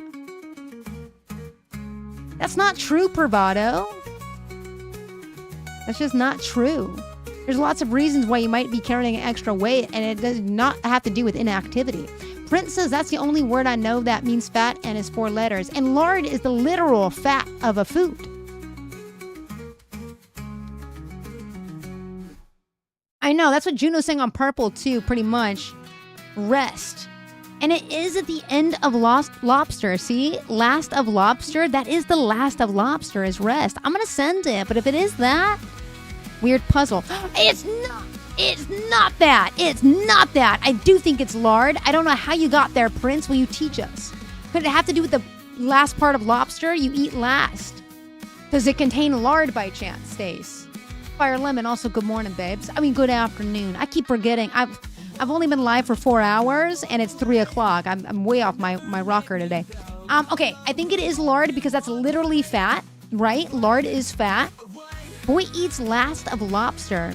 That's not true, Bravado. That's just not true. There's lots of reasons why you might be carrying extra weight, and it does not have to do with inactivity. Prince says that's the only word I know that means fat and is 4 letters. And lard is the literal fat of a food. I know, that's what Juno's saying on purple too, pretty much. Rest. And it is at the end of Lost Lobster. See? Last of Lobster. That is the last of Lobster is rest. I'm going to send it. But if it is that, weird puzzle. It's not that. It's not that. I do think it's lard. I don't know how you got there, Prince. Will you teach us? Could it have to do with the last part of lobster you eat last? Does it contain lard by chance, Stace? Fire Lemon, also good morning, babes. I mean, good afternoon. I keep forgetting. I've only been live for 4 hours, and it's 3 o'clock. I'm way off my rocker today. Okay, I think it is lard because that's literally fat, right? Lard is fat. Boy eats last of lobster.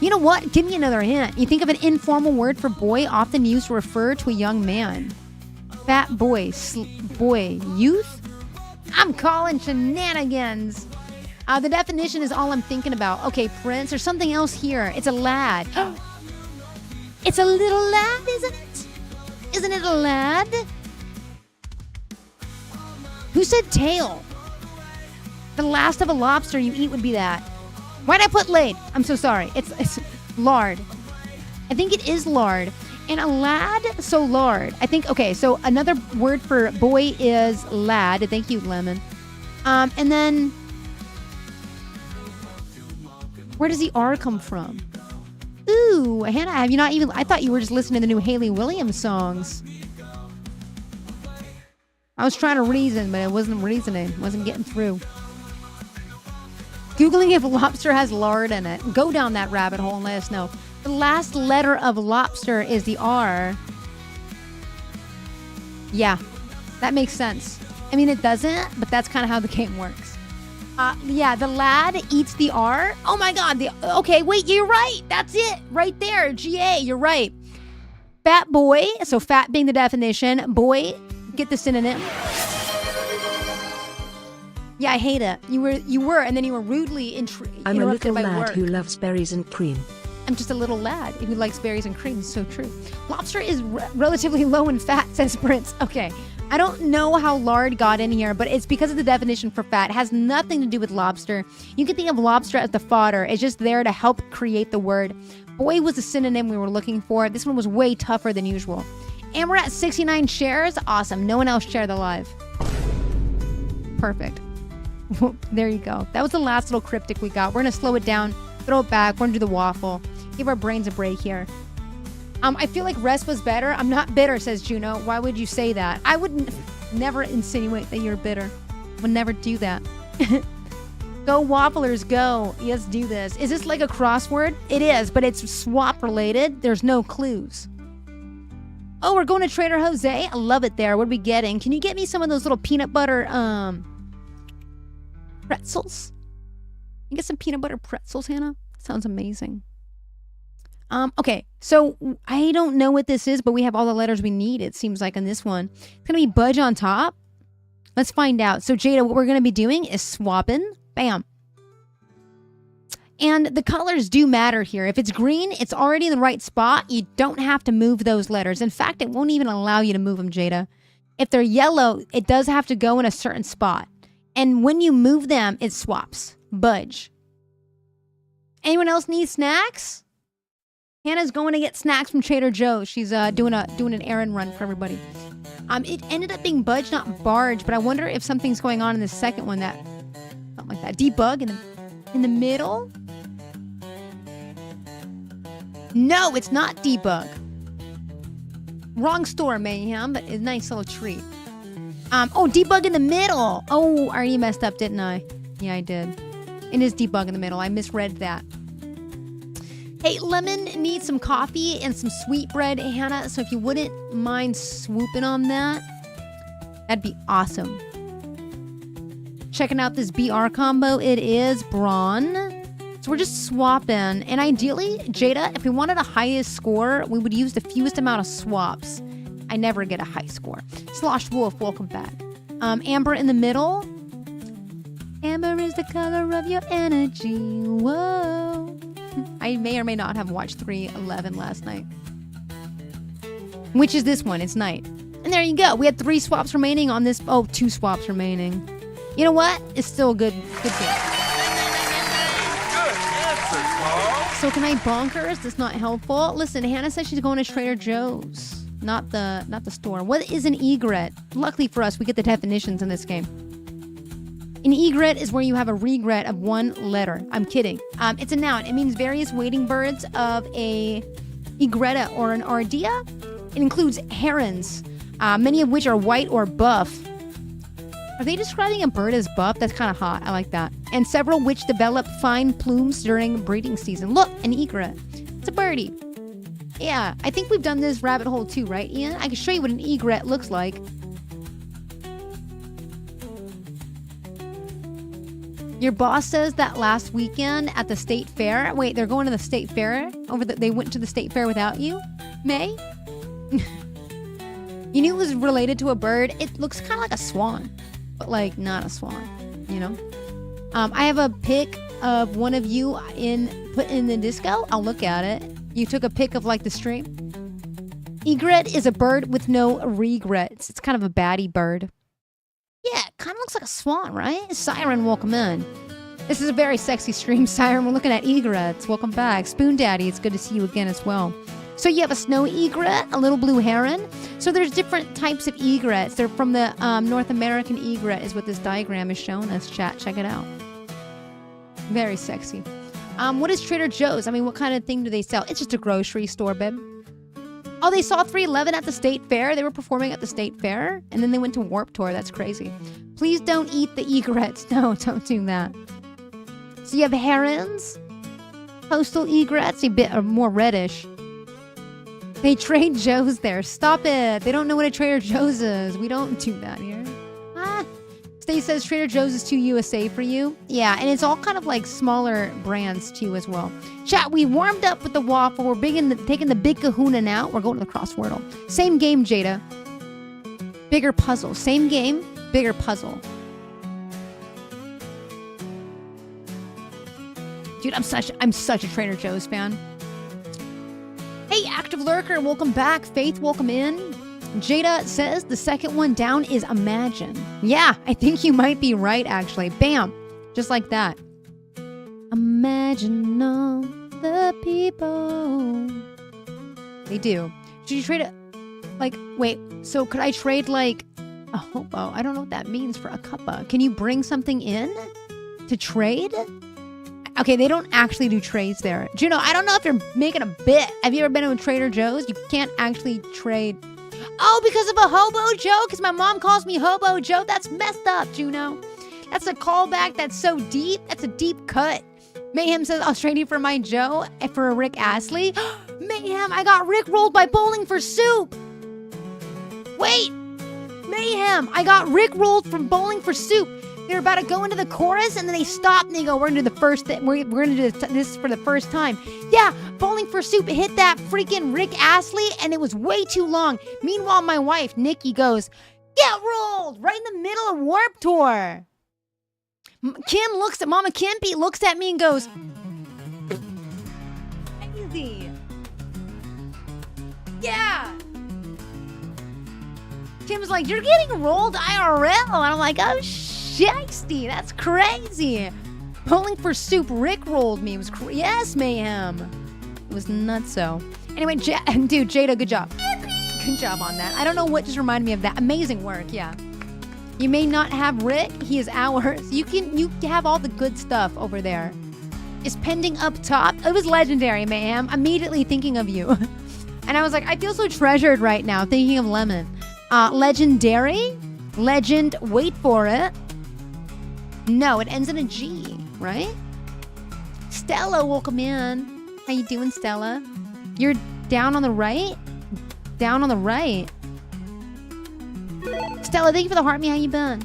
You know what? Give me another hint. You think of an informal word for boy often used to refer to a young man. Fat boy, boy, youth? I'm calling shenanigans. The definition is all I'm thinking about. Okay, Prince, there's something else here. It's a lad. It's a little lad, isn't it? Isn't it a lad? Who said tail? The last of a lobster you eat would be that. Why'd I put laid? I'm so sorry. It's lard. I think it is lard. And a lad, so lard. I think, okay, so another word for boy is lad. Thank you, Lemon. And then, where does the R come from? Ooh, Hannah, have you not even... I thought you were just listening to the new Hayley Williams songs. I was trying to reason, but it wasn't reasoning. It wasn't getting through. Googling if lobster has lard in it. Go down that rabbit hole and let us know. The last letter of lobster is the R. Yeah, that makes sense. I mean, it doesn't, but that's kind of how the game works. Yeah, the lad eats the R. Oh my God. Okay, wait, you're right. That's it. Right there. GA, you're right. Fat boy. So fat being the definition. Boy, get the synonym. Yeah, I hate it. You were, and then you were rudely I'm a interrupted little by lad work. who loves berries and cream. I'm just a little lad who likes berries and cream. So true. Lobster is relatively low in fat, says Prince. Okay. I don't know how lard got in here, but it's because of the definition for fat. It has nothing to do with lobster. You can think of lobster as the fodder. It's just there to help create the word. Boy was the synonym we were looking for. This one was way tougher than usual. And we're at 69 shares. Awesome. No one else shared the live. Perfect. There you go. That was the last little cryptic we got. We're going to slow it down, throw it back. We're going to do the waffle. Give our brains a break here. I feel like rest was better. I'm not bitter, says Juno. Why would you say that? I would never insinuate that you're bitter. Would never do that. Go Wafflers, go. Let's do this. Is this like a crossword? It is, but it's swap related. There's no clues. Oh, we're going to Trader Jose. I love it there. What are we getting? Can you get me some of those little peanut butter pretzels? You get some peanut butter pretzels, Hannah? Sounds amazing. Okay, so I don't know what this is, but we have all the letters we need, it seems like, on this one. It's going to be Budge on top. Let's find out. So, Jada, what we're going to be doing is swapping. Bam. And the colors do matter here. If it's green, it's already in the right spot. You don't have to move those letters. In fact, it won't even allow you to move them, Jada. If they're yellow, it does have to go in a certain spot. And when you move them, it swaps. Budge. Anyone else need snacks? Hannah's going to get snacks from Trader Joe's. She's doing an errand run for everybody. It ended up being Budge, not Barge, but I wonder if something's going on in the second one that something like that. Debug in the middle. No, it's not debug. Wrong store, Mayhem, but a nice little treat. Oh, debug in the middle. Oh, I already messed up, didn't I? Yeah, I did. It is debug in the middle. I misread that. Hey, Lemon needs some coffee and some sweetbread, Hannah. So if you wouldn't mind swooping on that, that'd be awesome. Checking out this BR combo. It is Brawn. So we're just swapping. And ideally, Jada, if we wanted a highest score, we would use the fewest amount of swaps. I never get a high score. Sloshed Wolf, welcome back. Amber in the middle. Amber is the color of your energy. Whoa. I may or may not have watched 311 last night. Which is this one? It's night. And there you go. We had 3 swaps remaining on this. Oh, 2 swaps remaining. You know what? It's still a good game. Good answer, Carl. So can I bonkers? That's not helpful. Listen, Hannah says she's going to Trader Joe's. Not the store. What is an egret? Luckily for us, we get the definitions in this game. An egret is where you have a regret of 1 letter. I'm kidding. It's a noun. It means various wading birds of a egretta or an ardea. It includes herons, many of which are white or buff. Are they describing a bird as buff? That's kind of hot. I like that. And several which develop fine plumes during breeding season. Look, an egret. It's a birdie. Yeah, I think we've done this rabbit hole too, right, Ian? I can show you what an egret looks like. Your boss says that last weekend at the state fair. Wait, they're going to the state fair? They went to the state fair without you? May? You knew it was related to a bird? It looks kind of like a swan, but like not a swan, you know? I have a pic of one of you put in the disco. I'll look at it. You took a pic of like the stream. Egret is a bird with no regrets. It's kind of a baddie bird. Yeah, it kind of looks like a swan, right? Siren, welcome in. This is a very sexy stream, Siren. We're looking at egrets. Welcome back. Spoon Daddy, it's good to see you again as well. So you have a snow egret, a little blue heron. So there's different types of egrets. They're from the North American egret is what this diagram is showing us, chat. Check it out. Very sexy. What is Trader Joe's? I mean, what kind of thing do they sell? It's just a grocery store, babe. Oh, they saw 311 at the state fair. They were performing at the state fair, and then they went to Warped Tour. That's crazy. Please don't eat the egrets. No, don't do that. So you have herons, postal egrets, a bit more reddish. They trade Joe's there. Stop it. They don't know what a Trader Joe's is. We don't do that here. Stay says Trader Joe's is too USA for you. Yeah, and it's all kind of like smaller brands too as well. Chat, we warmed up with the waffle. We're taking the big kahuna now. We're going to the crosswordle. Same game, Jada. Bigger puzzle. Same game, bigger puzzle. Dude, I'm such a Trader Joe's fan. Hey, Active Lurker, welcome back. Faith, welcome in. Jada says the second one down is Imagine. Yeah, I think you might be right, actually. Bam. Just like that. Imagine all the people. They do. Should you trade it? Like, wait, so could I trade like a hobo? I don't know what that means for a cuppa. Can you bring something in to trade? Okay, they don't actually do trades there. Juno, I don't know if you're making a bit. Have you ever been to a Trader Joe's? You can't actually trade. Oh, because of a hobo Joe? Because my mom calls me Hobo Joe? That's messed up, Juno. That's a callback that's so deep. That's a deep cut. Mayhem says, I'll trade you for my Joe for a Rick Astley. Mayhem, I got Rick rolled by Bowling for Soup. Wait. Mayhem, I got Rick rolled from Bowling for Soup. They're about to go into the chorus, and then they stop, and they go, we're going to do the first thing. We're going to do this for the first time. Yeah, Bowling for Soup hit that freaking Rick Astley, and it was way too long. Meanwhile, my wife, Nikki, goes, get rolled! Right in the middle of Warped Tour. Mama Kimpy looks at me and goes, crazy. Yeah. Kim's like, you're getting rolled IRL. And I'm like, oh, Shiesty, that's crazy. Bowling for Soup Rick rolled me. It was yes, Mayhem. It was nutso. Anyway, dude, Jada, good job. Good job on that. I don't know what just reminded me of that. Amazing work, yeah. You may not have Rick. He is ours. You have all the good stuff over there. Is pending up top? It was legendary, Mayhem. Immediately thinking of you. And I was like, I feel so treasured right now thinking of Lemon. Legendary? Legend, wait for it. No, it ends in a G, right? Stella, welcome in. How you doing, Stella? You're down on the right? Down on the right. Stella, thank you for the heart me. How you been?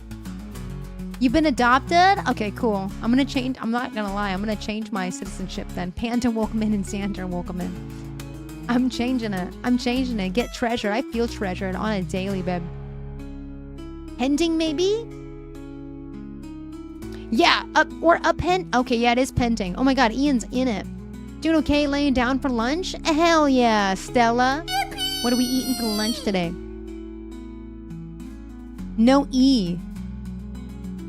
You've been adopted? Okay, cool. I'm not gonna lie. I'm gonna change my citizenship then. Panda, welcome in, and Sandra, welcome in. I'm changing it. Get treasured. I feel treasured on a daily, babe. Pending, maybe? Yeah, okay, yeah, it is pending. Oh my god, Ian's in it. Doing okay laying down for lunch? Hell yeah, Stella. What are we eating for lunch today? No E.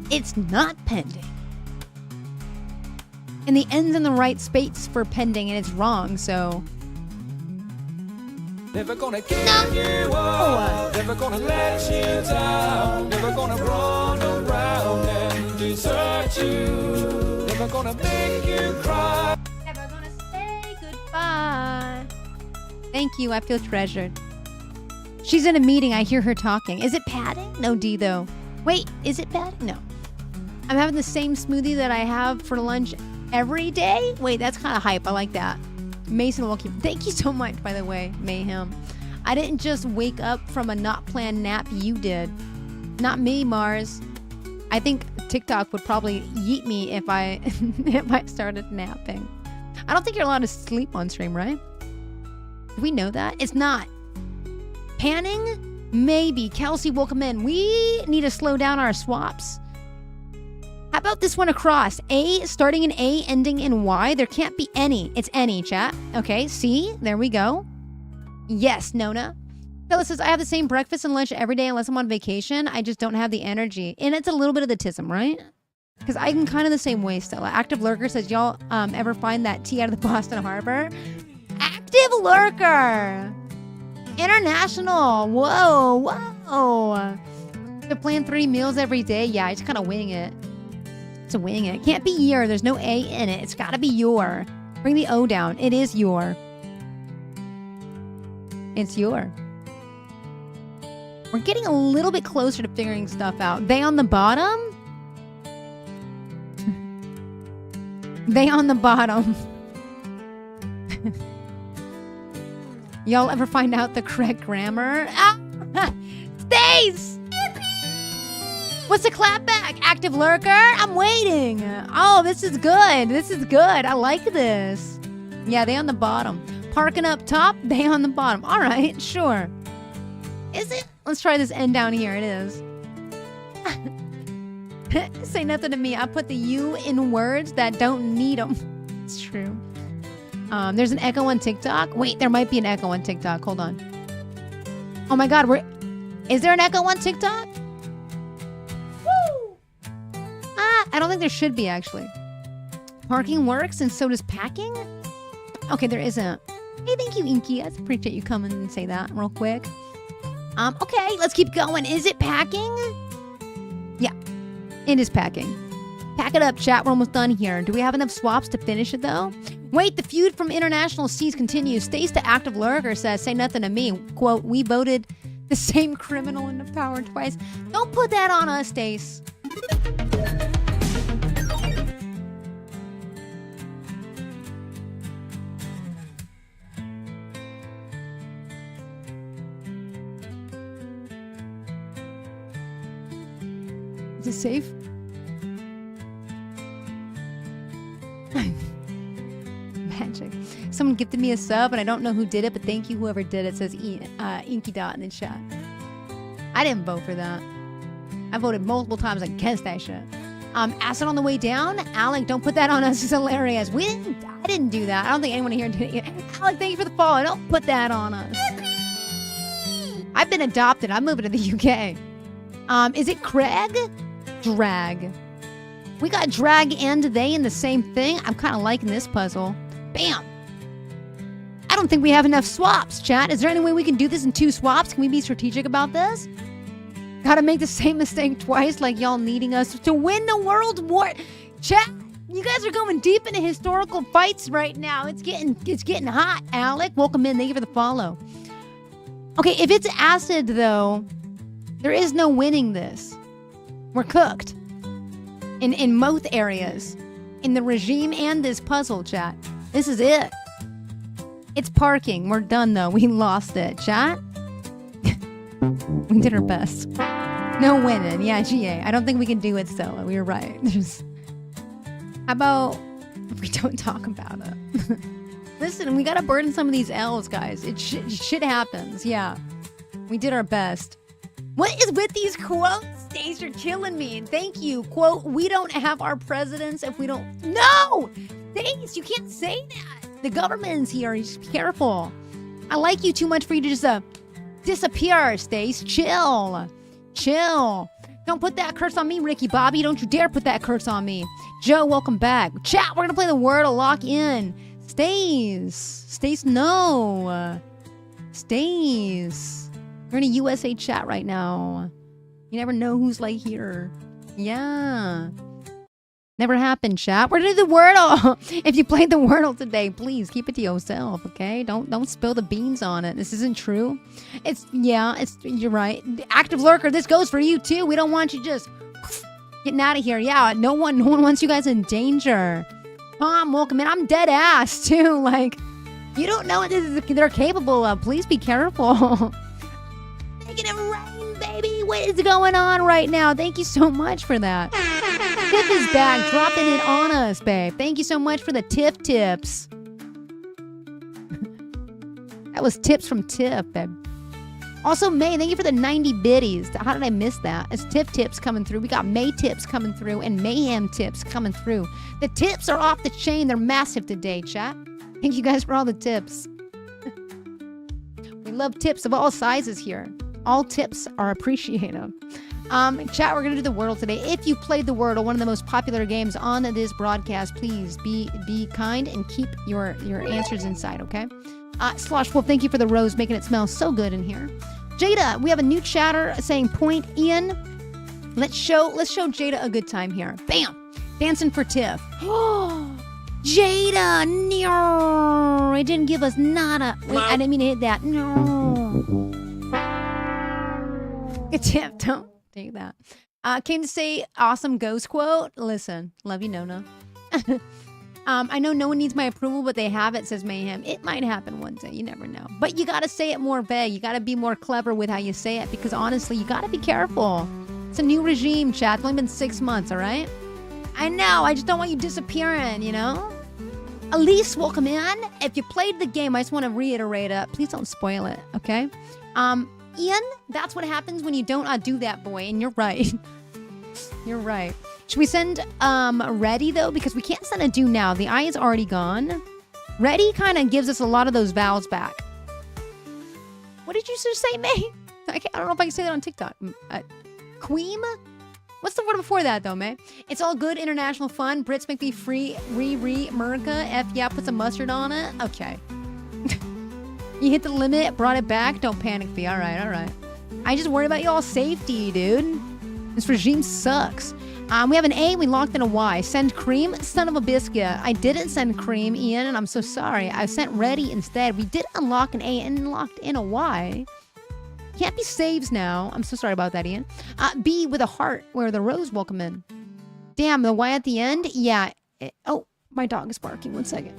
It's not pending. And the end's in the right space for pending, and it's wrong, so... Never gonna give you up, never gonna let you down, never gonna run around and desert you, never gonna make you cry. Never gonna say goodbye. Thank you, I feel treasured. She's in a meeting, I hear her talking. Is it padding? No D though. Wait, is it padding? No. I'm having the same smoothie that I have for lunch every day? Wait, that's kind of hype, I like that. Mason will keep. Thank you so much, by the way, Mayhem. I didn't just wake up from a not planned nap. You did. Not me, Mars. I think TikTok would probably yeet me if I started napping. I don't think you're allowed to sleep on stream, right? Do we know that? It's not. Panning? Maybe. Kelsey, welcome in. We need to slow down our swaps. How about this one across? A, starting in A, ending in Y. There can't be any. It's any, chat. Okay, C, there we go. Yes, Nona. Phyllis says, I have the same breakfast and lunch every day unless I'm on vacation. I just don't have the energy. And it's a little bit of the tism, right? Because I'm kind of the same way, Stella. Active Lurker says, y'all ever find that tea out of the Boston Harbor? Active Lurker! International! Whoa, whoa! To plan 3 meals every day? Yeah, I just kind of wing it. To wing it. Can't be your. There's no A in it. It's got to be your. Bring the O down. It is your. It's your. We're getting a little bit closer to figuring stuff out. They on the bottom? They on the bottom. Y'all ever find out the correct grammar? Ah! Stace! What's the clap back? Active Lurker? I'm waiting. Oh, this is good. This is good. I like this. Yeah, they on the bottom. Parking up top, they on the bottom. All right, sure. Is it? Let's try this end down here. It is. Say nothing to me. I put the U in words that don't need them. It's true. There's an echo on TikTok. Wait, there might be an echo on TikTok. Hold on. Oh my God, is there an echo on TikTok? I don't think there should be, actually. Parking works and so does packing? Okay, there isn't. Hey, thank you, Inky. I appreciate you coming and say that real quick. Okay, let's keep going. Is it packing? Yeah, it is packing. Pack it up, chat. We're almost done here. Do we have enough swaps to finish it, though? Wait, the feud from international seas continues. Stace to Active Lurker says, say nothing to me. Quote, we voted the same criminal into power twice. Don't put that on us, Stace. Is it safe? Magic. Someone gifted me a sub, and I don't know who did it, but thank you, whoever did it. Says Inky Dot in the chat. I didn't vote for that. I voted multiple times against that shit. Acid on the way down. Alec, don't put that on us. It's hilarious. I didn't do that. I don't think anyone here did it. Alec, thank you for the follow. Don't put that on us. I've been adopted. I'm moving to the UK. Is it Craig? Drag. We got drag and they in the same thing. I'm kind of liking this puzzle. Bam. I don't think we have enough swaps, chat. Is there any way we can do this in 2 swaps? Can we be strategic about this? Gotta make the same mistake twice, like y'all needing us to win the world war. Chat, You guys are going deep into historical fights right now. It's getting hot. Alec, welcome in. Thank you for the follow. Okay, if it's acid though, there is no winning this. We're cooked. In both areas. In the regime and this puzzle, chat. This is it. It's parking. We're done though. We lost it, chat. We did our best. No winning. Yeah, GA. I don't think we can do it solo. We were right. How about we don't talk about it? Listen, we gotta burden some of these L's, guys. Shit happens. Yeah. We did our best. What is with these quotes? Stace, you're killing me. Thank you. Quote, we don't have our presidents if we don't... No! Stace, you can't say that. The government's here. You just be careful. I like you too much for you to just disappear, Stace. Chill. Chill. Don't put that curse on me, Ricky Bobby. Don't you dare put that curse on me. Joe, welcome back. Chat, we're going to play the Wordle. Lock in. Stace. Stace, no. Stace. We're in a USA chat right now. You never know who's like here. Yeah. Never happened, chat. We're gonna do the Wordle. If you played the Wordle today, please keep it to yourself, okay? Don't spill the beans on it. This isn't true. You're right. Active lurker, this goes for you too. We don't want you just getting out of here. Yeah, no one wants you guys in danger. Tom, welcome in. I'm dead ass too. Like, you don't know what they're capable of. Please be careful. Making it rain, baby. What is going on right now? Thank you so much for that. Tiff is back, dropping it on us, babe. Thank you so much for the Tiff tips. That was tips from Tiff, babe. Also, May, thank you for the 90 biddies. How did I miss that? It's Tiff tips coming through. We got May tips coming through and Mayhem tips coming through. The tips are off the chain. They're massive today, chat. Thank you guys for all the tips. We love tips of all sizes here. All tips are appreciated. Chat, we're going to do the Wordle today. If you played the Wordle, one of the most popular games on this broadcast, please be kind and keep your answers inside, okay? Slosh Wolf, thank you for the rose, making it smell so good in here. Jada, we have a new chatter saying point in. Let's show Jada a good time here. Bam! Dancing for Tiff. Jada, no! It didn't give us nada. Wait, I didn't mean to hit that. No. Good tip, don't take that. Came to say awesome ghost quote. Listen, love you, Nona. I know no one needs my approval, but they have it, says Mayhem. It might happen one day. You never know. But you got to say it more vague. You got to be more clever with how you say it because honestly, you got to be careful. It's a new regime, chat. It's only been 6 months, all right? I know. I just don't want you disappearing, you know? Elise, welcome in. If you played the game, I just want to reiterate it. Please don't spoil it, okay? Ian, that's what happens when you don't do that, boy. And you're right. You're right. Should we send Ready, though? Because we can't send a do now. The I is already gone. Ready kind of gives us a lot of those vowels back. What did you just say, May? I don't know if I can say that on TikTok. Queem? What's the word before that, though, May? It's all good international fun. Brits make me free. America. F yeah, put some mustard on it. Okay. You hit the limit, brought it back. Don't panic, B. All right. I just worry about y'all's safety, dude. This regime sucks. We have an A, we locked in a Y. Send cream, son of a biscuit. I didn't send cream, Ian, and I'm so sorry. I sent ready instead. We did unlock an A and locked in a Y. Can't be saves now. I'm so sorry about that, Ian. B with a heart, where the rose will come in. Damn, the Y at the end? Yeah. Oh, my dog is barking. 1 second.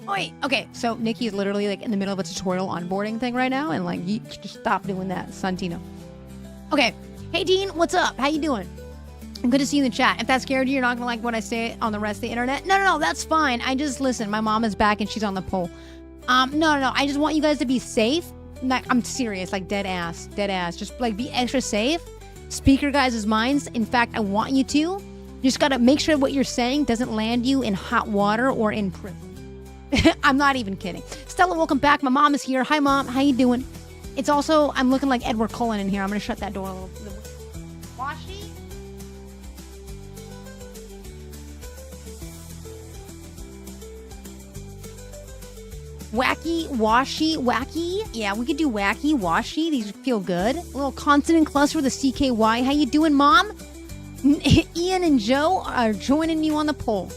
Wait, okay, so Nikki is literally like in the middle of a tutorial onboarding thing right now, and like you just stop doing that, Santino. Okay, hey Dean, what's up? How you doing? Good to see you in the chat. If that scared you, you're not gonna like what I say on the rest of the internet. No, that's fine. I just listen. My mom is back and she's on the poll. No. I just want you guys to be safe. Like, I'm serious, like dead ass. Just like be extra safe. Speak your guys' minds. In fact, I want you to. You just gotta make sure what you're saying doesn't land you in hot water or in prison. I'm not even kidding. Stella, welcome back. My mom is here. Hi, Mom. How you doing? It's also, I'm looking like Edward Cullen in here. I'm going to shut that door a little bit. Washi? Wacky, washy, wacky. Yeah, we could do wacky, washy. These feel good. A little consonant cluster with a CKY. How you doing, Mom? Ian and Joe are joining you on the poll.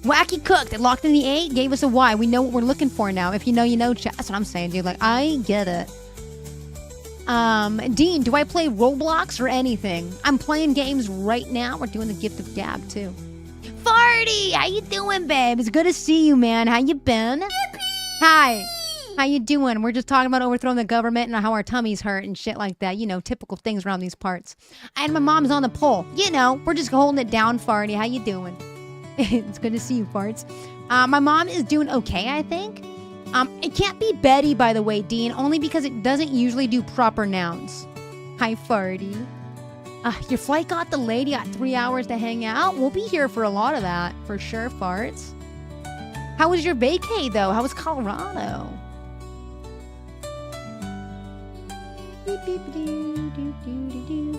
Wacky cooked. It locked in the A, gave us a Y. We know what we're looking for now. If you know, you know. That's what I'm saying, dude. Like, I get it. Dean, do I play Roblox or anything? I'm playing games right now. We're doing the gift of gab, too. Farty! How you doing, babe? It's good to see you, man. How you been? Yippee! Hi. How you doing? We're just talking about overthrowing the government and how our tummies hurt and shit like that. You know, typical things around these parts. And my mom's on the poll. You know, we're just holding it down, Farty. How you doing? It's good to see you, Farts. My mom is doing okay, I think. It can't be Betty, by the way, Dean, only because it doesn't usually do proper nouns. Hi, Farty. Your flight got delayed. You got 3 hours to hang out. We'll be here for a lot of that, for sure, Farts. How was your vacay, though? How was Colorado?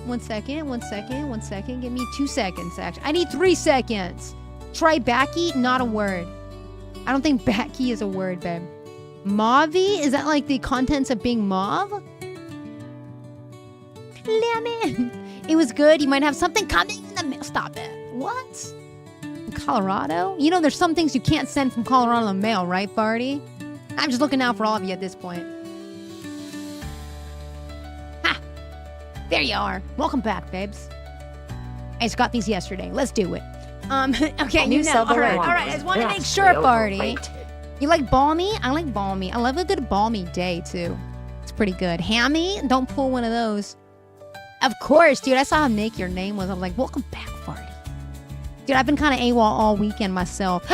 One second. Give me 2 seconds, actually. I need 3 seconds. Try backy, not a word. I don't think backy is a word, babe. Mauvey? Is that like the contents of being mauve? Lemon. It was good. You might have something coming in the mail. Stop it. What? In Colorado? You know, there's some things you can't send from Colorado in the mail, right, Barty? I'm just looking out for all of you at this point. Ha! There you are. Welcome back, babes. I just got these yesterday. Let's do it. Okay, you know. All right. I just want to make sure, Barty. You like balmy? I like balmy. I love a good balmy day, too. It's pretty good. Hammy? Don't pull one of those. Of course, dude. I saw how naked your name was. I'm like, welcome back, Farty. Dude, I've been kind of AWOL all weekend myself.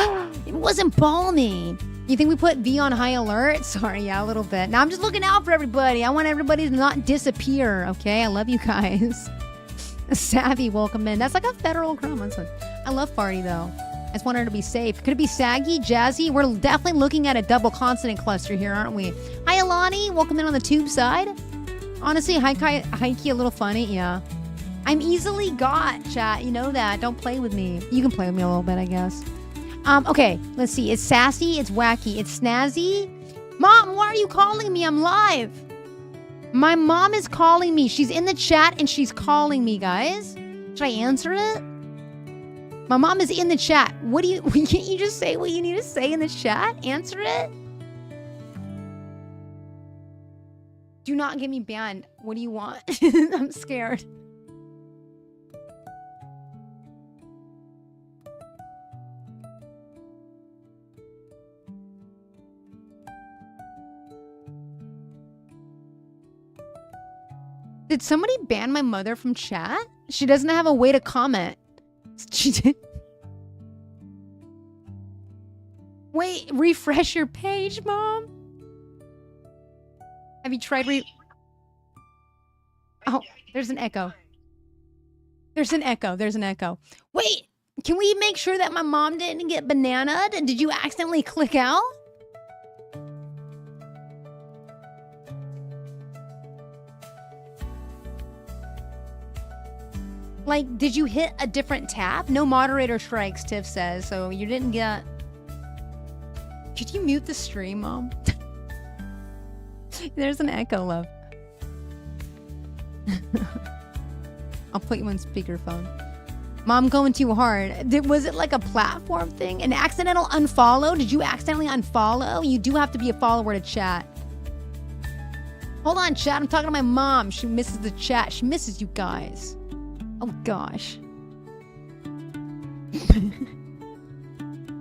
It wasn't balmy. You think we put V on high alert? Sorry, yeah, a little bit. Now I'm just looking out for everybody. I want everybody to not disappear, okay? I love you guys. Savvy, welcome in. That's like a federal crime. I love Farty, though. I just want her to be safe. Could it be saggy, jazzy? We're definitely looking at a double consonant cluster here, aren't we? Hi, Alani. Welcome in on the tube side. Honestly, Heike a little funny. Yeah. I'm easily got, chat. You know that. Don't play with me. You can play with me a little bit, I guess. Okay. Let's see. It's sassy. It's wacky. It's snazzy. Mom, why are you calling me? I'm live. My mom is calling me. She's in the chat and she's calling me, guys. Should I answer it? My mom is in the chat. What do you... Can't you just say what you need to say in the chat? Answer it? Do not get me banned. What do you want? I'm scared. Did somebody ban my mother from chat? She doesn't have a way to comment. She did. Wait, refresh your page, Mom. Have you tried Oh, there's an echo. There's an echo. Wait, can we make sure that my mom didn't get bananaed? Did you accidentally click out? Like, did you hit a different tab? No moderator strikes, Tiff says, so you didn't get... Could you mute the stream, Mom? There's an echo, love. I'll put you on speakerphone. Mom going too hard. Was it like a platform thing? An accidental unfollow? Did you accidentally unfollow? You do have to be a follower to chat. Hold on, chat. I'm talking to my mom. She misses the chat. She misses you guys. Oh, gosh.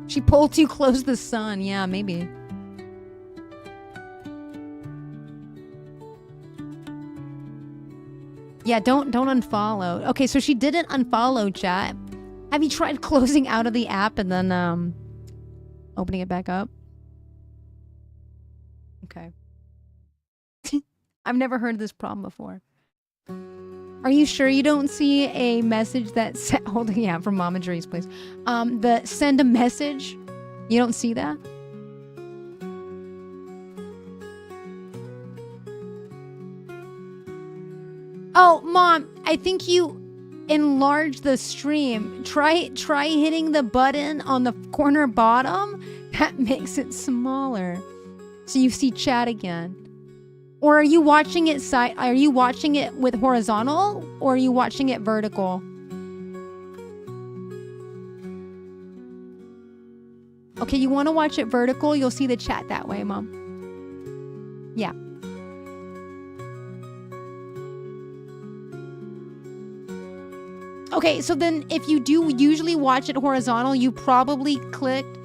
She pulled too close to the sun. Yeah, maybe. Yeah, don't unfollow. Okay, so she didn't unfollow, chat. Have you tried closing out of the app and then opening it back up? Okay. I've never heard of this problem before. Are you sure you don't see a message that holding out from Mama Drees, please? The send a message. You don't see that? Oh, Mom, I think you enlarged the stream. Try hitting the button on the corner bottom. That makes it smaller. So you see chat again. Or are you watching it Are you watching it with horizontal or are you watching it vertical? Okay, you want to watch it vertical, you'll see the chat that way, Mom. Yeah. Okay, so then if you do usually watch it horizontal, you probably clicked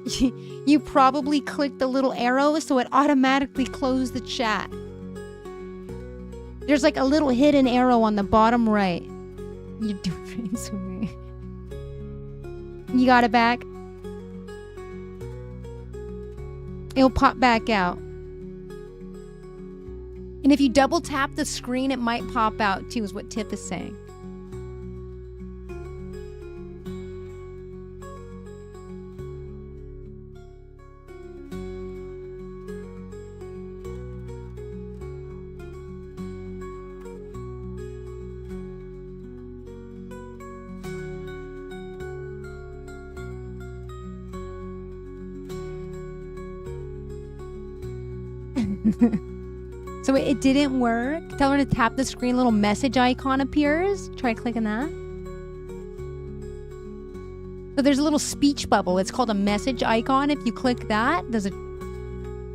the little arrow, so it automatically closed the chat. There's like a little hidden arrow on the bottom right. You do things with me. You got it back? It'll pop back out. And if you double tap the screen, it might pop out too, is what Tiff is saying. So it didn't work. Tell her to tap the screen, little message icon appears. Try clicking that. So there's a little speech bubble. It's called a message icon. If you click that,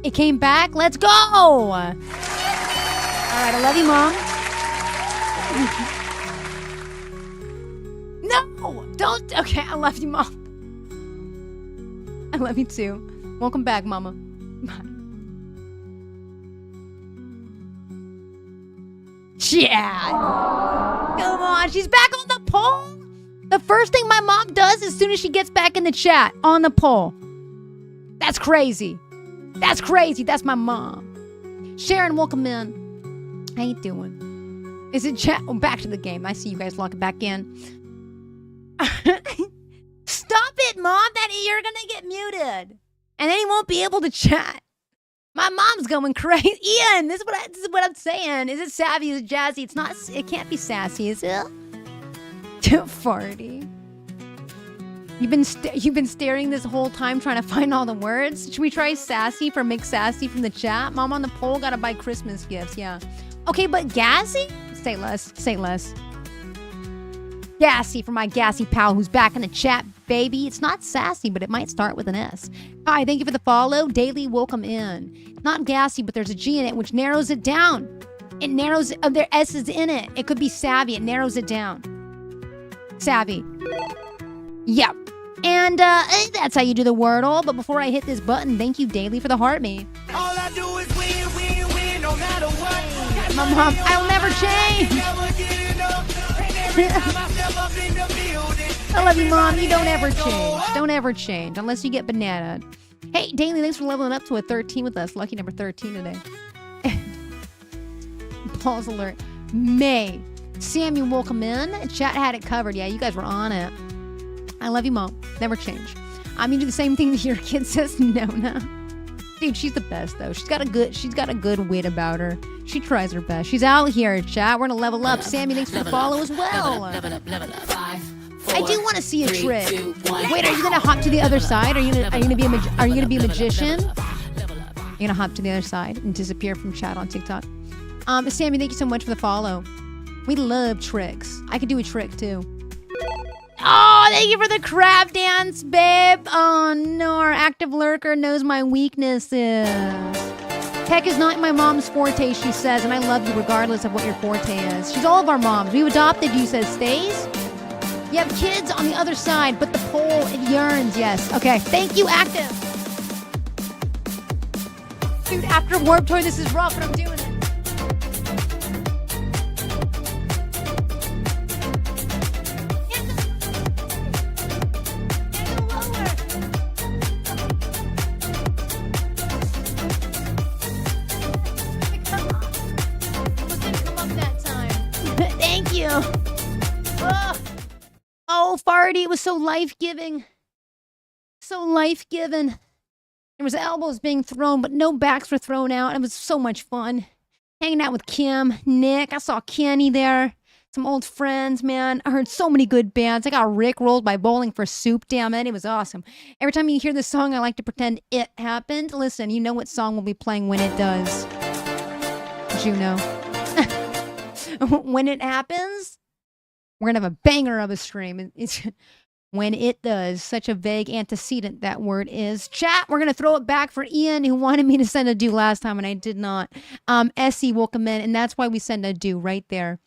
it came back. Let's go. All right, I love you, Mom. No, don't. Okay, I love you, Mom. I love you too. Welcome back, Mama. Bye. Yeah. Come on, she's back on the poll. The first thing my mom does as soon as she gets back in the chat, on the poll. That's crazy. That's crazy. That's my mom. Sharon, welcome in. How you doing? Is it chat? Oh, back to the game. I see you guys locking back in. Stop it, Mom. You're gonna get muted. And then he won't be able to chat. My mom's going crazy. Ian, this is what I'm saying. Is it savvy? Is it jazzy? It's not. It can't be sassy, is it? Farty. You've been staring this whole time trying to find all the words. Should we try sassy for Mick Sassy from the chat? Mom on the poll gotta buy Christmas gifts. Yeah. Okay, but gassy? Say less. Say less. Gassy for my gassy pal who's back in the chat, baby. It's not sassy, but it might start with an S. Hi, thank you for the follow. Daily, welcome in. Not gassy, but there's a G in it, which narrows it down. It narrows it. There S is in it. It could be savvy. It narrows it down. Savvy. Yep. And that's how you do the Wordle. But before I hit this button, thank you, Daily, for the heart me. All I do is win, win, win, no matter what. My mom, I'll never change. I love you, Mom. You don't ever change. Don't ever change unless you get bananaed. Hey, Daily, thanks for leveling up to a 13 with us. Lucky number 13 today. Pause alert. May. Samuel, welcome in. Chat had it covered. Yeah, you guys were on it. I love you, Mom. Never change. You do the same thing that your kid says, Nona. Dude, she's the best though. She's got a good wit about her. She tries her best. She's out here, chat. We're gonna level up. Sammy, thanks for the follow as well. I do want to see a trick. Wait, are you gonna hop to the other side? Are you gonna be a magician? You're gonna hop to the other side and disappear from chat on TikTok. Sammy, thank you so much for the follow. We love tricks. I could do a trick too. Oh, thank you for the crab dance, babe. Oh no, our active lurker knows my weaknesses. Tech is not my mom's forte, she says, and I love you regardless of what your forte is. She's all of our moms. We've adopted you, says Stays. You have kids on the other side, but the pole, it yearns, yes. Okay, thank you, active. Dude, after Warped Tour, this is rough, but I'm doing it. Oh, Farty, it was so life-giving. So life-giving. There was elbows being thrown, but no backs were thrown out. It was so much fun. Hanging out with Kim, Nick. I saw Kenny there. Some old friends, man. I heard so many good bands. I got Rick rolled by Bowling for Soup. Damn it, it was awesome. Every time you hear this song, I like to pretend it happened. Listen, you know what song we'll be playing when it does. Juno. When it happens, we're gonna have a banger of a stream. It's when it does. Such a vague antecedent that word is. Chat, we're gonna throw it back for Ian, who wanted me to send a do last time and I did not. Essie will come in, and that's why we send a do right there.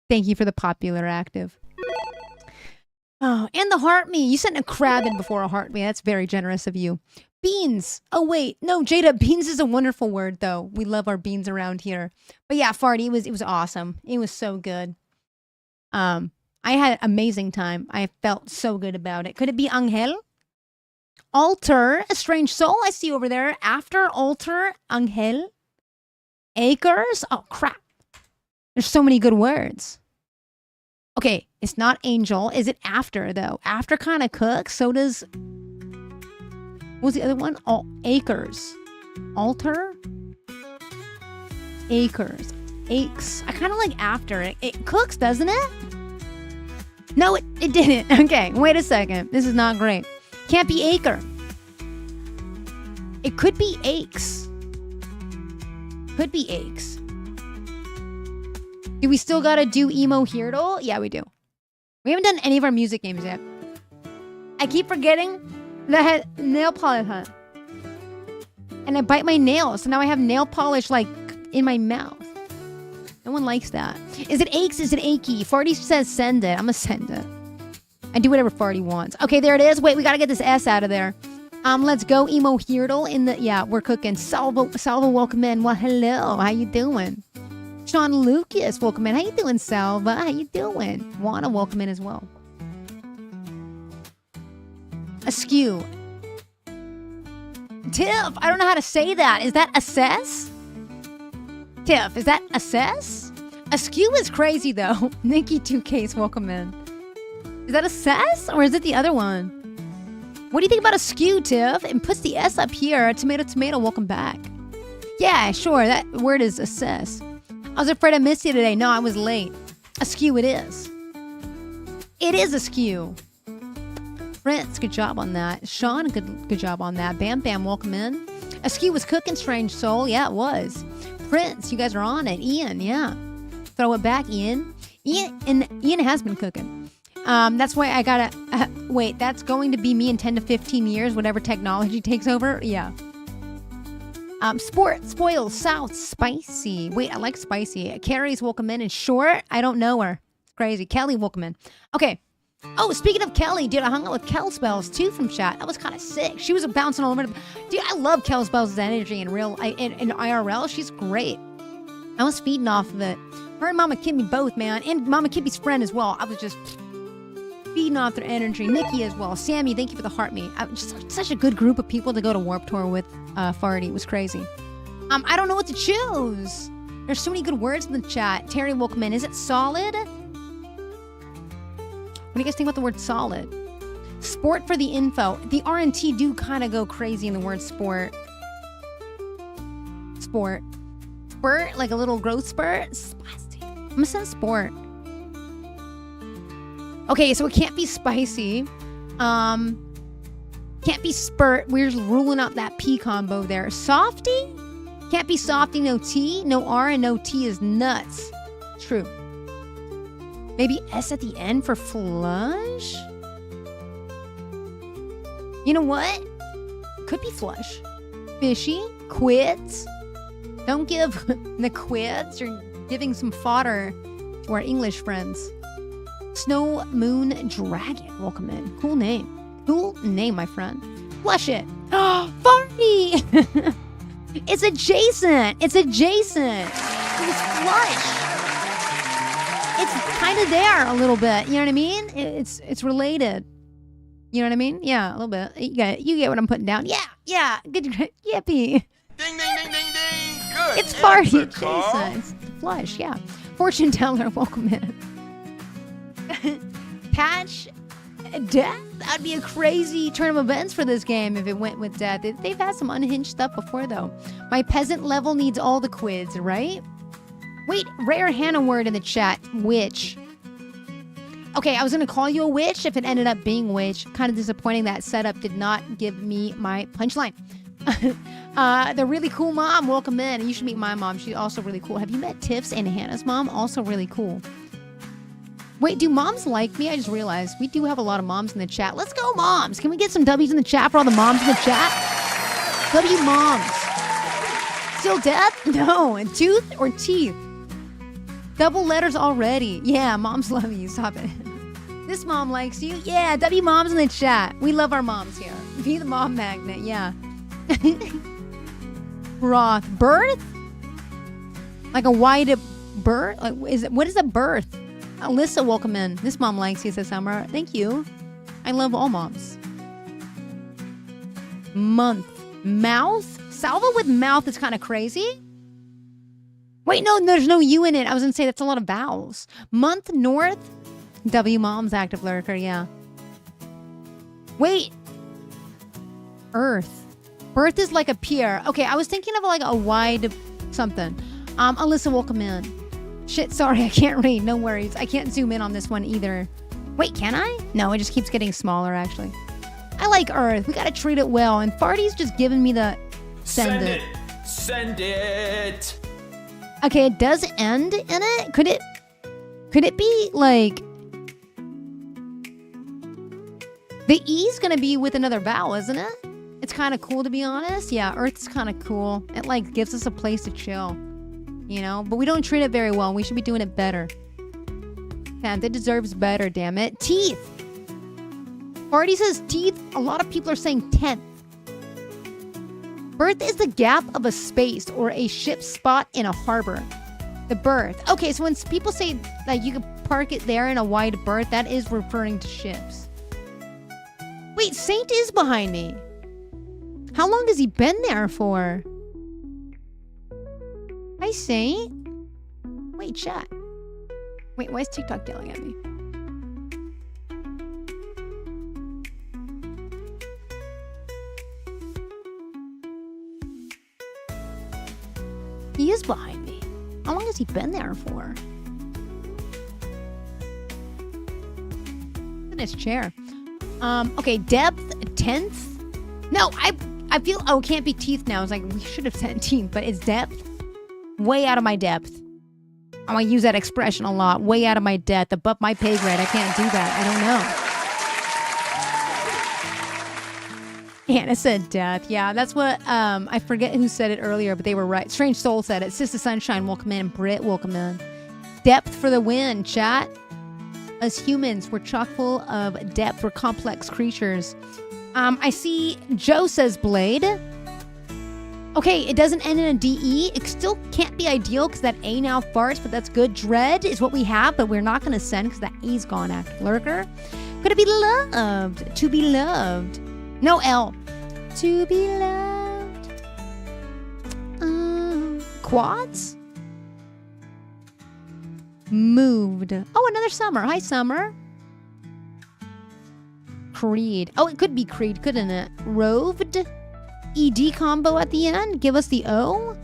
Thank you for the popular active. Oh, and the heart me. You sent a crab in before a heart me. That's very generous of you. Beans. Oh, wait. No, Jada, beans is a wonderful word, though. We love our beans around here. But yeah, Farty, it was awesome. It was so good. I had an amazing time. I felt so good about it. Could it be Angel? Alter, a strange soul. I see you over there. After Alter, Angel. Acres. Oh, crap. There's so many good words. Okay, it's not angel. Is it after, though? After kind of cooks. So does... What was the other one? Oh, acres. Alter? Acres. Aches. I kind of like after. It cooks, doesn't it? No, it didn't. Okay, wait a second. This is not great. Can't be acre. It could be aches. Could be aches. Do we still gotta do emo Heardle? Yeah, we do. We haven't done any of our music games yet. I keep forgetting that I had nail polish on. And I bite my nails, so now I have nail polish like in my mouth. No one likes that. Is it aches? Is it achy? Farty says send it. I'm gonna send it. I do whatever Farty wants. Okay, there it is. Wait, we gotta get this S out of there. Let's go emo Heardle in the... Yeah, we're cooking. Salvo, welcome in. Well, hello. How you doing? Sean Lucas, welcome in. How you doing, Salva? How you doing? Wanna welcome in as well. Askew. Tiff, I don't know how to say that. Is that assess? Tiff, is that assess? Askew is crazy, though. Nikki 2K's welcome in. Is that assess, or is it the other one? What do you think about askew, Tiff? And puts the S up here. Tomato, welcome back. Yeah, sure. That word is assess. I was afraid I missed you today. No, I was late. Askew it is. It is askew. Prince, good job on that. Sean, good job on that. Bam Bam, welcome in. Askew was cooking, strange soul. Yeah, it was. Prince, you guys are on it. Ian, yeah. Throw it back, Ian. Ian has been cooking. That's why I gotta... wait, that's going to be me in 10 to 15 years, whatever technology takes over? Yeah. Sport, spoil, south, spicy. Wait, I like spicy. Carrie's welcome in. And short, I don't know her. It's crazy. Kelly, welcome in. Okay. Oh, speaking of Kelly, dude, I hung out with Kel Spells too from chat. That was kind of sick. She was bouncing all over. Dude, I love Kel Spells' energy in IRL. She's great. I was feeding off of it. Her and Mama Kimmy both, man. And Mama Kimmy's friend as well. I was just feeding off their energy. Nikki as well. Sammy, thank you for the heart me. Just such a good group of people to go to Warped Tour with. Farty, it was crazy. I don't know what to choose. There's so many good words in the chat. Terry welcome in. Is it solid? What do you guys think about the word solid? Sport for the info. The RNT do kind of go crazy in the word sport. Sport. Spurt, like a little growth spurt. I'm gonna say sport. Okay, so it can't be spicy. Can't be spurt. We're just ruling out that P combo there. Softy? Can't be softy, no T. No R and no T is nuts. True. Maybe S at the end for flush? You know what? Could be flush. Fishy. Quids. Don't give the quids. You're giving some fodder to our English friends. Snow Moon Dragon. Welcome in. Cool name. Cool name, my friend. Flush it. Oh, Farty! It's adjacent. It's adjacent. It was flush. It's kind of there a little bit. You know what I mean? It's related. You know what I mean? Yeah, a little bit. You get what I'm putting down. Yeah. Good. Yippee. Ding, ding, ding, ding, ding. Good. It's Farty answer, Carl. adjacent. It's flush. Yeah. Fortune teller. Welcome in. Patch death. That'd be a crazy turn of events for this game if it went with death. They've had some unhinged stuff before, though. My peasant level needs all the quids, right? Wait, rare Hannah word in the chat. Witch. Okay, I was going to call you a witch if it ended up being witch. Kind of disappointing that setup did not give me my punchline. The really cool mom, welcome in. You should meet my mom. She's also really cool. Have you met Tiff's and Hannah's mom? Also really cool. Wait, do moms like me? I just realized we do have a lot of moms in the chat. Let's go, moms. Can we get some W's in the chat for all the moms in the chat? W moms. Still deaf? No. And tooth or teeth? Double letters already. Yeah, moms love you. Stop it. This mom likes you. Yeah, W moms in the chat. We love our moms here. Be the mom magnet. Yeah. Roth. Birth? Like a wide birth? Like, what is a birth? Alyssa, welcome in. This mom likes you, says Summer. Thank you. I love all moms. Month. Mouth? Salva with mouth is kind of crazy. Wait, no, there's no U in it. I was going to say that's a lot of vowels. Month, north. W mom's active lurker, yeah. Wait. Earth. Birth is like a pier. Okay, I was thinking of like a wide something. Alyssa, welcome in. Shit, sorry, I can't read. No worries. I can't zoom in on this one either. Wait, can I? No, it just keeps getting smaller, actually. I like Earth. We gotta treat it well. And Farty's just giving me the send it. Send it. Okay, it does end in it. Could it be like the E's gonna be with another vowel, isn't it? It's kind of cool, to be honest. Yeah, Earth's kind of cool. It like gives us a place to chill. You know, but we don't treat it very well. We should be doing it better. And it deserves better, damn it. Teeth. Farty says teeth. A lot of people are saying 10th. Berth is the gap of a space or a ship spot in a harbor. The berth. Okay, so when people say that you can park it there in a wide berth, that is referring to ships. Wait, Saint is behind me. How long has he been there for? Hi, Saint. Wait, chat. Wait, why is TikTok yelling at me? He is behind me. How long has he been there for? Look at his chair. Okay, depth, 10th. No, I feel, oh, it can't be teeth now. It's like, we should have said teeth, but it's depth. Way out of my depth. I'm gonna use that expression a lot. Way out of my depth, above my pay grade. I can't do that. I don't know. Hannah said death. Yeah, that's what, I forget who said it earlier, but they were right. Strange Soul said it. Sister Sunshine, welcome in. Britt, welcome in. Depth for the win, chat. As humans, we're chock full of depth. We're complex creatures. I see Joe says blade. Okay, it doesn't end in a DE. It still can't be ideal because that A now farts, but that's good. Dread is what we have, but we're not going to send because that A's gone after lurker. Could it be loved? To be loved. No L. To be loved. Quads? Moved. Oh, another Summer. Hi, Summer. Creed. Oh, it could be Creed, couldn't it? Roved. ED combo at the end. Give us the O.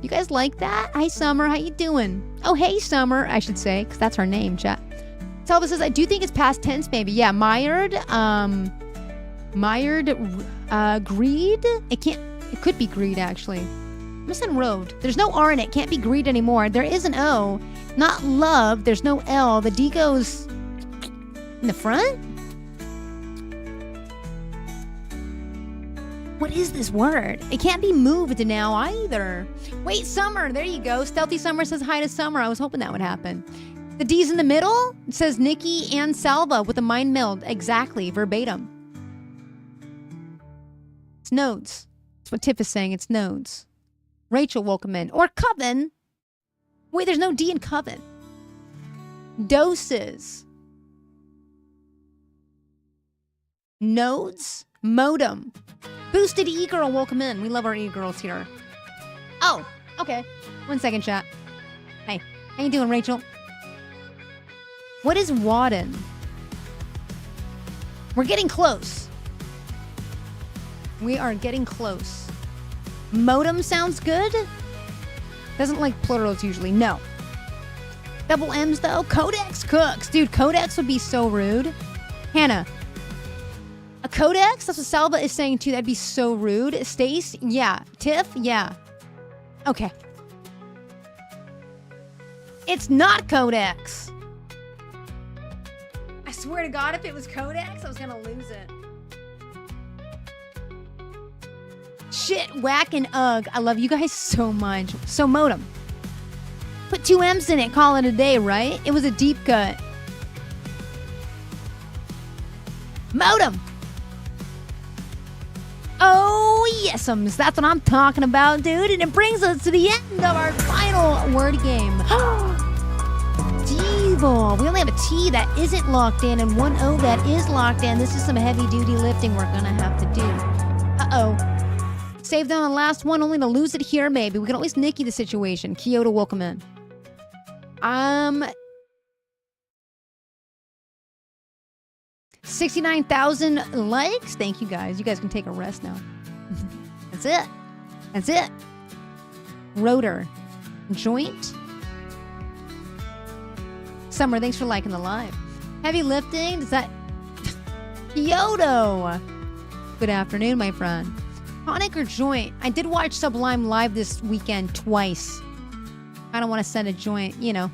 You guys like that? Hi, Summer. How you doing? Oh, hey, Summer, I should say, because that's her name, chat. Telva says, I do think it's past tense, maybe. Yeah, mired. Greed. It could be greed, actually. I'm missing road. There's no R in it. Can't be greed anymore. There is an O. Not love. There's no L. The D goes in the front. What is this word? It can't be moved now either. Wait, Summer. There you go. Stealthy Summer says hi to Summer. I was hoping that would happen. The D's in the middle. It says Nikki and Salva with a mind meld. Exactly. Verbatim. It's nodes. That's what Tiff is saying. It's nodes. Rachel, welcome in. Or Coven. Wait, there's no D in Coven. Doses. Nodes. Modem. Boosted e-girl, welcome in. We love our e-girls here. Oh, okay. 1 second, chat. Hey, how you doing, Rachel? What is Wadden? We're getting close. We are getting close. Modem sounds good. Doesn't like plurals usually. No. Double M's though. Codex cooks. Dude, Codex would be so rude. Hannah. A Codex? That's what Salva is saying too. That'd be so rude. Stace? Yeah. Tiff? Yeah. Okay. It's not Codex. I swear to God, if it was Codex, I was gonna lose it. Shit, whack, and ugh. I love you guys so much. So Modem. Put 2 M's in it, call it a day, right? It was a deep cut. Modem. Oh, yesums. That's what I'm talking about, dude. And it brings us to the end of our final word game. Devo. We only have a T that isn't locked in and 1 O that is locked in. This is some heavy-duty lifting we're going to have to do. Uh-oh. Save down the last one only to lose it here, maybe. We can always Nikki the situation. Kyoto, welcome in. 69,000 likes. Thank you guys. You guys can take a rest now. That's it. That's it. Rotor. Joint. Summer, thanks for liking the live. Heavy lifting. Does that... Kyoto. Good afternoon, my friend. Tonic or joint? I did watch Sublime live this weekend twice. I don't want to send a joint, you know.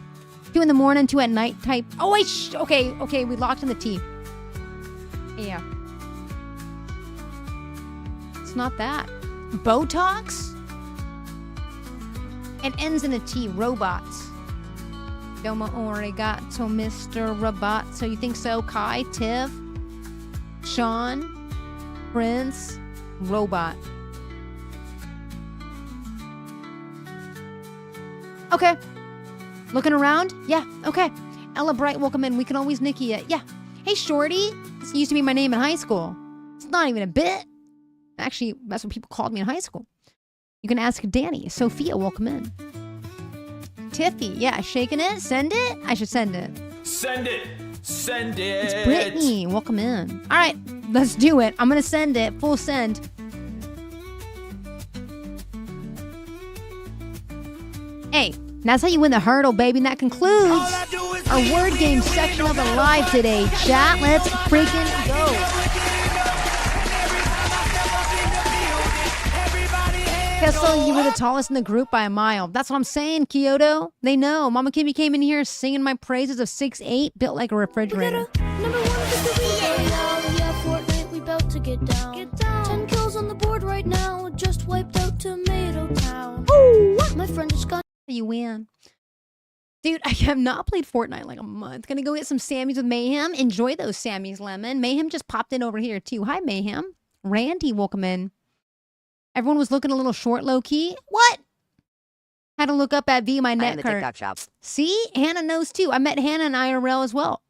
2 in the morning, 2 at night type. Oh, wait. Okay. We locked in the T. Yeah. It's not that. Botox? It ends in a T. Robots. Domo arigato, Mr. Robot. So you think so? Kai, Tiff, Sean, Prince, Robot. Okay. Looking around? Yeah, okay. Ella Bright, welcome in. We can always Nikki it. Yeah. Hey, Shorty. This used to be my name in high school. It's not even a bit. Actually, that's what people called me in high school. You can ask Danny. Sophia, welcome in. Tiffy, yeah, shaking it. Send it? I should send it. Send it. Send it. It's Brittany, welcome in. All right, let's do it. I'm going to send it. Full send. Hey, that's how you win the hurdle, baby. And that concludes our word game section of the live today. Chat, let's freaking go. Kessel, you were the tallest in the group by a mile. That's what I'm saying, Kyoto. They know. Mama Kimmy came in here singing my praises of 6'8", built like a refrigerator. Number 1 yeah, Fortnite, we about to get down. 10 kills on the board right now. Just wiped out Tomato Town. Ooh. My friend just got... You win. Dude, I have not played Fortnite in like a month. Gonna go get some Sammys with Mayhem. Enjoy those Sammys, Lemon. Mayhem just popped in over here, too. Hi, Mayhem. Randy, welcome in. Everyone was looking a little short, low-key. What? Had to look up at V, my neck hurt. TikTok shop. See? Hannah knows, too. I met Hannah in IRL as well.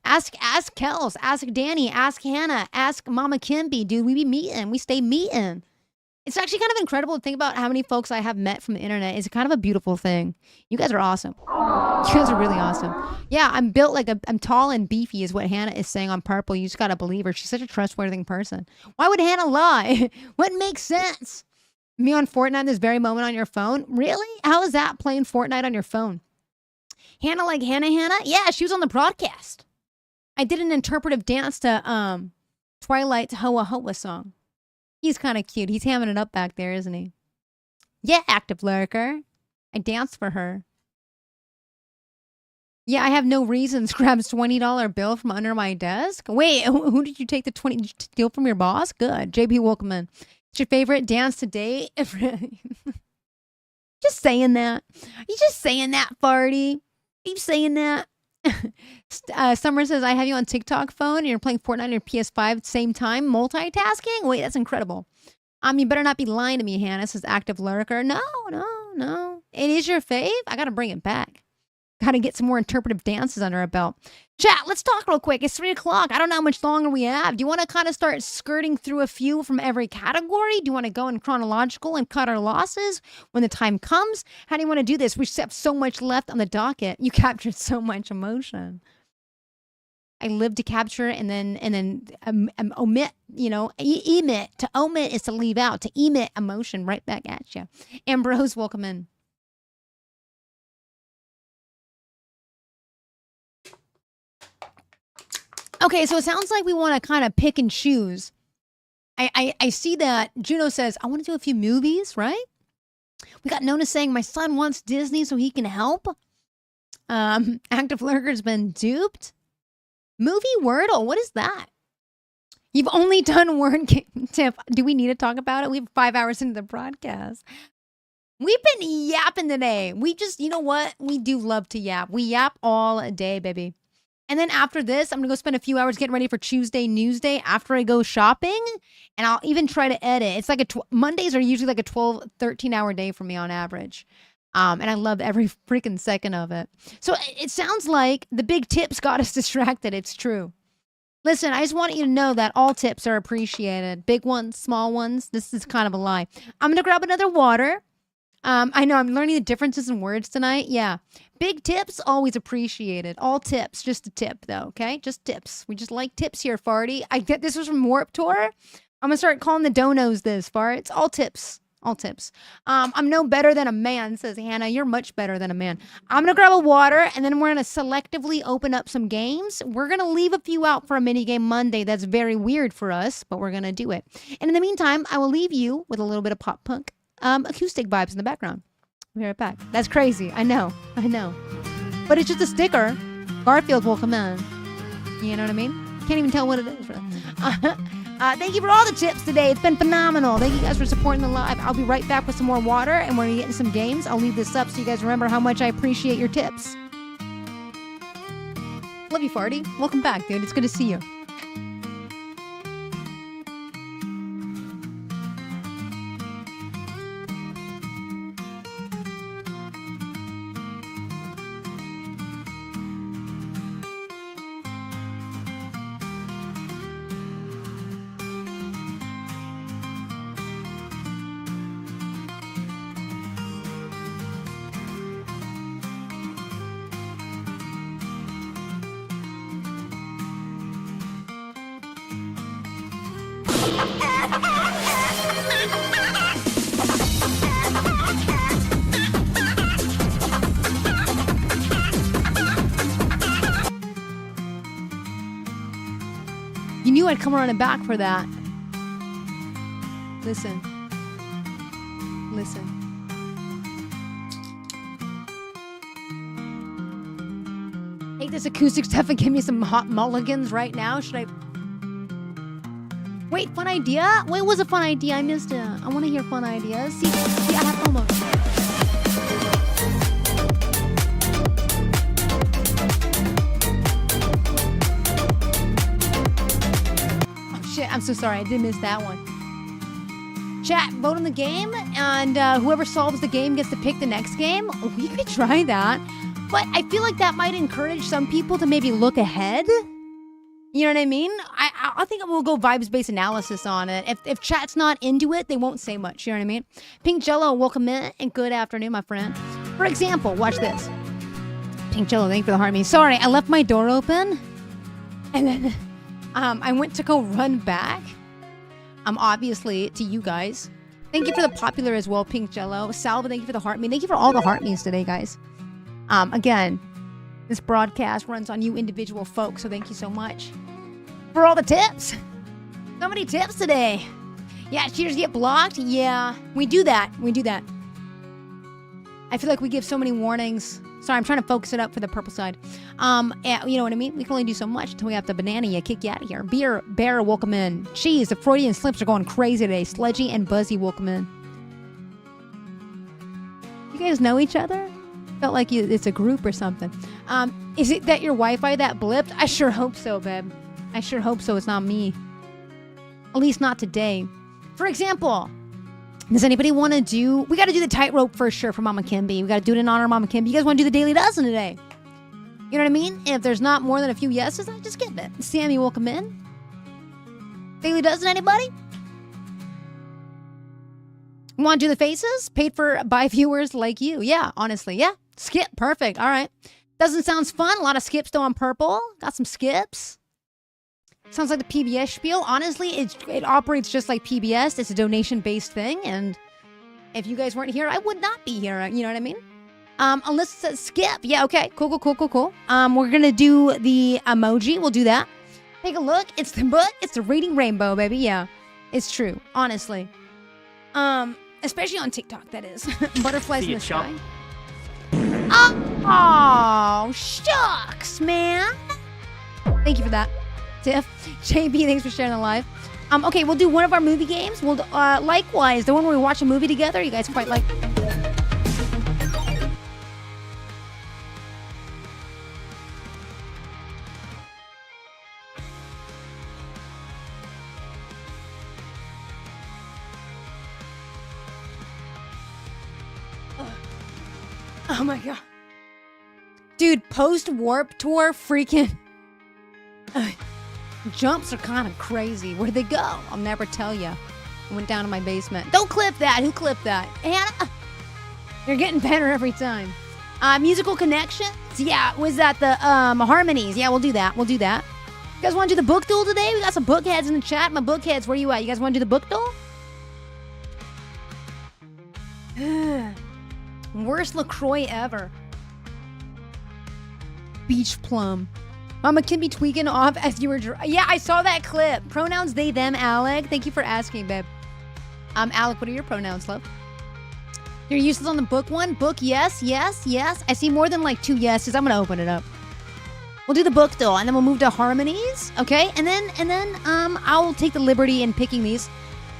Ask Kels. Ask Danny. Ask Hannah. Ask Mama Kimby. Dude, we be meeting. We stay meeting. It's actually kind of incredible to think about how many folks I have met from the internet. It's kind of a beautiful thing. You guys are awesome. You guys are really awesome. Yeah, I'm built like I'm tall and beefy is what Hannah is saying on Purple. You just got to believe her. She's such a trustworthy person. Why would Hannah lie? What makes sense? Me on Fortnite this very moment on your phone? Really? How is that playing Fortnite on your phone? Hannah like Hannah? Yeah, she was on the broadcast. I did an interpretive dance to Twilight's Hoa Hoa song. He's kind of cute. He's hamming it up back there, isn't he? Yeah, active lurker. I danced for her. Yeah, I have no reasons. Grabs $20 bill from under my desk. Wait, who did you take the 20 steal from your boss? Good. JP, welcome in. What's your favorite dance to date? Just saying that. You just saying that, Farty. Keep saying that. Summer says, I have you on TikTok phone and you're playing Fortnite on your PS5 at the same time. Multitasking? Wait, that's incredible. You better not be lying to me, Hannah, says active lurker. No. It is your fave? I got to bring it back. Got to get some more interpretive dances under our belt. Chat, let's talk real quick. It's 3 o'clock. I don't know how much longer we have. Do you want to kind of start skirting through a few from every category? Do you want to go in chronological and cut our losses when the time comes? How do you want to do this? We have so much left on the docket. You captured so much emotion. I live to capture and then omit, emit. To omit is to leave out. To emit emotion right back at you. Ambrose, welcome in. Okay, so it sounds like we want to kind of pick and choose. I see that Juno says, I want to do a few movies, right? We got Nona saying, my son wants Disney so he can help. Active Lurker's been duped. Movie Wordle, what is that? You've only done word game tip. Do we need to talk about it? We have 5 hours into the broadcast. We've been yapping today. We just, you know what? We do love to yap. We yap all day, baby. And then after this, I'm going to go spend a few hours getting ready for Tuesday Newsday after I go shopping. And I'll even try to edit. It's like Mondays are usually like a 12, 13-hour day for me on average. And I love every freaking second of it. So it sounds like the big tips got us distracted. It's true. Listen, I just want you to know that all tips are appreciated. Big ones, small ones. This is kind of a lie. I'm going to grab another water. I know I'm learning the differences in words tonight. Yeah. Big tips, always appreciated. All tips, just a tip though, okay? Just tips. We just like tips here, Farty. I get this was from Warp Tour. I'm going to start calling the donos this, Fart. It's all tips. All tips. I'm no better than a man, says Hannah. You're much better than a man. I'm going to grab a water, and then we're going to selectively open up some games. We're going to leave a few out for a mini game Monday. That's very weird for us, but we're going to do it. And in the meantime, I will leave you with a little bit of pop punk acoustic vibes in the background. I'll be right back. That's crazy. I know. But it's just a sticker. Garfield will come in. You know what I mean? Can't even tell what it is. Thank you for all the tips today. It's been phenomenal. Thank you guys for supporting the live. I'll be right back with some more water, and we're going to get into some games. I'll leave this up so you guys remember how much I appreciate your tips. Love you, Farty. Welcome back, dude. It's good to see you. You knew I'd come running back for that. Listen. Take this acoustic stuff and give me some hot mulligans right now. Should I? Wait, fun idea? What was a fun idea? I missed it. I want to hear fun ideas. See, I have almost. I'm so sorry, I did miss that one. Chat, vote on the game, and whoever solves the game gets to pick the next game. We could try that, but I feel like that might encourage some people to maybe look ahead. You know what I mean? I think we'll go vibes-based analysis on it. If chat's not into it, they won't say much. You know what I mean? Pink Jello, welcome in, and good afternoon, my friend. For example, watch this. Pink Jello, thank you for the heart me. Sorry, I left my door open, and then I went to go run back. Obviously to you guys. Thank you for the popular as well, Pink Jello. Salva, thank you for the heart me. Thank you for all the heart me's today, guys. Again, this broadcast runs on you individual folks, so thank you so much for all the tips. So many tips today. Yeah, cheaters get blocked. Yeah, we do that. I feel like we give so many warnings. Sorry, I'm trying to focus it up for the purple side. You know what I mean? We can only do so much until we have to banana you, kick you out of here. Bear, welcome in. Jeez, the Freudian slips are going crazy today. Sledgy and Buzzy, welcome in. You guys know each other? Felt like it's a group or something. Is it that your Wi-Fi that blipped? I sure hope so, babe. I sure hope so. It's not me. At least not today. For example, does anybody want to do... We got to do the tightrope for sure for Mama Kimby. We got to do it in honor of Mama Kimby. You guys want to do the Daily Dozen today? You know what I mean? If there's not more than a few yeses, I just skip it. Sammy, welcome in. Daily Dozen, anybody? Want to do the faces? Paid for by viewers like you. Yeah, honestly. Yeah. Skip. Perfect. All right. Doesn't sound fun. A lot of skips though on purple. Got some skips. Sounds like the PBS spiel. Honestly, it operates just like PBS. It's a donation-based thing, and if you guys weren't here, I would not be here. You know what I mean? Unless it says skip. Yeah, okay. Cool. We're gonna do the emoji. We'll do that. Take a look. It's the book. It's the reading rainbow, baby. Yeah, it's true. Honestly, especially on TikTok. That is butterflies in the sky. Oh, shucks, man. Thank you for that, Tiff. JB, thanks for sharing the live. Okay, we'll do one of our movie games. We'll likewise the one where we watch a movie together. You guys quite like. Oh my god. Dude, post Warp Tour freaking jumps are kind of crazy. Where'd they go? I'll never tell you. I went down to my basement. Don't clip that. Who clipped that? Hannah? You're getting better every time. Musical connections? Yeah, was that the harmonies? Yeah, we'll do that. We'll do that. You guys want to do the book duel today? We got some book heads in the chat. My book heads, where you at? You guys want to do the book duel? Worst LaCroix ever. Beach plum. Mama can be tweaking off as you were yeah, I saw that clip. Pronouns they, them, Alec. Thank you for asking, babe. Alec, what are your pronouns, love? Your uses on the book one? Book, yes, yes, yes. I see more than like 2 yeses. I'm gonna open it up. We'll do the book though, and then we'll move to harmonies. Okay? And then I'll take the liberty in picking these.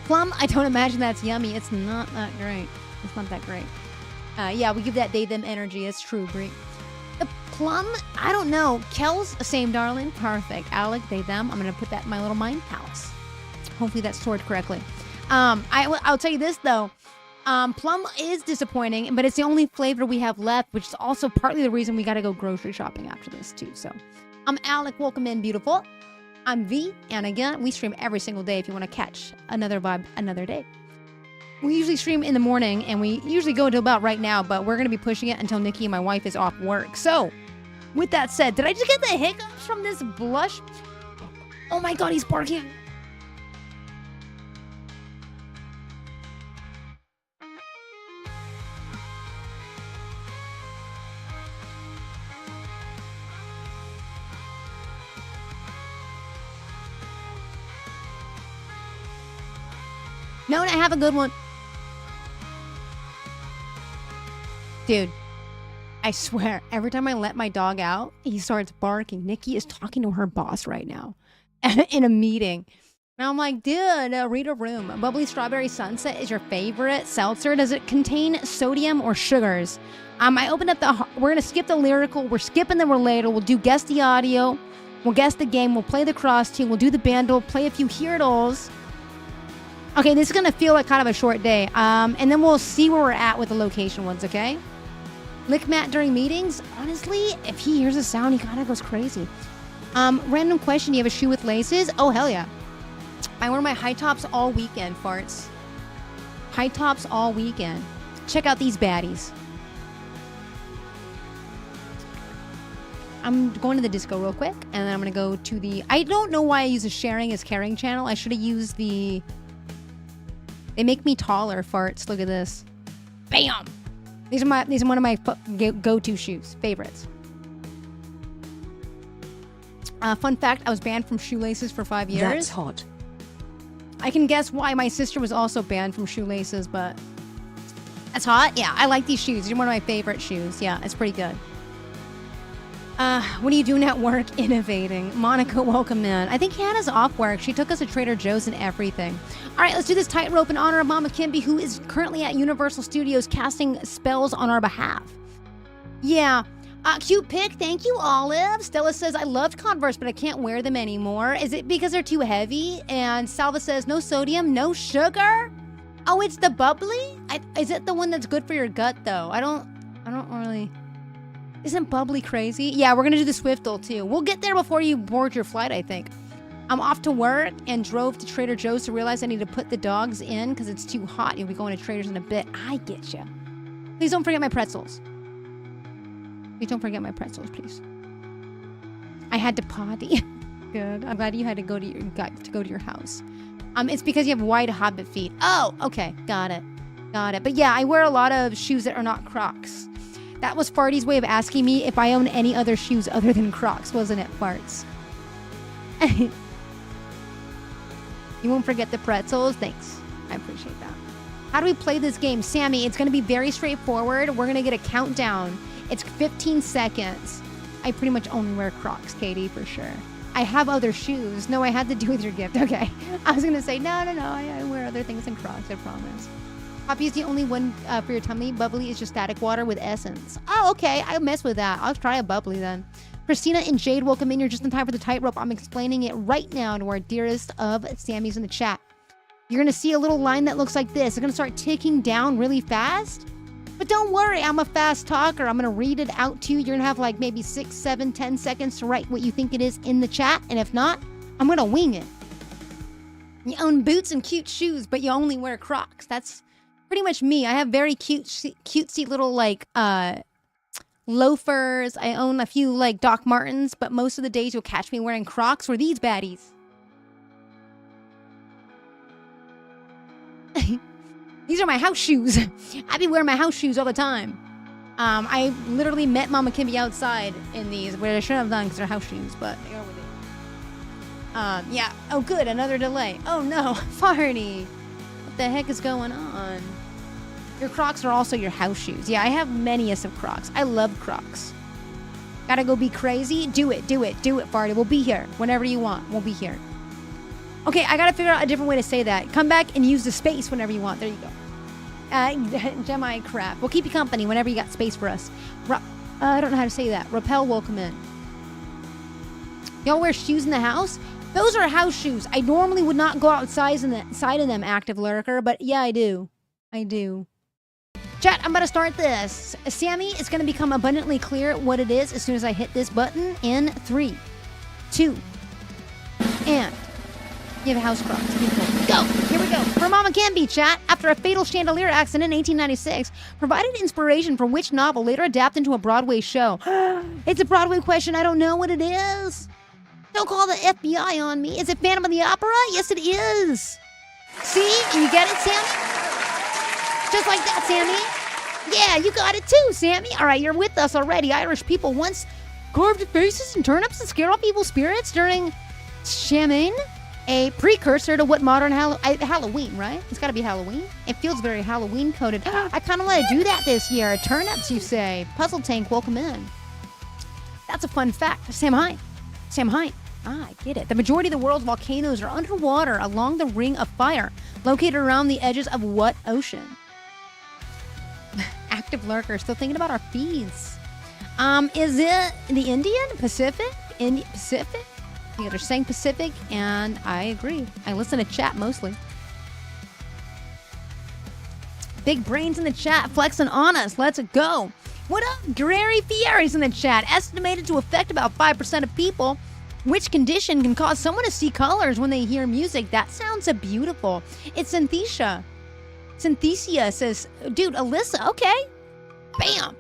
Plum, I don't imagine that's yummy. It's not that great. It's not that great. Yeah, we give that they, them energy. It's true, Brie. The plum, I don't know. Kel's, same darling. Perfect. Alec, they, them. I'm going to put that in my little mind palace. Hopefully that's stored correctly. I'll tell you this, though. Plum is disappointing, but it's the only flavor we have left, which is also partly the reason we got to go grocery shopping after this, too. So, I'm Alec. Welcome in, beautiful. I'm V, and again, we stream every single day if you want to catch another vibe another day. We usually stream in the morning, and we usually go until about right now, but we're going to be pushing it until Nikki and my wife is off work. So, with that said, did I just get the hiccups from this blush? Oh my god, he's barking. No, I have a good one. Dude, I swear, every time I let my dog out, he starts barking. Nikki is talking to her boss right now in a meeting. And I'm like, dude, read a room. Bubbly Strawberry Sunset is your favorite seltzer. Does it contain sodium or sugars? I opened up we're going to skip the lyrical. We're skipping the related. We'll do guess the audio. We'll guess the game. We'll play the cross team. We'll do the bundle. Play a few heardles. Okay, this is going to feel like kind of a short day. And then we'll see where we're at with the location ones, okay? Lick Matt during meetings? Honestly, if he hears a sound, he kind of goes crazy. Random question, do you have a shoe with laces? Oh, hell yeah. I wear my high tops all weekend, farts. High tops all weekend. Check out these baddies. I'm going to the disco real quick, and then I'm going to go to the... I don't know why I use a sharing as caring channel. I should have used the... They make me taller, farts. Look at this. Bam! These are one of my go-to shoes, favorites. Fun fact, I was banned from shoelaces for 5 years. That's hot. I can guess why. My sister was also banned from shoelaces, but that's hot. Yeah, I like these shoes. These are one of my favorite shoes. Yeah, it's pretty good. What are you doing at work? Innovating. Monica, welcome in. I think Hannah's off work. She took us to Trader Joe's and everything. All right, let's do this tightrope in honor of Mama Kimby, who is currently at Universal Studios casting spells on our behalf. Yeah. Cute pick. Thank you, Olive. Stella says, I loved Converse, but I can't wear them anymore. Is it because they're too heavy? And Salva says, no sodium, no sugar? Oh, it's the bubbly? Is it the one that's good for your gut, though? I don't really... Isn't bubbly crazy? Yeah, we're going to do the Swiftle, too. We'll get there before you board your flight, I think. I'm off to work and drove to Trader Joe's to realize I need to put the dogs in because it's too hot. You'll be going to Trader's in a bit. I get you. Please don't forget my pretzels. Please don't forget my pretzels, please. I had to potty. Good. I'm glad you had to go to your house. It's because you have wide hobbit feet. Oh, okay. Got it. But yeah, I wear a lot of shoes that are not Crocs. That was Farty's way of asking me if I own any other shoes other than Crocs, wasn't it, Farts? You won't forget the pretzels. Thanks. I appreciate that. How do we play this game? Sammy, it's going to be very straightforward. We're going to get a countdown. It's 15 seconds. I pretty much only wear Crocs, Katie, for sure. I have other shoes. No, I had to do with your gift. Okay. I was going to say, no. I wear other things than Crocs, I promise. Poppy is the only one for your tummy. Bubbly is just static water with essence. Oh, okay. I mess with that. I'll try a bubbly then. Christina and Jade, welcome in. You're just in time for the tightrope. I'm explaining it right now to our dearest of Sammys in the chat. You're going to see a little line that looks like this. It's going to start ticking down really fast. But don't worry, I'm a fast talker. I'm going to read it out to you. You're going to have like maybe 6, 7, 10 seconds to write what you think it is in the chat. And if not, I'm going to wing it. You own boots and cute shoes, but you only wear Crocs. That's pretty much me. I have very cutesy little like loafers. I own a few like Doc Martens, but most of the days you'll catch me wearing Crocs or these baddies. These are my house shoes. I be wearing my house shoes all the time. I literally met Mama Kimby outside in these, where I shouldn't have done because they're house shoes, but they are with it. Yeah. Oh, good. Another delay. Oh, no. Farty. What the heck is going on? Your Crocs are also your house shoes. Yeah, I have manyest of Crocs. I love Crocs. Gotta go be crazy? Do it, Farty. We'll be here whenever you want. We'll be here. Okay, I gotta figure out a different way to say that. Come back and use the space whenever you want. There you go. Gemini crap. We'll keep you company whenever you got space for us. I don't know how to say that. Rappel, welcome in. Y'all wear shoes in the house? Those are house shoes. I normally would not go outside in them, active lurker, but yeah, I do. Chat, I'm about to start this. Sammy, it's going to become abundantly clear what it is as soon as I hit this button in 3, 2, and you have a house Crocs. Beautiful. Go! Here we go. For Mama Canby, chat. After a fatal chandelier accident in 1896, provided inspiration for which novel later adapted into a Broadway show? It's a Broadway question. I don't know what it is. Don't call the FBI on me. Is it Phantom of the Opera? Yes, it is. See? You get it, Sammy? Just like that, Sammy. Yeah, you got it too, Sammy. All right, you're with us already. Irish people once carved faces and turnips and scared off evil spirits during Shaman, a precursor to what modern Halloween, right? It's got to be Halloween. It feels very Halloween coded. I kind of want to do that this year. Turnips, you say. Puzzle Tank, welcome in. That's a fun fact. Sam Hine. Ah, I get it. The majority of the world's volcanoes are underwater along the Ring of Fire, located around the edges of what ocean? Active lurker, still thinking about our feeds. Is it the Indian? Pacific? Pacific? Yeah, they're saying Pacific, and I agree. I listen to chat mostly. Big brains in the chat, flexing on us. Let's go. What up? Gary Fieri's in the chat. Estimated to affect about 5% of people. Which condition can cause someone to see colors when they hear music? That sounds so beautiful. It's Synthesia. Synthesia says, dude, Alyssa, okay. Bam.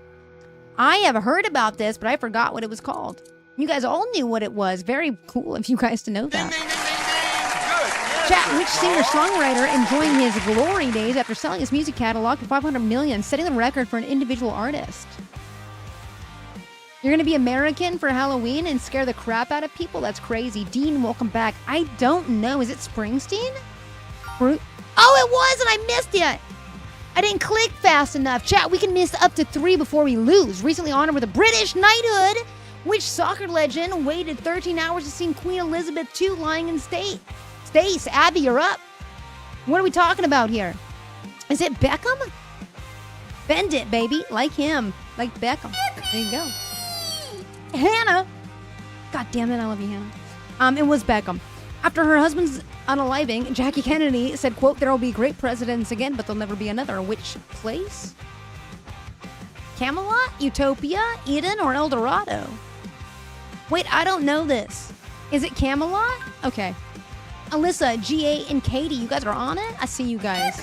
I have heard about this, but I forgot what it was called. You guys all knew what it was. Very cool of you guys to know that. Ding, ding, ding, ding, ding. Good. Chat, which singer-songwriter enjoying his glory days after selling his music catalog to 500 million, setting the record for an individual artist? You're going to be American for Halloween and scare the crap out of people? That's crazy. Dean, welcome back. I don't know. Is it Springsteen? Oh, it was, and I missed it. I didn't click fast enough. Chat, we can miss up to 3 before we lose. Recently honored with a British knighthood. Which soccer legend waited 13 hours to see Queen Elizabeth II lying in state? Stace, Abby, you're up. What are we talking about here? Is it Beckham? Bend it, baby. Like him. Like Beckham. There you go. Hannah. God damn it, I love you, Hannah. It was Beckham. After her husband's unaliving, Jackie Kennedy said, quote, there will be great presidents again, but there'll never be another. Which place? Camelot? Utopia? Eden? Or El Dorado? Wait, I don't know this. Is it Camelot? Okay. Alyssa, GA, and Katie, you guys are on it? I see you guys.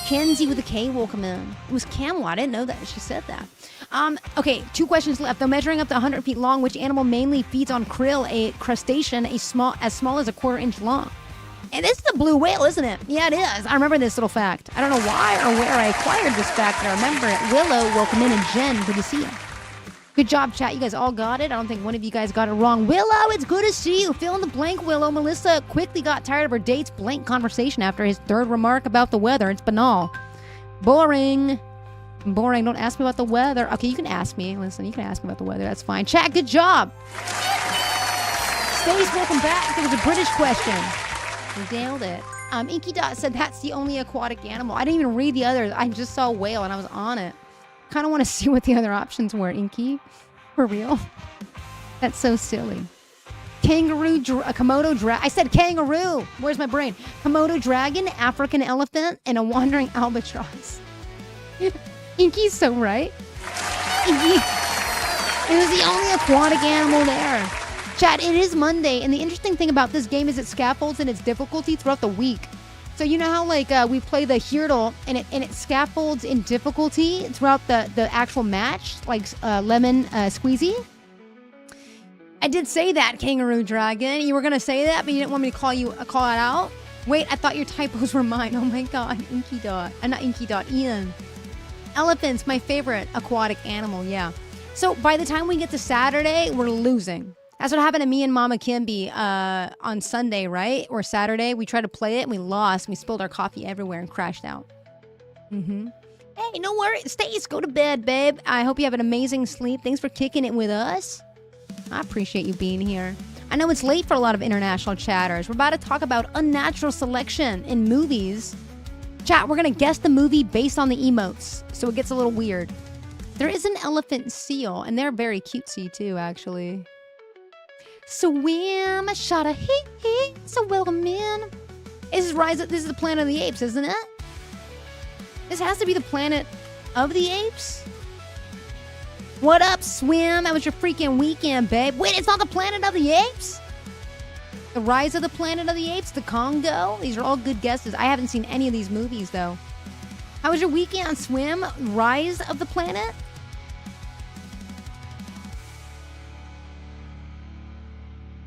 Kenzie with a K, welcome in. It was Camelot. I didn't know that. She said that. Okay, 2 questions left. Though measuring up to 100 feet long, which animal mainly feeds on krill, a crustacean as small as a 1/4 inch long? And this is the blue whale, isn't it? Yeah, it is. I remember this little fact. I don't know why or where I acquired this fact, but I remember it. Willow, welcome in, and Jen, good to see you. Good job, chat. You guys all got it. I don't think one of you guys got it wrong. Willow, it's good to see you. Fill in the blank, Willow. Melissa quickly got tired of her date's blank conversation after his third remark about the weather. It's banal. Boring. Boring. Don't ask me about the weather. Okay, you can ask me. Listen, you can ask me about the weather. That's fine. Chat, good job. Stace, welcome back. It was a British question. You nailed it. Inky Dot said that's the only aquatic animal. I didn't even read the others. I just saw whale and I was on it. Kind of want to see what the other options were, Inky. For real. That's so silly. Kangaroo, Komodo dragon. I said kangaroo. Where's my brain? Komodo dragon, African elephant, and a wandering albatross. Inky's so right. Inky. It was the only aquatic animal there. Chat, it is Monday, and the interesting thing about this game is it scaffolds in its difficulty throughout the week. So you know how like we play the Heardle and it scaffolds in difficulty throughout the actual match, like lemon squeezy? I did say that, Kangaroo Dragon. You were gonna say that, but you didn't want me to call it out. Wait, I thought your typos were mine. Oh my god, Inky Dot. Not Inky Dot, Ian. Elephants, my favorite aquatic animal, yeah. So by the time we get to Saturday, we're losing. That's what happened to me and Mama Kimby on Sunday, right? Or Saturday. We tried to play it and we lost. We spilled our coffee everywhere and crashed out. Hey, no worries. Stace, go to bed, babe. I hope you have an amazing sleep. Thanks for kicking it with us. I appreciate you being here. I know it's late for a lot of international chatters. We're about to talk about unnatural selection in movies. Chat, we're going to guess the movie based on the emotes. So it gets a little weird. There is an elephant seal, and they're very cutesy too, actually. Swim, shot a hee, so welcome in. This is the Planet of the Apes, isn't it? This has to be the Planet of the Apes. What up, Swim? That was your freaking weekend, babe. Wait, it's not the Planet of the Apes? The Rise of the Planet of the Apes, the Congo? These are all good guesses. I haven't seen any of these movies, though. How was your weekend, Swim? Rise of the Planet?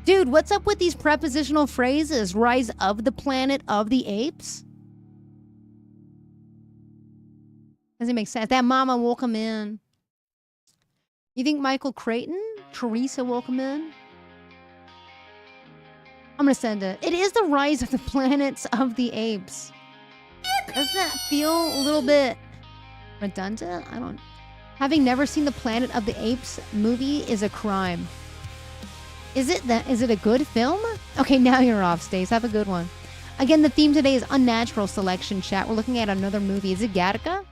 Dude, what's up with these prepositional phrases? Rise of the Planet of the Apes? Doesn't make sense. That mama will come in. You think Michael Creighton? Teresa will come in? I'm gonna send it. It is the Rise of the Planets of the Apes. Doesn't that feel a little bit redundant? I don't... Having never seen the Planet of the Apes movie is a crime. Is it a good film? Okay, now you're off, Stace. Have a good one. Again, the theme today is unnatural selection, chat. We're looking at another movie. Is it Gattaca?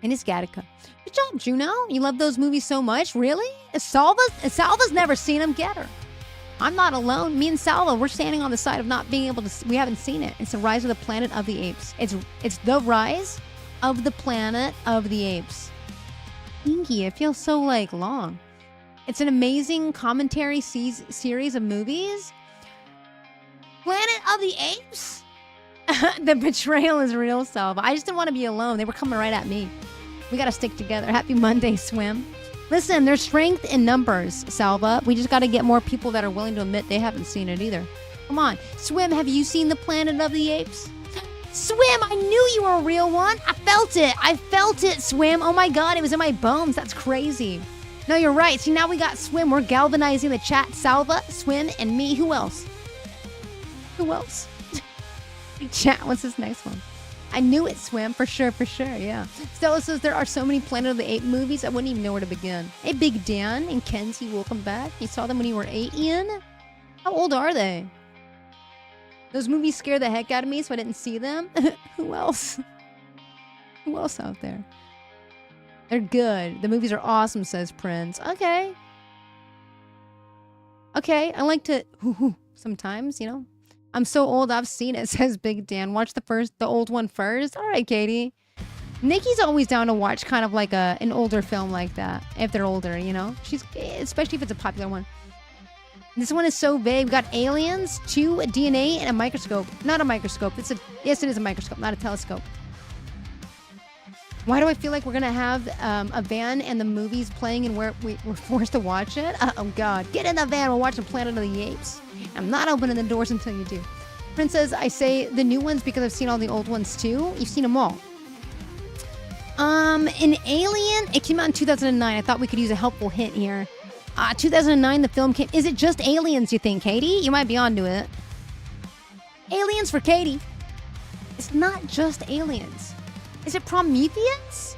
It is Gattaca. Good job, Juno. You love those movies so much? Really? Salva's never seen them. Get her. I'm not alone. Me and Salva, we're standing on the side of not being able to... We haven't seen it. It's the Rise of the Planet of the Apes. It's the Rise of the Planet of the Apes. Inky, it feels so, like, long. It's an amazing commentary series of movies. Planet of the Apes? The betrayal is real, Salva. I just didn't want to be alone. They were coming right at me. We got to stick together. Happy Monday, Swim. Listen, there's strength in numbers, Salva. We just got to get more people that are willing to admit they haven't seen it either. Come on. Swim, have you seen the Planet of the Apes? Swim, I knew you were a real one. I felt it, Swim. Oh my God, it was in my bones. That's crazy. No, you're right. See, now we got Swim. We're galvanizing the chat. Salva, Swim, and me. Who else? Chat, what's this next one? I knew it, Swim. For sure, yeah. Stella says there are so many Planet of the Apes movies, I wouldn't even know where to begin. Hey, Big Dan and Kenzie, welcome back. You saw them when you were 8, Ian? How old are they? Those movies scare the heck out of me, so I didn't see them. Who else? Who else out there? They're good. The movies are awesome, says Prince. Okay, I like to... sometimes, you know. I'm so old, I've seen it, says Big Dan. Watch the old one first. All right, Katie. Nikki's always down to watch kind of like an older film like that, if they're older, you know? Especially if it's a popular one. This one is so vague. We got aliens, 2 DNA, and a microscope. Not a microscope. Yes, it is a microscope, not a telescope. Why do I feel like we're going to have a van and the movies playing and we're forced to watch it? Oh, God. Get in the van. We're watching Planet of the Apes. I'm not opening the doors until you do. Princess, I say the new ones because I've seen all the old ones too. You've seen them all. In Alien, it came out in 2009. I thought we could use a helpful hint here. 2009, the film came. Is it just Aliens, you think, Katie? You might be onto it. Aliens for Katie. It's not just Aliens. Is it Prometheus?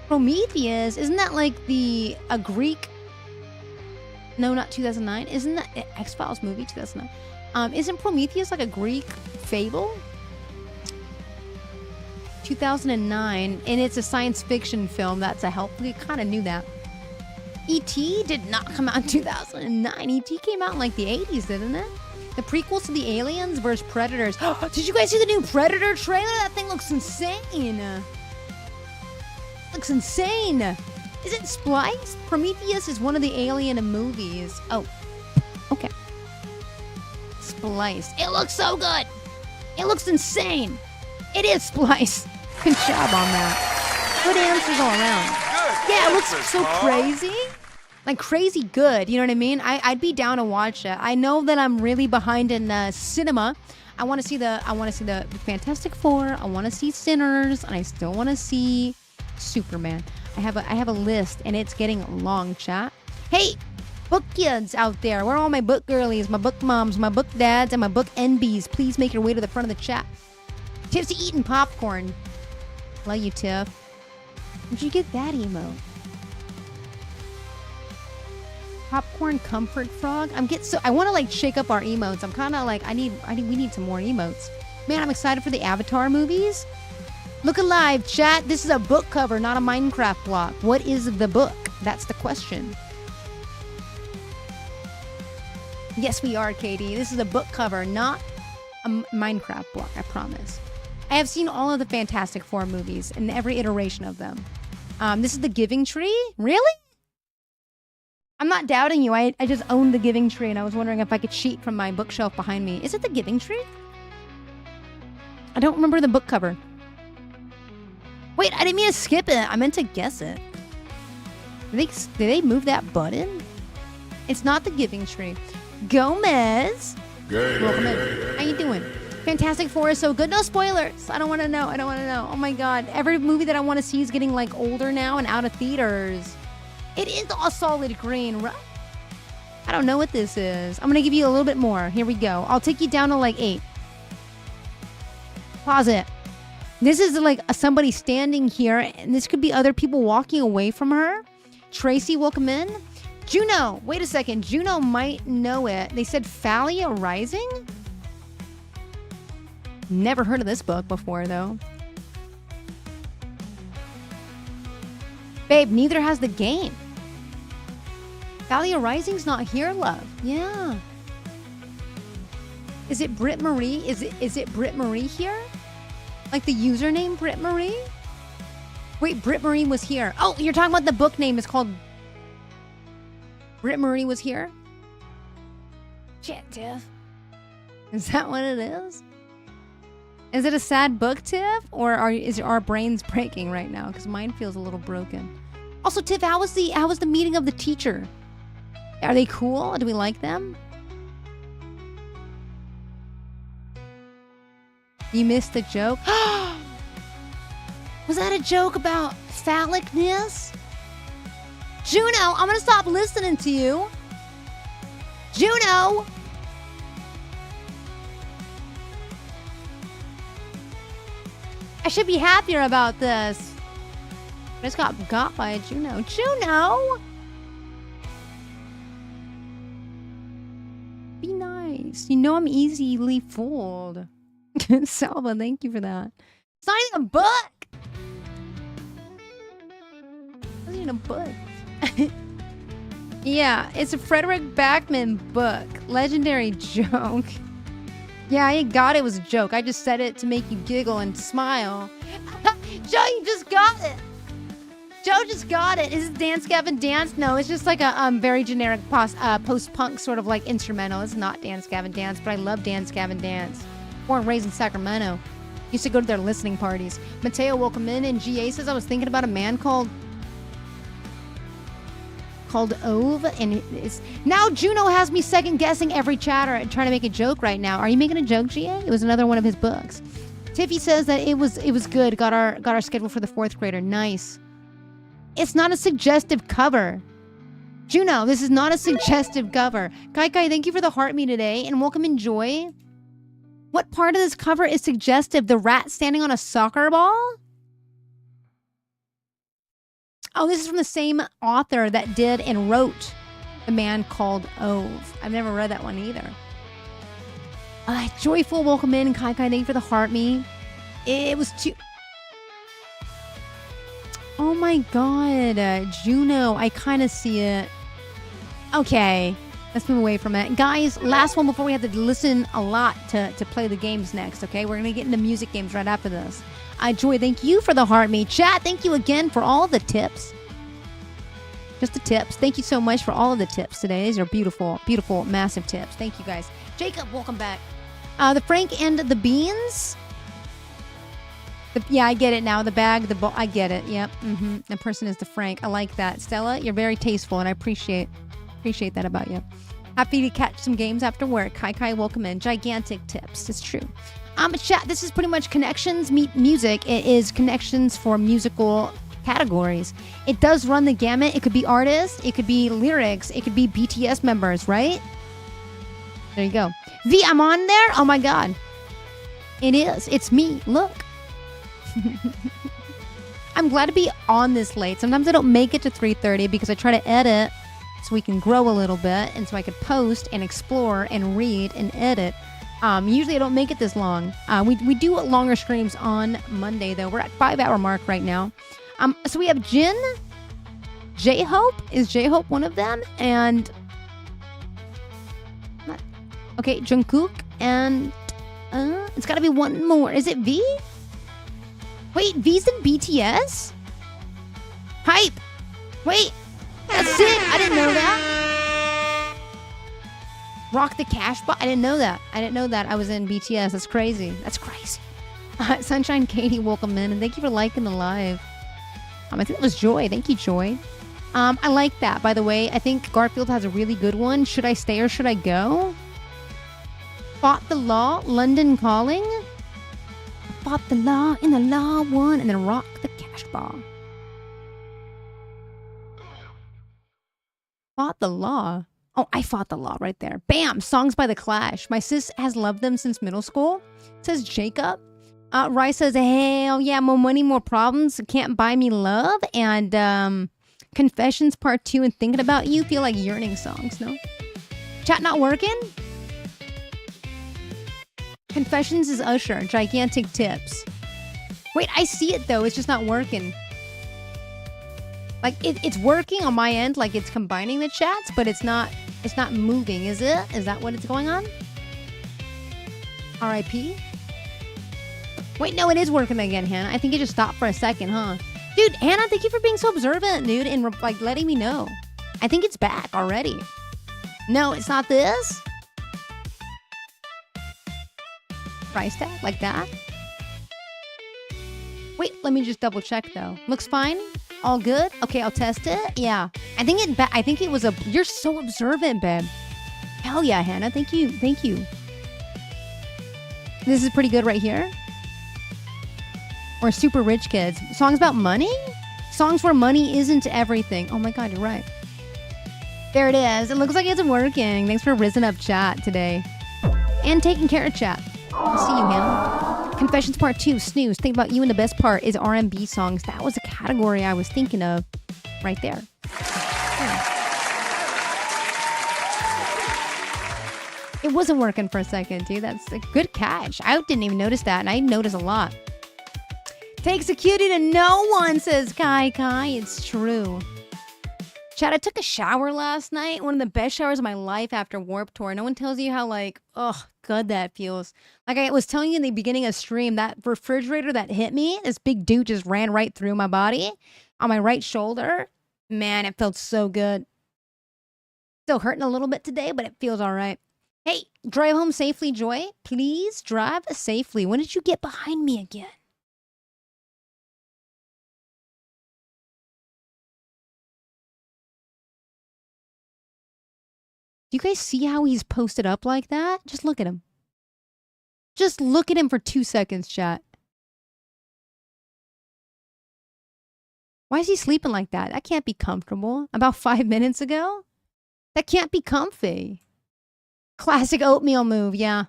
Prometheus? Isn't that like a Greek? No, not 2009. Isn't that X-Files movie, 2009? Isn't Prometheus like a Greek fable? 2009, and it's a science fiction film. That's a help. We kind of knew that. E.T. did not come out in 2009. E.T. came out in like the 80s, didn't it? The prequels to the Aliens versus Predators. Did you guys see the new Predator trailer? That thing looks insane. Looks insane. Is it spliced? Prometheus is one of the Alien movies. Oh, okay. Spliced. It looks so good. It looks insane. It is spliced. Good job on that. Good answers all around. Yeah, it looks so crazy. Like crazy good. You know what I mean? I'd be down to watch it. I know that I'm really behind in cinema. I want to see the Fantastic Four. I want to see Sinners, and I still want to see Superman. I have a list, and it's getting long, chat. Hey, book kids out there. Where are all my book girlies, my book moms, my book dads, and my book NBs? Please make your way to the front of the chat. Tiff's eating popcorn. Love you, Tiff. Where'd you get that emote? Popcorn comfort frog. I want to like shake up our emotes. I'm kind of like we need some more emotes. Man, I'm excited for the Avatar movies. Look alive, chat. This is a book cover, not a Minecraft block. What is the book? That's the question. Yes, we are, Katie. This is a book cover, not a Minecraft block, I promise. I have seen all of the Fantastic Four movies and every iteration of them. This is The Giving Tree? Really? I'm not doubting you. I just owned The Giving Tree, and I was wondering if I could cheat from my bookshelf behind me. Is it The Giving Tree? I don't remember the book cover. Wait, I didn't mean to skip it. I meant to guess it. Did they move that button? It's not The Giving Tree. Gomez. Welcome in. How you doing? Fantastic Four is so good. No spoilers. I don't want to know. Oh my god. Every movie that I want to see is getting like older now and out of theaters. It is all solid green, right? I don't know what this is. I'm going to give you a little bit more. Here we go. I'll take you down to like 8. Pause it. This is like somebody standing here, and this could be other people walking away from her. Tracy, welcome in. Juno, wait a second. Juno might know it. They said Thalia Rising? Never heard of this book before, though. Babe, neither has the game. Thalia Rising's not here, love. Yeah. Is it Britt Marie? Is it Britt Marie here? Like the username Britt Marie? Wait, Britt Marie was here. Oh, you're talking about the book name. It's called Britt Marie Was Here? Shit, Tiff. Is that what it is? Is it a sad book, Tiff? Or is our brains breaking right now? Because mine feels a little broken. Also, Tiff, how was the meeting of the teacher? Are they cool? Do we like them? You missed the joke? Was that a joke about phallicness? Juno, I'm gonna stop listening to you. Juno! I should be happier about this. I just got by a Juno. Juno! Be nice. You know I'm easily fooled. Salva, thank you for that. It's not even a book! It's not even a book. Yeah, it's a Frederick Backman book. Legendary joke. Yeah, I got it was a joke. I just said it to make you giggle and smile. Joe, you just got it. Joe just got it. Is it Dance Gavin Dance? No, it's just like a very generic post-punk sort of like instrumental. It's not Dance Gavin Dance, but I love Dance Gavin Dance. Born and raised in Sacramento. Used to go to their listening parties. Mateo, welcome in. And GA says, I was thinking about a man called Ove, and it's now Juno has me second guessing every chatter and trying to make a joke right now. Are you making a joke, GA? It was another one of his books. Tiffy says that it was good. Got our schedule for the 4th grader. Nice. It's not a suggestive cover. Juno, this is not a suggestive cover. Kai, thank you for the heart me today, and welcome Enjoy. What part of this cover is suggestive? The rat standing on a soccer ball? Oh, this is from the same author that did and wrote The Man Called Ove. I've never read that one either. Joyful, welcome in. Kai, thank you for the heart me. It was too... Oh my god, Juno, I kind of see it. Okay, let's move away from it. Guys, last one before we have to listen a lot to play the games next, okay? We're going to get into music games right after this. Joy, thank you for the heart me. Chat, thank you again for all the tips. Just the tips. Thank you so much for all of the tips today. These are beautiful, beautiful, massive tips. Thank you, guys. Jacob, welcome back. The Frank and the Beans. Yeah, I get it now. The bag, the ball. I get it. Yep. The person is the Frank. I like that. Stella, you're very tasteful, and I appreciate that about you. Happy to catch some games after work. Kai, welcome in. Gigantic tips. It's true. Chat, this is pretty much connections meet music. It is connections for musical categories. It does run the gamut. It could be artists. It could be lyrics. It could be BTS members, right? There you go. V, I'm on there? Oh my god. It is. It's me. Look. I'm glad to be on this late. Sometimes I don't make it to 3:30 because I try to edit so we can grow a little bit and so I could post and explore and read and edit. Usually I don't make it this long. We do longer streams on Monday though. We're at 5-hour mark right now. So we have Jin, J-Hope. Is J-Hope one of them? And okay, Jungkook, and it's got to be one more. Is it V? Wait, V's in BTS? Hype. Wait, that's it. I didn't know that. Rock the Cash Bot. I didn't know that. I was in BTS. That's crazy. That's crazy. Sunshine Katie, welcome in, and thank you for liking the live. I think it was Joy. Thank you, Joy. I like that, by the way. I think Garfield has a really good one. Should I stay or should I go? Fought the Law, London Calling. Fought the law in the law one, and then Rock the Cash Ball. Fought the Law. Oh, I fought the law right there. Bam! Songs by The Clash. My sis has loved them since middle school. Says Jacob. Rice says, hell yeah, more money, more problems. Can't buy me love. And Confessions Part 2 and Thinking About You feel like yearning songs, no? Chat not working? Confessions is Usher. Gigantic tips. Wait, I see it though. It's just not working. Like it's working on my end. Like it's combining the chats, but it's not moving. Is it? Is that what it's going on? R.I.P. Wait, no, it is working again, Hannah. I think it just stopped for a second, huh? Dude, Hannah, thank you for being so observant, dude, and like letting me know. I think it's back already. No, it's not this. Price tag like that. Wait, let me just double check though. Looks fine. All good. Okay, I'll test it. Yeah, I think it was a. You're so observant, babe. Hell yeah, Hannah. Thank you. Thank you. This is pretty good right here. Or Super Rich Kids. Songs about money? Songs where money isn't everything. Oh my god, you're right. There it is. It looks like it's working. Thanks for risen up chat today. And taking care of chat. I'll see you, Hannah. Confessions Part 2, Snooze. Think About You, and the best part is R&B songs. That was a category I was thinking of right there. It wasn't working for a second, dude. That's a good catch. I didn't even notice that, and I notice a lot. Takes a cutie to no one, says Kai. It's true. Chad, I took a shower last night. One of the best showers of my life after Warped Tour. No one tells you how, like, good that feels. Like I was telling you in the beginning of stream, that refrigerator that hit me, this big dude just ran right through my body on my right shoulder. Man, it felt so good. Still hurting a little bit today, but it feels all right. Hey, drive home safely, Joy. Please drive safely. When did you get behind me again? Do you guys see how he's posted up like that? Just look at him. Just look at him for 2 seconds, chat. Why is he sleeping like that? That can't be comfortable. About 5 minutes ago? That can't be comfy. Classic oatmeal move, yeah.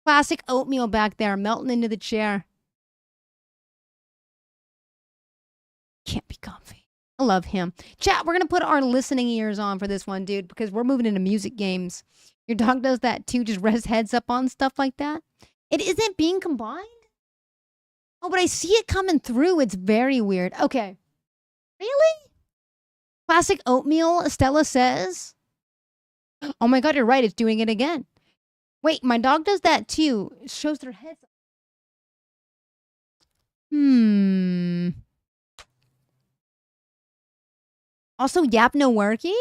Classic oatmeal back there, melting into the chair. Can't be comfy. I love him. Chat, we're going to put our listening ears on for this one, dude, because we're moving into music games. Your dog does that too, just rests heads up on stuff like that. It isn't being combined? Oh, but I see it coming through. It's very weird. Okay. Really? Classic oatmeal, Stella says. Oh my god, you're right. It's doing it again. Wait, my dog does that too. It shows their heads. Also, Yap no worky?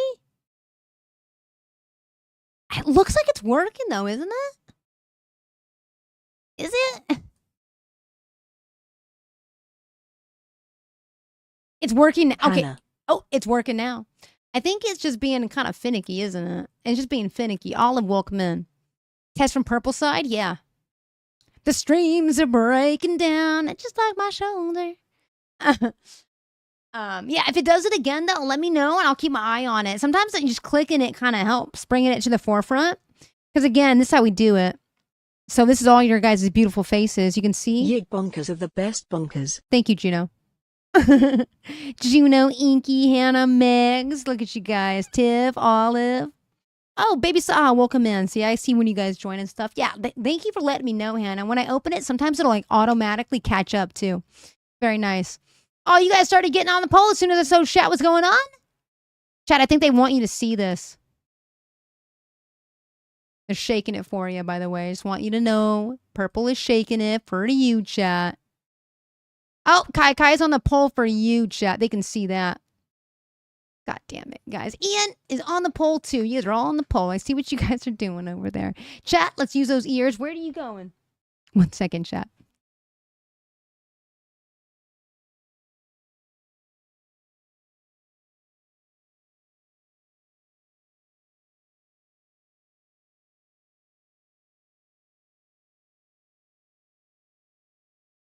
It looks like it's working though, isn't it? Is it? It's working. Okay. Hannah. Oh, it's working now. I think it's just being kind of finicky, isn't it? It's just being finicky. Olive, welcome in. Test from Purple Side? Yeah. The streams are breaking down, just like my shoulder. Yeah, if it does it again, though, let me know, and I'll keep my eye on it. Sometimes just clicking it kind of helps, bringing it to the forefront. Because, again, this is how we do it. So this is all your guys' beautiful faces. You can see. Yig bonkers are the best bonkers. Thank you, Juno. Juno, Inky, Hannah, Megs. Look at you guys. Tiff, Olive. Oh, Baby Saha, welcome in. See, I see when you guys join and stuff. Yeah, thank you for letting me know, Hannah. When I open it, sometimes it'll like automatically catch up too. Very nice. Oh, you guys started getting on the poll as soon as I saw chat was going on? Chat, I think they want you to see this. They're shaking it for you, by the way. I just want you to know. Purple is shaking it for you, chat. Oh, Kai's on the poll for you, chat. They can see that. God damn it, guys. Ian is on the poll, too. You guys are all on the poll. I see what you guys are doing over there. Chat, let's use those ears. Where are you going? 1 second, chat.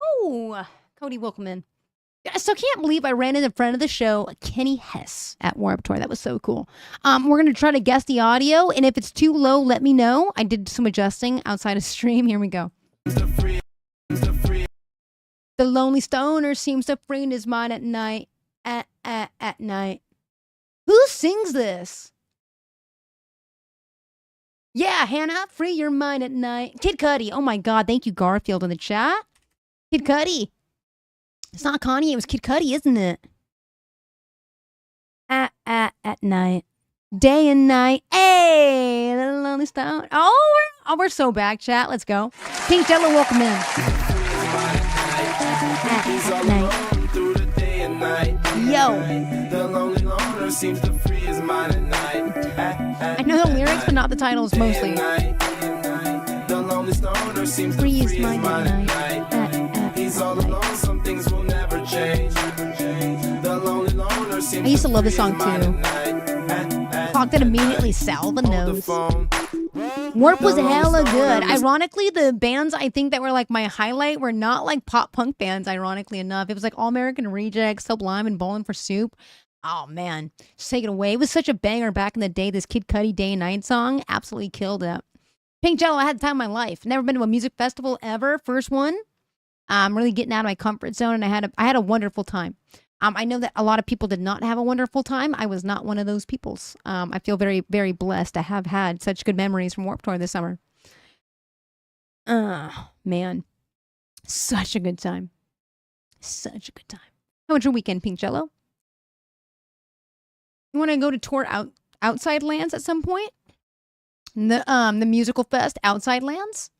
Oh, Cody, welcome in. I still can't believe I ran into a friend of the show, Kenny Hess, at Warped Tour. That was so cool. We're going to try to guess the audio, and if it's too low, let me know. I did some adjusting outside of stream. Here we go. The lonely stoner seems to free his mind at night. At night. Who sings this? Yeah, Hannah, free your mind at night. Kid Cudi. Oh my God, thank you, Garfield, in the chat. Kid Cudi. It's not Kanye, it was Kid Cudi, isn't it? At night. Day and night. Hey, the lonely stone. Oh, we're so back, chat. Let's go. Pink Jello, welcome in. At night. Yo. The lonely loner seems to free his mind at night. I know the lyrics, but not the titles, mostly. The lonely stoner seems to Free free his his mind mind at at night. night. He's all alone, some things will never change. The lonely loner seems I used to love this free song his mind too. at night. Talked it immediately, Sal the Hold nose. phone. Warp was hella good. Ironically, the bands I think that were like my highlight were not like pop punk bands, ironically enough. It was like All American Rejects, Sublime, and Bowling for Soup. Oh man, just take it away. It was such a banger back in the day. This Kid Cudi Day and Night song absolutely killed it. Pink Jello, I had the time of my life. Never been to a music festival ever. First one. I'm really getting out of my comfort zone, and I had a wonderful time. I know that a lot of people did not have a wonderful time. I was not one of those peoples. I feel very, very blessed to have had such good memories from Warped Tour this summer. Man. Such a good time. Such a good time. How was your weekend, Pink Jello? You want to go to tour Outside Lands at some point? The musical fest, Outside Lands?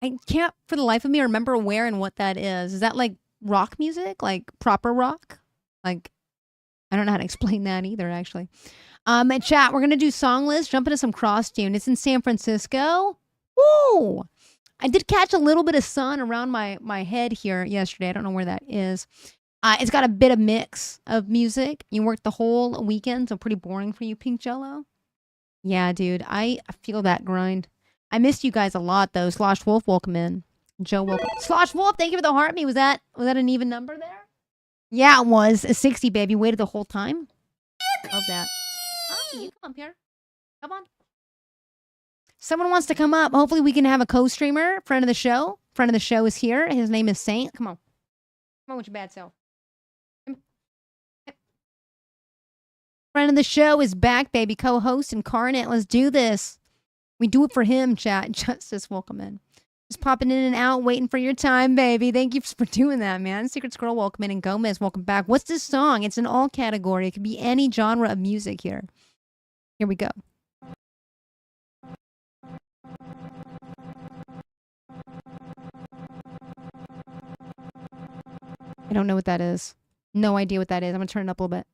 I can't for the life of me remember where and what that is. Is that like rock music? Like proper rock? Like, I don't know how to explain that either, actually. In chat, we're going to do song list, jump into some cross tune. It's in San Francisco. Woo! I did catch a little bit of sun around my head here yesterday. I don't know where that is. It's got a bit of mix of music. You worked the whole weekend, so pretty boring for you, Pink Jello. Yeah, dude, I feel that grind. I missed you guys a lot, though. Slosh Wolf, welcome in. Joe, welcome. Slosh Wolf, thank you for the heart me. Was that an even number there? Yeah, it was. A 60, baby. Waited the whole time. Love that. Oh, you come up here. Come on. Someone wants to come up. Hopefully we can have a co-streamer, friend of the show. Friend of the show is here. His name is Saint. Come on. Come on with your bad self. Friend of the show is back, baby. Co-host Incarnate. Let's do this. We do it for him, chat. Justice, welcome in. Just popping in and out, waiting for your time, baby. Thank you for doing that, man. Secret Scroll, welcome in. And Gomez, welcome back. What's this song? It's an all category. It could be any genre of music here. Here we go. I don't know what that is. No idea what that is. I'm going to turn it up a little bit.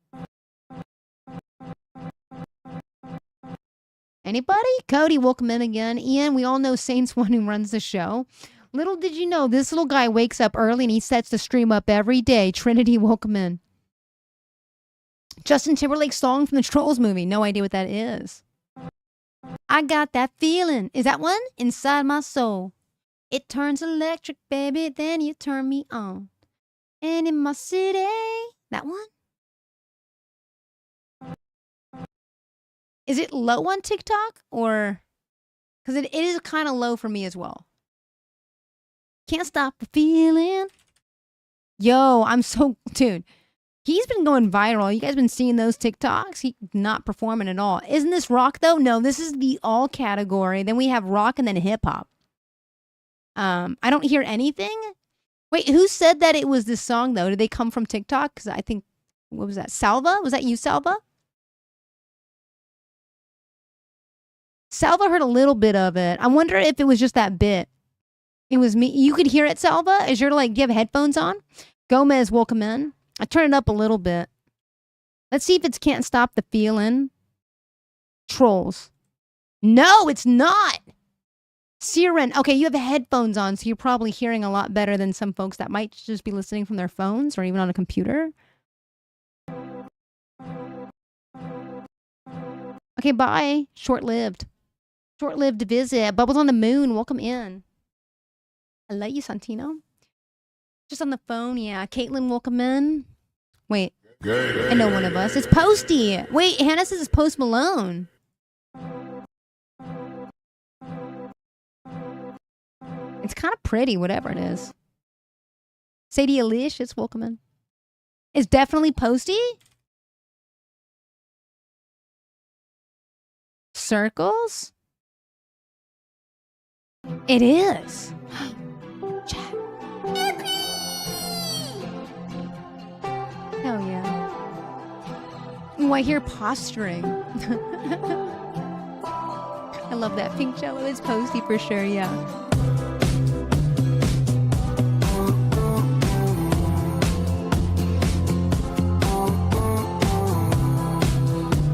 Anybody? Cody, welcome in again. Ian, we all know Saint's one who runs the show. Little did you know, this little guy wakes up early and he sets the stream up every day. Trinity, welcome in. Justin Timberlake's song from the Trolls movie. No idea what that is. I got that feeling. Is that one? Inside my soul. It turns electric, baby, then you turn me on. And in my city. That one? Is it low on TikTok? Or... Because it is kind of low for me as well. Can't stop the feeling. Yo, I'm so... Dude, he's been going viral. You guys been seeing those TikToks? He's not performing at all. Isn't this rock, though? No, this is the all category. Then we have rock and then hip-hop. I don't hear anything. Wait, who said that it was this song, though? Did they come from TikTok? Because I think... What was that? Salva? Was that you, Salva? Salva heard a little bit of it. I wonder if it was just that bit. It was me. You could hear it, Salva? Is your like, do you have headphones on? Gomez, welcome in. I turned it up a little bit. Let's see if it's Can't Stop the Feeling. Trolls. No, it's not. Siren. Okay, you have headphones on, so you're probably hearing a lot better than some folks that might just be listening from their phones or even on a computer. Okay, bye. Short-lived. Short-lived visit. Bubbles on the Moon, welcome in. I love you, Santino. Just on the phone, yeah. Caitlin, welcome in. Wait. I know one of us. It's Posty. Wait, Hannah says it's Post Malone. It's kind of pretty, whatever it is. Sadie Alicious, welcome in. It's definitely Posty? Circles? It is. Chat. Hell yeah. Oh, I hear posturing. I love that. Pink Jello is Posty for sure, yeah.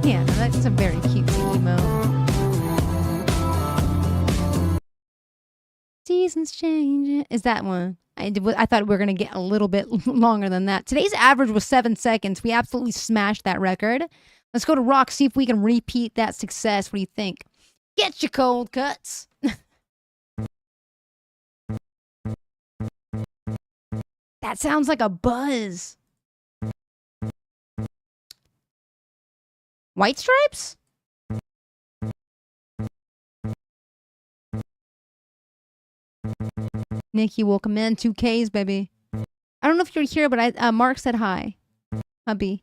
Yeah, no, that's a very cutesy emo. Seasons changing. Is that one? I thought we were going to get a little bit longer than that. Today's average was 7 seconds. We absolutely smashed that record. Let's go to Rock, see if we can repeat that success. What do you think? Get your cold cuts. That sounds like a buzz. White Stripes? Nikki, welcome in. 2Ks, baby. I don't know if you're here, but Mark said hi. Hubby.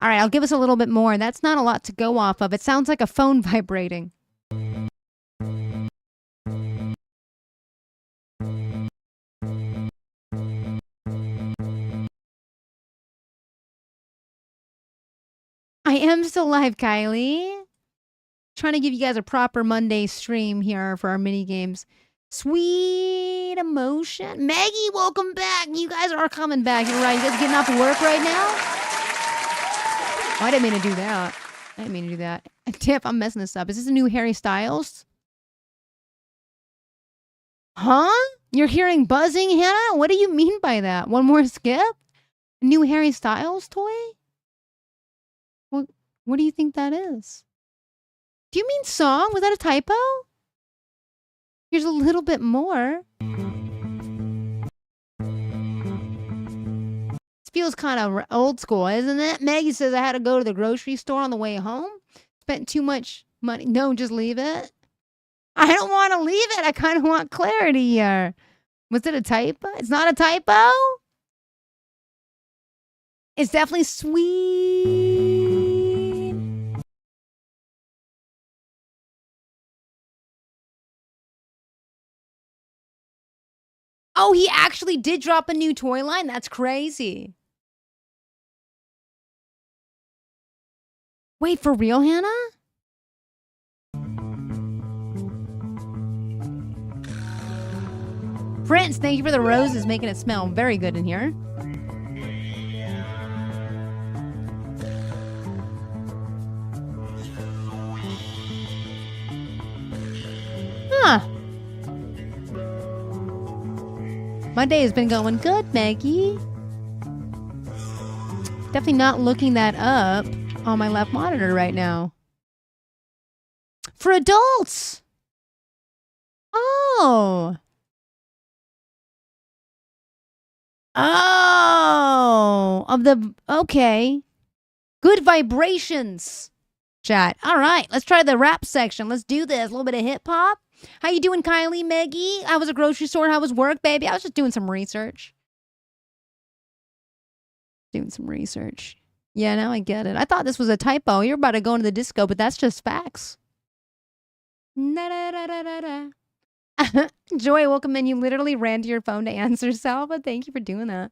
All right, I'll give us a little bit more. That's not a lot to go off of. It sounds like a phone vibrating. I am still live, Kylie. Trying to give you guys a proper Monday stream here for our mini games. Sweet emotion. Maggie, welcome back. You guys are coming back. You're right. You guys getting off work right now? Oh, I didn't mean to do that. I didn't mean to do that. Tiff, I'm messing this up. Is this a new Harry Styles? Huh? You're hearing buzzing, Hannah? What do you mean by that? One more skip? A new Harry Styles toy? What do you think that is? Do you mean song? Was that a typo? Here's a little bit more. This feels kind of old school, isn't it? Maggie says I had to go to the grocery store on the way home. Spent too much money. No, just leave it. I don't want to leave it. I kind of want clarity here. Was it a typo? It's not a typo? It's definitely sweet. Oh, he actually did drop a new toy line? That's crazy. Wait, for real, Hannah? Prince, thank you for the roses, making it smell very good in here. Huh. My day has been going good, Maggie. Definitely not looking that up on my left monitor right now. For adults! Oh! Oh! Okay. Good vibrations, chat. All right, let's try the rap section. Let's do this. A little bit of hip-hop. How you doing, Kylie, Maggie? How was a grocery store? How was work, baby? I was just doing some research. Yeah, now I get it. I thought this was a typo. You're about to go into the disco, but that's just facts. Joy, welcome in. You literally ran to your phone to answer Salva. Thank you for doing that.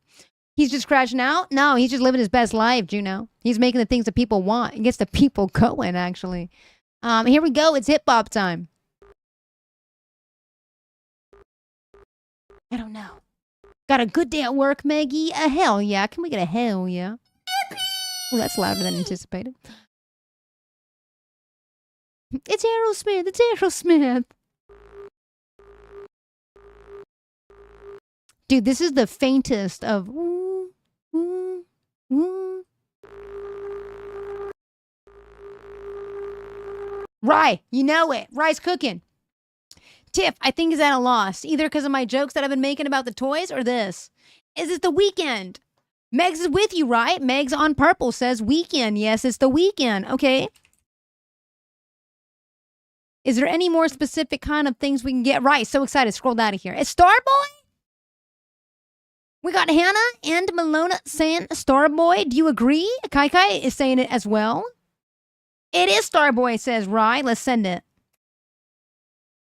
He's just crashing out? No, he's just living his best life, Juno. He's making the things that people want. He gets the people going, actually. Here we go. It's hip-hop time. I don't know. Got a good day at work, Maggie? A hell yeah. Can we get a hell yeah? Oh, that's louder than anticipated. It's Aerosmith. It's Aerosmith. Dude, this is the faintest of... Woo, woo, woo. Rye, you know it. Rye's cooking. Tiff, I think is at a loss, either because of my jokes that I've been making about the toys or this. Is it the weekend? Megs is with you, right? Megs on purple says weekend. Yes, it's the weekend. Okay. Is there any more specific kind of things we can get right? So excited. Scroll out of here. It's Starboy? We got Hannah and Malona saying Starboy. Do you agree? Kai Kai is saying it as well. It is Starboy, says Rye. Let's send it.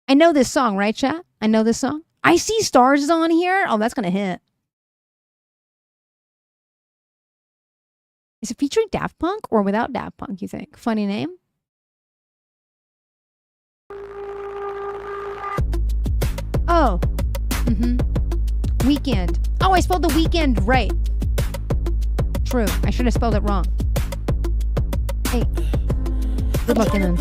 I know this song, right, chat? I know this song. I See Stars is on here. Oh, that's going to hit. Is it featuring Daft Punk or without Daft Punk, you think? Funny name. Oh. Weekend. Oh, I spelled the weekend right. True. I should have spelled it wrong. Hey. Good luck, in.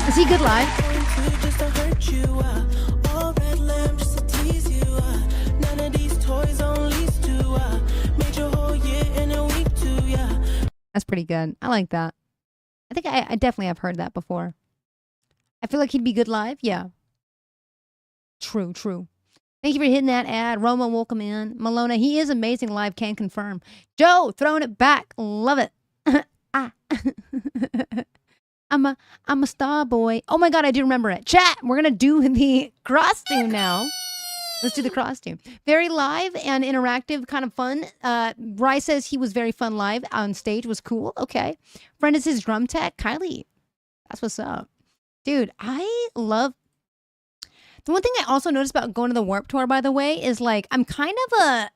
Is he good live? That's pretty good. I like that. I think I definitely have heard that before. I feel like he'd be good live. Yeah. True. Thank you for hitting that ad. Roma, welcome in. Malona, he is amazing live, can confirm. Joe, throwing it back. Love it. I'm a star boy. Oh my God, I do remember it. Chat, we're going to do the costume now. Let's do the costume. Very live and interactive, kind of fun. Rye says he was very fun live on stage. Was cool. Okay. Friend is his drum tech. Kylie, that's what's up. Dude, I love... The one thing I also noticed about going to the Warped Tour, by the way, is like, I'm kind of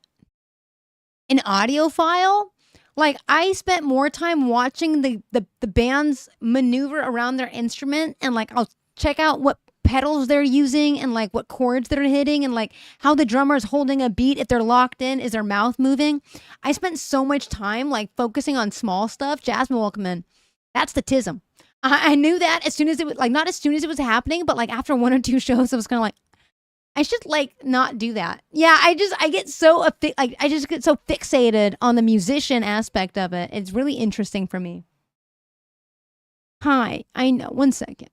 an audiophile. Like, I spent more time watching the bands maneuver around their instrument, and like, I'll check out what pedals they're using and like what chords they're hitting and like how the drummer is holding a beat. If they're locked in, is their mouth moving? I spent so much time like focusing on small stuff. Jasmine, welcome in. That's the tism. I knew that as soon as it was like, not as soon as it was happening, but like after one or two shows, I was kind of like, I should like not do that. Yeah, I get so I just get so fixated on the musician aspect of it. It's really interesting for me. Hi, I know. 1 second.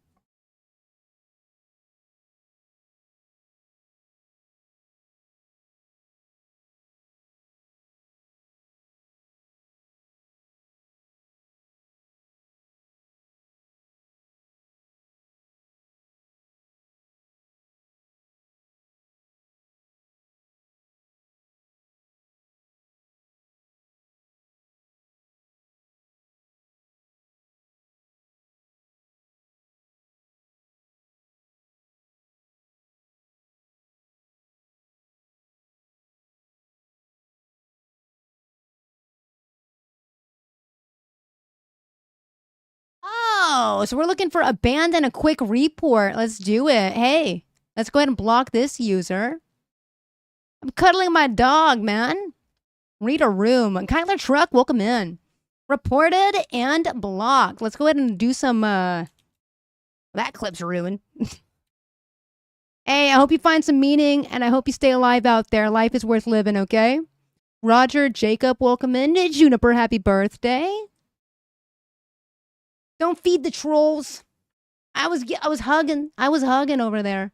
Oh, so we're looking for a band and a quick report. Let's do it. Hey, let's go ahead and block this user. I'm cuddling my dog, man. Read a room. Kyler Truck, welcome in. Reported and blocked. Let's go ahead and do some, that clip's ruined. Hey, I hope you find some meaning, and I hope you stay alive out there. Life is worth living, okay? Roger, Jacob, welcome in. Juniper, happy birthday. Don't feed the trolls. I was hugging. I was hugging over there.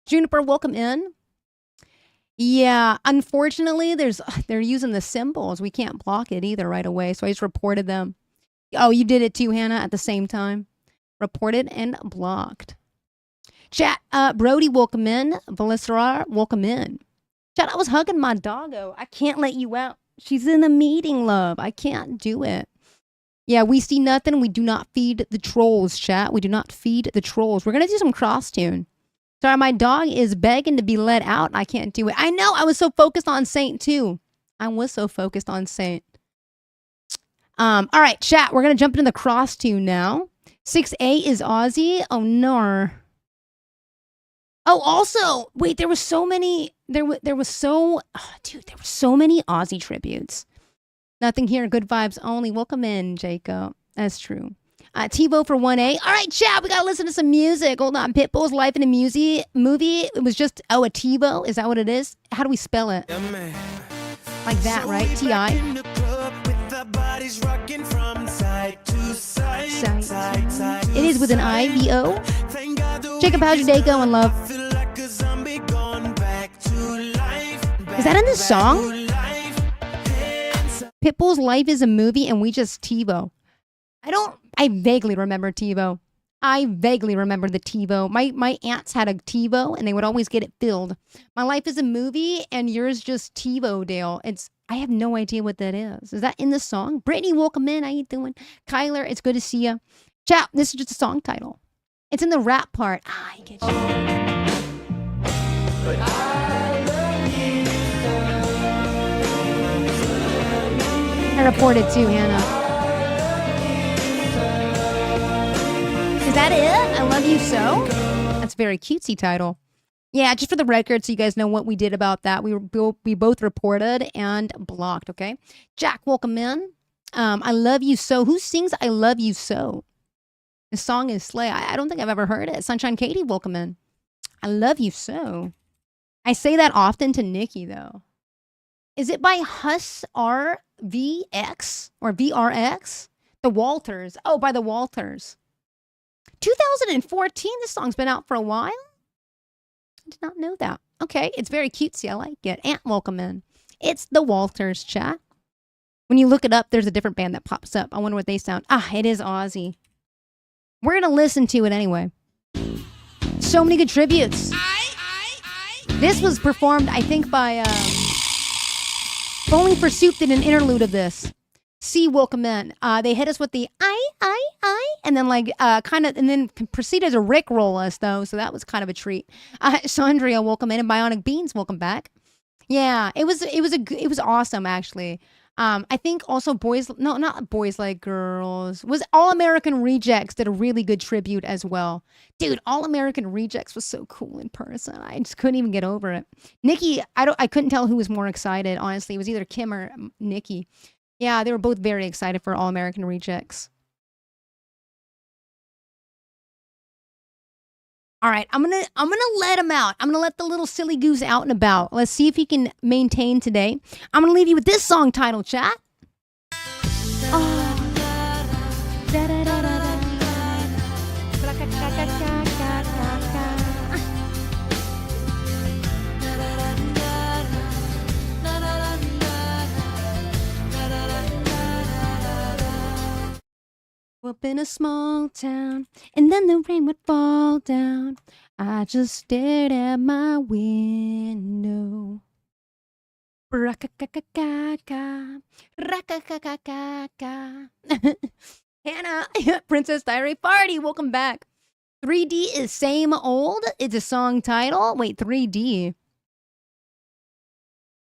Juniper, welcome in. Yeah, unfortunately, they're using the symbols. We can't block it either right away, so I just reported them. Oh, you did it too, Hannah, at the same time. Reported and blocked. Chat, Brody, welcome in. Velisrar, welcome in. Chat, I was hugging my doggo. I can't let you out. She's in a meeting, love. I can't do it. Yeah, we see nothing. We do not feed the trolls, chat. We do not feed the trolls. We're going to do some cross tune. Sorry, my dog is begging to be let out. I can't do it. I know. I was so focused on Saint, too. I was so focused on Saint. All right, chat. We're going to jump into the cross tune now. 6A is Aussie. Oh, no. Oh, also, wait, there were so many. There was so many Aussie tributes. Nothing here. Good vibes only. Welcome in, Jacob. That's true. TiVo for 1A. All right, chat. We got to listen to some music. Hold on. Pitbull's Life in a Movie. It was just, a TiVo. Is that what it is? How do we spell it? Like that, right? T-I. It is with an I-V-O. Jacob, how's your day going, love? Is that in this song? Pitbull's Life is a Movie, and we just TiVo. I vaguely remember TiVo. I vaguely remember the TiVo. My aunts had a TiVo, and they would always get it filled. My Life is a Movie, and yours just TiVo, Dale. I have no idea what that is. Is that in the song? Brittany, welcome in. How you doing? Kyler, it's good to see you. Chat, this is just a song title. It's in the rap part. I get you. But I love you so. I reported too, Hannah. Is that it? I love you so? That's a very cutesy title. Yeah, just for the record, so you guys know what we did about that. We both reported and blocked, okay? Jack, welcome in. I love you so. Who sings I Love You So? The song is Slay. I don't think I've ever heard it. Sunshine Katie, welcome in. I love you so. I say that often to Nikki, though. Is it by Huss RVX or VRX? The Walters. Oh, by the Walters. 2014. This song's been out for a while. I did not know that. Okay, it's very cutesy. I like it. Aunt, welcome in. It's the Walters, chat. When you look it up, there's a different band that pops up. I wonder what they sound. It is Aussie. We're going to listen to it anyway. So many good tributes. This was performed, I think, by Bowling for Soup did an interlude of this. C, welcome in. They hit us with the I, and then and then proceeded to rickroll us, though, so that was kind of a treat. Sandria, welcome in, and Bionic Beans, welcome back. Yeah, it was awesome, actually. I think also not Boys Like Girls, was All American Rejects did a really good tribute as well. Dude, All American Rejects was so cool in person. I just couldn't even get over it. Nikki, I couldn't tell who was more excited, honestly. It was either Kim or Nikki. Yeah, they were both very excited for All American Rejects. All right, I'm gonna let him out. I'm gonna let the little silly goose out and about. Let's see if he can maintain today. I'm gonna leave you with this song title, chat. Up in a small town, and then the rain would fall down. I just stared at my window. Ra-ka-ka-ka-ka-ka. Ra-ka-ka-ka-ka-ka. Hannah, Princess Diary Party, welcome back. 3D is same old. It's a song title. Wait, 3D.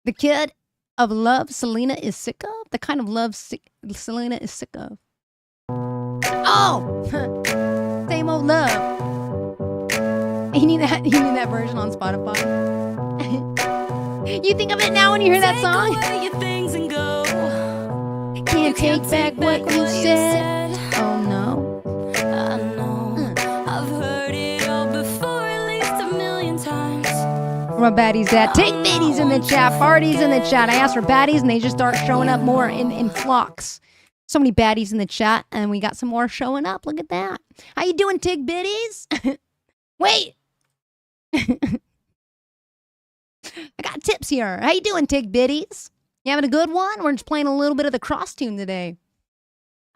The kid of love Selena is sick of? The kind of love Selena is sick of. Oh! Same old love. You need that version on Spotify. You think of it now when you hear that song? Can't take back what you said. Oh no. I know. I've heard it all before, at least 1,000,000 times. Where my baddies at? Take baddies in the chat. Parties in the chat. I asked for baddies and they just start showing up more in flocks. So many baddies in the chat, and we got some more showing up. Look at that. How you doing, Tig Biddies? Wait. I got tips here. How you doing, Tig Biddies? You having a good one? We're just playing a little bit of the cross tune today.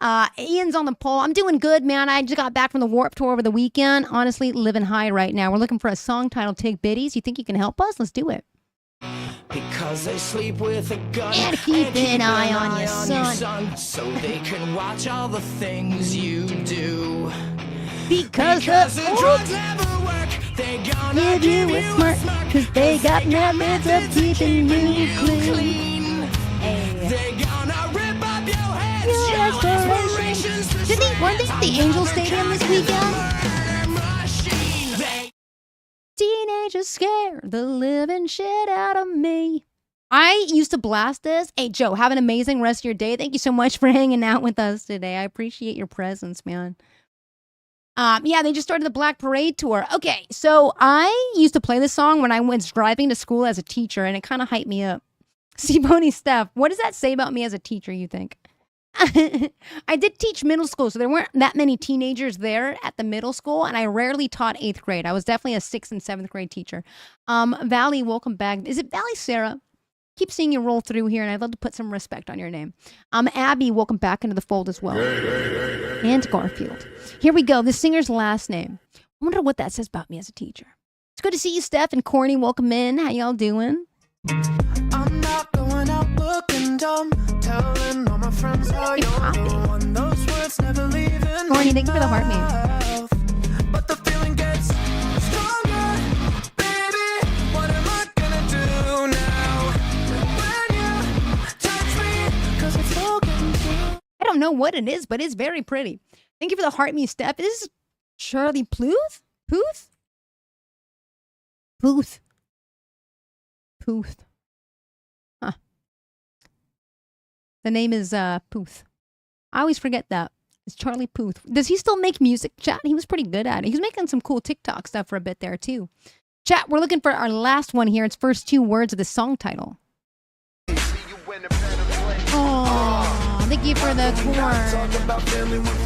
Ian's on the poll. I'm doing good, man. I just got back from the Warp Tour over the weekend. Honestly, living high right now. We're looking for a song titled Tig Biddies. You think you can help us? Let's do it. Because they sleep with a gun and keep an eye on your son, so they can watch all the things you do. Because the drugs never work, they gonna give you smart, cause they got methods of keeping you clean. They gonna rip up your head, your aspirations. Weren't they at the Angel Stadium this weekend? Teenagers scare the living shit out of me. I used to blast this. Hey, Joe, have an amazing rest of your day. Thank you so much for hanging out with us today. I appreciate your presence, man. Yeah, they just started the Black Parade Tour. Okay, so I used to play this song when I was driving to school as a teacher, and it kind of hyped me up. C-Pony Steph, what does that say about me as a teacher, you think? I did teach middle school, so there weren't that many teenagers there at the middle school, and I rarely taught 8th grade. I was definitely a 6th and 7th grade teacher. Valley, welcome back. Is it Valley Sarah? Keep seeing you roll through here, and I'd love to put some respect on your name. Abby, welcome back into the fold as well. And Garfield. Here we go. The singer's last name. I wonder what that says about me as a teacher. It's good to see you, Steph and Corny. Welcome in. How y'all doing? I'm not going out looking dumb, telling all my friends how you're the one. Those words never leaving. Corny, thank you for the heart meme. But the feeling gets stronger, baby. What am I gonna do now? When you touch me, 'cause it's all getting through. I don't know what it is, but it's very pretty. Thank you for the heart meme, Steph. Is this Charlie Pluth? Puth? Puth. Puth. Huh. The name is Puth. I always forget that. It's Charlie Puth. Does he still make music, chat? He was pretty good at it. He was making some cool TikTok stuff for a bit there, too. Chat, we're looking for our last one here. It's first 2 words of the song title. Oh, thank you for the corn.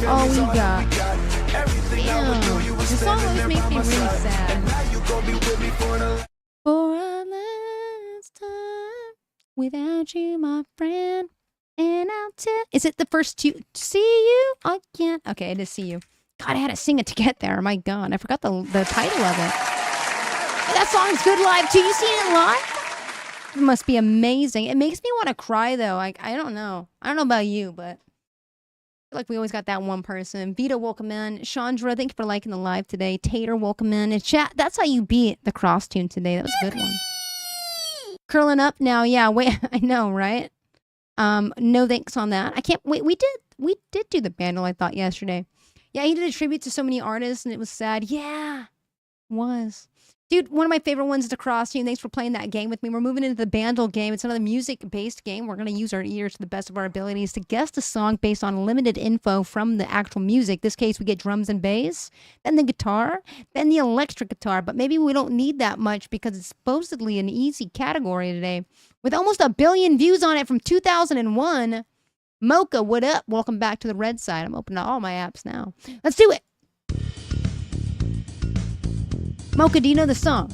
Oh, we got. Damn. The song always makes me really sad. For a last time, without you, my friend, and I'll tell. Is it the first 2? See you again. Okay, I just see you. God, I had to sing it to get there. My God, I forgot the title of it. That song's good live too. You seen it live? It must be amazing. It makes me want to cry though. Like, I don't know. I don't know about you, but I feel like we always got that one person. Vita, welcome in. Chandra, thank you for liking the live today. Tater, welcome in. And chat, that's how you beat the cross tune today. That was a good one. Curling up now. Yeah, wait. I know, right? No thanks on that. I can't wait. We did do the bundle, I thought, yesterday. Yeah, he did a tribute to so many artists and it was sad. Yeah. Was. Dude, one of my favorite ones is to cross you. Thanks for playing that game with me. We're moving into the Bandle game. It's another music-based game. We're going to use our ears to the best of our abilities to guess the song based on limited info from the actual music. This case, we get drums and bass, then the guitar, then the electric guitar. But maybe we don't need that much because it's supposedly an easy category today. With almost 1 billion views on it from 2001. Mocha, what up? Welcome back to the red side. I'm opening all my apps now. Let's do it. Mocha, do you know the song?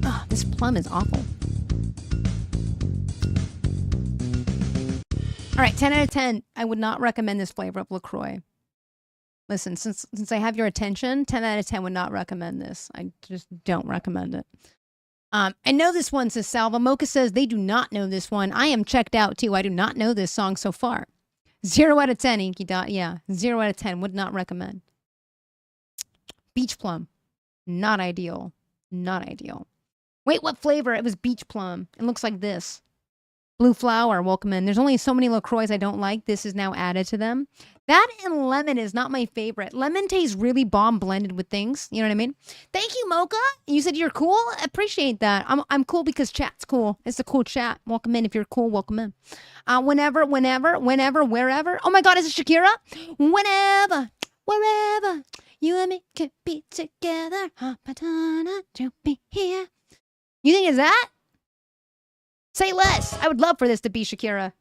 Oh, this plum is awful. All right, 10 out of 10. I would not recommend this flavor of LaCroix. Listen, since I have your attention, 10 out of 10 would not recommend this. I just don't recommend it. I know this one, says Salva. Mocha says they do not know this one. I am checked out, too. I do not know this song so far. 0 out of 10, Inky Dot. Yeah, 0 out of 10. Would not recommend. Beach plum. Not ideal. Not ideal. Wait, what flavor? It was beach plum. It looks like this. Blue flower, welcome in. There's only so many LaCroix I don't like. This is now added to them. That and lemon is not my favorite. Lemon tastes really bomb blended with things. You know what I mean? Thank you, Mocha. You said you're cool? I appreciate that. I'm cool because chat's cool. It's a cool chat. Welcome in. If you're cool, welcome in. Whenever, wherever. Oh my God, is it Shakira? Whenever, wherever, you and me could be together. To be here. You think it's that? Say less. I would love for this to be Shakira.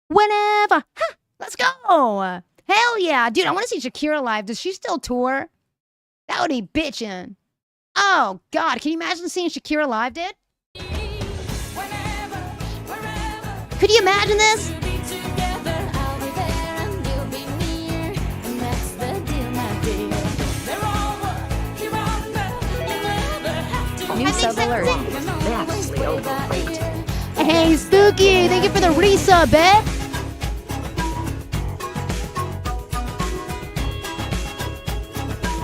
Whenever. Huh, let's go. Hell yeah. Dude, I want to see Shakira live. Does she still tour? That would be bitchin'. Oh, God. Can you imagine seeing Shakira live, dude? Could you imagine this? New sub alert. Vastly overrated. Hey, Spooky. Thank you for the resub, eh?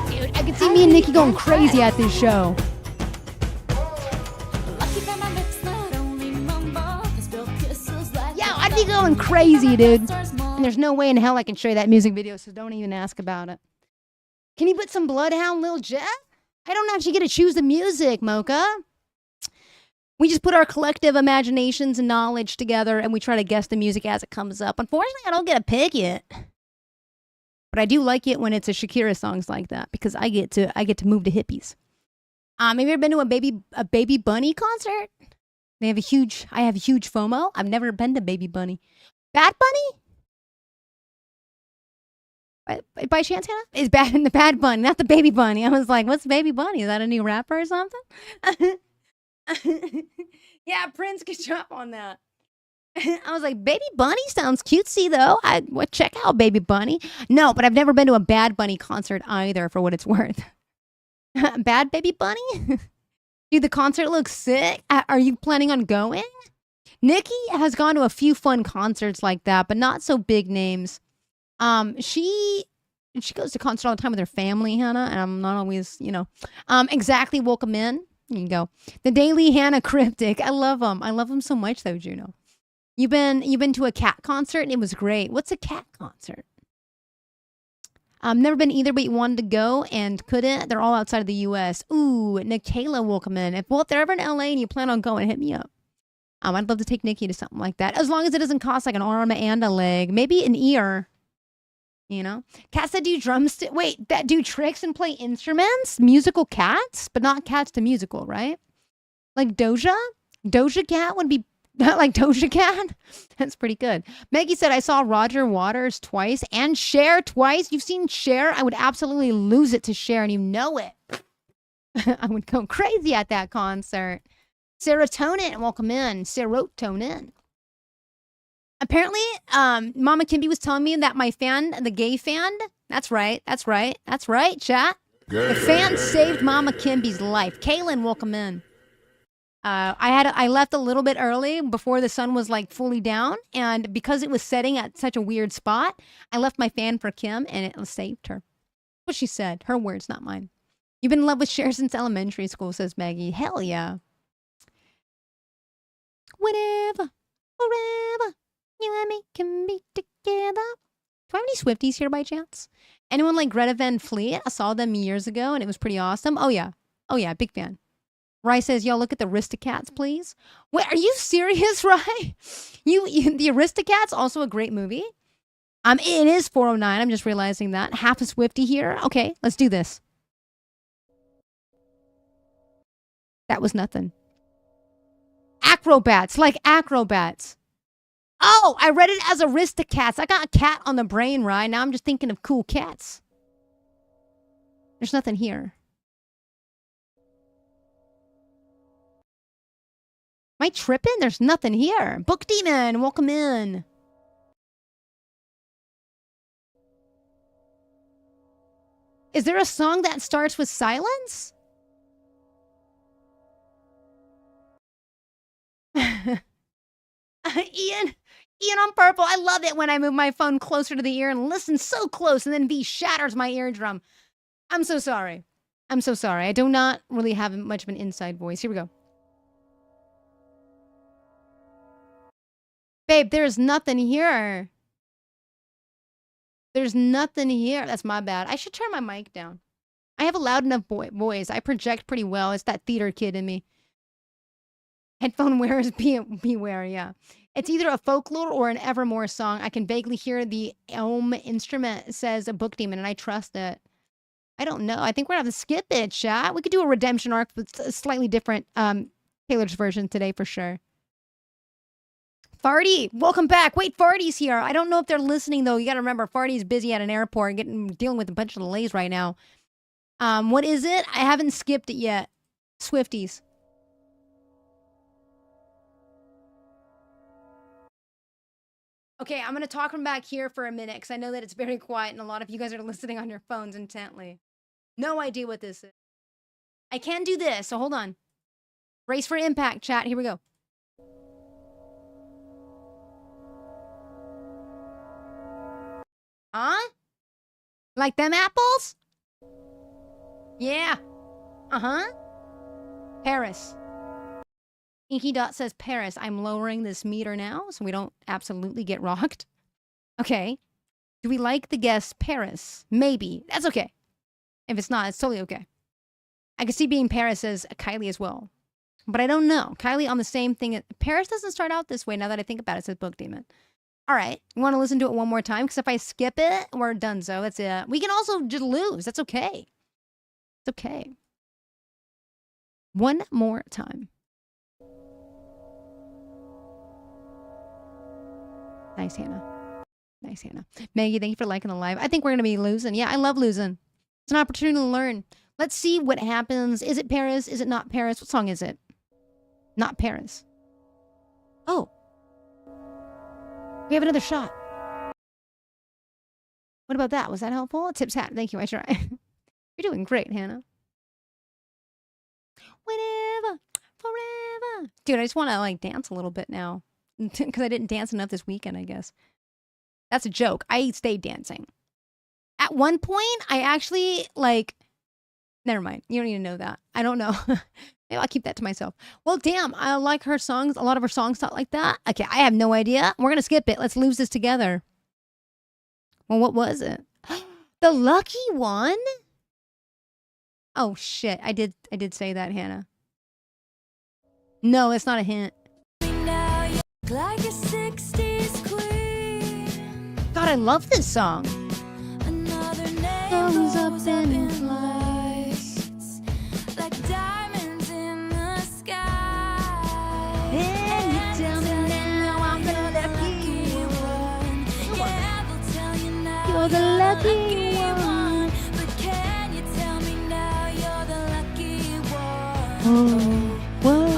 Dude, I could see me and Nikki going crazy at this show. Yeah, I'd be going crazy, dude. And there's no way in hell I can show you that music video, so don't even ask about it. Can you put some Bloodhound Lil Jet? I don't actually get to choose the music, Mocha. We just put our collective imaginations and knowledge together and we try to guess the music as it comes up. Unfortunately, I don't get to pick it. But I do like it when it's a Shakira songs like that because I get to move to hippies. Have you ever been to a Baby Bunny concert? I have a huge FOMO. I've never been to Baby Bunny. Bad Bunny? By chance, Hannah? It's the Bad Bunny, not the Baby Bunny. I was like, what's Baby Bunny? Is that a new rapper or something? Yeah, Prince, good job on that. I was like, Baby Bunny sounds cutesy, though. Check out Baby Bunny. No, but I've never been to a Bad Bunny concert either, for what it's worth. Bad Baby Bunny? Dude, the concert looks sick. Are you planning on going? Nikki has gone to a few fun concerts like that, but not so big names. She goes to concerts all the time with her family, Hannah, and I'm not always, exactly. Welcome in. You can go. The Daily Hannah Cryptic. I love them. I love them so much, though, Juno. You've been to a cat concert and it was great. What's a cat concert? Never been either, but you wanted to go and couldn't. They're all outside of the U.S. Ooh, Nikayla, welcome in. If they're ever in L.A. and you plan on going, hit me up. I'd love to take Nikki to something like that, as long as it doesn't cost like an arm and a leg, maybe an ear. Cats that do drumsticks. Wait, that do tricks and play instruments? Musical cats? But not cats to musical, right? Like Doja? Doja Cat would be like Doja Cat? That's pretty good. Maggie said, I saw Roger Waters twice and Cher twice. You've seen Cher? I would absolutely lose it to Cher, and you know it. I would go crazy at that concert. Serotonin, welcome in. Serotonin. Apparently, Mama Kimby was telling me that my fan, the gay fan, that's right, chat. The fan saved Mama Kimby's life. Kaylin, welcome in. I left a little bit early before the sun was like fully down, and because it was setting at such a weird spot, I left my fan for Kim, and it saved her. What she said, her words, not mine. You've been in love with Cher since elementary school, says Maggie. Hell yeah. Whenever, forever, you and me can be together. Do I have any Swifties here by chance? Anyone like Greta Van Fleet? I saw them years ago and it was pretty awesome. Oh yeah, big fan. Rye says, "Y'all look at the Aristocats, please." Wait, are you serious, Rye? The Aristocats, also a great movie. It is 4:09. I'm just realizing that. Half a Swiftie here. Okay, let's do this. That was nothing. Acrobats, like acrobats. Oh, I read it as Aristocats. I got a cat on the brain, Rye. Now I'm just thinking of cool cats. There's nothing here. Am I tripping? There's nothing here. Book Demon, welcome in. Is there a song that starts with silence? Ian on purple. I love it when I move my phone closer to the ear and listen so close and then V shatters my eardrum. I'm so sorry. I'm so sorry. I do not really have much of an inside voice. Here we go. Babe, there's nothing here. There's nothing here. That's my bad. I should turn my mic down. I have a loud enough voice. I project pretty well. It's that theater kid in me. Headphone wearers beware, yeah. It's either a folklore or an Evermore song. I can vaguely hear the Elm instrument, says a Book Demon, and I trust it. I don't know. I think we're going to have to skip it, chat. We could do a redemption arc with a slightly different Taylor's version today for sure. Farty, welcome back. Wait, Farty's here. I don't know if they're listening, though. You got to remember, Farty's busy at an airport dealing with a bunch of delays right now. What is it? I haven't skipped it yet. Swifties. Okay, I'm going to talk from back here for a minute because I know that it's very quiet and a lot of you guys are listening on your phones intently. No idea what this is. I can do this, so hold on. Brace for impact, chat. Here we go. Huh? Like them apples? Yeah. Uh-huh. Paris. Inky Dot says Paris. I'm lowering this meter now so we don't absolutely get rocked. Okay. Do we like the guess Paris? Maybe. That's okay. If it's not, it's totally okay. I can see being Paris as Kylie as well. But I don't know. Kylie on the same thing. Paris doesn't start out this way now that I think about it, says Book Demon. All right. You want to listen to it one more time? Because if I skip it, we're done. So that's it. We can also just lose. That's okay. It's okay. One more time. Nice, Hannah. Nice, Hannah. Maggie, thank you for liking the live. I think we're going to be losing. Yeah, I love losing. It's an opportunity to learn. Let's see what happens. Is it Paris? Is it not Paris? What song is it? Not Paris. Oh. We have another shot. What about that? Was that helpful? Tips hat. Thank you. I try. You're doing great, Hannah. Whenever, forever. Dude, I just want to like dance a little bit now. Because I didn't dance enough this weekend, I guess. That's a joke. I stayed dancing. At one point, I actually, like... Never mind. You don't need to know that. I don't know. Maybe I'll keep that to myself. Well, damn. I like her songs. A lot of her songs talk like that. Okay, I have no idea. We're going to skip it. Let's lose this together. Well, what was it? The lucky one? Oh, shit. I did say that, Hannah. No, it's not a hint. Like a 60s queen. God, I love this song. Another name goes up in flames, like diamonds in the sky. And you tell me now I'm the lucky one. Yeah, they'll tell you now You're the lucky one. But can you tell me now you're the lucky one? Oh, whoa.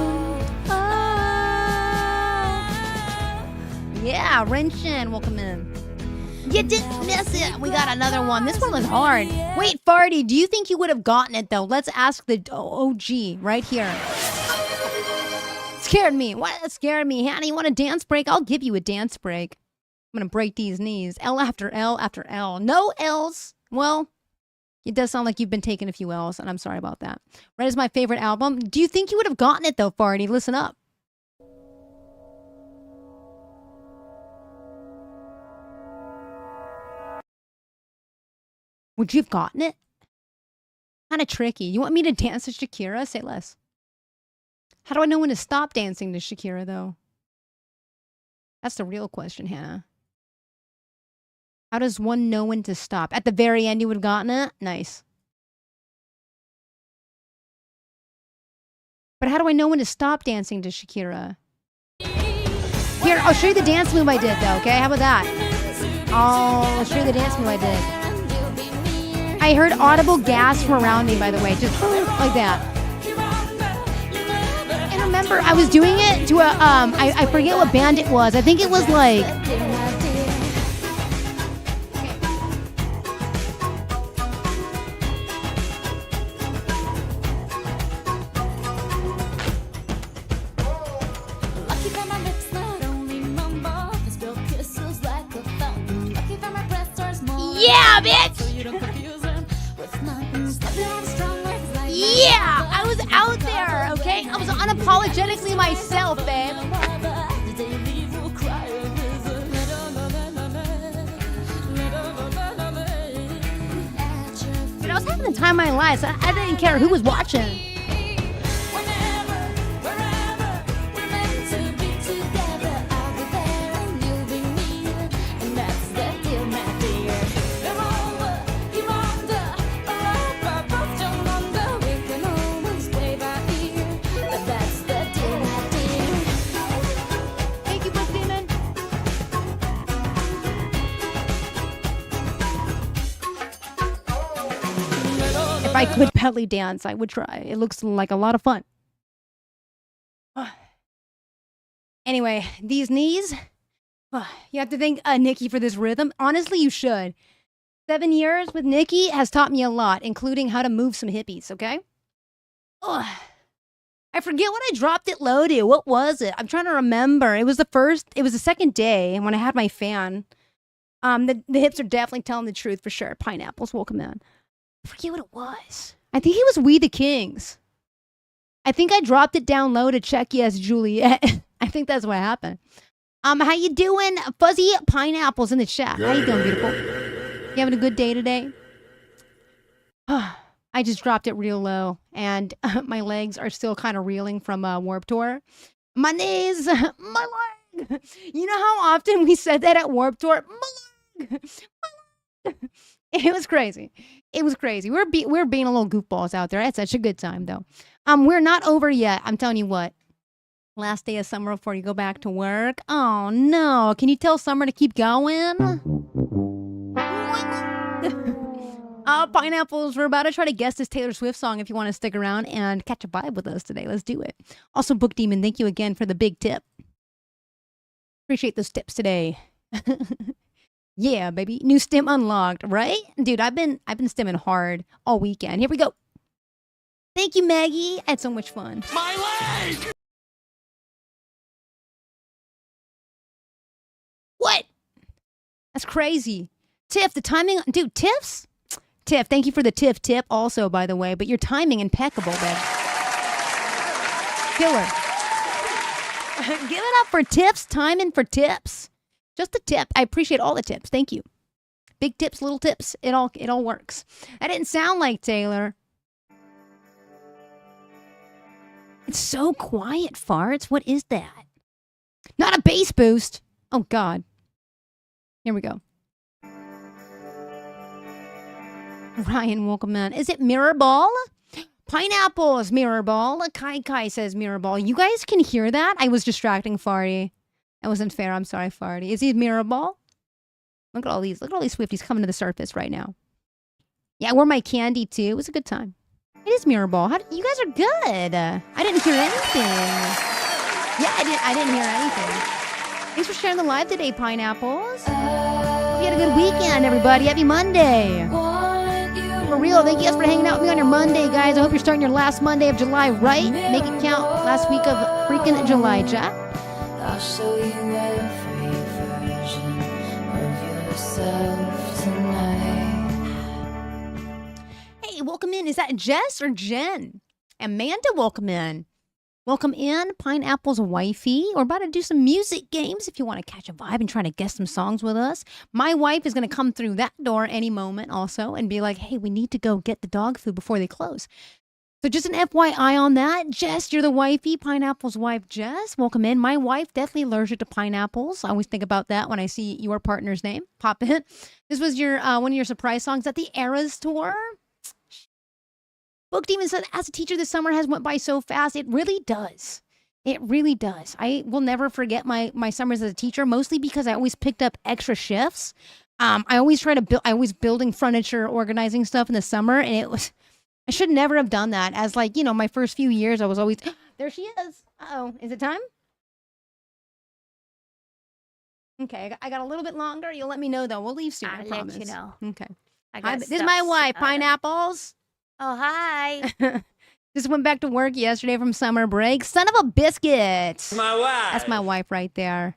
Yeah, Renshin, welcome in. You didn't miss it. We got another one. This one was hard. Wait, Farty, do you think you would have gotten it, though? Let's ask the OG right here. Scared me. What scared me? Hannah, you want a dance break? I'll give you a dance break. I'm going to break these knees. L after L after L. No L's. Well, it does sound like you've been taking a few L's, and I'm sorry about that. Red is my favorite album. Do you think you would have gotten it, though, Farty? Listen up. Would you have gotten it? Kind of tricky. You want me to dance to Shakira? Say less. How do I know when to stop dancing to Shakira, though? That's the real question, Hannah. How does one know when to stop? At the very end, you would have gotten it? Nice. But how do I know when to stop dancing to Shakira? Here, I'll show you the dance move I did, though, okay? How about that? I'll show you the dance move I did. I heard audible gasp from around me, by the way. Just like that. And remember, I was doing it to a, I forget what band it was. I think it was like... Yeah, bitch! Yeah! I was out there, okay? I was unapologetically myself, babe. Dude, I was having the time of my life. So I didn't care who was watching. If I could belly dance, I would try. It looks like a lot of fun. Anyway, these knees. You have to thank Nikki for this rhythm. Honestly, you should. 7 years with Nikki has taught me a lot, including how to move some hippies, okay? I forget when I dropped it low to. What was it? I'm trying to remember. It was the second day when I had my fan. The hips are definitely telling the truth for sure. Pineapples, welcome in. I forget what it was. I think it was We the Kings. I think I dropped it down low to check Yes Juliet. I think that's what happened. How you doing? Fuzzy Pineapples in the chat. How you doing, beautiful? You having a good day today? I just dropped it real low, and my legs are still kind of reeling from Warped Tour. My knees, my leg. You know how often we said that at Warped Tour? My leg, my leg. It was crazy. It was crazy. We're being a little goofballs out there. It's such a good time, though. We're not over yet. I'm telling you what. Last day of summer before you go back to work. Oh, no. Can you tell Summer to keep going? Pineapples, we're about to try to guess this Taylor Swift song if you want to stick around and catch a vibe with us today. Let's do it. Also, Book Demon, thank you again for the big tip. Appreciate those tips today. Yeah, baby. New stim unlocked, right? Dude, I've been stimming hard all weekend. Here we go. Thank you, Maggie. I had so much fun. My leg! What? That's crazy. Tiff, the timing. Dude, Tiff's? Tiff, thank you for the Tiff tip also, by the way. But your timing impeccable, babe. Killer. Give it up for Tiff's timing for tips. Just a tip. I appreciate all the tips. Thank you. Big tips, little tips. It all works. That didn't sound like Taylor. It's so quiet, farts. What is that? Not a bass boost. Oh, God. Here we go. Ryan, welcome in. Is it Mirror Ball? Pineapple is Mirror Ball. Kai says Mirror Ball. You guys can hear that? I was distracting Farty. That wasn't fair. I'm sorry, Farty. Is he Mirror Ball? Look at all these Swifties coming to the surface right now. Yeah, I wore my candy too. It was a good time. It is Mirror Ball. You guys are good. I didn't hear anything. Yeah, I didn't hear anything. Thanks for sharing the live today, Pineapples. Hope you had a good weekend, everybody. Happy Monday. For real, thank you guys for hanging out with me on your Monday, guys. I hope you're starting your last Monday of July right. Make it count. Last week of freaking July, chat. I'll show you every version of yourself tonight. Hey, welcome in. Is that Jess or Jen? Amanda, welcome in. Welcome in, Pineapple's wifey. We're about to do some music games if you want to catch a vibe and try to guess some songs with us. My wife is going to come through that door any moment also and be like, hey, we need to go get the dog food before they close. So just an FYI on that. Jess, you're the wifey, Pineapple's wife, Jess. Welcome in. My wife, definitely allergic to pineapples. I always think about that when I see your partner's name pop in. This was your one of your surprise songs at the Eras tour. Book Demon said, as a teacher, this summer has went by so fast. It really does. It really does. I will never forget my summers as a teacher, mostly because I always picked up extra shifts. I always try to build. I was building furniture, organizing stuff in the summer, and it was. I should never have done that. As like my first few years, I was always there. She is. Uh-oh, is it time? Okay, I got a little bit longer. You'll let me know though. We'll leave soon. I promise. let you know. Okay. I This is my wife, Pineapples. Oh, hi. Just went back to work yesterday from summer break. Son of a biscuit. My wife. That's my wife right there.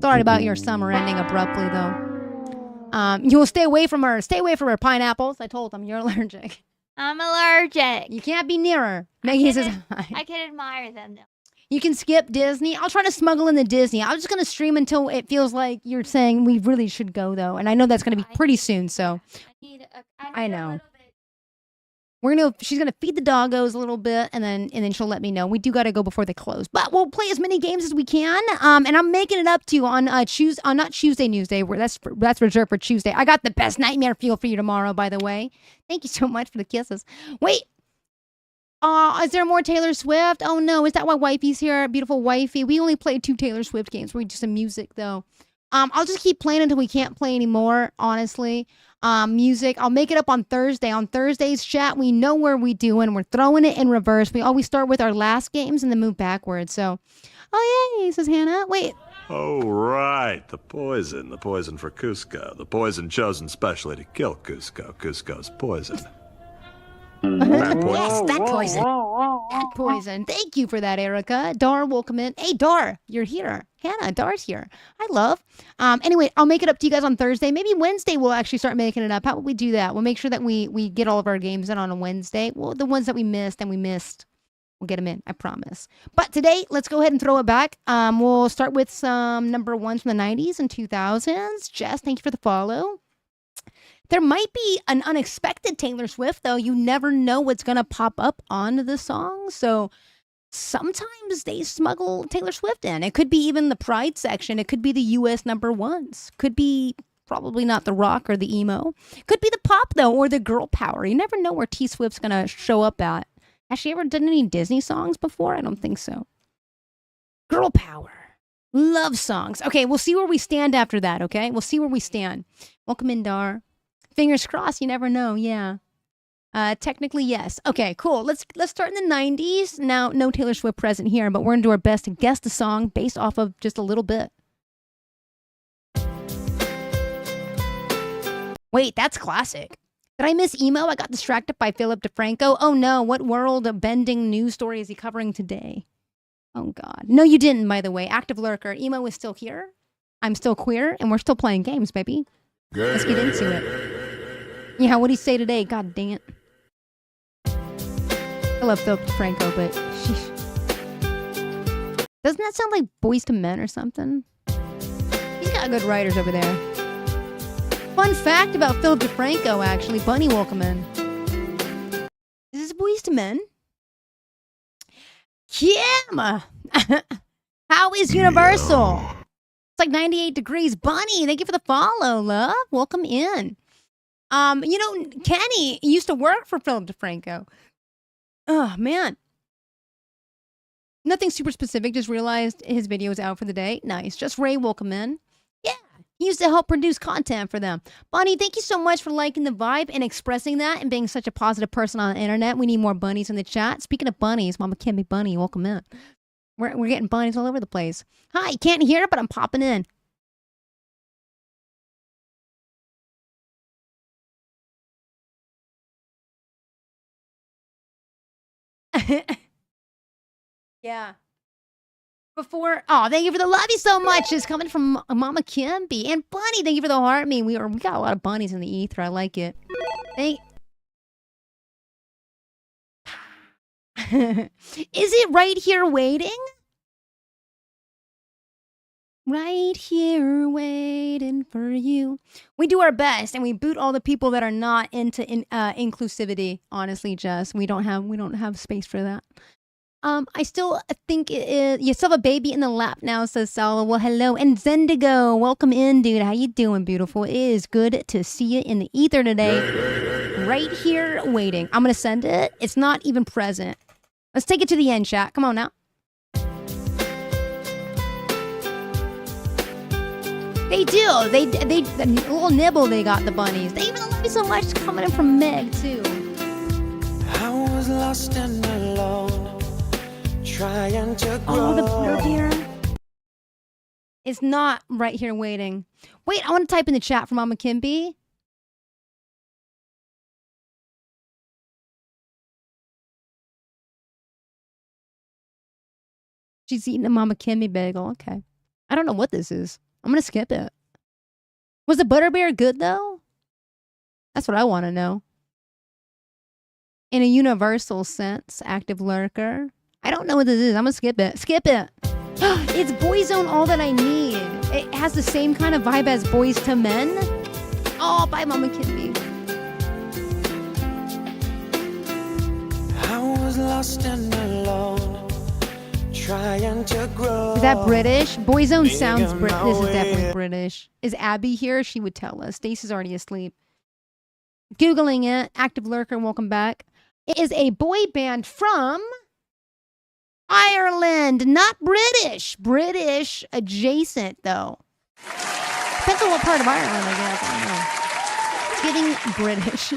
Sorry about your summer ending abruptly, though. You will stay away from her. Stay away from her, Pineapples. I told them you're allergic. I'm allergic. You can't be near her. Maggie says hi. I can admire them, though. You can skip Disney. I'll try to smuggle in the Disney. I'm just going to stream until it feels like you're saying we really should go, though. And I know that's going to be pretty soon, so. I know. She's gonna feed the doggos a little bit, and then she'll let me know. We do gotta go before they close, but we'll play as many games as we can. And I'm making it up to you on not Tuesday Newsday. That's reserved for Tuesday. I got the best nightmare fuel for you tomorrow, by the way. Thank you so much for the kisses. Wait, is there more Taylor Swift? Oh no, is that why wifey's here? Beautiful wifey. We only played 2 Taylor Swift games. We do some music though. I'll just keep playing until we can't play anymore, honestly. Music, I'll make it up on Thursday. On Thursday's chat, we know where we doing. We're throwing it in reverse. We always start with our last games and then move backwards. So, oh yay, says Hannah. Wait. Oh, right. The poison for Cusco. The poison chosen specially to kill Cusco. Cusco's poison. Yes, that poison. That poison. Thank you for that, Erica. Dar, welcome in. Hey, Dar, you're here. Hannah, Dar's here. Hi, love. Anyway, I'll make it up to you guys on Thursday. Maybe Wednesday we'll actually start making it up. How about we do that? We'll make sure that we get all of our games in on a Wednesday. Well, the ones that we missed, we'll get them in. I promise. But today, let's go ahead and throw it back. We'll start with some number ones from the 90s and 2000s. Jess, thank you for the follow. There might be an unexpected Taylor Swift, though. You never know what's going to pop up onto the song. So sometimes they smuggle Taylor Swift in. It could be even the Pride section. It could be the U.S. number ones. Could be probably not the rock or the emo. Could be the pop, though, or the girl power. You never know where T Swift's going to show up at. Has she ever done any Disney songs before? I don't think so. Girl power. Love songs. Okay, we'll see where we stand after that, okay? We'll see where we stand. Welcome in, Dar. Fingers crossed, you never know, yeah. Technically, yes. Okay, cool. Let's start in the 90s. Now, no Taylor Swift present here, but we're going to do our best to guess the song based off of just a little bit. Wait, that's classic. Did I miss emo? I got distracted by Philip DeFranco. Oh no, what world-bending news story is he covering today? Oh God. No, you didn't, by the way. Active lurker. Emo is still here. I'm still queer, and we're still playing games, baby. Let's get into it. Yeah, what'd he say today? God dang it. I love Philip DeFranco, but sheesh. Doesn't that sound like Boys to Men or something? He's got good writers over there. Fun fact about Philip DeFranco, actually. Bunny, welcome in. Is this Boys to Men? Kim! How is Universal? It's like 98 degrees. Bunny, thank you for the follow, love. Welcome in. Kenny used to work for Philip DeFranco. Oh, man. Nothing super specific. Just realized his video is out for the day. Nice. Just Ray, welcome in. Yeah. He used to help produce content for them. Bunny, thank you so much for liking the vibe and expressing that and being such a positive person on the internet. We need more bunnies in the chat. Speaking of bunnies, Mama Kimmy Bunny, welcome in. We're getting bunnies all over the place. Hi, you can't hear it, but I'm popping in. Yeah. Thank you for the love you so much. It's coming from Mama Kimby. And Bunny, thank you for the heart. We got a lot of bunnies in the ether. I like it. Is it right here waiting? Right here waiting for you. We do our best and we boot all the people that are not into inclusivity. Honestly, Jess, we don't have space for that. I still think you still have a baby in the lap now, says Sala. Well, hello. And Zendigo, welcome in, dude. How you doing, beautiful? It is good to see you in the ether today. Right here waiting. I'm going to send it. It's not even present. Let's take it to the end, chat. Come on now. They do. They the little nibble they got, the bunnies. They even love you so much coming in from Meg, too. I was lost and alone, trying to grow. Oh, the butterbeer. It's not right here waiting. Wait, I want to type in the chat for Mama Kimby. She's eating a Mama Kimby bagel. Okay. I don't know what this is. I'm going to skip it. Was the butterbeer good, though? That's what I want to know. In a universal sense, active lurker. I don't know what this is. I'm going to skip it. Skip it. It's Boyzone All That I Need. It has the same kind of vibe as Boys to Men. Oh, bye, Mama Kimby. I was lost and alone, trying to grow. Is that British? Boyzone sounds British. This is definitely British. Is Abby here? She would tell us. Stacey's already asleep. Googling it. Active lurker, welcome back. It is a boy band from Ireland, not British. British adjacent, though. Depends on what part of Ireland, I guess. I don't know. It's giving British.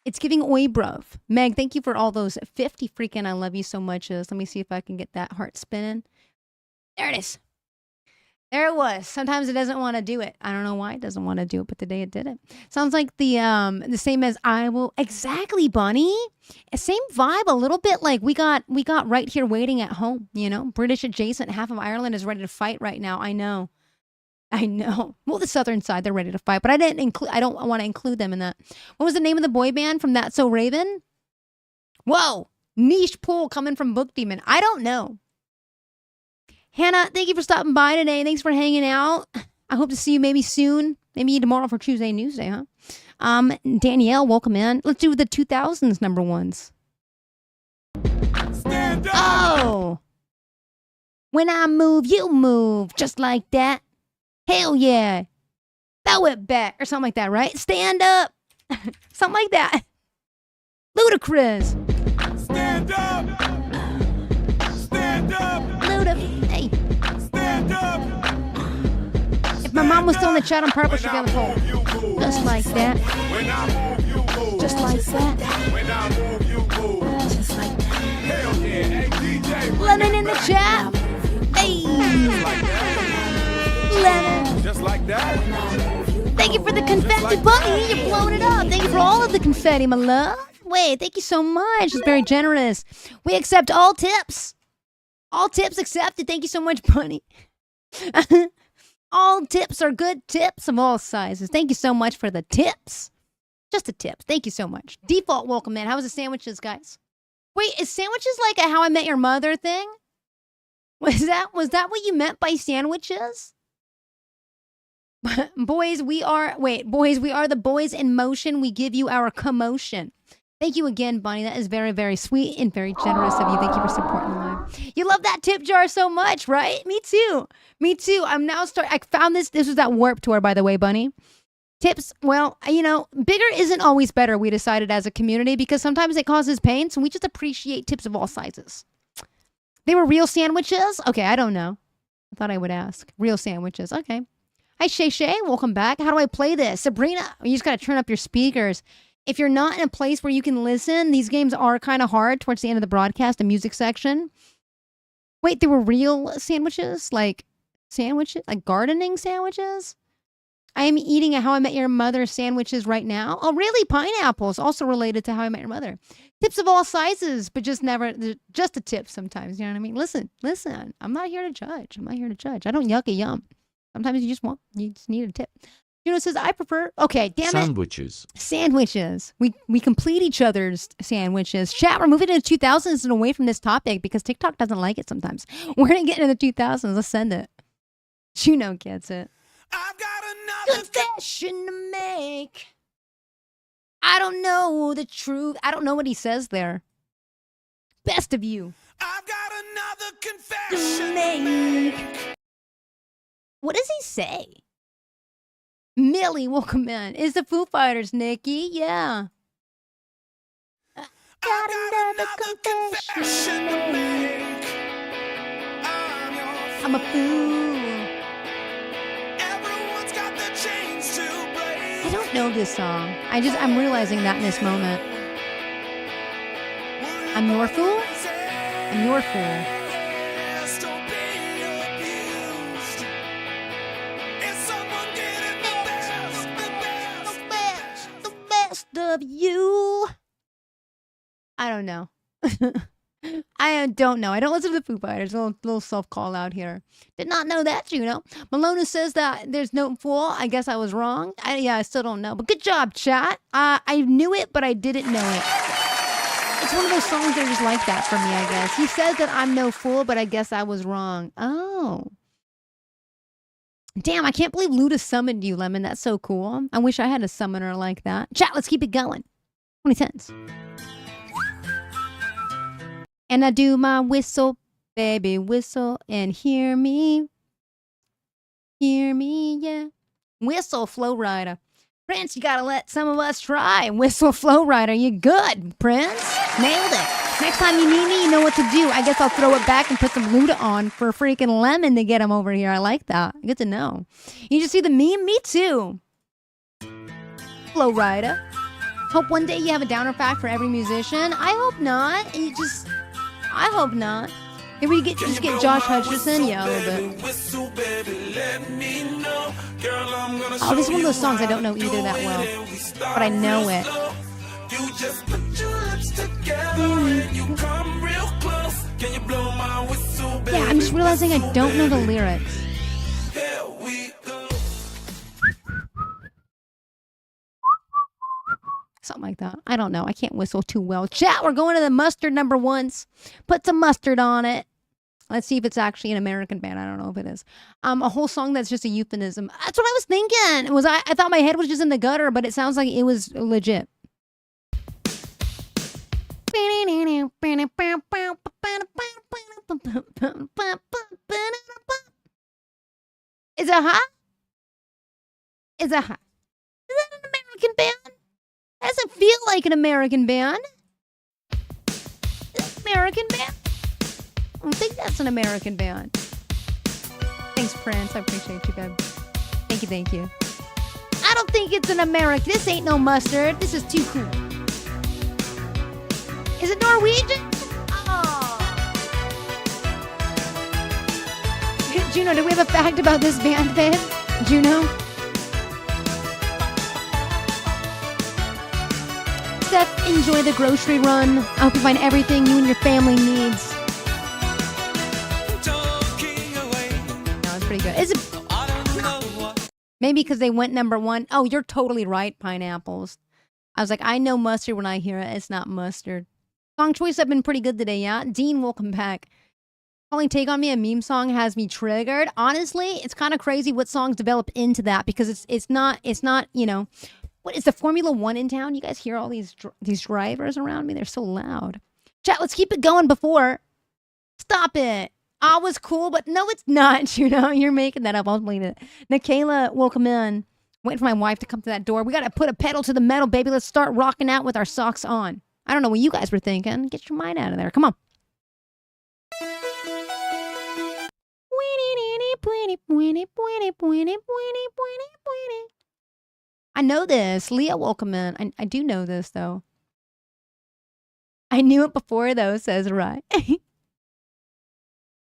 It's giving oi bruv. Meg, thank you for all those 50 freaking I love you so much. Let me see if I can get that heart spinning. There it is. There it was. Sometimes it doesn't want to do it. I don't know why it doesn't want to do it, but today it did it. Sounds like the same as I Will. Exactly, Bunny. Same vibe, a little bit like we got right here waiting at home, you know? British adjacent. Half of Ireland is ready to fight right now. I know. Well, the southern side, they're ready to fight, but I don't want to include them in that. What was the name of the boy band from That's So Raven? Whoa. Niche pool coming from Book Demon. I don't know. Hannah, thank you for stopping by today. Thanks for hanging out. I hope to see you maybe soon. Maybe tomorrow for Tuesday Newsday, huh? Danielle, welcome in. Let's do the 2000s number ones. Stand up. Oh. When I move, you move. Just like that. Hell yeah. Throw it back. Or something like that, right? Stand up. Something like that. Ludicrous. Stand up. Stand up. Ludicrous. Hey. Stand up. If my mom was still in the chat on purpose, she'd be on the phone. Just like that. When I move, you move. Just like that. When I move, you move. Just like that. Hell yeah. Hey, DJ. Lemon in the chat. Hey. Lemon. Just like that. Thank you for the confetti bunny. You're blowing it up. Thank you for all of the confetti, my love. Wait, thank you so much. It's very generous. We accept all tips. All tips accepted. Thank you so much, bunny. All tips are good tips of all sizes. Thank you so much for the tips. Just the tips. Thank you so much. Default welcome in. How was the sandwiches, guys? Wait, is sandwiches like a How I Met Your Mother thing? Was that what you meant by sandwiches? Boys, we are the boys in motion. We give you our commotion. Thank you again, Bonnie. That is very, very sweet and very generous of you. Thank you for supporting the live. You love that tip jar so much, right? Me too. I'm now I found this. This was that Warp Tour, by the way, Bunny. Tips, well, you know, bigger isn't always better, we decided as a community, because sometimes it causes pain, so we just appreciate tips of all sizes. They were real sandwiches? Okay, I don't know. I thought I would ask. Real sandwiches. Okay. Hi, Shay Shay. Welcome back. How do I play this? Sabrina, you just got to turn up your speakers. If you're not in a place where you can listen, these games are kind of hard towards the end of the broadcast, the music section. Wait, they were real sandwiches? Like gardening sandwiches? I am eating a How I Met Your Mother sandwiches right now. Oh, really? Pineapples, also related to How I Met Your Mother. Tips of all sizes, but just a tip sometimes. You know what I mean? Listen. I'm not here to judge. I don't yuck a yum. Sometimes you just need a tip. Juno says, I prefer. Okay, damn it. Sandwiches. Sandwiches. We complete each other's sandwiches. Chat, we're moving into the 2000s and away from this topic because TikTok doesn't like it sometimes. We're going to get into the 2000s. Let's send it. Juno gets it. I've got another confession to make. I don't know the truth. I don't know what he says there. Best of you. I've got another confession to make. What does he say? Millie, welcome in. Is the Foo Fighters, Nikki? Yeah. Got another confession to make. I'm a fool. Everyone's got the chains to break. I don't know this song. I'm realizing that in this moment. I'm your fool? I'm your fool. Of you. I don't know. I don't know. I don't listen to the Foo Fighters. A little self call out here. Did not know that, Juno. Malona says that there's no fool. I guess I was wrong. I still don't know. But good job, chat. I knew it, but I didn't know it. It's one of those songs that are just like that for me, I guess. He says that I'm no fool, but I guess I was wrong. Oh. Damn, I can't believe Luda summoned you, Lemon. That's so cool. I wish I had a summoner like that. Chat, let's keep it going. 20 cents. And I do my whistle, baby, whistle, and hear me. Hear me, yeah. Whistle, Flow Rider. Prince, you gotta let some of us try. Whistle, Flow Rider. You good, Prince? Nailed it. Next time you need me, you know what to do. I guess I'll throw it back and put some Luda on for freaking Lemon to get him over here. I like that. Good to know. You just see the meme? Me too. Flow Rider. Hope one day you have a downer fact for every musician. I hope not. I hope not. If we just get Josh Hutcherson, yeah, a little bit. Oh, this is one of those songs I don't know either that well, but I know it. You just put your lips together and you come real close. Can you blow my whistle, baby? Yeah, I'm just realizing I don't know the lyrics. Here we go. Something like that. I don't know. I can't whistle too well. Chat, we're going to the mustard number ones. Put some mustard on it. Let's see if it's actually an American band. I don't know if it is. A whole song that's just a euphemism. That's what I was thinking. I thought my head was just in the gutter, but it sounds like it was legit. Is it hot? Is it hot? Is that an American band? Doesn't feel like an American band. Is it an American band? I don't think that's an American band. Thanks, Prince. I appreciate you, babe. Thank you. I don't think it's an American. This ain't no mustard. This is too cool. Is it Norwegian? Oh. Juno, do we have a fact about this band, babe? Juno? Seth, enjoy the grocery run. I hope you find everything you and your family needs. No, it's pretty good. Is it? Maybe because they went number one. Oh, you're totally right, Pineapples. I was like, I know mustard when I hear it. It's not mustard. Song choice have been pretty good today, yeah? Dean, welcome back. Calling Take On Me a meme song has me triggered. Honestly, it's kind of crazy what songs develop into that because it's not, you know, what is the Formula One in town? You guys hear all these drivers around me? They're so loud. Chat, let's keep it going before. Stop it. I was cool, but no, it's not. You know, you're making that up. I'll believe it. Nikayla, welcome in. Waiting for my wife to come to that door. We got to put a pedal to the metal, baby. Let's start rocking out with our socks on. I don't know what you guys were thinking. Get your mind out of there. Come on. I know this. Leah, welcome in. I do know this, though. I knew it before, though, says right.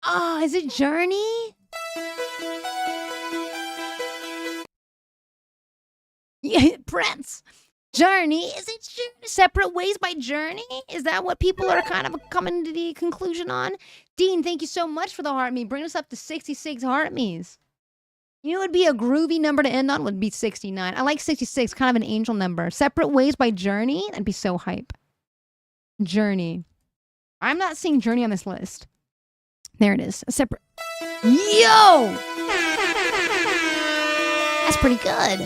Oh, is it Journey? Yeah, Prince. Journey? Is it Separate Ways by Journey? Is that what people are kind of coming to the conclusion on? Dean, thank you so much for the heart me. Bring us up to 66 heart me's. You know, it would be a groovy number to end on. Would be 69. I like 66, kind of an angel number. Separate Ways by Journey. That'd be so hype. Journey. I'm not seeing Journey on this list. There it is. A separate. Yo! That's pretty good.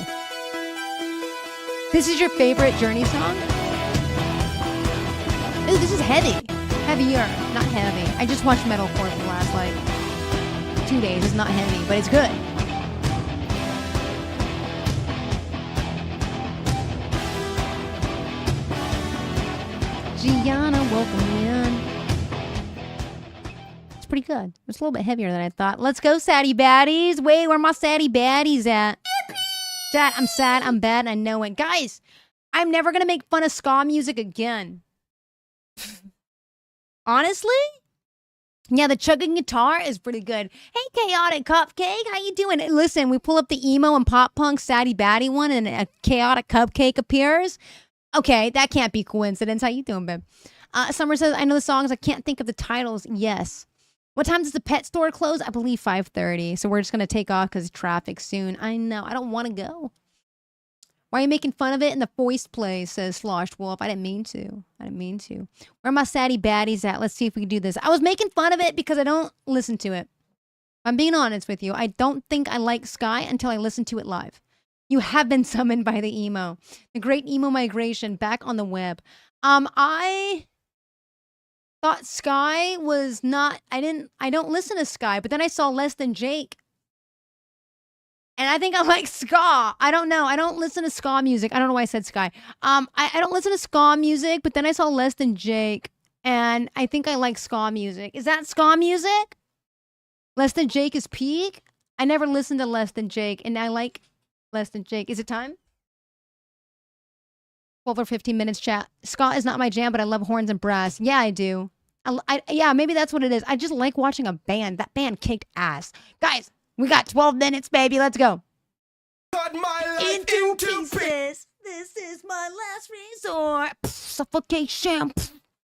This is your favorite Journey song? Ooh, this is heavy. Heavier, not heavy. I just watched metalcore for the last, 2 days. It's not heavy, but it's good. Gianna, welcome in. It's pretty good. It's a little bit heavier than I thought. Let's go, Saddy Baddies. Wait, where my Saddy Baddies at? Dad, I'm sad, I'm bad, and I know it. Guys, I'm never going to make fun of ska music again. Honestly? Yeah, the chugging guitar is pretty good. Hey, Chaotic Cupcake, how you doing? Listen, we pull up the emo and pop punk Saddy Baddie one, and a Chaotic Cupcake appears. Okay, that can't be coincidence. How you doing, babe? Summer says, I know the songs. I can't think of the titles. Yes. What time does the pet store close? I believe 5:30. So we're just going to take off because traffic soon. I know. I don't want to go. Why are you making fun of it in the voiced play, says Sloshed Wolf. I didn't mean to. Where are my Saddy Baddies at? Let's see if we can do this. I was making fun of it because I don't listen to it. I'm being honest with you. I don't think I like Sky until I listen to it live. You have been summoned by the emo. The great emo migration back on the web. I thought Sky was not, I don't listen to Sky, but then I saw Less Than Jake. And I think I like ska. I don't know. I don't listen to ska music. I don't know why I said Sky. I don't listen to ska music, but then I saw Less Than Jake, and I think I like ska music. Is that ska music? Less Than Jake is peak? I never listened to Less Than Jake, and I like Less Than Jake. Is it time? 12 or 15 minutes chat. Ska is not my jam, but I love horns and brass. Yeah, I do. Yeah, maybe that's what it is. I just like watching a band. That band kicked ass. Guys, we got 12 minutes, baby. Let's go. Cut my life into pieces. This is my last resort. Suffocation.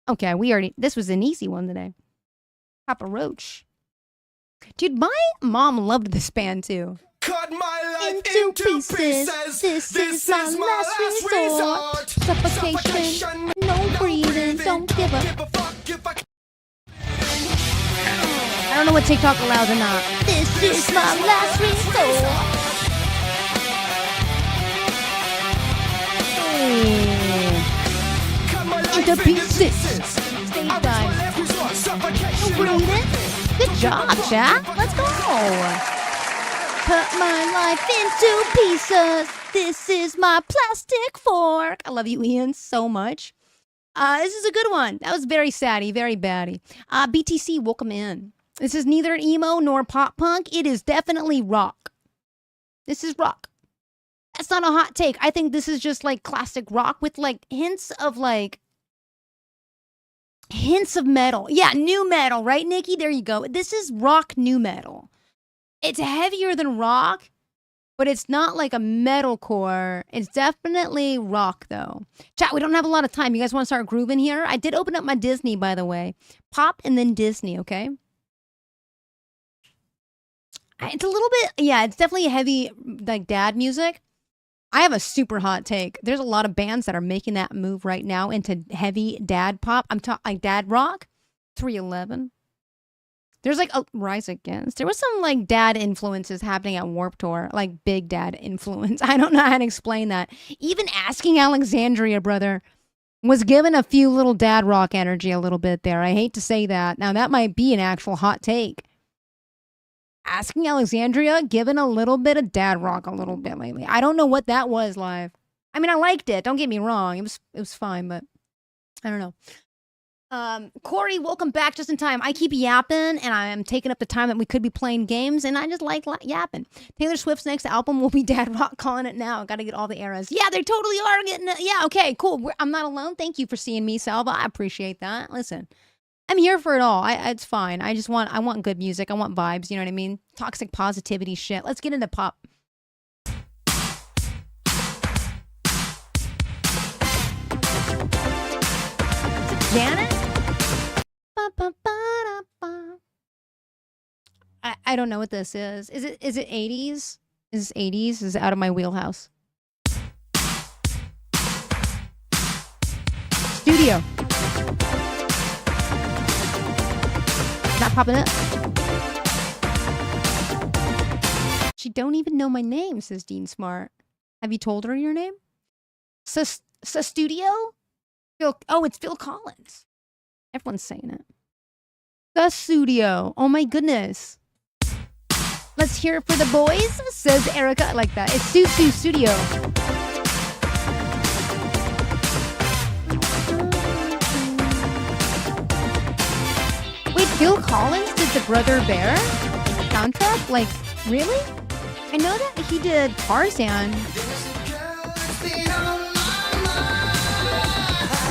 Okay, this was an easy one today. Papa Roach. Dude, my mom loved this band too. Cut my life into pieces. This is my last resort. Suffocation. No breathing. Don't give a fuck if I don't know what TikTok allows or not. This is my last resort. Into pieces. Stay done. No breathing. Good job, chat. Let's go. Cut my life into pieces. This is my plastic fork. I love you, Ian, so much. This is a good one. That was very saddy, very baddie. BTC, welcome in. This is neither emo nor pop punk. It is definitely rock. This is rock. That's not a hot take. I think this is just like classic rock with hints of metal. Yeah, new metal, right, Nikki? There you go. This is rock new metal. It's heavier than rock, but it's not like a metalcore. It's definitely rock, though. Chat, we don't have a lot of time. You guys want to start grooving here? I did open up my Disney, by the way. Pop and then Disney, okay? It's a little bit, yeah, it's definitely heavy, dad music. I have a super hot take. There's a lot of bands that are making that move right now into heavy dad pop. I'm talking dad rock. 311. There's a Rise Against. There was some dad influences happening at Warped Tour, big dad influence. I don't know how to explain that. Even Asking Alexandria, brother, was given a few little dad rock energy a little bit there. I hate to say that. Now that might be an actual hot take. Asking Alexandria, given a little bit of dad rock a little bit lately. I don't know what that was live. I mean, I liked it. Don't get me wrong. It was fine, but I don't know. Corey, welcome back just in time. I keep yapping, and I am taking up the time that we could be playing games, and I just like yapping. Taylor Swift's next album will be dad rock, calling it now. Got to get all the eras. Yeah, they totally are getting it. Yeah, okay, cool. I'm not alone. Thank you for seeing me, Salva. I appreciate that. Listen. I'm here for it all. It's fine. I want good music. I want vibes. You know what I mean? Toxic positivity shit. Let's get into pop. Janet? I don't know what this is. Is it 80s? Is this 80s? Is it out of my wheelhouse? Studio. Not popping up. She don't even know my name, says Dean Smart. Have you told her your name? Studio? Oh, it's Phil Collins. Everyone's saying it. The Studio. Oh my goodness. Let's hear it for the boys, says Erica. I like that. It's Susu Studio. Wait, Phil Collins did the Brother Bear soundtrack? Like, really? I know that he did Tarzan.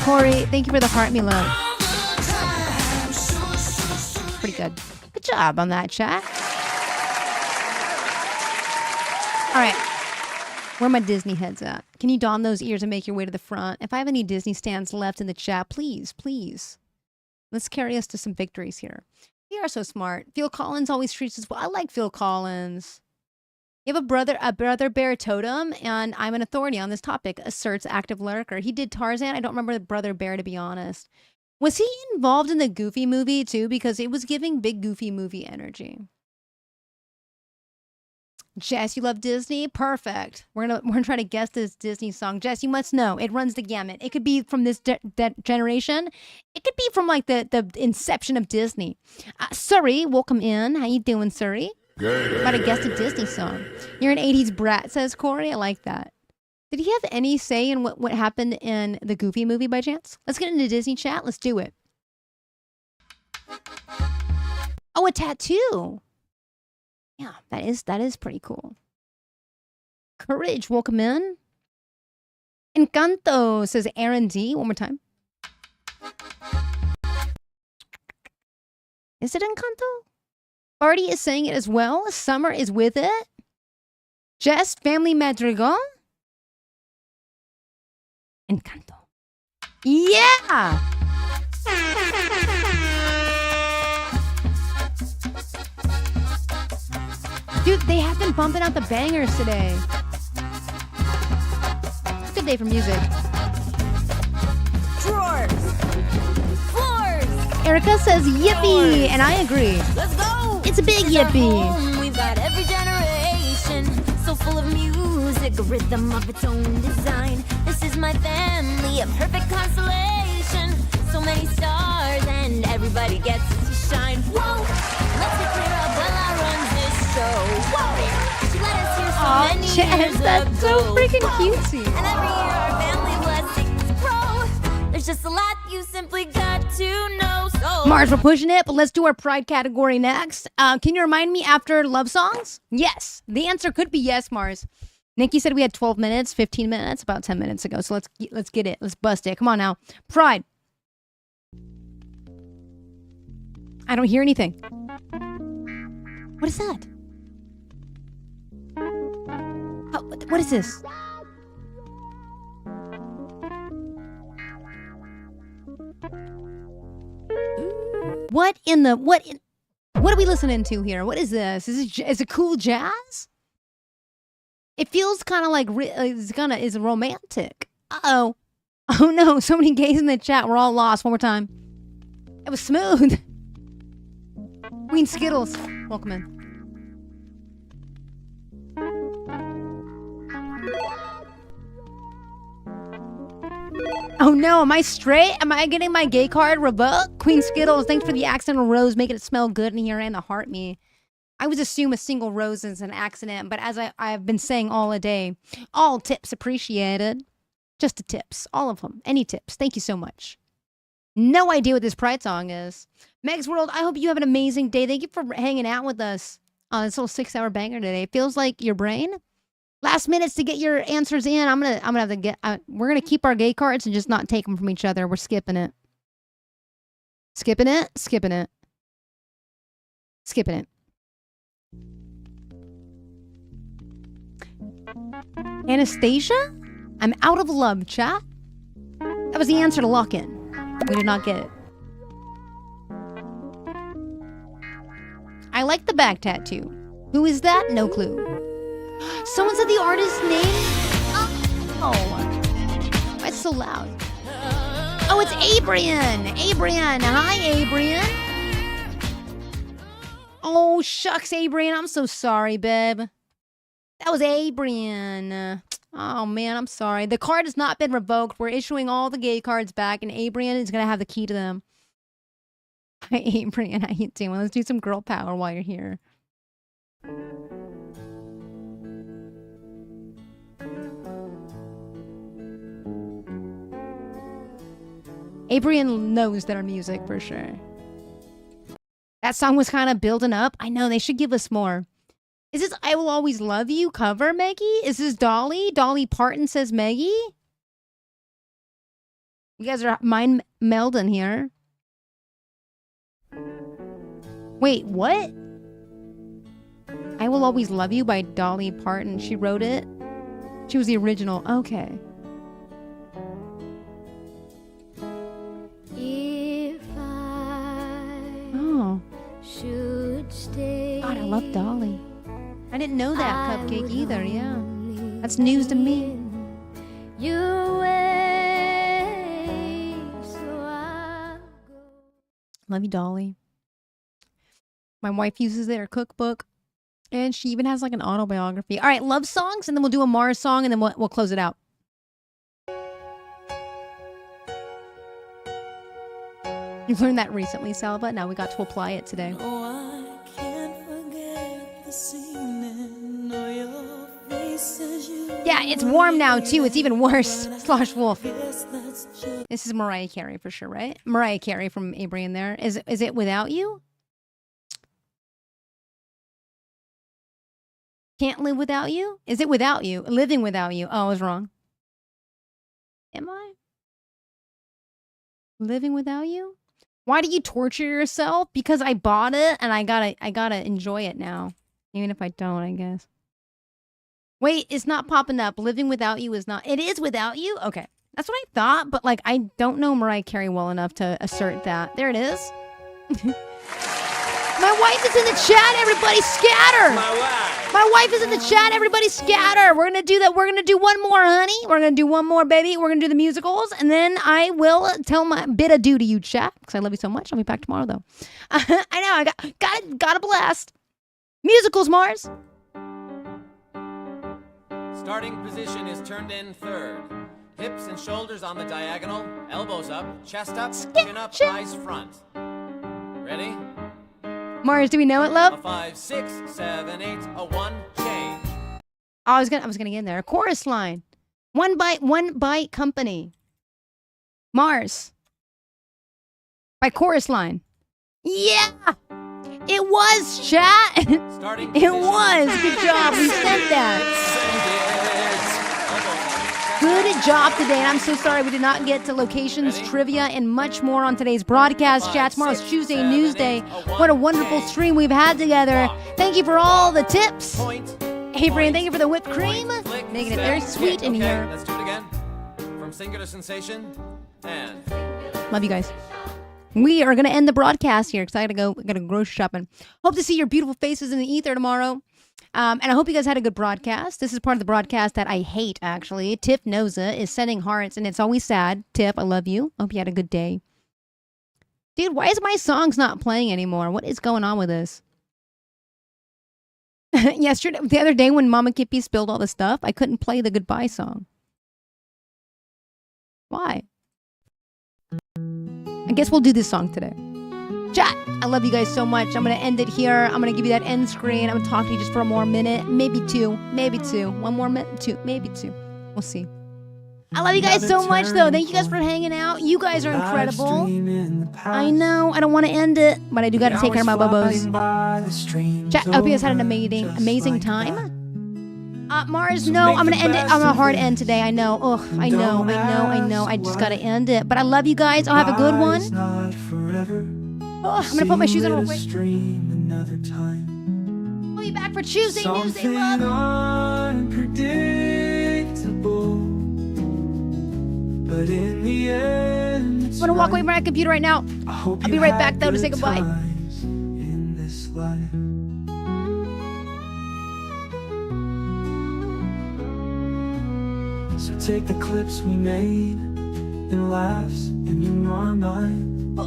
Corey, thank you for the heart me love. Pretty good. Good job on that, chat. All right. Where are my Disney heads at? Can you don those ears and make your way to the front? If I have any Disney stands left in the chat, please, please. Let's carry us to some victories here. You are so smart. Phil Collins always treats us well. I like Phil Collins. You have a brother bear totem, and I'm an authority on this topic, asserts active lurker. He did Tarzan. I don't remember the Brother Bear, to be honest. Was he involved in the Goofy movie, too? Because it was giving big Goofy movie energy. Jess, you love Disney? Perfect. We're gonna try to guess this Disney song. Jess, you must know it runs the gamut. It could be from this generation. It could be from like the inception of Disney. Surrey, welcome in. How you doing, Surrey? About to guess a Disney song. You're an 80s brat, says Corey. I like that. Did he have any say in what happened in the Goofy movie by chance? Let's get into Disney chat. Let's do it. Oh, a tattoo. Yeah, that is pretty cool. Courage, welcome in. Encanto, says Aaron D. One more time. Is it Encanto? Artie is saying it as well. Summer is with it. Jess, Family Madrigal. Encanto. Yeah! Dude, they have been bumping out the bangers today. It's a good day for music. Drawers. Floors. Erica says yippee, and I agree. Let's go. It's a big yippee. Home, we've got every generation, so full of music, a rhythm of its own design. This is my family, a perfect constellation. So many stars, and everybody gets to shine. Whoa, let's get clear up while I run this show. Whoa, she let us hear so many Jess, years that's ago. so freaking Whoa. cutesy. And every year our family blessings grow. There's just a lot you simply got to know. So Mars, we're pushing it, but let's do our pride category next. Can you remind me after love songs? Yes. The answer could be yes, Mars. Nikki said we had 12 minutes, 15 minutes, about 10 minutes ago. So let's get it. Let's bust it. Come on now. Pride. I don't hear anything. What is that? Oh, what is this? What are we listening to here? What is this? Is it cool jazz? It feels kind of like is romantic. Uh-oh. Oh no, so many gays in the chat. We're all lost. One more time. It was smooth. Queen Skittles, welcome in. Oh no, am I straight? Am I getting my gay card revoked? Queen Skittles, thanks for the accidental rose, making it smell good in here and the heart me. I would assume a single rose is an accident, but as I've been saying all day, all tips appreciated. Just the tips, all of them. Any tips, thank you so much. No idea what this Pride song is. Meg's World, I hope you have an amazing day. Thank you for hanging out with us on this little 6-hour banger today. It feels like your brain. Last minutes to get your answers in. I'm gonna have to get. We're gonna keep our gay cards and just not take them from each other. We're skipping it. Skipping it. Skipping it. Skipping it. Anastasia, I'm out of love, chat. That was the answer to lock in. We did not get it. I like the back tattoo. Who is that? No clue. Someone said the artist's name? Oh. Why it's so loud? Oh, it's Abrian. Abrian. Hi, Abrian. Oh, shucks, Abrian. I'm so sorry, babe. That was Abrian. Oh, man, I'm sorry. The card has not been revoked. We're issuing all the gay cards back, and Abrian is going to have the key to them. Hi, Abrian. How you doing? Let's do some girl power while you're here. Abrian knows their music for sure. That song was kind of building up. I know, they should give us more. Is this I Will Always Love You cover, Maggie? Is this Dolly? Dolly Parton says Maggie? You guys are mind melding here. Wait, what? I Will Always Love You by Dolly Parton. She wrote it? She was the original. Okay. If I Oh. should stay. God, I love Dolly. I didn't know that Cupcake either, yeah. That's news to me. Your way, so I go. Love you, Dolly. My wife uses their cookbook, and she even has like an autobiography. All right, love songs, and then we'll do a Mars song, and then we'll close it out. You learned that recently, Salva. Now we got to apply it today. Yeah, it's warm now, too. It's even worse. Slosh Wolf. This is Mariah Carey for sure, right? Mariah Carey from Abrian there. Is it Without You? Can't Live Without You? Is it Without You? Living Without You. Oh, I was wrong. Am I? Living Without You? Why do you torture yourself? Because I bought it and I gotta enjoy it now. Even if I don't, I guess. Wait, it's not popping up. Living Without You is not. It is Without You? Okay. That's what I thought, but like I don't know Mariah Carey well enough to assert that. There it is. My wife is in the chat, everybody scatter! My wife is in the chat, everybody scatter! We're gonna do that. We're gonna do one more, honey. We're gonna do one more, baby. We're gonna do the musicals, and then I will tell my bid adieu to you, chat, because I love you so much. I'll be back tomorrow, though. I know, I got a blast. Musicals, Mars. Starting position is turned in third. Hips and shoulders on the diagonal, elbows up, chest up, chin up, eyes front. Ready? Mars, do we know it, love? A 5, 6, 7, 8, a 1, change. I was gonna get in there. A chorus line. One bite company. Mars. By chorus line. Yeah! It was, chat! It was! Good job. We said that. Good job today, and I'm so sorry we did not get to locations, trivia, and much more on today's broadcast. Chat, tomorrow's Tuesday News Day. What a wonderful stream we've had together. Thank you for all the tips. Hey, Brian, thank you for the whipped cream. Making it very sweet in here. Let's do it again. From singular sensation, and... Love you guys. We are going to end the broadcast here because I got to go grocery shopping. Hope to see your beautiful faces in the ether tomorrow. And I hope you guys had a good broadcast. This is part of the broadcast that I hate, actually. Tiff Noza is sending hearts, and it's always sad. Tiff, I love you. Hope you had a good day. Dude, why is my songs not playing anymore? What is going on with this? The other day when Mama Kippy spilled all the stuff, I couldn't play the goodbye song. Why? I guess we'll do this song today. Chat, I love you guys so much. I'm going to end it here. I'm going to give you that end screen. I'm going to talk to you just for a more minute. Maybe two. One more minute. Two. Maybe two. We'll see. I love you guys so much, though. Thank you guys for hanging out. You guys are incredible. I know. I don't want to end it, but I do got to take care of my bubos. Chat, I hope you guys had an amazing time. Mars, no, I'm going to end it on a hard end today. I know. Ugh, I know. I just got to end it. But I love you guys. I'll have a good one. Oh, I'm going to put my shoes on real quick. We'll be back for Tuesday News Day, love. Unpredictable, but in the end, I'm going to walk away from my computer right now. I'll be right back, though, to say goodbye. life. So take the clips we made and laughs in your mind.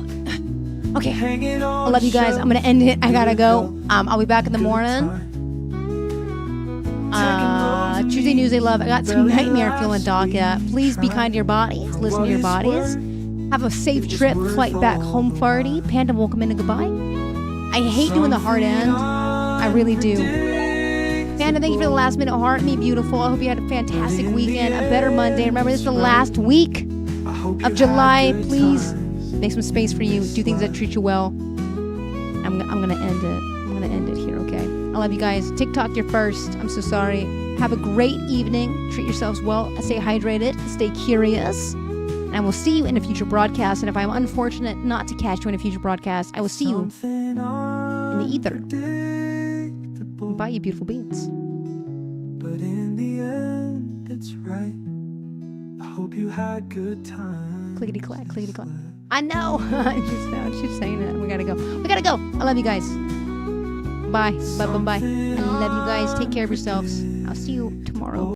Okay, I love you guys. I'm gonna end it. I gotta go. I'll be back in the morning. Tuesday Newsday Love. I got some nightmare feeling, Doc. Please be kind to your bodies. Listen to your bodies. Have a safe trip. Flight back home, Farty. Panda, welcome in and goodbye. I hate doing the hard end. I really do. Panda, thank you for the last minute heart. Me beautiful. I hope you had a fantastic weekend. A better Monday. Remember, this is the last week of July. Please make some space for you. Do things that treat you well. I'm gonna end it. I'm gonna end it here, okay? I love you guys. TikTok, you're first. I'm so sorry. Have a great evening. Treat yourselves well. Stay hydrated. Stay curious. And I will see you in a future broadcast. And if I'm unfortunate not to catch you in a future broadcast, I will see you in the ether. Bye, you beautiful beings. But in the end, it's right. I hope you had good time. Clickety clack, clickety clack. I know. She's saying it. We gotta go. We gotta go. I love you guys. Bye. Bye. Bye. Bye. I love you guys. Take care of yourselves. I'll see you tomorrow.